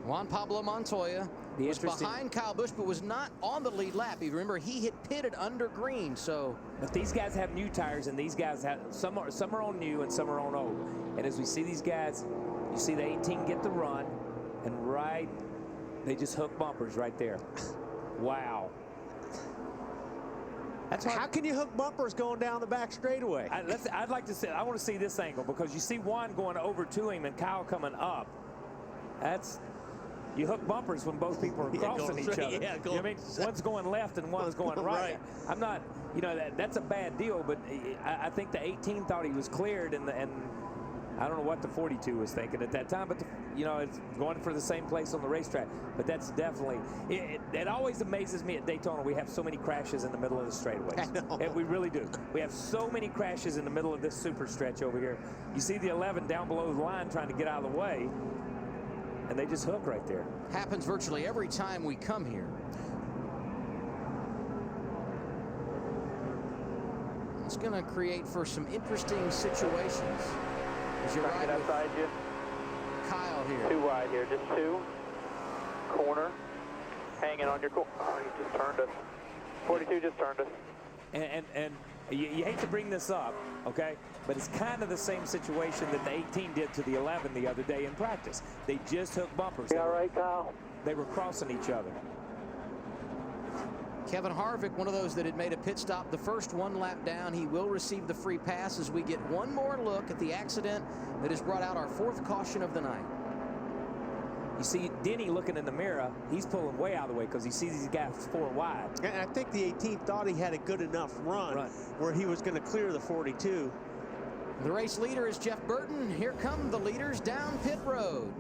Juan Pablo Montoya was behind Kyle Busch, but was not on the lead lap. You remember, he had pitted under green, so... But these guys have new tires, and these guys have... Some are on new, and some are on old. And as we see these guys, you see the 18 get the run, and they just hook bumpers right there. Wow. How can you hook bumpers going down the back straightaway? I'd like to see. I want to see this angle, because you see Juan going over to him and Kyle coming up. You hook bumpers when both people are crossing each other. Yeah, you know what I mean? One's going left and one's going right. I'm not, you know, that's a bad deal, but I think the 18 thought he was cleared, and I don't know what the 42 was thinking at that time, but you know, it's going for the same place on the racetrack. But that's definitely, it always amazes me at Daytona. We have so many crashes in the middle of the straightaways. We really do. We have so many crashes in the middle of this super stretch over here. You see the 11 down below the line trying to get out of the way, and they just hook right there. Happens virtually every time we come here. It's going to create for some interesting situations. As you're right outside you. Kyle here. Too wide here, just 2. Corner. Hanging on your corner. Oh, you just turned us. 42 just turned us. And you hate to bring this up, okay? But it's kind of the same situation that the 18 did to the 11 the other day in practice. They just hooked bumpers. You all right, Kyle? They were crossing each other. Kevin Harvick, one of those that had made a pit stop the first 1 lap down. He will receive the free pass as we get one more look at the accident that has brought out our 4th caution of the night. You see Denny looking in the mirror. He's pulling way out of the way because he sees these guys 4 wide. And I think the 18 thought he had a good enough run where he was going to clear the 42. The race leader is Jeff Burton. Here come the leaders down pit road.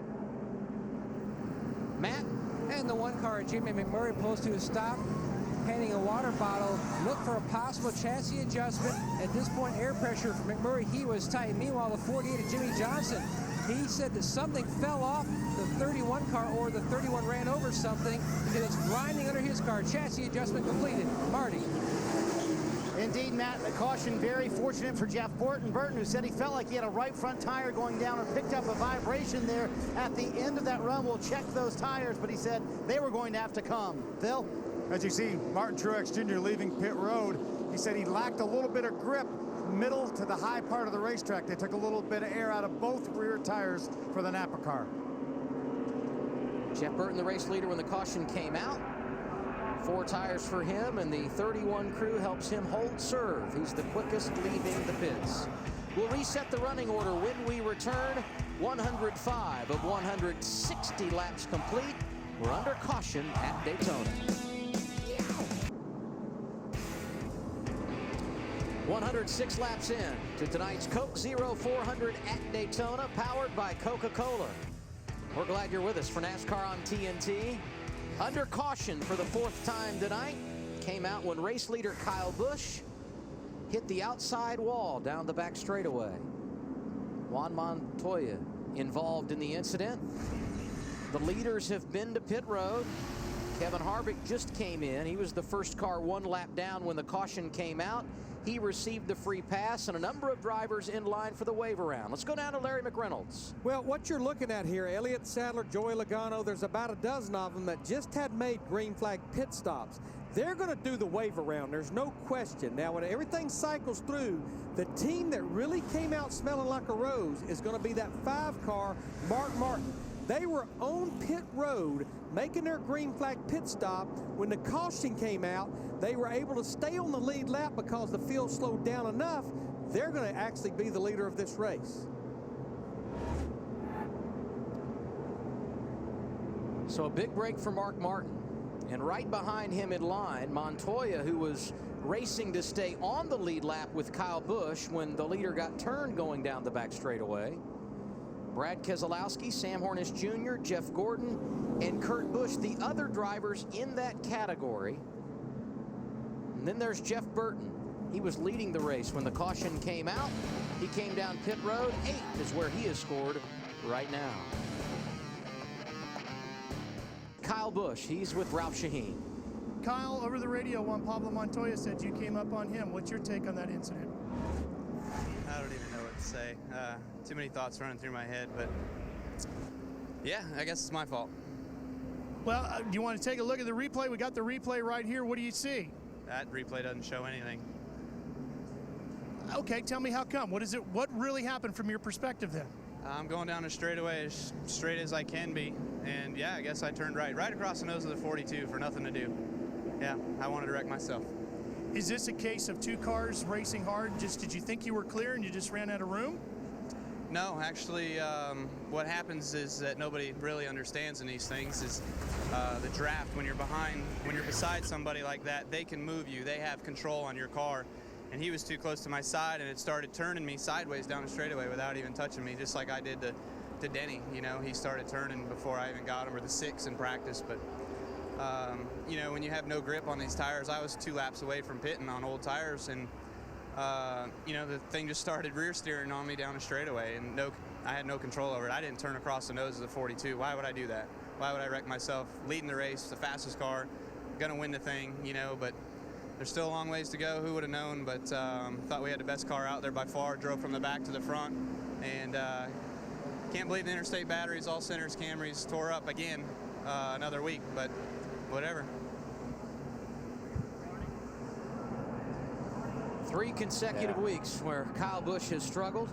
Matt? And the 1 car, Jimmy McMurray, pulls to a stop, handing a water bottle. Look for a possible chassis adjustment. At this point, air pressure for McMurray, he was tight. Meanwhile, the 48 of Jimmy Johnson, he said that something fell off the 31 car, or the 31 ran over something, because it's grinding under his car. Chassis adjustment completed. Marty. Indeed, Matt, the caution very fortunate for Jeff Burton, who said he felt like he had a right front tire going down or picked up a vibration there at the end of that run. We'll check those tires, but he said they were going to have to come. Phil? As you see, Martin Truex Jr. leaving pit road, he said he lacked a little bit of grip middle to the high part of the racetrack. They took a little bit of air out of both rear tires for the Napa car. Jeff Burton, the race leader when the caution came out. 4 tires for him, and the 31 crew helps him hold serve. He's the quickest leaving the pits. We'll reset the running order when we return. 105 of 160 laps complete. We're under caution at Daytona. 106 laps in to tonight's Coke Zero 400 at Daytona, powered by Coca-Cola. We're glad you're with us for NASCAR on TNT. Under caution for the 4th time tonight. Came out when race leader Kyle Busch hit the outside wall down the back straightaway. Juan Montoya involved in the incident. The leaders have been to pit road. Kevin Harvick just came in. He was the first car 1 lap down when the caution came out. He received the free pass, and a number of drivers in line for the wave around. Let's go down to Larry McReynolds. Well, what you're looking at here, Elliott Sadler, Joey Logano, there's about a dozen of them that just had made green flag pit stops. They're going to do the wave around. There's no question. Now, when everything cycles through, the team that really came out smelling like a rose is going to be that 5 car, Mark Martin. They were on pit road making their green flag pit stop. When the caution came out, they were able to stay on the lead lap because the field slowed down enough. They're going to actually be the leader of this race. So a big break for Mark Martin. And right behind him in line, Montoya, who was racing to stay on the lead lap with Kyle Busch when the leader got turned going down the back straightaway. Brad Keselowski, Sam Hornish Jr., Jeff Gordon, and Kurt Busch, the other drivers in that category. And then there's Jeff Burton. He was leading the race when the caution came out. He came down pit road. 8th is where he is scored right now. Kyle Busch, he's with Ralph Shaheen. Kyle, over the radio, Juan Pablo Montoya said you came up on him. What's your take on that incident? I don't even know what to say. Too many thoughts running through my head, but yeah, I guess it's my fault. Well, do you want to take a look at the replay? We got the replay right here. What do you see? That replay doesn't show anything. Okay, tell me how come. What really happened from your perspective then? I'm going down a straightaway as straight as I can be, and yeah, I guess I turned right across the nose of the 42 for nothing to do. Yeah, I wanted to wreck myself. Is this a case of two cars racing hard? Did you think you were clear and you just ran out of room? No, actually, what happens is that nobody really understands in these things is the draft. When you're beside somebody like that, they can move you. They have control on your car. And he was too close to my side, and it started turning me sideways down the straightaway without even touching me, just like I did to Denny. You know, he started turning before I even got him, or the 6 in practice. But, you know, when you have no grip on these tires, I was 2 laps away from pitting on old tires, and, you know, the thing just started rear steering on me down the straightaway, and I had no control over it. I didn't turn across the nose of the 42. Why would I do that? Why would I wreck myself? Leading the race, the fastest car, gonna win the thing, you know, but there's still a long ways to go. Who would have known? But thought we had the best car out there by far. Drove from the back to the front, and can't believe the interstate batteries, all centers, Camrys tore up again another week. But whatever. 3 consecutive weeks where Kyle Busch has struggled,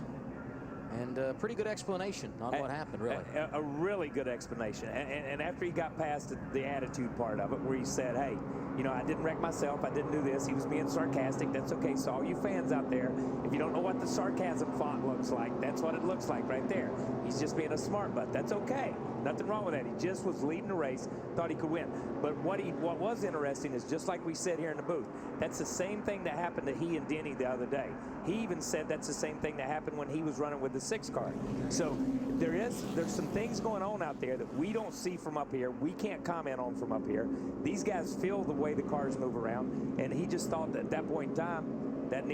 and a pretty good explanation on what happened, really. A really good explanation. And after he got past the attitude part of it, where he said, hey, you know, I didn't wreck myself, I didn't do this, he was being sarcastic, that's okay. So all you fans out there, if you don't know what the sarcasm font looks like, that's what it looks like right there. He's just being a smart butt. That's okay. Nothing wrong with that. He just was leading the race, thought he could win. But what was interesting is, just like we said here in the booth, that's the same thing that happened to he and Denny the other day. He even said that's the same thing that happened when he was running with the 6 car. So there's some things going on out there that we don't see from up here. We can't comment on from up here. These guys feel the way the cars move around, and he just thought that at that point in time that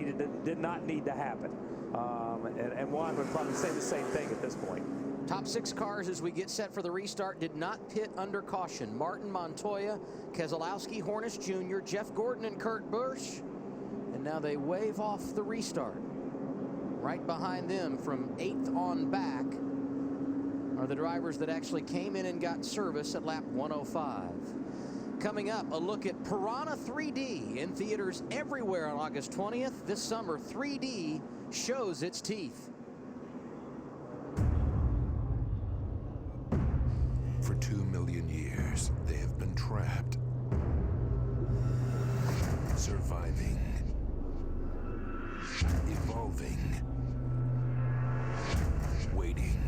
did not need to happen. And Juan would probably say the same thing at this point. Top 6 cars as we get set for the restart did not pit under caution. Martin, Montoya, Keselowski, Hornish Jr., Jeff Gordon, and Kurt Busch. And now they wave off the restart. Right behind them from 8th on back are the drivers that actually came in and got service at lap 105. Coming up, a look at Piranha 3D in theaters everywhere on August 20th. This summer, 3D shows its teeth. For 2 million years, they have been trapped, surviving, evolving, waiting.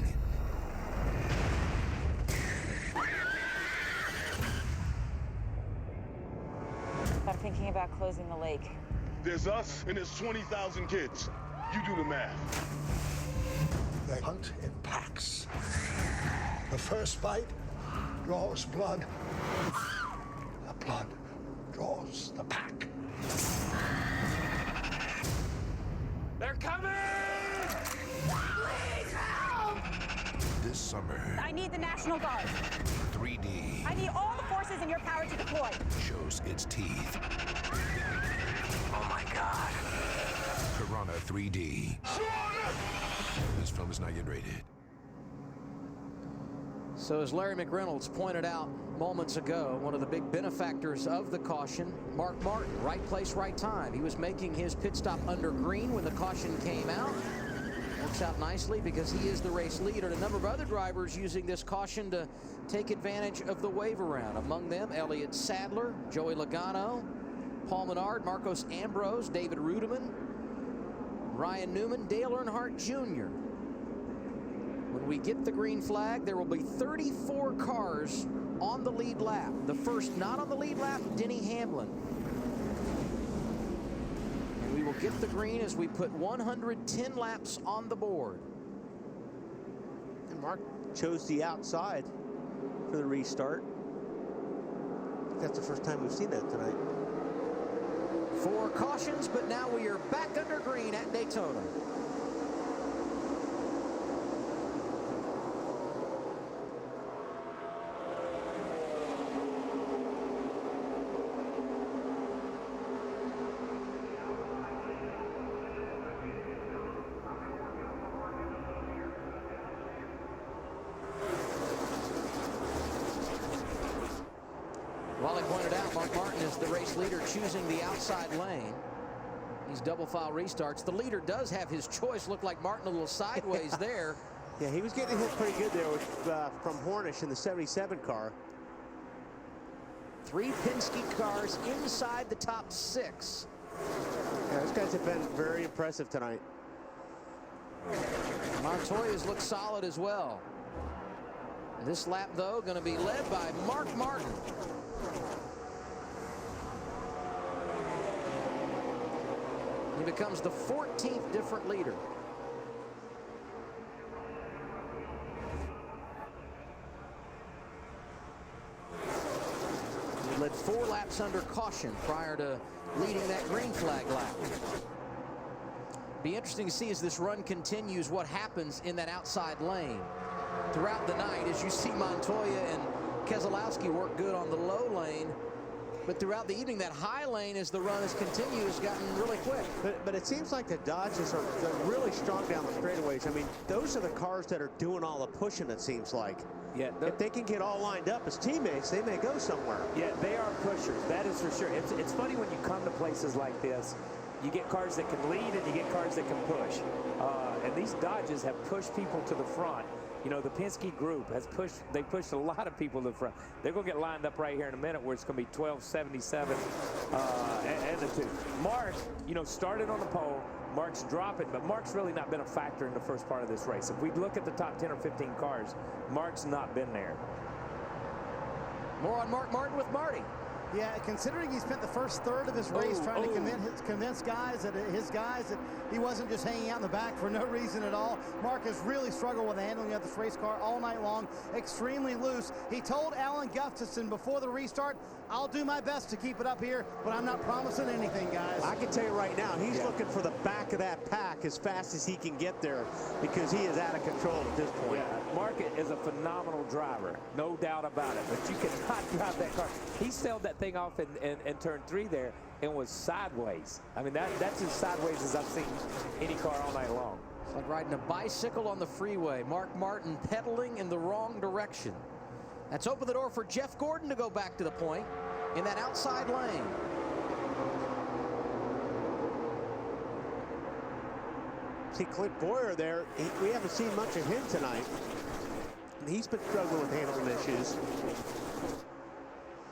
I'm thinking about closing the lake. There's us and there's 20,000 kids. You do the math. They hunt in packs. The first bite draws blood. The blood draws the pack. They're coming! Please help! This summer, I need the National Guard. 3D I need all the forces in your power to deploy. shows its teeth. Oh my God. Piranha 3D. This film is not yet rated. So as Larry McReynolds pointed out moments ago, one of the big benefactors of the caution, Mark Martin, right place, right time. He was making his pit stop under green when the caution came out. Works out nicely because he is the race leader. And a number of other drivers using this caution to take advantage of the wave around. Among them, Elliott Sadler, Joey Logano, Paul Menard, Marcos Ambrose, David Rudiman, Ryan Newman, Dale Earnhardt Jr. When we get the green flag, there will be 34 cars on the lead lap. The first not on the lead lap, Denny Hamlin. And we will get the green as we put 110 laps on the board. And Mark chose the outside for the restart. I think that's the first time we've seen that tonight. 4 cautions, but now we are back under green at Daytona. Wally pointed out, Mark Martin is the race leader, choosing the outside lane. These double file restarts. The leader does have his choice. Looked like Martin a little sideways there. Yeah, he was getting hit pretty good there with, from Hornish in the 77 car. 3 Penske cars inside the top 6. Yeah, those guys have been very impressive tonight. Montoya's look solid as well. This lap, though, going to be led by Mark Martin. He becomes the 14th different leader. He led 4 laps under caution prior to leading that green flag lap. Be interesting to see as this run continues what happens in that outside lane throughout the night, as you see Montoya and Keselowski work good on the low lane. But throughout the evening, that high lane, as the run has continued, has gotten really quick. But it seems like the Dodges are really strong down the straightaways. I mean, those are the cars that are doing all the pushing, it seems like. Yeah, if they can get all lined up as teammates, they may go somewhere. Yeah, they are pushers. That is for sure. It's funny when you come to places like this. You get cars that can lead and you get cars that can push. And these Dodges have pushed people to the front. You know, the Penske group has pushed a lot of people to the front. They're going to get lined up right here in a minute where it's going to be 1277 and the 2. Mark, you know, started on the pole. Mark's dropping, but Mark's really not been a factor in the first part of this race. If we look at the top 10 or 15 cars, Mark's not been there. More on Mark Martin with Marty. Yeah, considering he spent the first third of his race trying to convince his guys that he wasn't just hanging out in the back for no reason at all. Mark has really struggled with the handling of this race car all night long, extremely loose. He told Alan Gustafson before the restart, I'll do my best to keep it up here, but I'm not promising anything, guys. I can tell you right now, he's looking for the back of that pack as fast as he can get there because he is out of control at this point. Yeah, Mark is a phenomenal driver, no doubt about it, but you cannot drive that car. He sailed that thing off in turn 3 there and was sideways. I mean, that's as sideways as I've seen any car all night long. It's like riding a bicycle on the freeway. Mark Martin pedaling in the wrong direction. That's opened the door for Jeff Gordon to go back to the point in that outside lane. See Clint Boyer there. We haven't seen much of him tonight. He's been struggling with handling issues.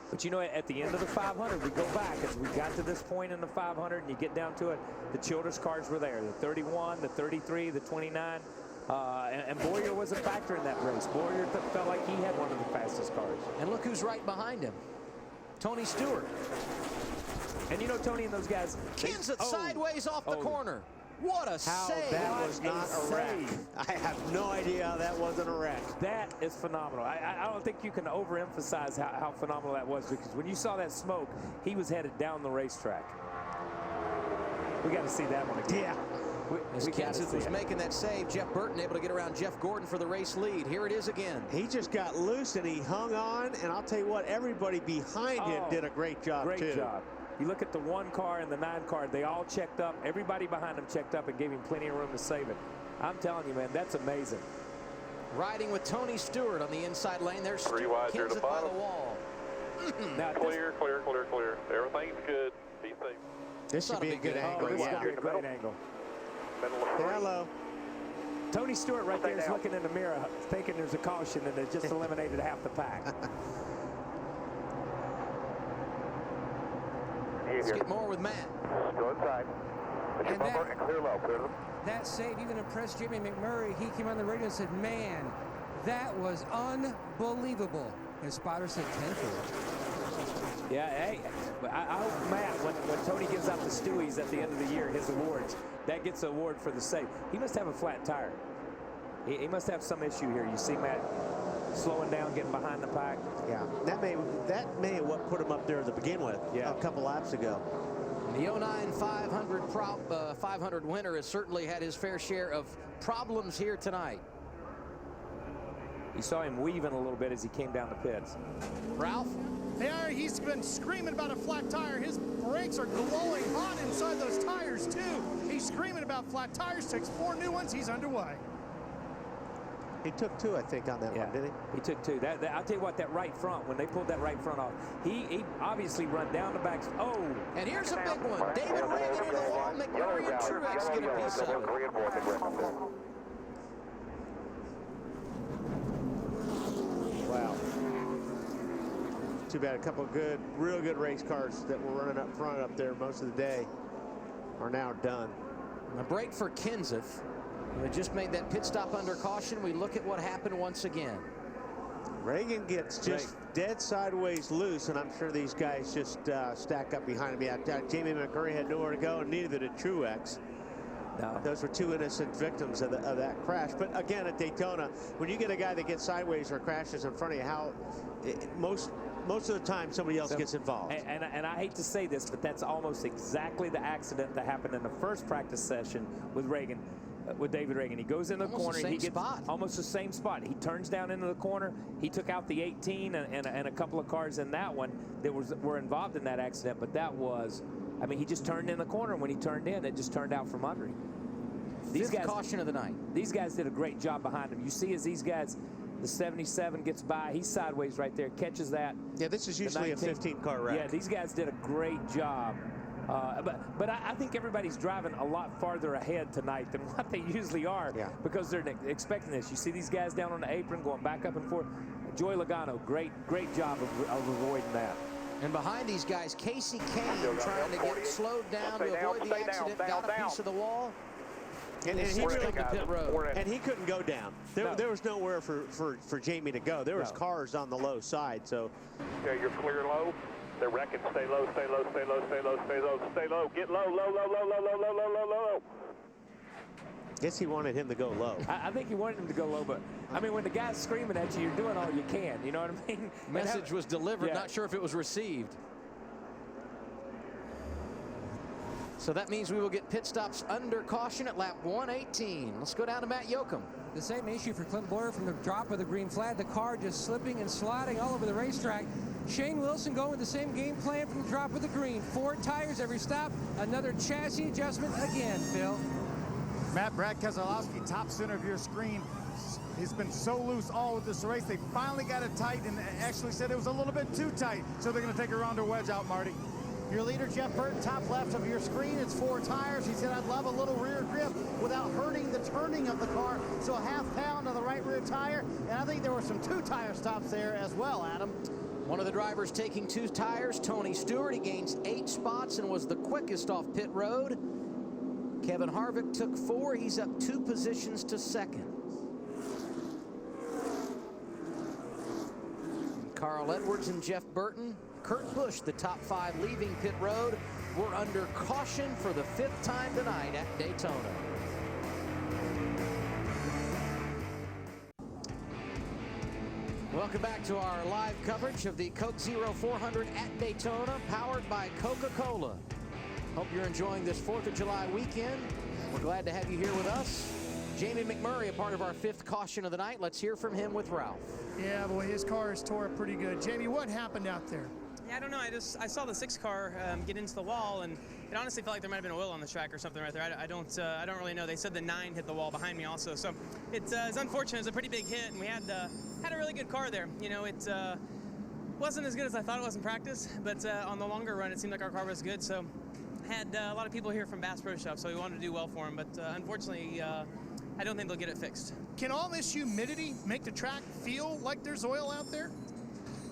But you know, at the end of the 500, we go back as we got to this point in the 500 and you get down to it, the Childress cars were there, the 31, the 33, the 29. And Boyer was a factor in that race. Boyer felt like he had one of the fastest cars. And look who's right behind him. Tony Stewart. And you know, Tony and those guys. Kins it sideways off the corner. What a how save. That was not a wreck. I have no idea how that wasn't a wreck. That is phenomenal. I don't think you can overemphasize how phenomenal that was, because when you saw that smoke, he was headed down the racetrack. We got to see that one again. Yeah. As Kenseth was making that save, Jeff Burton able to get around Jeff Gordon for the race lead. Here it is again. He just got loose and he hung on, and I'll tell you what, everybody behind him did a great job too. Great job. You look at the 1 car and the 9 car, they all checked up. Everybody behind them checked up and gave him plenty of room to save it. I'm telling you, man, that's amazing. Riding with Tony Stewart on the inside lane. There's 3 wide here to the by the bottom. wall. Now, clear. Everything's good. Be safe. This should be a good angle. This is a great angle. Hello. Tony Stewart right there is looking in the mirror, thinking there's a caution, and they just eliminated half the pack. Let's get more with Matt. Go inside. Put your bumper and clear low. Clear low. That save even impressed Jimmy McMurray. He came on the radio and said, man, that was unbelievable. And spotter said 10-4. Yeah, hey, I hope, Matt, when Tony gives out the Stewies at the end of the year, his awards, that gets an award for the save. He must have a flat tire. He must have some issue here. You see Matt slowing down, getting behind the pack. Yeah, that may have what put him up there to begin with a couple laps ago. The 09 500 winner has certainly had his fair share of problems here tonight. You saw him weaving a little bit as he came down the pits. Ralph? Yeah, he's been screaming about a flat tire. His brakes are glowing hot inside those tires, too. He's screaming about flat tires. Takes 4 new ones. He's underway. He took 2, I think, on that one, did he? He took 2. I'll tell you what, that right front, when they pulled that right front off, he obviously run down the back. Oh! And here's a big one. David Reagan into the wall. McMurray and Truex get a piece of it. Wow. Too bad a couple of real good race cars that were running up front up there most of the day are now done. A break for Kenseth. We just made that pit stop under caution. We look at what happened once again. Reagan gets just dead sideways loose, and I'm sure these guys just stack up behind him. Yeah, Jamie McMurray had nowhere to go, and neither did Truex. No. Those were 2 innocent victims of that crash. But again, at Daytona, when you get a guy that gets sideways or crashes in front of you, most of the time somebody else gets involved. And I hate to say this, but that's almost exactly the accident that happened in the first practice session with Reagan. With David Reagan, he goes in the corner. He gets almost the same spot. He turns down into the corner. He took out the 18 and a couple of cars in that one that were involved in that accident. But that was, I mean, he just turned in the corner. And when he turned in, it just turned out from under him. These guys, caution of the night. These guys did a great job behind him. You see, as these guys, the 77 gets by, he's sideways right there, catches that. Yeah, this is usually a 15-car wreck. Yeah, these guys did a great job. But I think everybody's driving a lot farther ahead tonight than what they usually are because they're expecting this. You see these guys down on the apron going back up and forth. Joey Logano, great job of avoiding that. And behind these guys, Casey Kane trying to get slowed down to avoid the accident, got a piece of the wall. And he couldn't go down. There was nowhere for Jamie to go. There was cars on the low side. So okay, you're clear low. They're wrecking. Stay low, stay low, stay low, stay low, stay low, stay low. Get low, low, low, low, low, low, low, low, low, low. Guess he wanted him to go low. I think he wanted him to go low, but I mean, when the guy's screaming at you, you're doing all you can. You know what I mean? Message was delivered. Not sure if it was received. So that means we will get pit stops under caution at lap 118. Let's go down to Matt Yoakum. The same issue for Clint Boyer from the drop of the green flag. The car just slipping and sliding all over the racetrack. Shane Wilson going with the same game plan from the drop of the green. 4 tires every stop. Another chassis adjustment again, Phil. Matt, Brad Keselowski, top center of your screen. He's been so loose all of this race. They finally got it tight and actually said it was a little bit too tight. So they're going to take a rounder wedge out, Marty. Your leader, Jeff Burton, top left of your screen. It's 4 tires. He said, I'd love a little rear grip without hurting the turning of the car. So a half pound on the right rear tire. And I think there were some 2 tire stops there as well, Adam. One of the drivers taking 2 tires, Tony Stewart. He gains 8 spots and was the quickest off pit road. Kevin Harvick took 4. He's up 2 positions to second. Carl Edwards and Jeff Burton. Kurt Busch, the top 5 leaving pit road. We're under caution for the 5th time tonight at Daytona. Welcome back to our live coverage of the Coke Zero 400 at Daytona, powered by Coca-Cola. Hope you're enjoying this 4th of July weekend. We're glad to have you here with us. Jamie McMurray, a part of our 5th caution of the night. Let's hear from him with Ralph. Yeah, boy, his car is tore up pretty good. Jamie, what happened out there? Yeah, I don't know. I saw the 6 car get into the wall, and it honestly felt like there might have been oil on the track or something right there. I don't really know. They said the 9 hit the wall behind me also, so it's unfortunate. It's a pretty big hit, and we had a really good car there. You know, it wasn't as good as I thought it was in practice, but on the longer run, it seemed like our car was good. So I had a lot of people here from Bass Pro Shop, so we wanted to do well for them, but unfortunately, I don't think they'll get it fixed. Can all this humidity make the track feel like there's oil out there?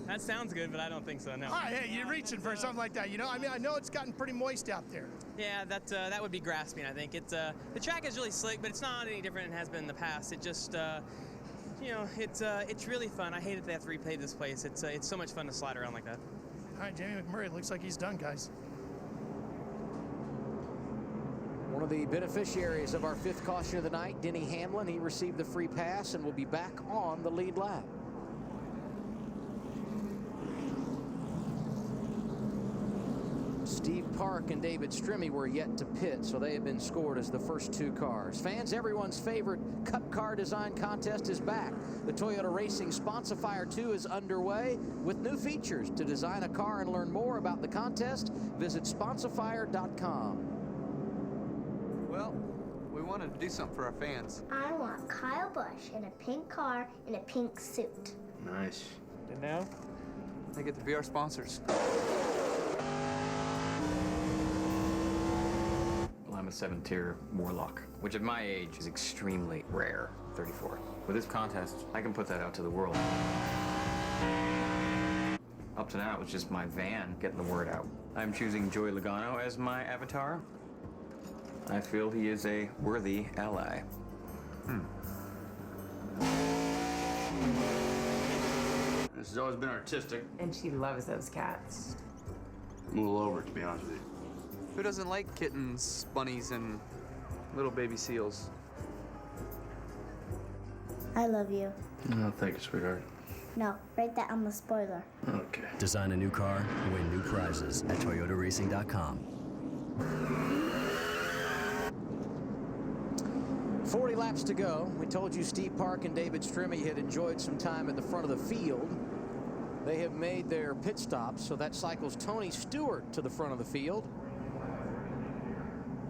That sounds good, but I don't think so, no. All right, hey, you're reaching for something like that, you know? I mean, I know it's gotten pretty moist out there. Yeah, that would be grasping, I think. The track is really slick, but it's not any different than it has been in the past. It just, you know, it's really fun. I hate that they have to repave this place. It's so much fun to slide around like that. All right, Jamie McMurray, looks like he's done, guys. One of the beneficiaries of our 5th caution of the night, Denny Hamlin, he received the free pass and will be back on the lead lap. Steve Park and David Strimmy were yet to pit, so they have been scored as the first 2 cars. Fans, everyone's favorite Cup car design contest is back. The Toyota Racing Sponsifire 2 is underway with new features. To design a car and learn more about the contest, visit sponsifire.com. Well, we wanted to do something for our fans. I want Kyle Busch in a pink car in a pink suit. Nice. And now, they get to be our sponsors. Well, I'm a 7th-tier Warlock, which at my age is extremely rare, 34. With this contest, I can put that out to the world. Up to now, it was just my van getting the word out. I'm choosing Joey Logano as my avatar. I feel he is a worthy ally. This has always been artistic. And she loves those cats. I'm a little over it, to be honest with you. Who doesn't like kittens, bunnies, and little baby seals? I love you. Oh, thank you, sweetheart. No, write that on the spoiler. Okay. Design a new car, win new prizes at ToyotaRacing.com. 40 laps to go. We told you Steve Park and David Strimmy had enjoyed some time at the front of the field. They have made their pit stops, so that cycles Tony Stewart to the front of the field.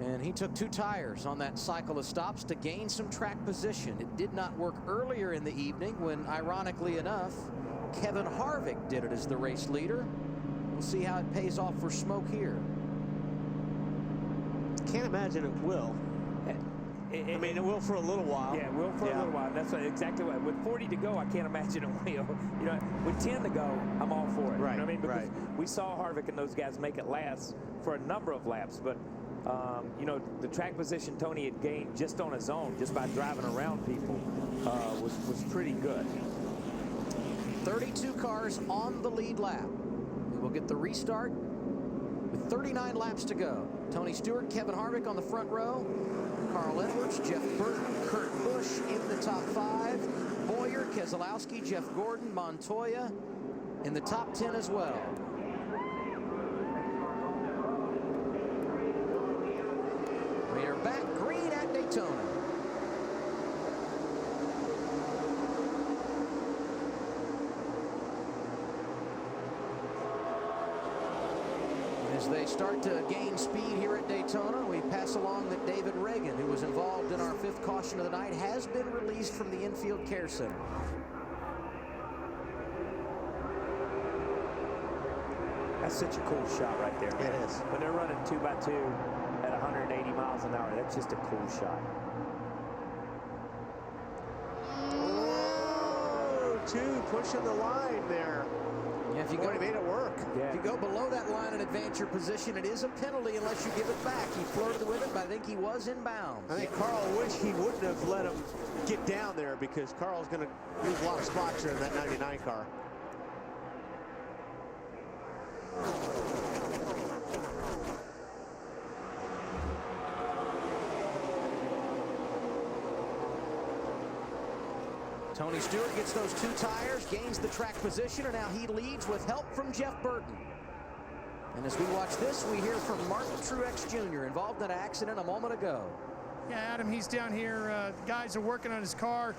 And he took 2 tires on that cycle of stops to gain some track position. It did not work earlier in the evening when, ironically enough, Kevin Harvick did it as the race leader. We'll see how it pays off for Smoke here. Can't imagine it will. I mean, it will for a little while. Yeah, it will for a little while. That's exactly what. With 40 to go, I can't imagine it will. You know, with 10 to go, I'm all for it. Right. You know what I mean? Because we saw Harvick and those guys make it last for a number of laps, but you know, the track position Tony had gained just on his own, just by driving around people, was pretty good. 32 cars on the lead lap. We will get the restart with 39 laps to go. Tony Stewart, Kevin Harvick on the front row. Carl Edwards, Jeff Burton, Kurt Busch in the top 5. Boyer, Keselowski, Jeff Gordon, Montoya in the top 10 as well. We are back green at Daytona. As they start to gain speed here at Daytona, we pass along that David Reagan, who was involved in our 5th caution of the night, has been released from the infield care center. That's such a cool shot right there. It is. When they're running 2x2 at 180 miles an hour, that's just a cool shot. Oh, 2 pushing the line there. Yeah, if you go, made it work. Yeah. If you go below that line and advance your position, it is a penalty unless you give it back. He flirted with it, but I think he was in bounds. I think Carl wished he wouldn't have let him get down there because Carl's going to lose a lot of spots here in that 99 car. Tony Stewart gets those 2 tires, gains the track position, and now he leads with help from Jeff Burton. And as we watch this, we hear from Martin Truex Jr., involved in an accident a moment ago. Yeah, Adam, he's down here. Guys are working on his car.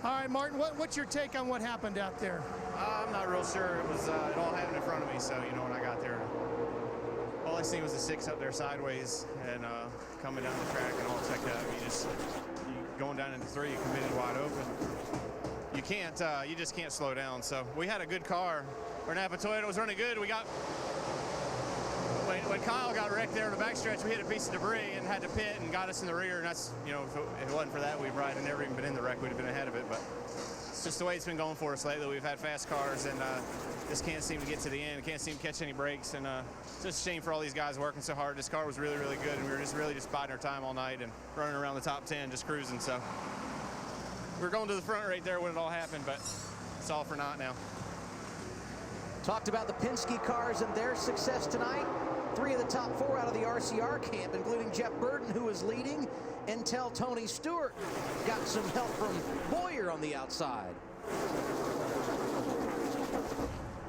All right, Martin, what's your take on what happened out there? I'm not real sure. It was it all happened in front of me, so, you know, when I got there, all I seen was the 6 up there sideways and coming down the track and all checked out. You going down into 3, you committed wide open. You can't, you just can't slow down. So we had a good car. Our Napa Toyota was running good. We got, when Kyle got wrecked there in the backstretch, we hit a piece of debris and had to pit and got us in the rear. And that's, you know, if it wasn't for that, we'd probably never even been in the wreck. We'd have been ahead of it. But it's just the way it's been going for us lately. We've had fast cars and just can't seem to get to the end. Can't seem to catch any breaks. And it's just a shame for all these guys working so hard. This car was really, really good. And we were just really biding our time all night and running around the top 10, just cruising. So we were going to the front right there when it all happened, but it's all for naught now. Talked about the Penske cars and their success tonight. 3 of the top 4 out of the RCR camp, including Jeff Burton, who was leading, until Tony Stewart got some help from Boyer on the outside.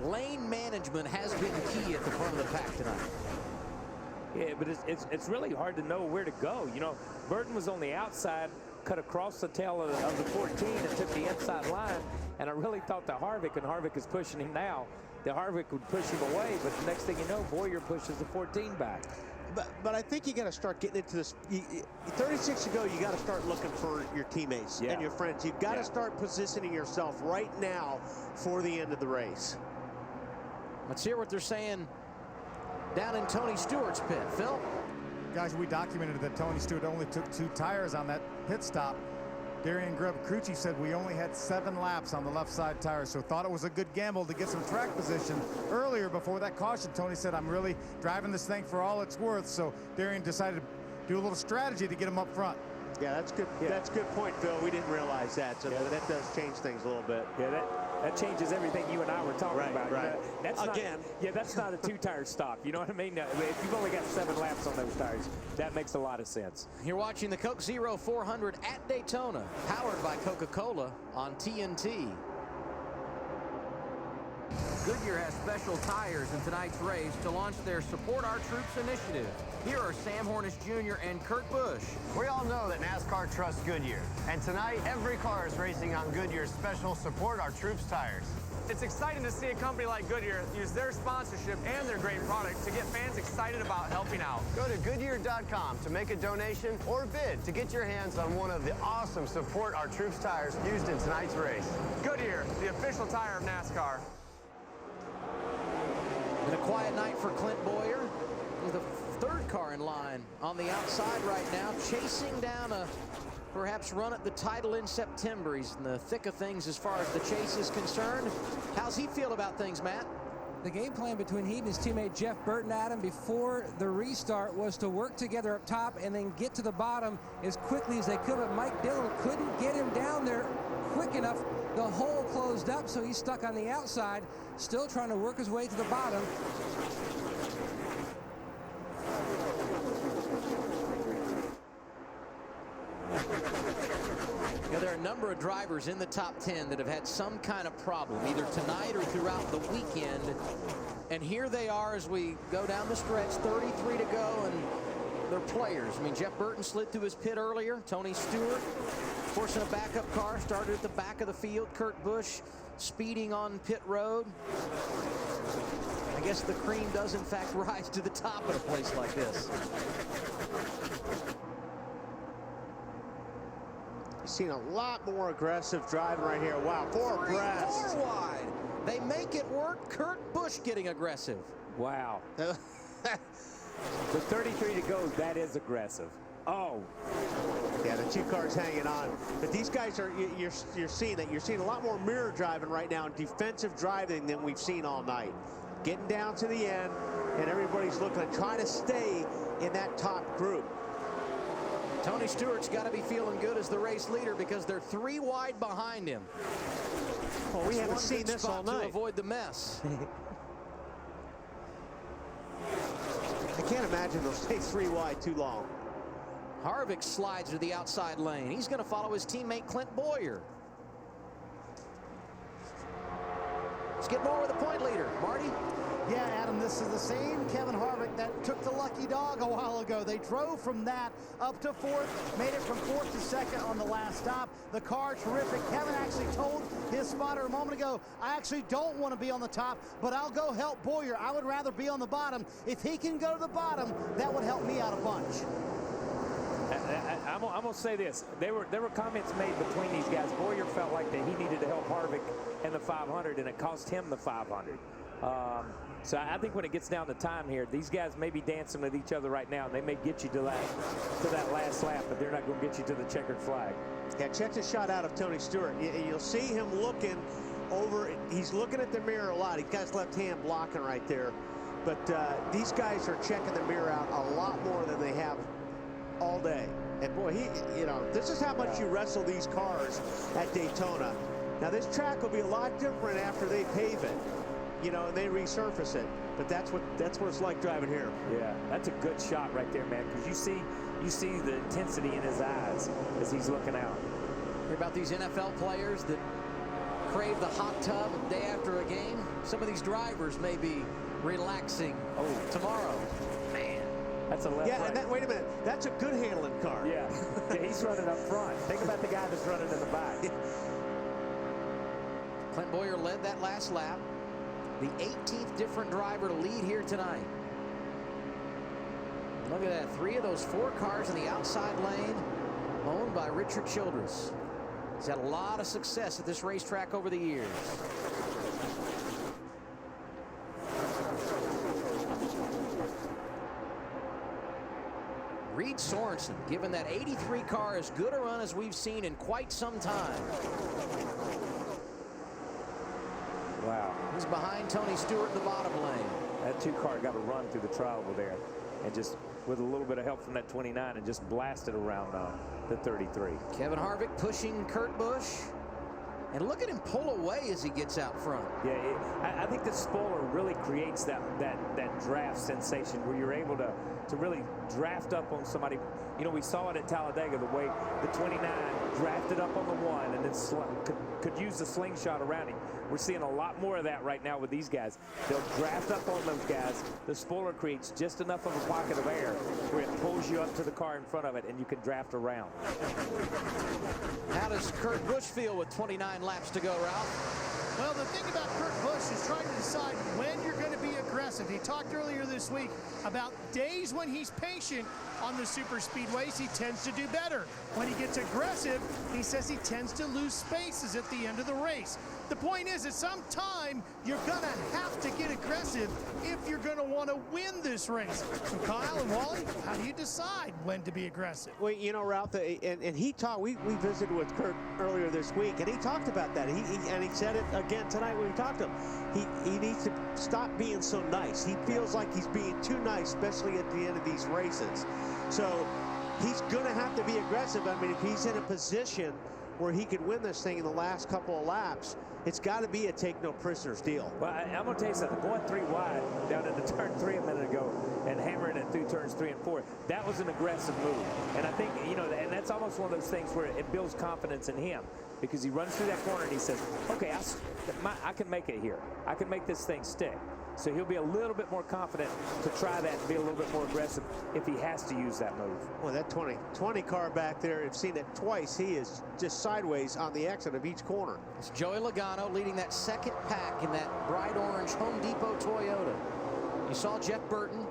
Lane management has been key at the front of the pack tonight. Yeah, but it's really hard to know where to go. You know, Burton was on the outside, cut across the tail of the 14 and took the inside line, and I really thought that Harvick, and Harvick is pushing him now, that Harvick would push him away, but the next thing you know, Boyer pushes the 14 back. But I think you got to start getting into this. 36 to go, you got to start looking for your teammates and your friends. You've got to start positioning yourself right now for the end of the race. Let's hear what they're saying down in Tony Stewart's pit. Phil? Guys, we documented that Tony Stewart only took 2 tires on that pit stop. Darian Grubb-Crucci said we only had 7 laps on the left side tires, so thought it was a good gamble to get some track position earlier before that caution. Tony said, I'm really driving this thing for all it's worth, so Darian decided to do a little strategy to get him up front. Yeah, that's good. Yeah. That's a good point, Phil. We didn't realize that, so that does change things a little bit. Yeah, that changes everything you and I were talking about. Right. You know, that's Again. That's not a 2-tire stop. You know what I mean? If you've only got 7 laps on those tires, that makes a lot of sense. You're watching the Coke Zero 400 at Daytona, powered by Coca-Cola on TNT. Goodyear has special tires in tonight's race to launch their Support Our Troops initiative. Here are Sam Hornish Jr. and Kurt Busch. We all know that NASCAR trusts Goodyear, and tonight every car is racing on Goodyear's special Support Our Troops tires. It's exciting to see a company like Goodyear use their sponsorship and their great product to get fans excited about helping out. Go to Goodyear.com to make a donation or bid to get your hands on one of the awesome Support Our Troops tires used in tonight's race. Goodyear, the official tire of NASCAR. And a quiet night for Clint Boyer. He's the 3rd car in line on the outside right now, chasing down a perhaps run at the title in September. He's in the thick of things as far as the chase is concerned. How's he feel about things, Matt? The game plan between he and his teammate Jeff Burton, Adam, before the restart was to work together up top and then get to the bottom as quickly as they could, but Mike Dillon couldn't get him down there quick enough. The hole closed up, so he's stuck on the outside, still trying to work his way to the bottom. You know, there are a number of drivers in the top 10 that have had some kind of problem, either tonight or throughout the weekend. And here they are as we go down the stretch, 33 to go, and they're players. I mean, Jeff Burton slid through his pit earlier. Tony Stewart, of course, in a backup car, started at the back of the field. Kurt Busch speeding on pit road. I guess the cream does, in fact, rise to the top at a place like this. Seen a lot more aggressive driving right here. Wow, 4 abreast. 4 wide. They make it work. Kurt Busch getting aggressive. Wow. With 33 to go, that is aggressive. Oh. Yeah, the 2 cars hanging on. But these guys are, you're seeing that. You're seeing a lot more mirror driving right now and defensive driving than we've seen all night. Getting down to the end, and everybody's looking at trying to stay in that top group. Tony Stewart's got to be feeling good as the race leader because they're 3 wide behind him. Well, we haven't seen this all night. To avoid the mess. I can't imagine they'll stay 3 wide too long. Harvick slides to the outside lane. He's going to follow his teammate Clint Boyer. Let's get more with the point leader. Marty? Yeah, Adam, this is the same Kevin Harvick that took the lucky dog a while ago. They drove from that up to 4th, made it from 4th to 2nd on the last stop. The car, terrific. Kevin actually told his spotter a moment ago, I actually don't want to be on the top, but I'll go help Boyer. I would rather be on the bottom. If he can go to the bottom, that would help me out a bunch. I'm going to say this. There were comments made between these guys. Boyer felt like that he needed to help Harvick in the 500, and it cost him the 500. So I think when it gets down to time here, these guys may be dancing with each other right now, and they may get you to that last lap, but they're not going to get you to the checkered flag. Yeah, check the shot out of Tony Stewart. You'll see him looking over. He's looking at the mirror a lot. He's got his left hand blocking right there. But these guys are checking the mirror out a lot more than they have all day. And boy, this is how much you wrestle these cars at Daytona. Now this track will be a lot different after they pave it, and they resurface it. But that's what it's like driving here. Yeah, that's a good shot right there, man, because you see the intensity in his eyes as he's looking out. Hear about these NFL players that crave the hot tub day after a game? Some of these drivers may be relaxing tomorrow. Man. That's a left right. And wait a minute. That's a good handling car. Yeah, he's running up front. Think about the guy that's running in the back. Clint Boyer led that last lap. The 18th different driver to lead here tonight. Look at that. 3 of those 4 cars in the outside lane owned by Richard Childress. He's had a lot of success at this racetrack over the years. Reed Sorensen giving that 83 car as good a run as we've seen in quite some time. Wow. He's behind Tony Stewart in the bottom lane. That 2 car got a run through the triangle there, and just with a little bit of help from that 29 and just blasted around the 33. Kevin Harvick pushing Kurt Busch. And look at him pull away as he gets out front. Yeah, I think the spoiler really creates that draft sensation where you're able to really draft up on somebody. We saw it at Talladega, the way the 29 drafted up on the 1 and then could use the slingshot around him. We're seeing a lot more of that right now with these guys. They'll draft up on those guys. The spoiler creates just enough of a pocket of air where it pulls you up to the car in front of it and you can draft around. How does Kurt Busch feel with 29 laps to go, Ralph? Well, the thing about Kurt Busch is trying to decide when you're going to be aggressive. He talked earlier this week about days when he's patient on the super speedways, he tends to do better. When he gets aggressive, he says he tends to lose spaces at the end of the race. The point is, at some time, you're going to have to get aggressive if you're going to want to win this race. So Kyle and Wally, how do you decide when to be aggressive? Well, Ralph, and he talked, we visited with Kurt earlier this week, and he talked about that. And he said it again tonight when we talked to him. He needs to stop being so nice. He feels like he's being too nice, especially at the end of these races. So he's going to have to be aggressive. I mean, if he's in a position where he could win this thing in the last couple of laps, it's got to be a take-no-prisoners deal. Well, I'm going to tell you something. Going 3 wide down into turn 3 a minute ago and hammering it through turns 3 and 4, that was an aggressive move. And I think, and that's almost one of those things where it builds confidence in him, because he runs through that corner and he says, okay, I can make it here. I can make this thing stick. So he'll be a little bit more confident to try that and be a little bit more aggressive if he has to use that move. Well, that 20 car back there, I've seen it twice. He is just sideways on the exit of each corner. It's Joey Logano leading that second pack in that bright orange Home Depot Toyota. You saw Jeff Burton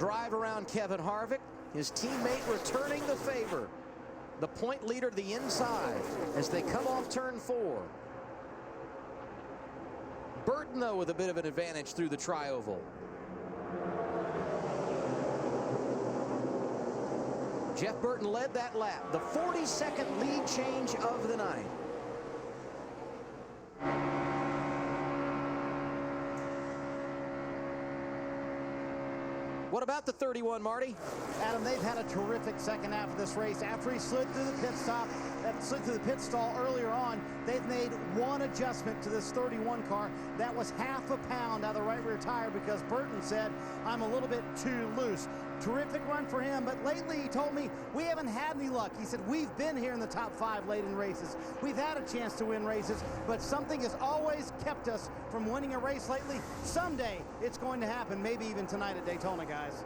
drive around Kevin Harvick, his teammate returning the favor. The point leader to the inside as they come off turn 4. Burton, though, with a bit of an advantage through the tri-oval. Jeff Burton led that lap, the 42nd lead change of the night. What about the 31, Marty? Adam, they've had a terrific second half of this race. After he slid through the pit stall earlier on, they've made one adjustment to this 31 car. That was half a pound out of the right rear tire because Burton said, I'm a little bit too loose. Terrific run for him, but lately he told me we haven't had any luck. He said, we've been here in the top 5 late in races. We've had a chance to win races, but something has always kept us from winning a race lately. Someday it's going to happen, maybe even tonight at Daytona, guys.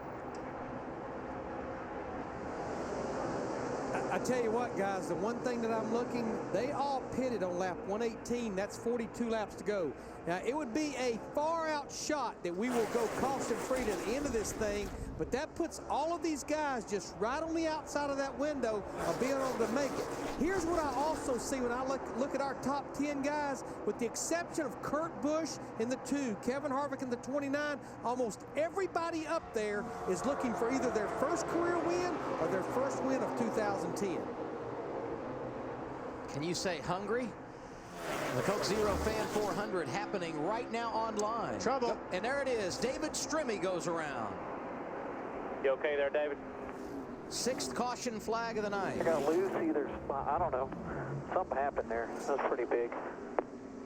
I tell you what, guys, the one thing that I'm looking, they all pitted on lap 118. That's 42 laps to go. Now, it would be a far-out shot that we will go caution-free to the end of this thing, but that puts all of these guys just right on the outside of that window of being able to make it. Here's what I also see when I look at our top 10 guys, with the exception of Kurt Busch in the 2, Kevin Harvick in the 29, almost everybody up there is looking for either their first career win or their first win of 2010. Can you say hungry? The Coke Zero Fan 400 happening right now online. Trouble. And there it is. David Strimmy goes around. You okay there, David? 6th caution flag of the night. I got loose either. I don't know. Something happened there. That was pretty big.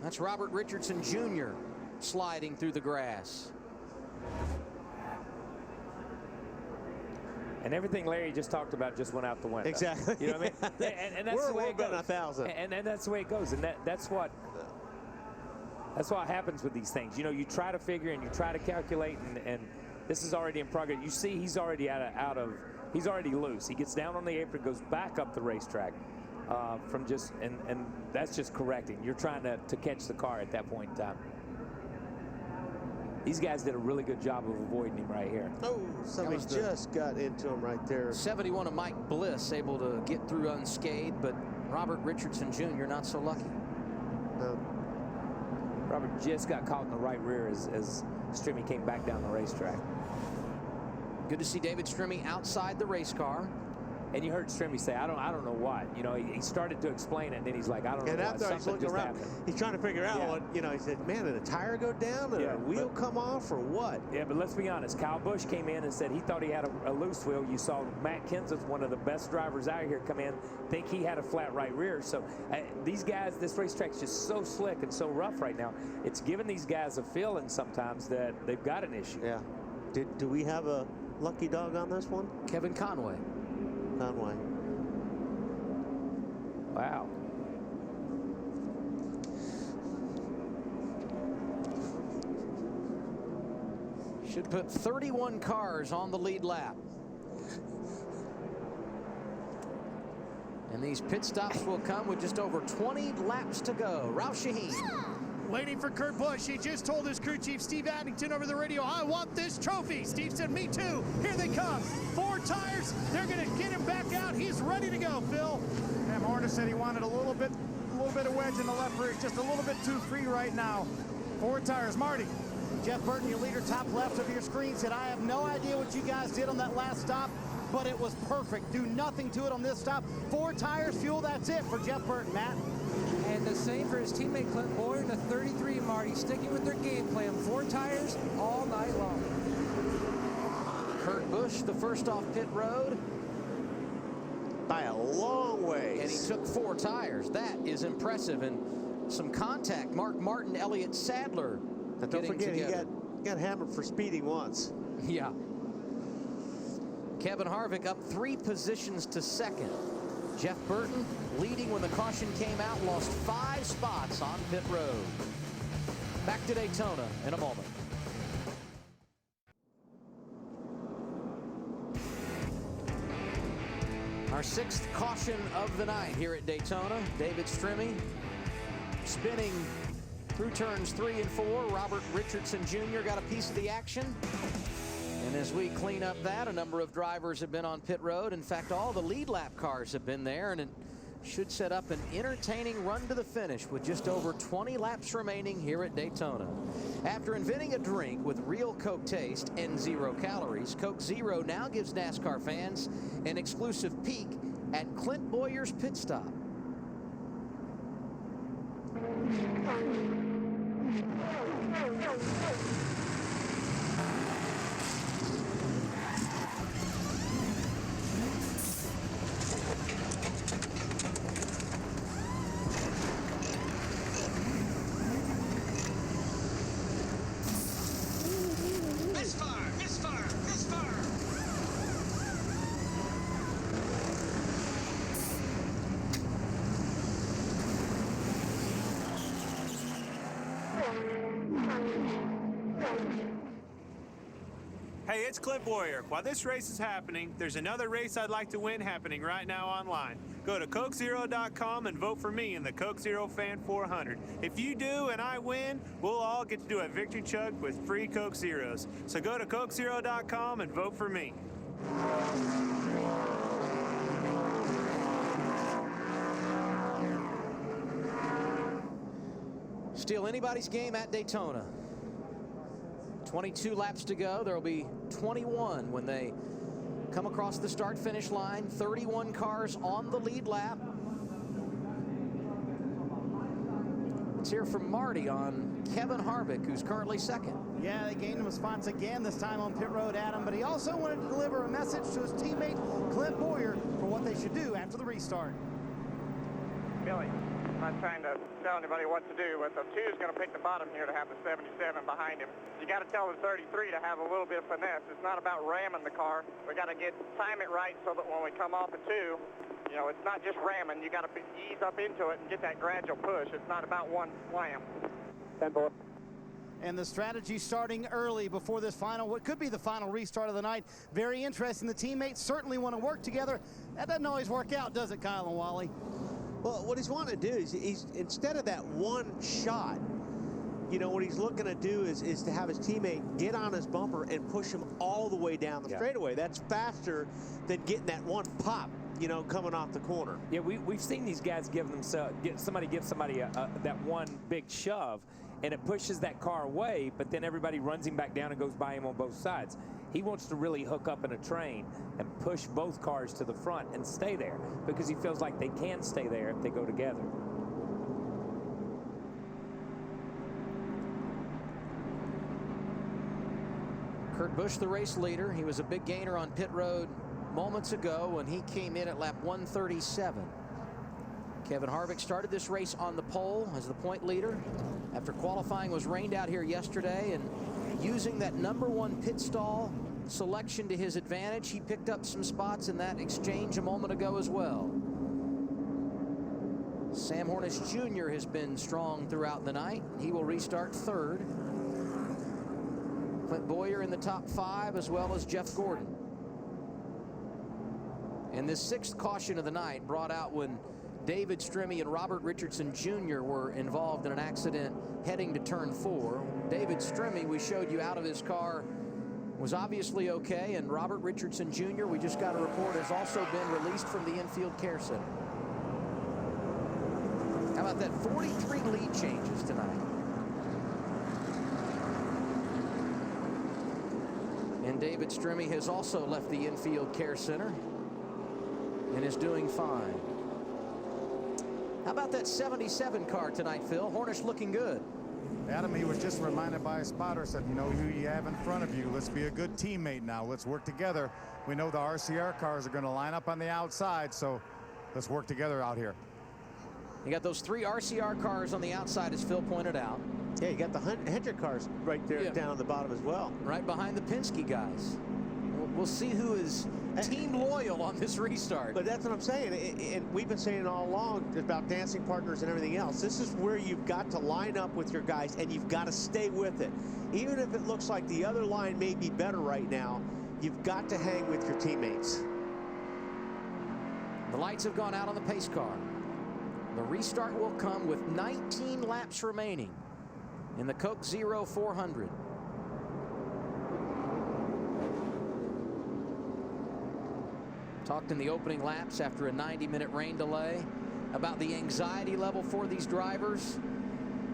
That's Robert Richardson Jr. sliding through the grass. And everything Larry just talked about just went out the window. Exactly. You know what I mean? And that's the way it goes. 1,000. And that's the way it goes. And that's what happens with these things. You know, you try to figure and you try to calculate, and this is already in progress. You see, he's already he's already loose. He gets down on the apron, goes back up the racetrack from just, and that's just correcting. You're trying to catch the car at that point in time. These guys did a really good job of avoiding him right here. Oh, somebody just got into him right there. 71 of Mike Bliss able to get through unscathed, but Robert Richardson Jr. not so lucky. No. Robert just got caught in the right rear as Strimmy came back down the racetrack. Good to see David Strimmy outside the race car. And you heard Strimmy say, I don't know what. You know, he started to explain it, and then he's like, I don't know what. And after he's looking around, happened. he's trying to figure out what, you know, he said, man, did a tire go down? Did a wheel come off or what? Yeah, but let's be honest. Kyle Busch came in and said he thought he had a loose wheel. You saw Matt Kenseth, one of the best drivers out here, come in, think he had a flat right rear. So these guys, this racetrack's just so slick and so rough right now. It's giving these guys a feeling sometimes that they've got an issue. Yeah. Do we have a lucky dog on this one? Kevin Conway. Conway. Wow. Should put 31 cars on the lead lap. And these pit stops will come with just over 20 laps to go. Ralph Shaheen. Waiting for Kurt Busch. He just told his crew chief, Steve Addington, over the radio, I want this trophy. Steve said, me too. Here they come. 4 tires. They're going to get him back out. He's ready to go, Phil. Sam Horner said he wanted a little bit of wedge in the left rear. Just a little bit too free right now. 4 tires. Marty. Jeff Burton, your leader, top left of your screen, said, I have no idea what you guys did on that last stop, but it was perfect. Do nothing to it on this stop. 4 tires, fuel, that's it for Jeff Burton, Matt. And the same for his teammate Clint Boyer in the 33, Marty, sticking with their game plan. 4 tires all night long. Kurt Busch, the first off pit road. By a long way. And he took 4 tires. That is impressive. And some contact. Mark Martin, Elliott Sadler. And don't forget, he got hammered for speeding once. Yeah. Kevin Harvick up 3 positions to second. Jeff Burton leading when the caution came out, lost 5 spots on pit road. Back to Daytona in a moment. Our 6th caution of the night here at Daytona. David Strimmy spinning through turns 3 and 4. Robert Richardson Jr. got a piece of the action. And as we clean up that, a number of drivers have been on pit road. In fact, all the lead lap cars have been there, and it should set up an entertaining run to the finish with just over 20 laps remaining here at Daytona. After inventing a drink with real Coke taste and 0 calories, Coke Zero now gives NASCAR fans an exclusive peek at Clint Boyer's pit stop. Hey, it's Clint Boyer. While this race is happening, there's another race I'd like to win happening right now online. Go to CokeZero.com and vote for me in the Coke Zero Fan 400. If you do and I win, we'll all get to do a victory chug with free Coke Zeros. So go to CokeZero.com and vote for me. Still anybody's game at Daytona. 22 laps to go. There will be 21 when they come across the start-finish line. 31 cars on the lead lap. Let's hear from Marty on Kevin Harvick, who's currently second. Yeah, they gained him spots again, this time on pit road, Adam, but he also wanted to deliver a message to his teammate, Clint Boyer, for what they should do after the restart. Billy, I'm not trying to tell anybody what to do, but the 2 is going to pick the bottom here to have the 77 behind him. You got to tell the 33 to have a little bit of finesse. It's not about ramming the car. We got to time it right so that when we come off a 2, you know, it's not just ramming. You got to ease up into it and get that gradual push. It's not about one slam. 10-4. And the strategy starting early before this final, what could be the final restart of the night. Very interesting. The teammates certainly want to work together. That doesn't always work out, does it, Kyle and Wally? Well, what he's wanting to do is he's instead of that one shot, you know, what he's looking to do is to have his teammate get on his bumper and push him all the way down the straightaway. That's faster than getting that one pop, you know, coming off the corner. Yeah, we've seen these guys give somebody that one big shove, and it pushes that car away, but then everybody runs him back down and goes by him on both sides. He wants to really hook up in a train and push both cars to the front and stay there because he feels like they can stay there if they go together. Kurt Busch, the race leader. He was a big gainer on pit road moments ago when he came in at lap 137. Kevin Harvick started this race on the pole as the point leader after qualifying was rained out here yesterday, and using that #1 pit stall selection to his advantage, he picked up some spots in that exchange a moment ago as well. Sam Hornish Jr. has been strong throughout the night. He will restart 3rd. Clint Boyer in the top 5, as well as Jeff Gordon. And this 6th caution of the night brought out when David Stremme and Robert Richardson Jr. were involved in an accident heading to turn 4. David Stremme, we showed you out of his car, was obviously okay, and Robert Richardson Jr., we just got a report, has also been released from the infield care center. How about that? 43 lead changes tonight. And David Stremme has also left the infield care center and is doing fine. How about that 77 car tonight, Phil? Hornish looking good. Adam, he was just reminded by a spotter, said, you know who you have in front of you. Let's be a good teammate now. Let's work together. We know the RCR cars are going to line up on the outside, so let's work together out here. You got those 3 RCR cars on the outside, as Phil pointed out. Yeah, you got the Hendrick cars right there down on the bottom as well. Right behind the Penske guys. We'll see who is team loyal on this restart. But that's what I'm saying, and we've been saying all along about dancing partners and everything else. This is where you've got to line up with your guys, and you've got to stay with it. Even if it looks like the other line may be better right now, you've got to hang with your teammates. The lights have gone out on the pace car. The restart will come with 19 laps remaining in the Coke Zero 400. Talked in the opening laps after a 90-minute rain delay about the anxiety level for these drivers.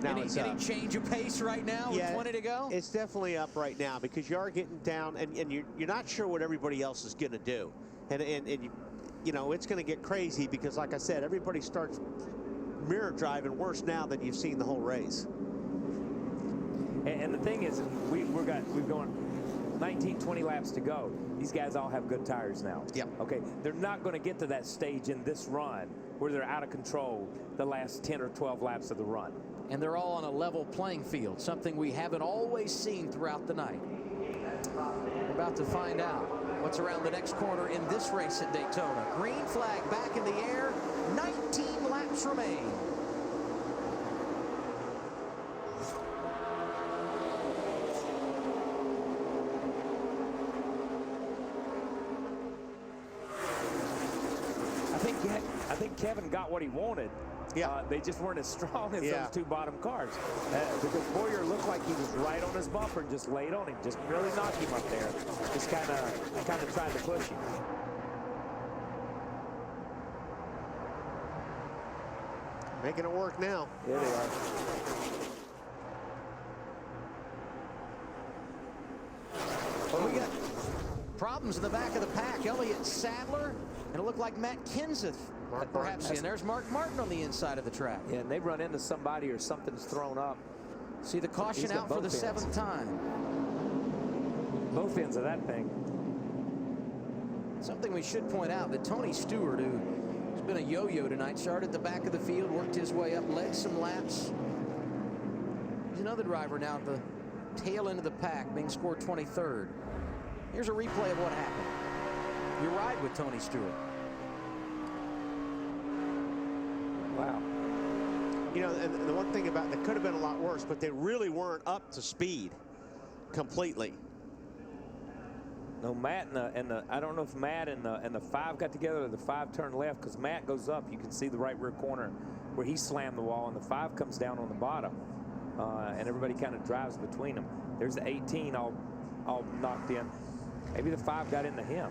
Now any change of pace right now with 20 to go? It's definitely up right now because you are getting down, and you're not sure what everybody else is going to do. And you know, it's going to get crazy because, like I said, everybody starts mirror driving worse now than you've seen the whole race. And the thing is, we've gone 19, 20 laps to go. These guys all have good tires now. Yep. Okay, they're not going to get to that stage in this run where they're out of control the last 10 or 12 laps of the run. And they're all on a level playing field, something we haven't always seen throughout the night. We're about to find out what's around the next corner in this race at Daytona. Green flag back in the air. 19 laps remain. I think Kevin got what he wanted. Yeah. They just weren't as strong as those 2 bottom cars. Because Boyer looked like he was right on his bumper and just laid on him. Just really knocked him up there. Just kind of tried to push him. Making it work now. Yeah, they are. Well, we got problems in the back of the pack. Elliott Sadler, and it looked like Matt Kenseth. Perhaps, and there's Mark Martin on the inside of the track. Yeah, and they run into somebody or something's thrown up. See the caution out for the 7th time. Both ends of that thing. Something we should point out that Tony Stewart, who's been a yo-yo tonight, started at the back of the field, worked his way up, led some laps. He's another driver now at the tail end of the pack, being scored 23rd. Here's a replay of what happened. You ride with Tony Stewart. Wow. You know, and the one thing about that could have been a lot worse, but they really weren't up to speed completely. No, Matt and the I don't know if Matt and the 5 got together or the 5 turned left, because Matt goes up. You can see the right rear corner where he slammed the wall, and the 5 comes down on the bottom, and everybody kind of drives between them. There's the 18 all knocked in. Maybe the 5 got into him.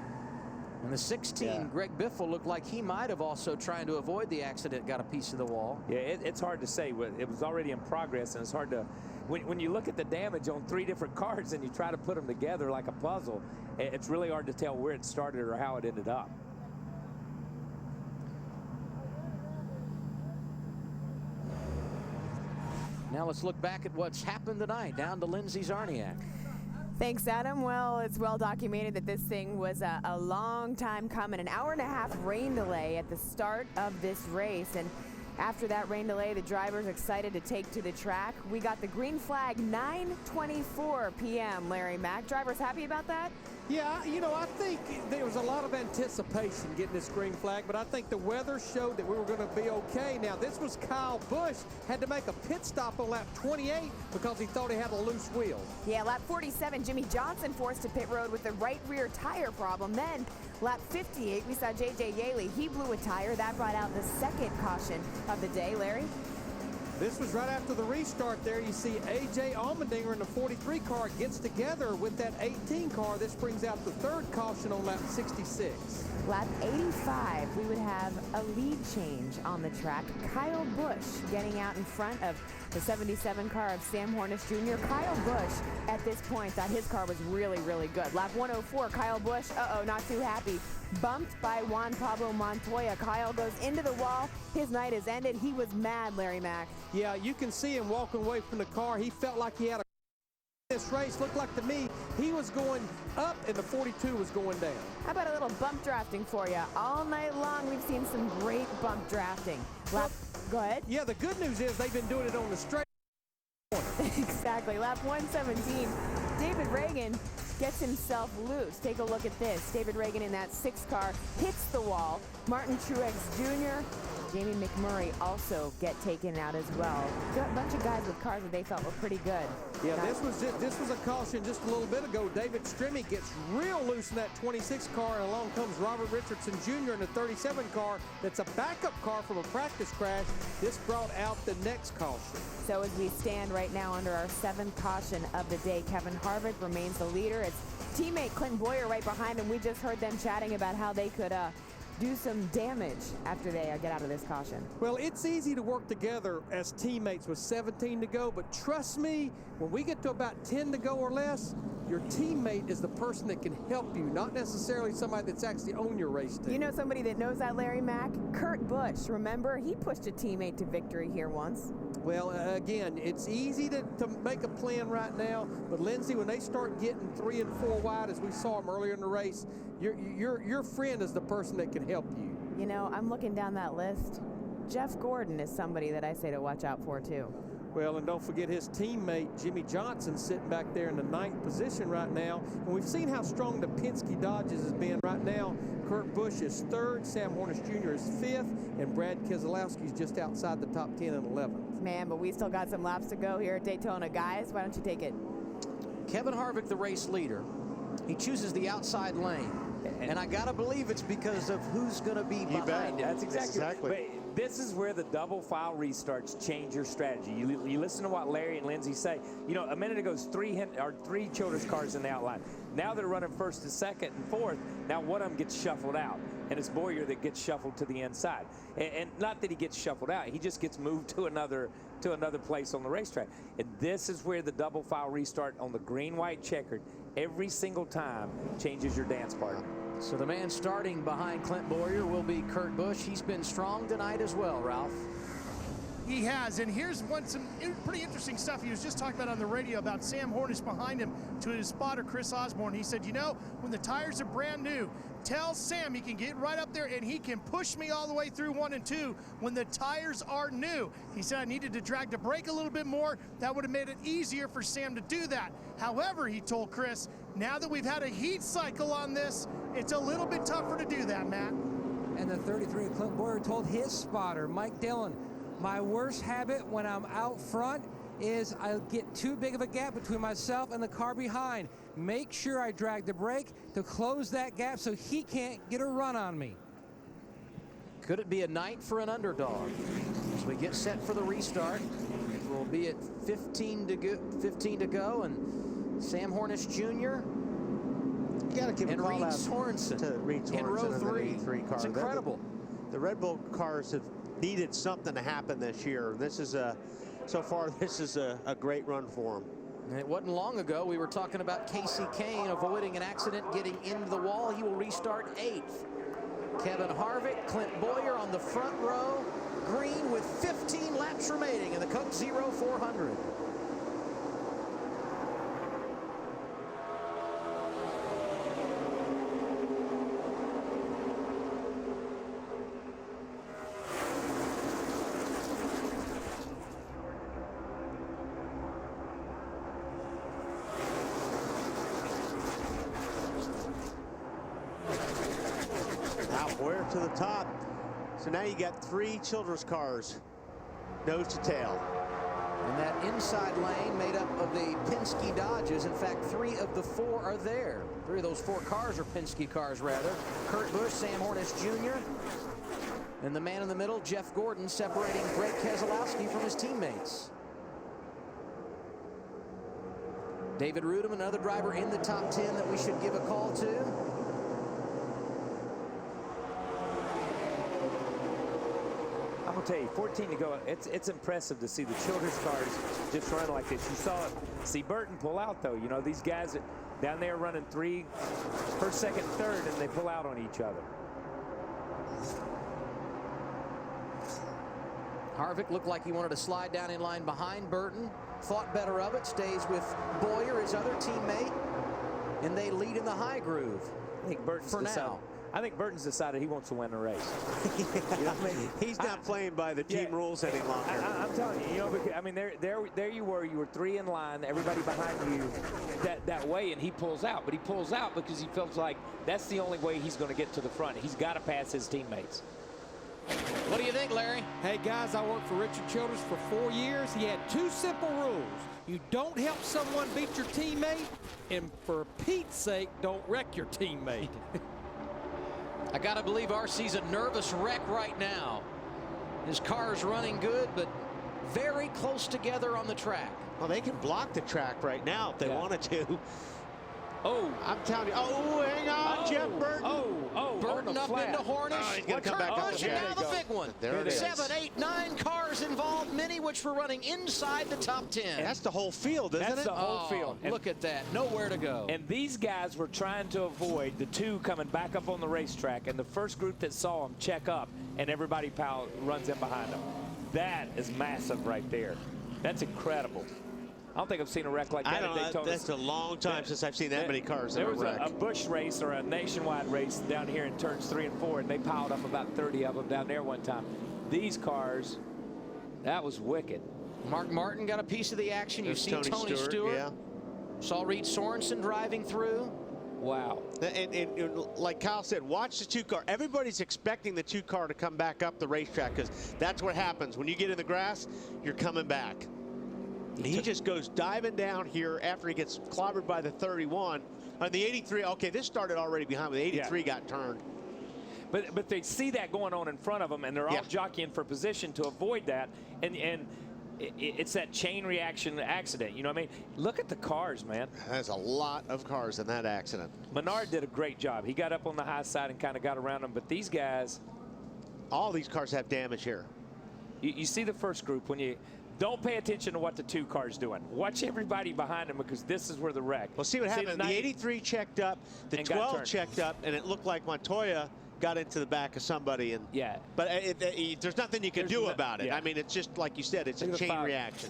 And the 16, Greg Biffle, looked like he might have also, trying to avoid the accident, got a piece of the wall. Yeah, it's hard to say. It was already in progress, and it's hard to, when you look at the damage on 3 different cars and you try to put them together like a puzzle, it's really hard to tell where it started or how it ended up. Now let's look back at what's happened tonight down to Lindsey Czarniak. Thanks, Adam. Well, it's well documented that this thing was a long time coming. An hour-and-a-half rain delay at the start of this race. And after that rain delay, the drivers excited to take to the track. We got the green flag 9:24 p.m. Larry Mack. Drivers happy about that? Yeah, you know, I think there was a lot of anticipation getting this green flag, but I think the weather showed that we were going to be okay. Now, this was Kyle Busch, had to make a pit stop on lap 28 because he thought he had a loose wheel. Yeah, lap 47, Jimmy Johnson forced to pit road with the right rear tire problem. Then, lap 58, we saw J.J. Yaley. He blew a tire. That brought out the second caution of the day. Larry? This was right after the restart there. You see A.J. Allmendinger in the 43 car gets together with that 18 car. This brings out the third caution on lap 66. Lap 85, we would have a lead change on the track. Kyle Busch getting out in front of the 77 car of Sam Hornish Jr. Kyle Busch, at this point, thought his car was really, really good. Lap 104, Kyle Busch, not too happy. Bumped by Juan Pablo Montoya. Kyle goes into the wall. His night is ended. He was mad, Larry Mack. Yeah, you can see him walking away from the car. He felt like he had a this race. Looked like to me he was going up and the 42 was going down. How about a little bump drafting for you? All night long, we've seen some great bump drafting. Go ahead. Yeah, the good news is they've been doing it on the straight. Exactly. Lap 117, David Reagan gets himself loose. Take a look at this. David Reagan in that 6 car hits the wall. Martin Truex Jr., Jamie McMurray also get taken out as well. A bunch of guys with cars that they felt were pretty good. Yeah, this was a caution just a little bit ago. David Stremme gets real loose in that 26 car, and along comes Robert Richardson Jr. in the 37 car. That's a backup car from a practice crash. This brought out the next caution. So as we stand right now under our 7th caution of the day, Kevin Harvick remains the leader. It's teammate Clinton Boyer right behind him. We just heard them chatting about how they could do some damage after they get out of this caution. Well, it's easy to work together as teammates with 17 to go, but trust me, when we get to about 10 to go or less, your teammate is the person that can help you, not necessarily somebody that's actually on your race team. You know somebody that knows that, Larry Mack? Kurt Busch. Remember, he pushed a teammate to victory here once. Well, again, it's easy to make a plan right now, but Lindsey, when they start getting 3 and 4 wide, as we saw them earlier in the race, your friend is the person that can help you. You know, I'm looking down that list. Jeff Gordon is somebody that I say to watch out for, too. Well, and don't forget his teammate, Jimmy Johnson, sitting back there in the 9th position right now. And we've seen how strong the Penske Dodges has been right now. Kurt Busch is 3rd, Sam Hornish Jr. is 5th, and Brad Keselowski is just outside the top 10 and 11th. Man, but we still got some laps to go here at Daytona. Guys, why don't you take it? Kevin Harvick, the race leader. He chooses the outside lane. And I got to believe it's because of who's going to be behind him. That's exactly. But this is where the double file restarts change your strategy. You listen to what Larry and Lindsey say. You know, a minute ago, three Childress cars in the outline. Now they're running 1st and 2nd and 4th. Now one of them gets shuffled out, and it's Boyer that gets shuffled to the inside. And not that he gets shuffled out, he just gets moved to another place on the racetrack. And this is where the double file restart on the green-white checkered every single time changes your dance partner. So the man starting behind Clint Boyer will be Kurt Busch. He's been strong tonight as well, Ralph. He has, and here's some pretty interesting stuff he was just talking about on the radio about Sam Hornish behind him to his spotter, Chris Osborne. He said, you know, when the tires are brand new, tell Sam he can get right up there and he can push me all the way through 1 and 2 when the tires are new. He said I needed to drag the brake a little bit more. That would have made it easier for Sam to do that. However, he told Chris, now that we've had a heat cycle on this, it's a little bit tougher to do that, Matt. And the 33 of Clint Boyer told his spotter, Mike Dillon, my worst habit when I'm out front is I get too big of a gap between myself and the car behind. Make sure I drag the brake to close that gap so he can't get a run on me. Could it be a night for an underdog? As we get set for the restart, we'll be at 15 to go, and Sam Hornish Jr. You got to give a call out Sorensen to Reed Sorensen in row 3. In the 83 car. It's incredible. The Red Bull cars have needed something to happen this year. This is so far this is a great run for them. And it wasn't long ago we were talking about Casey Kane avoiding an accident, getting into the wall. He will restart 8th. Kevin Harvick, Clint Boyer on the front row, green with 15 laps remaining in the Coke 0400. To the top. So now you got 3 Childress cars, nose to tail. And that inside lane made up of the Penske Dodges. In fact, 3 of the 4 are there. 3 of those 4 cars are Penske cars, rather. Kurt Busch, Sam Hornish Jr., and the man in the middle, Jeff Gordon, separating Greg Keselowski from his teammates. David Rudem, another driver in the top 10 that we should give a call to. I'm gonna tell you, 14 to go. It's impressive to see the Childress cars just run like this. You saw see Burton pull out though. You know, these guys down there running 3, first, second, third, and they pull out on each other. Harvick looked like he wanted to slide down in line behind Burton. Thought better of it. Stays with Boyer, his other teammate, and they lead in the high groove. I think Burton's for decided, now. I think Burton's decided he wants to win the race. You know, he's not playing by the team rules any longer. I'm telling you, you know, because, I mean, there you were 3 in line, everybody behind you that way, and he pulls out. But he pulls out because he feels like that's the only way he's going to get to the front. He's got to pass his teammates. What do you think, Larry? Hey, guys, I worked for Richard Childress for 4 years. He had 2 simple rules. You don't help someone beat your teammate, and for Pete's sake, don't wreck your teammate. I gotta believe RC's a nervous wreck right now. His car's running good, but very close together on the track. Well, they can block the track right now if they wanted to. Oh, I'm telling you. Oh, hang on, Jeff Burton. Burton up into Hornish. Oh, he's gonna come back up the and now track. the big one. There it is. 7, 8, 9 cars involved, many which were running inside the top 10. And that's the whole field, isn't it? That's the whole field. And look at that. Nowhere to go. And these guys were trying to avoid the 2 coming back up on the racetrack, and the first group that saw them check up, and everybody runs in behind them. That is massive right there. That's incredible. I don't think I've seen a wreck like that at Daytona. That's a long time since I've seen that many cars in a wreck. There was a Busch race or a nationwide race down here in turns 3 and 4, and they piled up about 30 of them down there one time. These cars, that was wicked. Mark Martin got a piece of the action. There's You see Tony Stewart. Yeah. Saw Reed Sorensen driving through. Wow. And like Kyle said, watch the 2 car. Everybody's expecting the 2 car to come back up the racetrack because that's what happens. When you get in the grass, you're coming back. He just goes diving down here after he gets clobbered by the 31. On the 83, okay, this started already behind, but the 83 got turned. But they see that going on in front of them, and they're all jockeying for position to avoid that. And it's that chain reaction accident. You know what I mean? Look at the cars, man. There's a lot of cars in that accident. Menard did a great job. He got up on the high side and kind of got around them. But these guys, all these cars have damage here. You see the first group when you. Don't pay attention to what the 2 cars doing. Watch everybody behind them because this is where the wreck. Well, see what happened. The 83 checked up, the 12 checked up, and it looked like Montoya got into the back of somebody. And yeah. But there's nothing you can do about it. Yeah. I mean, it's just like you said, it's a chain reaction.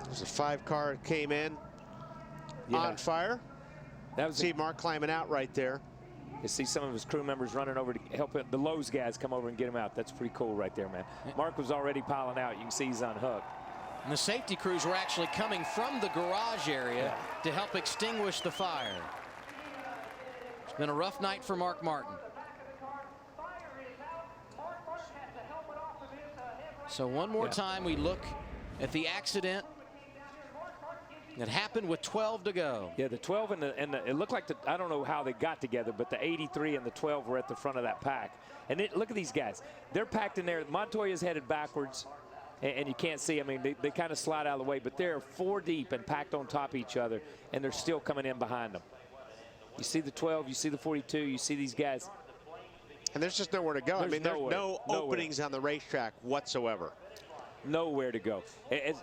There's a 5 car that came in on fire. That was see Mark climbing out right there. You see some of his crew members running over to help the Lowe's guys come over and get him out. That's pretty cool right there, man. Mark was already piling out. You can see he's unhooked. And the safety crews were actually coming from the garage area to help extinguish the fire. It's been a rough night for Mark Martin. So one more time we look at the accident that happened with 12 to go. Yeah, the 12 and the it looked like I don't know how they got together, but the 83 and the 12 were at the front of that pack. And look at these guys. They're packed in there. Montoya's headed backwards, and you can't see. I mean, they kind of slide out of the way, but they're 4 deep and packed on top of each other, and they're still coming in behind them. You see the 12, you see the 42, you see these guys. And there's just nowhere to go. I mean, there's no openings on the racetrack whatsoever. Nowhere to go. And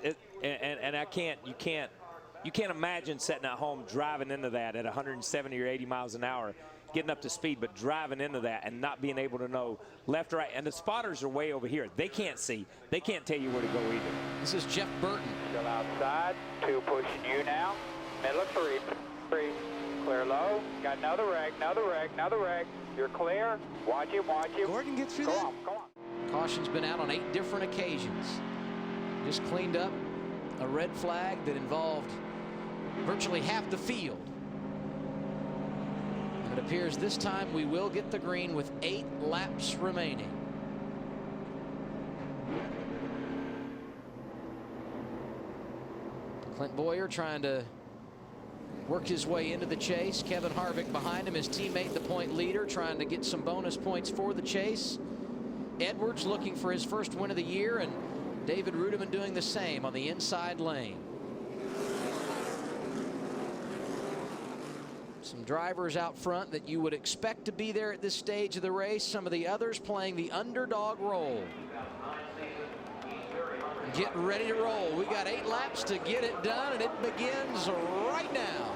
you can't imagine sitting at home driving into that at 170 or 80 miles an hour, getting up to speed, but driving into that and not being able to know left or right. And the spotters are way over here. They can't see. They can't tell you where to go either. This is Jeff Burton. Still outside. 2 pushing you now. Middle of 3. 3. Clear low. Got another wreck, another wreck, another wreck. You're clear. Watch him, watch him. Gordon gets through go that? on, go on. Caution's been out on 8 different occasions. Just cleaned up a red flag that involved virtually half the field. And it appears this time we will get the green with 8 laps remaining. Clint Boyer trying to work his way into the chase. Kevin Harvick behind him, his teammate, the point leader, trying to get some bonus points for the chase. Edwards looking for his first win of the year, and David Rudiman doing the same on the inside lane. Some drivers out front that you would expect to be there at this stage of the race. Some of the others playing the underdog role. Get ready to roll. We got 8 laps to get it done, and it begins right now.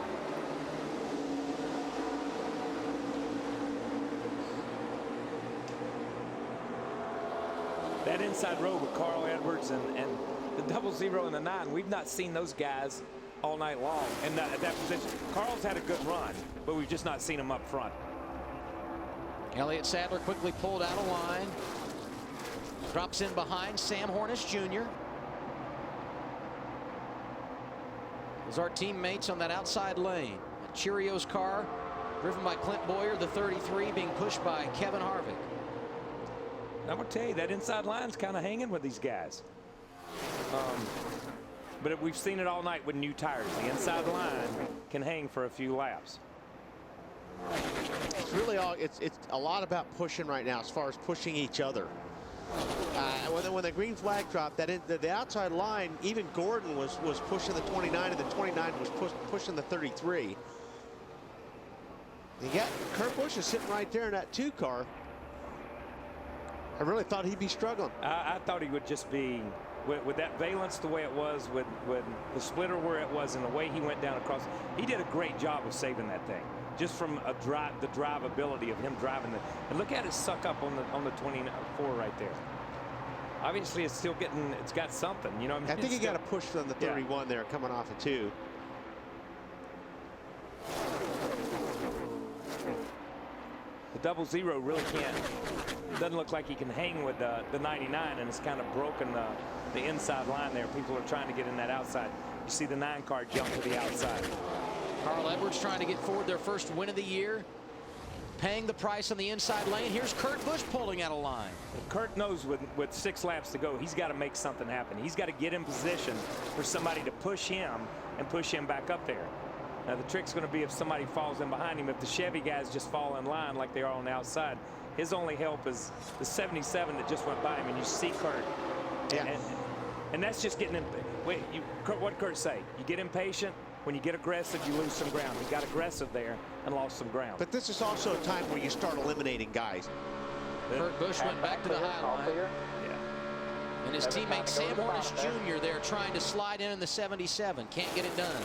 That inside row with Carl Edwards and the 00 and the 9, we've not seen those guys all night long in that position. Carl's had a good run, but we've just not seen him up front. Elliott Sadler quickly pulled out of line. Drops in behind Sam Hornish Jr. Those are teammates on that outside lane. A Cheerios car driven by Clint Boyer, the 33, being pushed by Kevin Harvick. I'm going to tell you, that inside line's kind of hanging with these guys. But we've seen it all night with new tires. The inside line can hang for a few laps. It's really it's a lot about pushing right now, as far as pushing each other. When the green flag dropped, the outside line, even Gordon was pushing the 29, and the 29 was pushing the 33. You got Kurt Busch is sitting right there in that 2 car. I really thought he'd be struggling. I thought he would just be, with that valence the way it was, with the splitter where it was, and the way he went down across. He did a great job of saving that thing, just from the drivability of him driving it. And look at it suck up on the 24 right there. Obviously, it's still getting, it's got something, you know what I mean? I think he got a push on the 31 there, coming off of 2. The 00 really doesn't look like he can hang with the 99, and it's kind of broken the inside line there. People are trying to get in that outside. You see the 9 car jump to the outside. Carl Edwards trying to get forward their first win of the year, paying the price on the inside lane. Here's Kurt Busch pulling out of line. Kurt knows with 6 laps to go, he's got to make something happen. He's got to get in position for somebody to push him and push him back up there. Now the trick's going to be if somebody falls in behind him. If the Chevy guys just fall in line like they are on the outside, his only help is the 77 that just went by him, and you see Kurt. Yeah. And that's just getting in. Wait, what Kurt say? You get impatient. When you get aggressive, you lose some ground. He got aggressive there and lost some ground. But this is also a time where you start eliminating guys. Kurt Busch went back to the high line. And his teammate Sam Hornish Jr. there trying to slide in the 77. Can't get it done.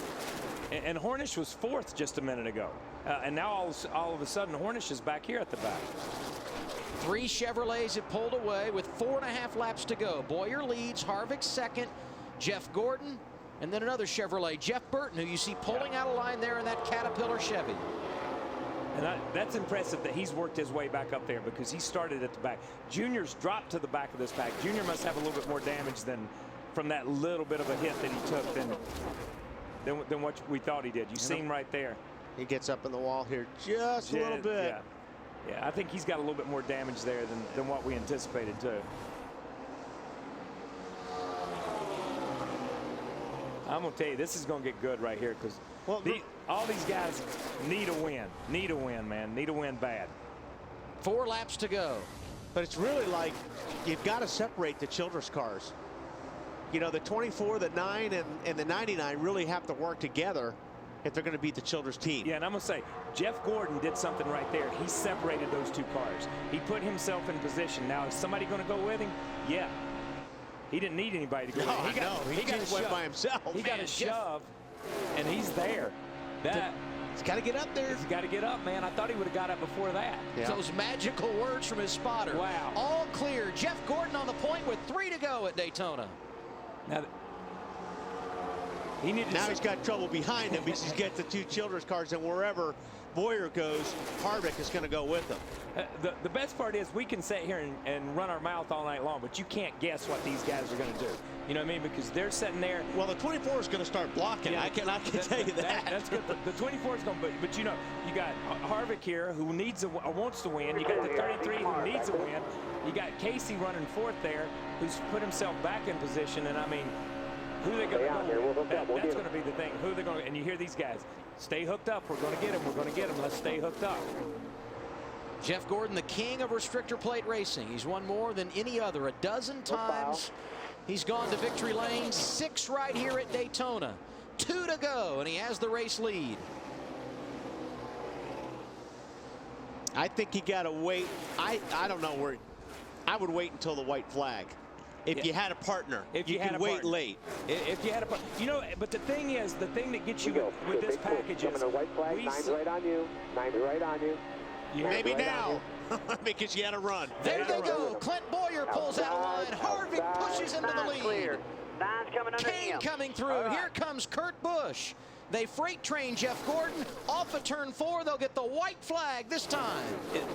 And Hornish was 4th just a minute ago. And now all of a sudden Hornish is back here at the back. 3 Chevrolets have pulled away with 4.5 laps to go. Boyer leads, Harvick second, Jeff Gordon, and then another Chevrolet, Jeff Burton, who you see pulling out of line there in that Caterpillar Chevy. And that's impressive that he's worked his way back up there, because he started at the back. Junior's dropped to the back of this pack. Junior must have a little bit more damage than from that little bit of a hit that he took than what we thought he did. You see him right there. He gets up in the wall here just a little bit. Yeah, I think he's got a little bit more damage there than what we anticipated too. I'm gonna tell you, this is gonna get good right here, because all these guys need a win. Need a win, man. Need a win bad. 4 laps to go. But it's really like you've got to separate the Childress cars. You know, the 24, the 9, and the 99 really have to work together if they're going to beat the Childress team. Yeah, and I'm going to say, Jeff Gordon did something right there. He separated those 2 cars. He put himself in position. Now, is somebody going to go with him? Yeah. He didn't need anybody to go with him. He just went by himself. He got a shove, and he's there. He's got to get up there. He's got to get up, man. I thought he would have got up before that. Yeah. Those magical words from his spotter. Wow. All clear. Jeff Gordon on the point with 3 to go at Daytona. Now, he's got trouble behind him because he's got the 2 Childress cars, and wherever Boyer goes, Harvick is going to go with them. The best part is we can sit here and run our mouth all night long, but you can't guess what these guys are going to do. You know what I mean? Because they're sitting there. Well, the 24 is going to start blocking. Yeah, I can tell you that. That's good. The 24 is going to, but you know, you got Harvick here who wants to win. You got the 33 who needs a win. You got Casey running 4th there, who's put himself back in position. And I mean, who are they going to go with? That's going to be the thing. Who they're going to, and you hear these guys, stay hooked up. We're going to get him. We're going to get him. Let's stay hooked up. Jeff Gordon, the king of restrictor plate racing. He's won more than any other. 12 times he's gone to victory lane. 6 right here at Daytona. 2 to go, and he has the race lead. I think you got to wait. I don't know where. I would wait until the white flag. If you had a partner, if you can wait late. If you had a partner, you know. But the thing is, the thing that gets you with this package is white flag. 9's right on you. 9's right on you. Maybe now, because you had a run. There they go. Clint Boyer pulls out of line. Harvick pushes into the lead. Clear. 9's coming under Kane coming through. Right. Here comes Kurt Busch. They freight train Jeff Gordon off of turn 4. They'll get the white flag this time.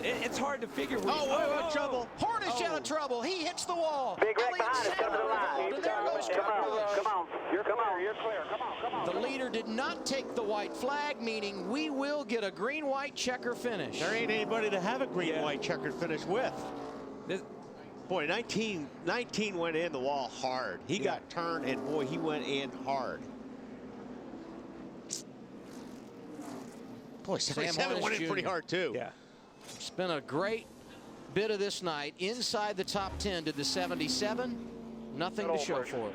It's hard to figure. Trouble. Hornish out of trouble. He hits the wall. Big wreck behind us. Come to the line. And there goes Kurt Busch. Come on. You're clear. Come on. The leader did not take the white flag, meaning we will get a green-white checker finish. There ain't anybody to have a green-white checkered finish with. Boy, 19 went in the wall hard. He got turned, and boy, he went in hard. Boy, 77 went in pretty hard, too. Yeah. It's been a great bit of this night. Inside the top 10 to the 77. Nothing to show for it.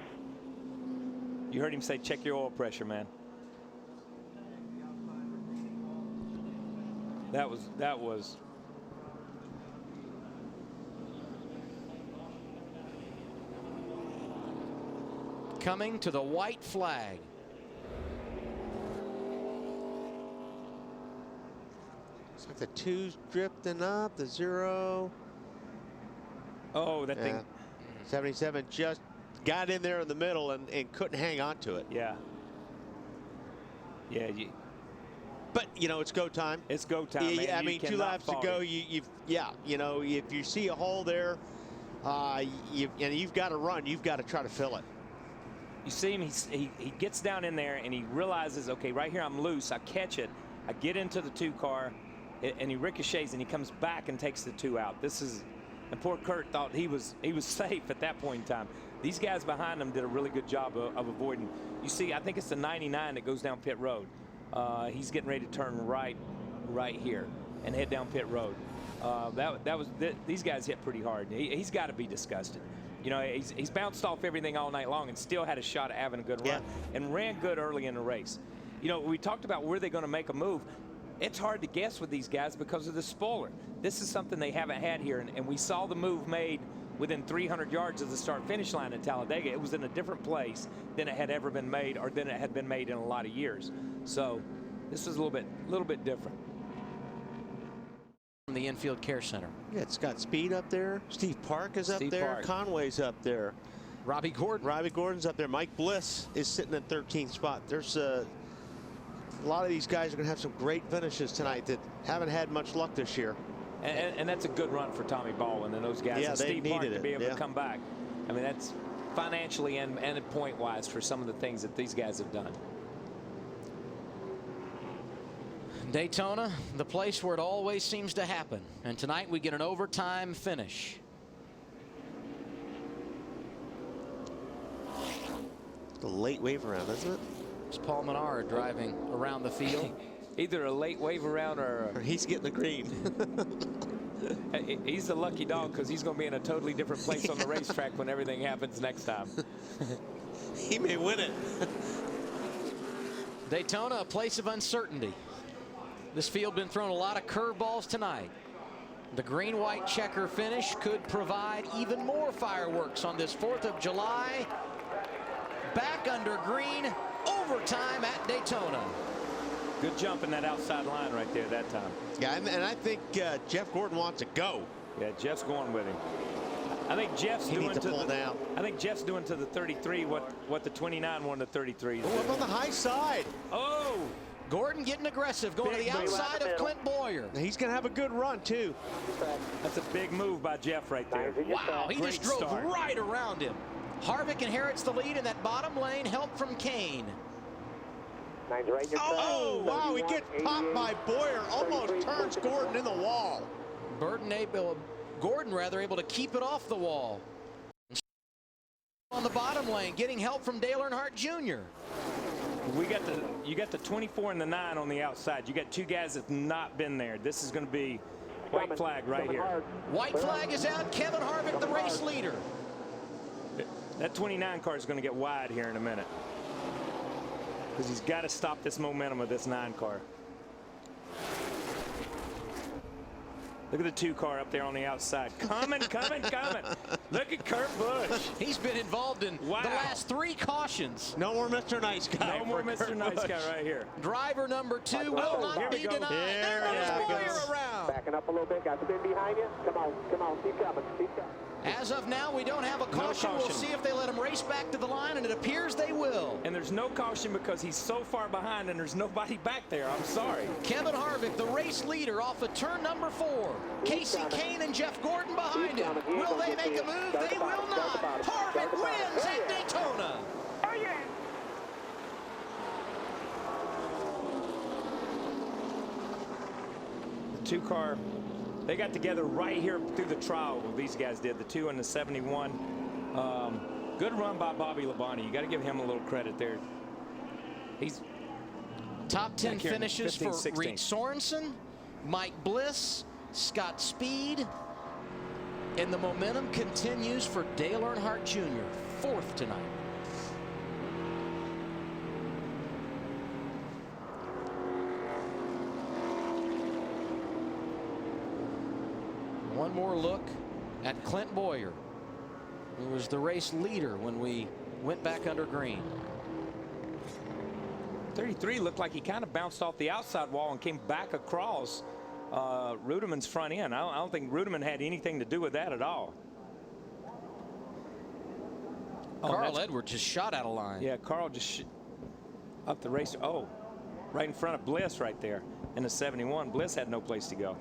You heard him say, check your oil pressure, man. That was. Coming to the white flag. It's like the 2's drifting up, the 0. Oh, that thing. 77 just got in there in the middle and couldn't hang on to it. Yeah. Yeah. But, you know, it's go time. It's go time, man. I mean, 2 laps to go. You know, if you see a hole there, you've got to run. You've got to try to fill it. You see him, he gets down in there and he realizes, okay, right here I'm loose. I catch it. I get into the 2 car and he ricochets and he comes back and takes the 2 out. And poor Kurt thought he was safe at that point in time. These guys behind him did a really good job of avoiding. You see, I think it's the 99 that goes down pit road. He's getting ready to turn right here and head down pit road. These guys hit pretty hard. He's got to be disgusted. You know, he's bounced off everything all night long and still had a shot at having a good run and ran good early in the race. You know, we talked about where they're going to make a move. it's hard to guess with these guys because of the spoiler. This is something they haven't had here, and we saw the move made within 300 yards of the start-finish line at Talladega. It was in a different place than it had ever been made, or than it had been made in a lot of years. So this is a little bit different. From the infield care center. Yeah, it's got Speed up there. Steve Park is up there. Conway's up there. Robbie Gordon's up there. Mike Bliss is sitting at 13th spot. There's a lot of these guys are going to have some great finishes tonight that haven't had much luck this year. And that's a good run for Tommy Baldwin and those guys. Yeah, and they Steve Park needed to be able it. to come back. I mean, that's financially and point-wise for some of the things that these guys have done. Daytona, the place where it always seems to happen. And tonight we get an overtime finish. The late wave around, isn't it? It's Paul Menard driving around the field. Either a late wave around or he's getting the green. He's the lucky dog because he's going to be in a totally different place on the racetrack when everything happens next time. He may win it. Daytona, a place of uncertainty. This field been throwing a lot of curveballs tonight. The green-white checker finish could provide even more fireworks on this 4th of July. Back under green, overtime at Daytona. Good jump in that outside line right there that time. Yeah, and I think Jeff Gordon wants to go. Yeah, Jeff's going with him. I think Jeff's doing to pull the, down. I think Jeff's doing to the 33 what the 29 won to 33. Oh, up on the high side. Oh! Gordon getting aggressive, going to the outside of Clint Boyer. He's going to have a good run, too. That's a big move by Jeff right there. Wow, he Great just drove start. right around him. Harvick inherits the lead in that bottom lane, help from Kane. Oh, wow, he gets popped by Boyer, almost turns Gordon in the wall. Gordon able to keep it off the wall. On the bottom lane, getting help from Dale Earnhardt Jr. You got the 24 and the 9 on the outside. You got two guys that's not been there. This is going to be white flag right here. White flag is out. Kevin Harvick, the race leader. That 29 car is going to get wide here in a minute, because he's got to stop this momentum of this 9 car. Look at the 2 car up there on the outside. Coming. Look at Kurt Busch. He's been involved in the last 3 cautions. No more Mr. Nice Guy. No more Mr. Nice Guy right here. Driver number 2 will not be denied. There goes Boyer around. Backing up a little bit. Got spin behind you. Come on. Keep coming. As of now, we don't have a caution. We'll see if they let him race back to the line, and it appears they will. And there's no caution because he's so far behind and there's nobody back there. I'm sorry. Kevin Harvick, the race leader, off of turn number 4. Casey Kane and Jeff Gordon behind him. Will they make a move? They will not. Harvick wins at Daytona. The 2 car, they got together right here through the trial. These guys did, the 2 and the 71. Good run by Bobby Labonte. You got to give him a little credit there. He's top 10 finishes 15, for 16. Reed Sorensen, Mike Bliss, Scott Speed, and the momentum continues for Dale Earnhardt Jr., 4th tonight. One more look at Clint Boyer, who was the race leader when we went back under green. 33 looked like he kind of bounced off the outside wall and came back across Rudimann's front end. I don't think Rudimann had anything to do with that at all. Carl Edwards just shot out of line. Yeah, Carl just up the race. Oh, right in front of Bliss right there in the 71. Bliss had no place to go.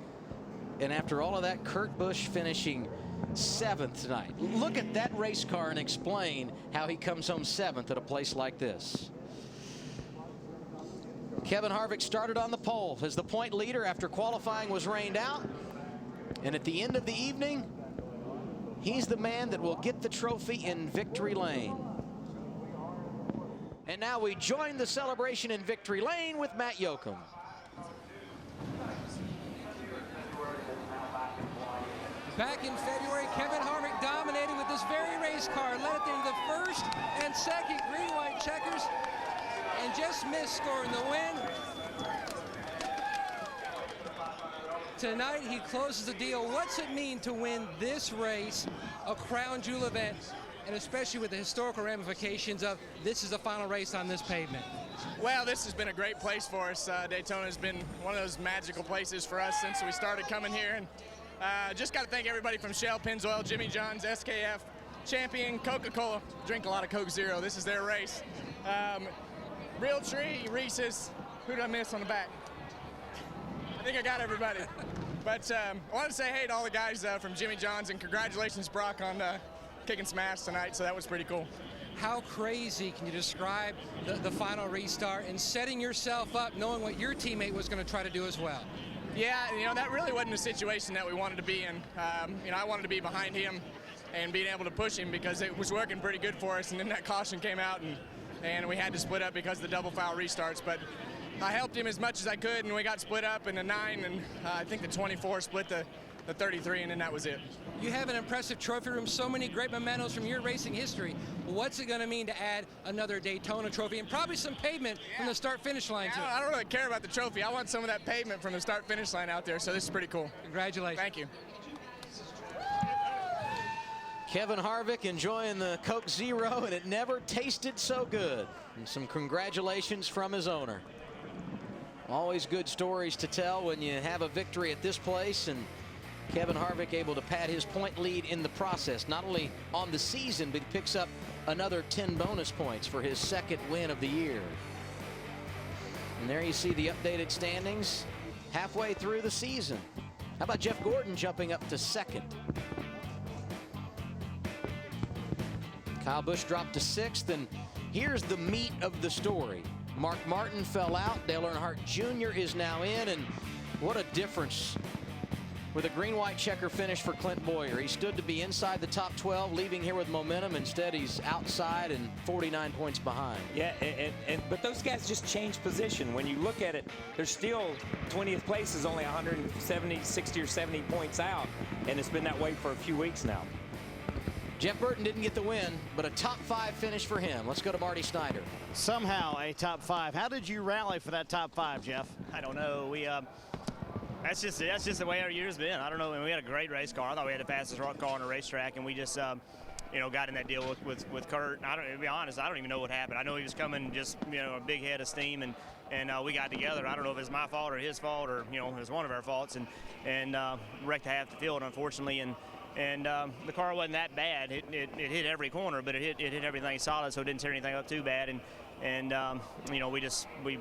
And after all of that, Kurt Busch finishing 7th tonight. Look at that race car and explain how he comes home 7th at a place like this. Kevin Harvick started on the pole as the point leader after qualifying was rained out. And at the end of the evening, he's the man that will get the trophy in victory lane. And now we join the celebration in victory lane with Matt Yoakum. Back in February, Kevin Harvick dominated with this very race car, led it into the 1st and 2nd green-white checkers, and just missed scoring the win. Tonight, he closes the deal. What's it mean to win this race, a crown jewel event, and especially with the historical ramifications of this is the final race on this pavement? Well, this has been a great place for us. Daytona has been one of those magical places for us since we started coming here. And just got to thank everybody from Shell, Pennzoil, Jimmy John's, SKF, Champion, Coca-Cola. Drink a lot of Coke Zero. This is their race. Real Tree, Reese's. Who did I miss on the back? I think I got everybody. But I want to say hey to all the guys from Jimmy John's, and congratulations, Brock, on kicking some ass tonight. So that was pretty cool. How crazy can you describe the final restart and setting yourself up knowing what your teammate was going to try to do as well? Yeah, that really wasn't a situation that we wanted to be in. I wanted to be behind him and being able to push him because it was working pretty good for us, and then that caution came out and we had to split up because of the double foul restarts. But I helped him as much as I could, and we got split up in the 9, and I think the 24 split the 33, and then that was it. You have an impressive trophy room, so many great mementos from your racing history. What's it going to mean to add another Daytona trophy and probably some pavement from the start-finish line, too? I don't really care about the trophy. I want some of that pavement from the start-finish line out there, so this is pretty cool. Congratulations. Thank you. Kevin Harvick enjoying the Coke Zero, and it never tasted so good. And some congratulations from his owner. Always good stories to tell when you have a victory at this place, and Kevin Harvick able to pad his point lead in the process, not only on the season, but he picks up another 10 bonus points for his second win of the year. And there you see the updated standings halfway through the season. How about Jeff Gordon jumping up to second? Kyle Busch dropped to 6th, and here's the meat of the story. Mark Martin fell out. Dale Earnhardt Jr. is now in, and what a difference with a green-white checker finish for Clint Bowyer. He stood to be inside the top 12, leaving here with momentum. Instead, he's outside and 49 points behind. Yeah, but those guys just changed position. When you look at it, there's still 20th place is only 170, 60 or 70 points out, and it's been that way for a few weeks now. Jeff Burton didn't get the win, but a top 5 finish for him. Let's go to Marty Snyder. Somehow a top 5. How did you rally for that top 5, Jeff? I don't know. That's just the way our year's been. I don't know. I mean, we had a great race car. I thought we had the fastest car on the racetrack, and we just got in that deal with Kurt. To be honest, I don't even know what happened. I know he was coming just a big head of steam, and we got together. I don't know if it's my fault or his fault, or it was one of our faults, and wrecked half the field, unfortunately. And the car wasn't that bad. It hit every corner, but it hit everything solid, so it didn't tear anything up too bad. And we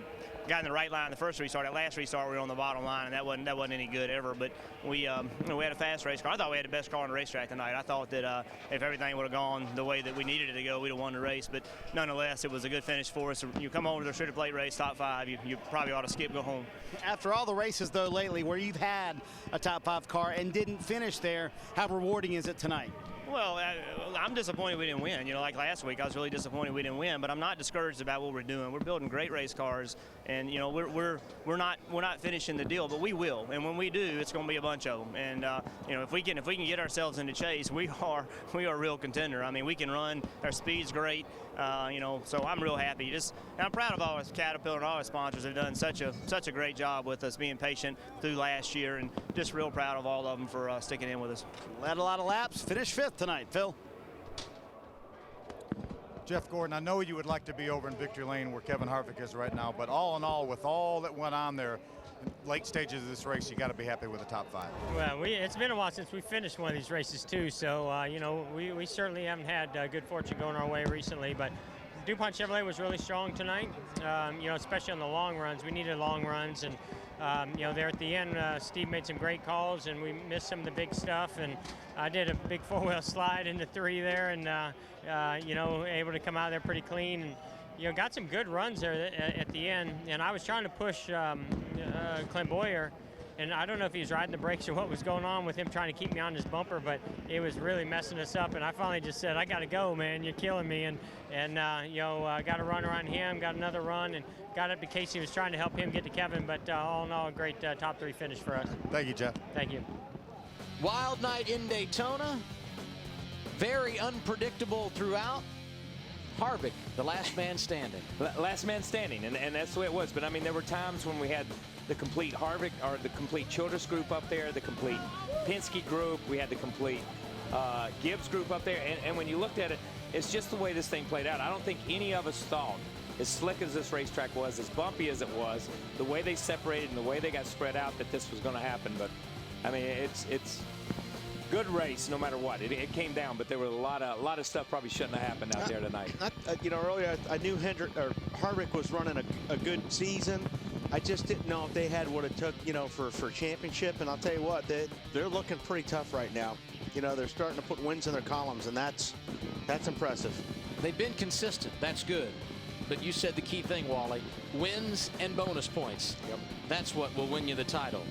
got in the right line the first restart. That last restart, we were on the bottom line, and that wasn't any good ever. But we had a fast race car. I thought we had the best car on the racetrack tonight. I thought that if everything would have gone the way that we needed it to go, we'd have won the race. But nonetheless, it was a good finish for us. You come home to the restricted plate race, top 5, you probably ought to skip, go home. After all the races, though, lately where you've had a top 5 car and didn't finish there, how rewarding is it tonight? Well, I'm disappointed we didn't win. Like last week, I was really disappointed we didn't win. But I'm not discouraged about what we're doing. We're building great race cars, and we're not finishing the deal, but we will. And when we do, it's going to be a bunch of them. And if we can get ourselves into chase, we are a real contender. I mean, we can run. Our speed's great. So I'm real happy. And I'm proud of all our Caterpillar and all our sponsors have done such a great job with us, being patient through last year, and just real proud of all of them for sticking in with us. Led a lot of laps, finished 5th tonight, Phil. Jeff Gordon, I know you would like to be over in victory lane where Kevin Harvick is right now, but all in all, with all that went on there in late stages of this race, you got to be happy with the top 5. Well, it's been a while since we finished one of these races too, so we certainly haven't had good fortune going our way recently, but DuPont Chevrolet was really strong tonight, especially on the long runs. We needed long runs, and there at the end, Steve made some great calls, and we missed some of the big stuff, and I did a big 4-wheel slide into 3 there, and able to come out there pretty clean, and got some good runs there at the end. And I was trying to push Clint Bowyer, and I don't know if he was riding the brakes or what was going on with him trying to keep me on his bumper, but it was really messing us up. And I finally just said, I got to go, man. You're killing me. And got a run around him, got another run, and got up to Casey. Was trying to help him get to Kevin, but all in all, a great top 3 finish for us. Thank you, Jeff. Thank you. Wild night in Daytona. Very unpredictable throughout. Harvick, the last man standing. Last man standing, and that's the way it was. But I mean, there were times when we had the complete Harvick, or the complete Childress group up there, the complete Penske group, we had the complete Gibbs group up there, and when you looked at it, it's just the way this thing played out. I don't think any of us thought, as slick as this racetrack was, as bumpy as it was, the way they separated and the way they got spread out, that this was going to happen. But I mean, it's good race no matter what. It came down, but there were a lot of stuff probably shouldn't have happened out there tonight. You know, earlier I knew Harvick was running a good season. I just didn't know if they had what it took, you know, for championship. And I'll tell you what, they're looking pretty tough right now. You know, they're starting to put wins in their columns, and that's impressive. They've been consistent. That's good. But you said the key thing, Wally, wins and bonus points. Yep. That's what will win you the title.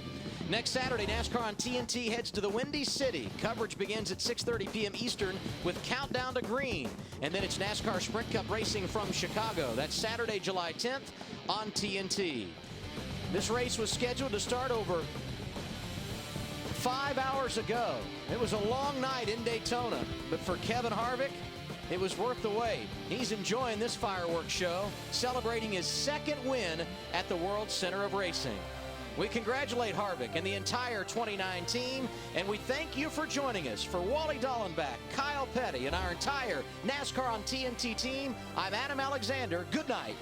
Next Saturday, NASCAR on TNT heads to the Windy City. Coverage begins at 6:30 p.m. Eastern with Countdown to Green. And then it's NASCAR Sprint Cup racing from Chicago. That's Saturday, July 10th on TNT. This race was scheduled to start over 5 hours ago. It was a long night in Daytona, but for Kevin Harvick, it was worth the wait. He's enjoying this fireworks show, celebrating his second win at the World Center of Racing. We congratulate Harvick and the entire 29 team, and we thank you for joining us. For Wally Dallenbach, Kyle Petty, and our entire NASCAR on TNT team, I'm Adam Alexander. Good night.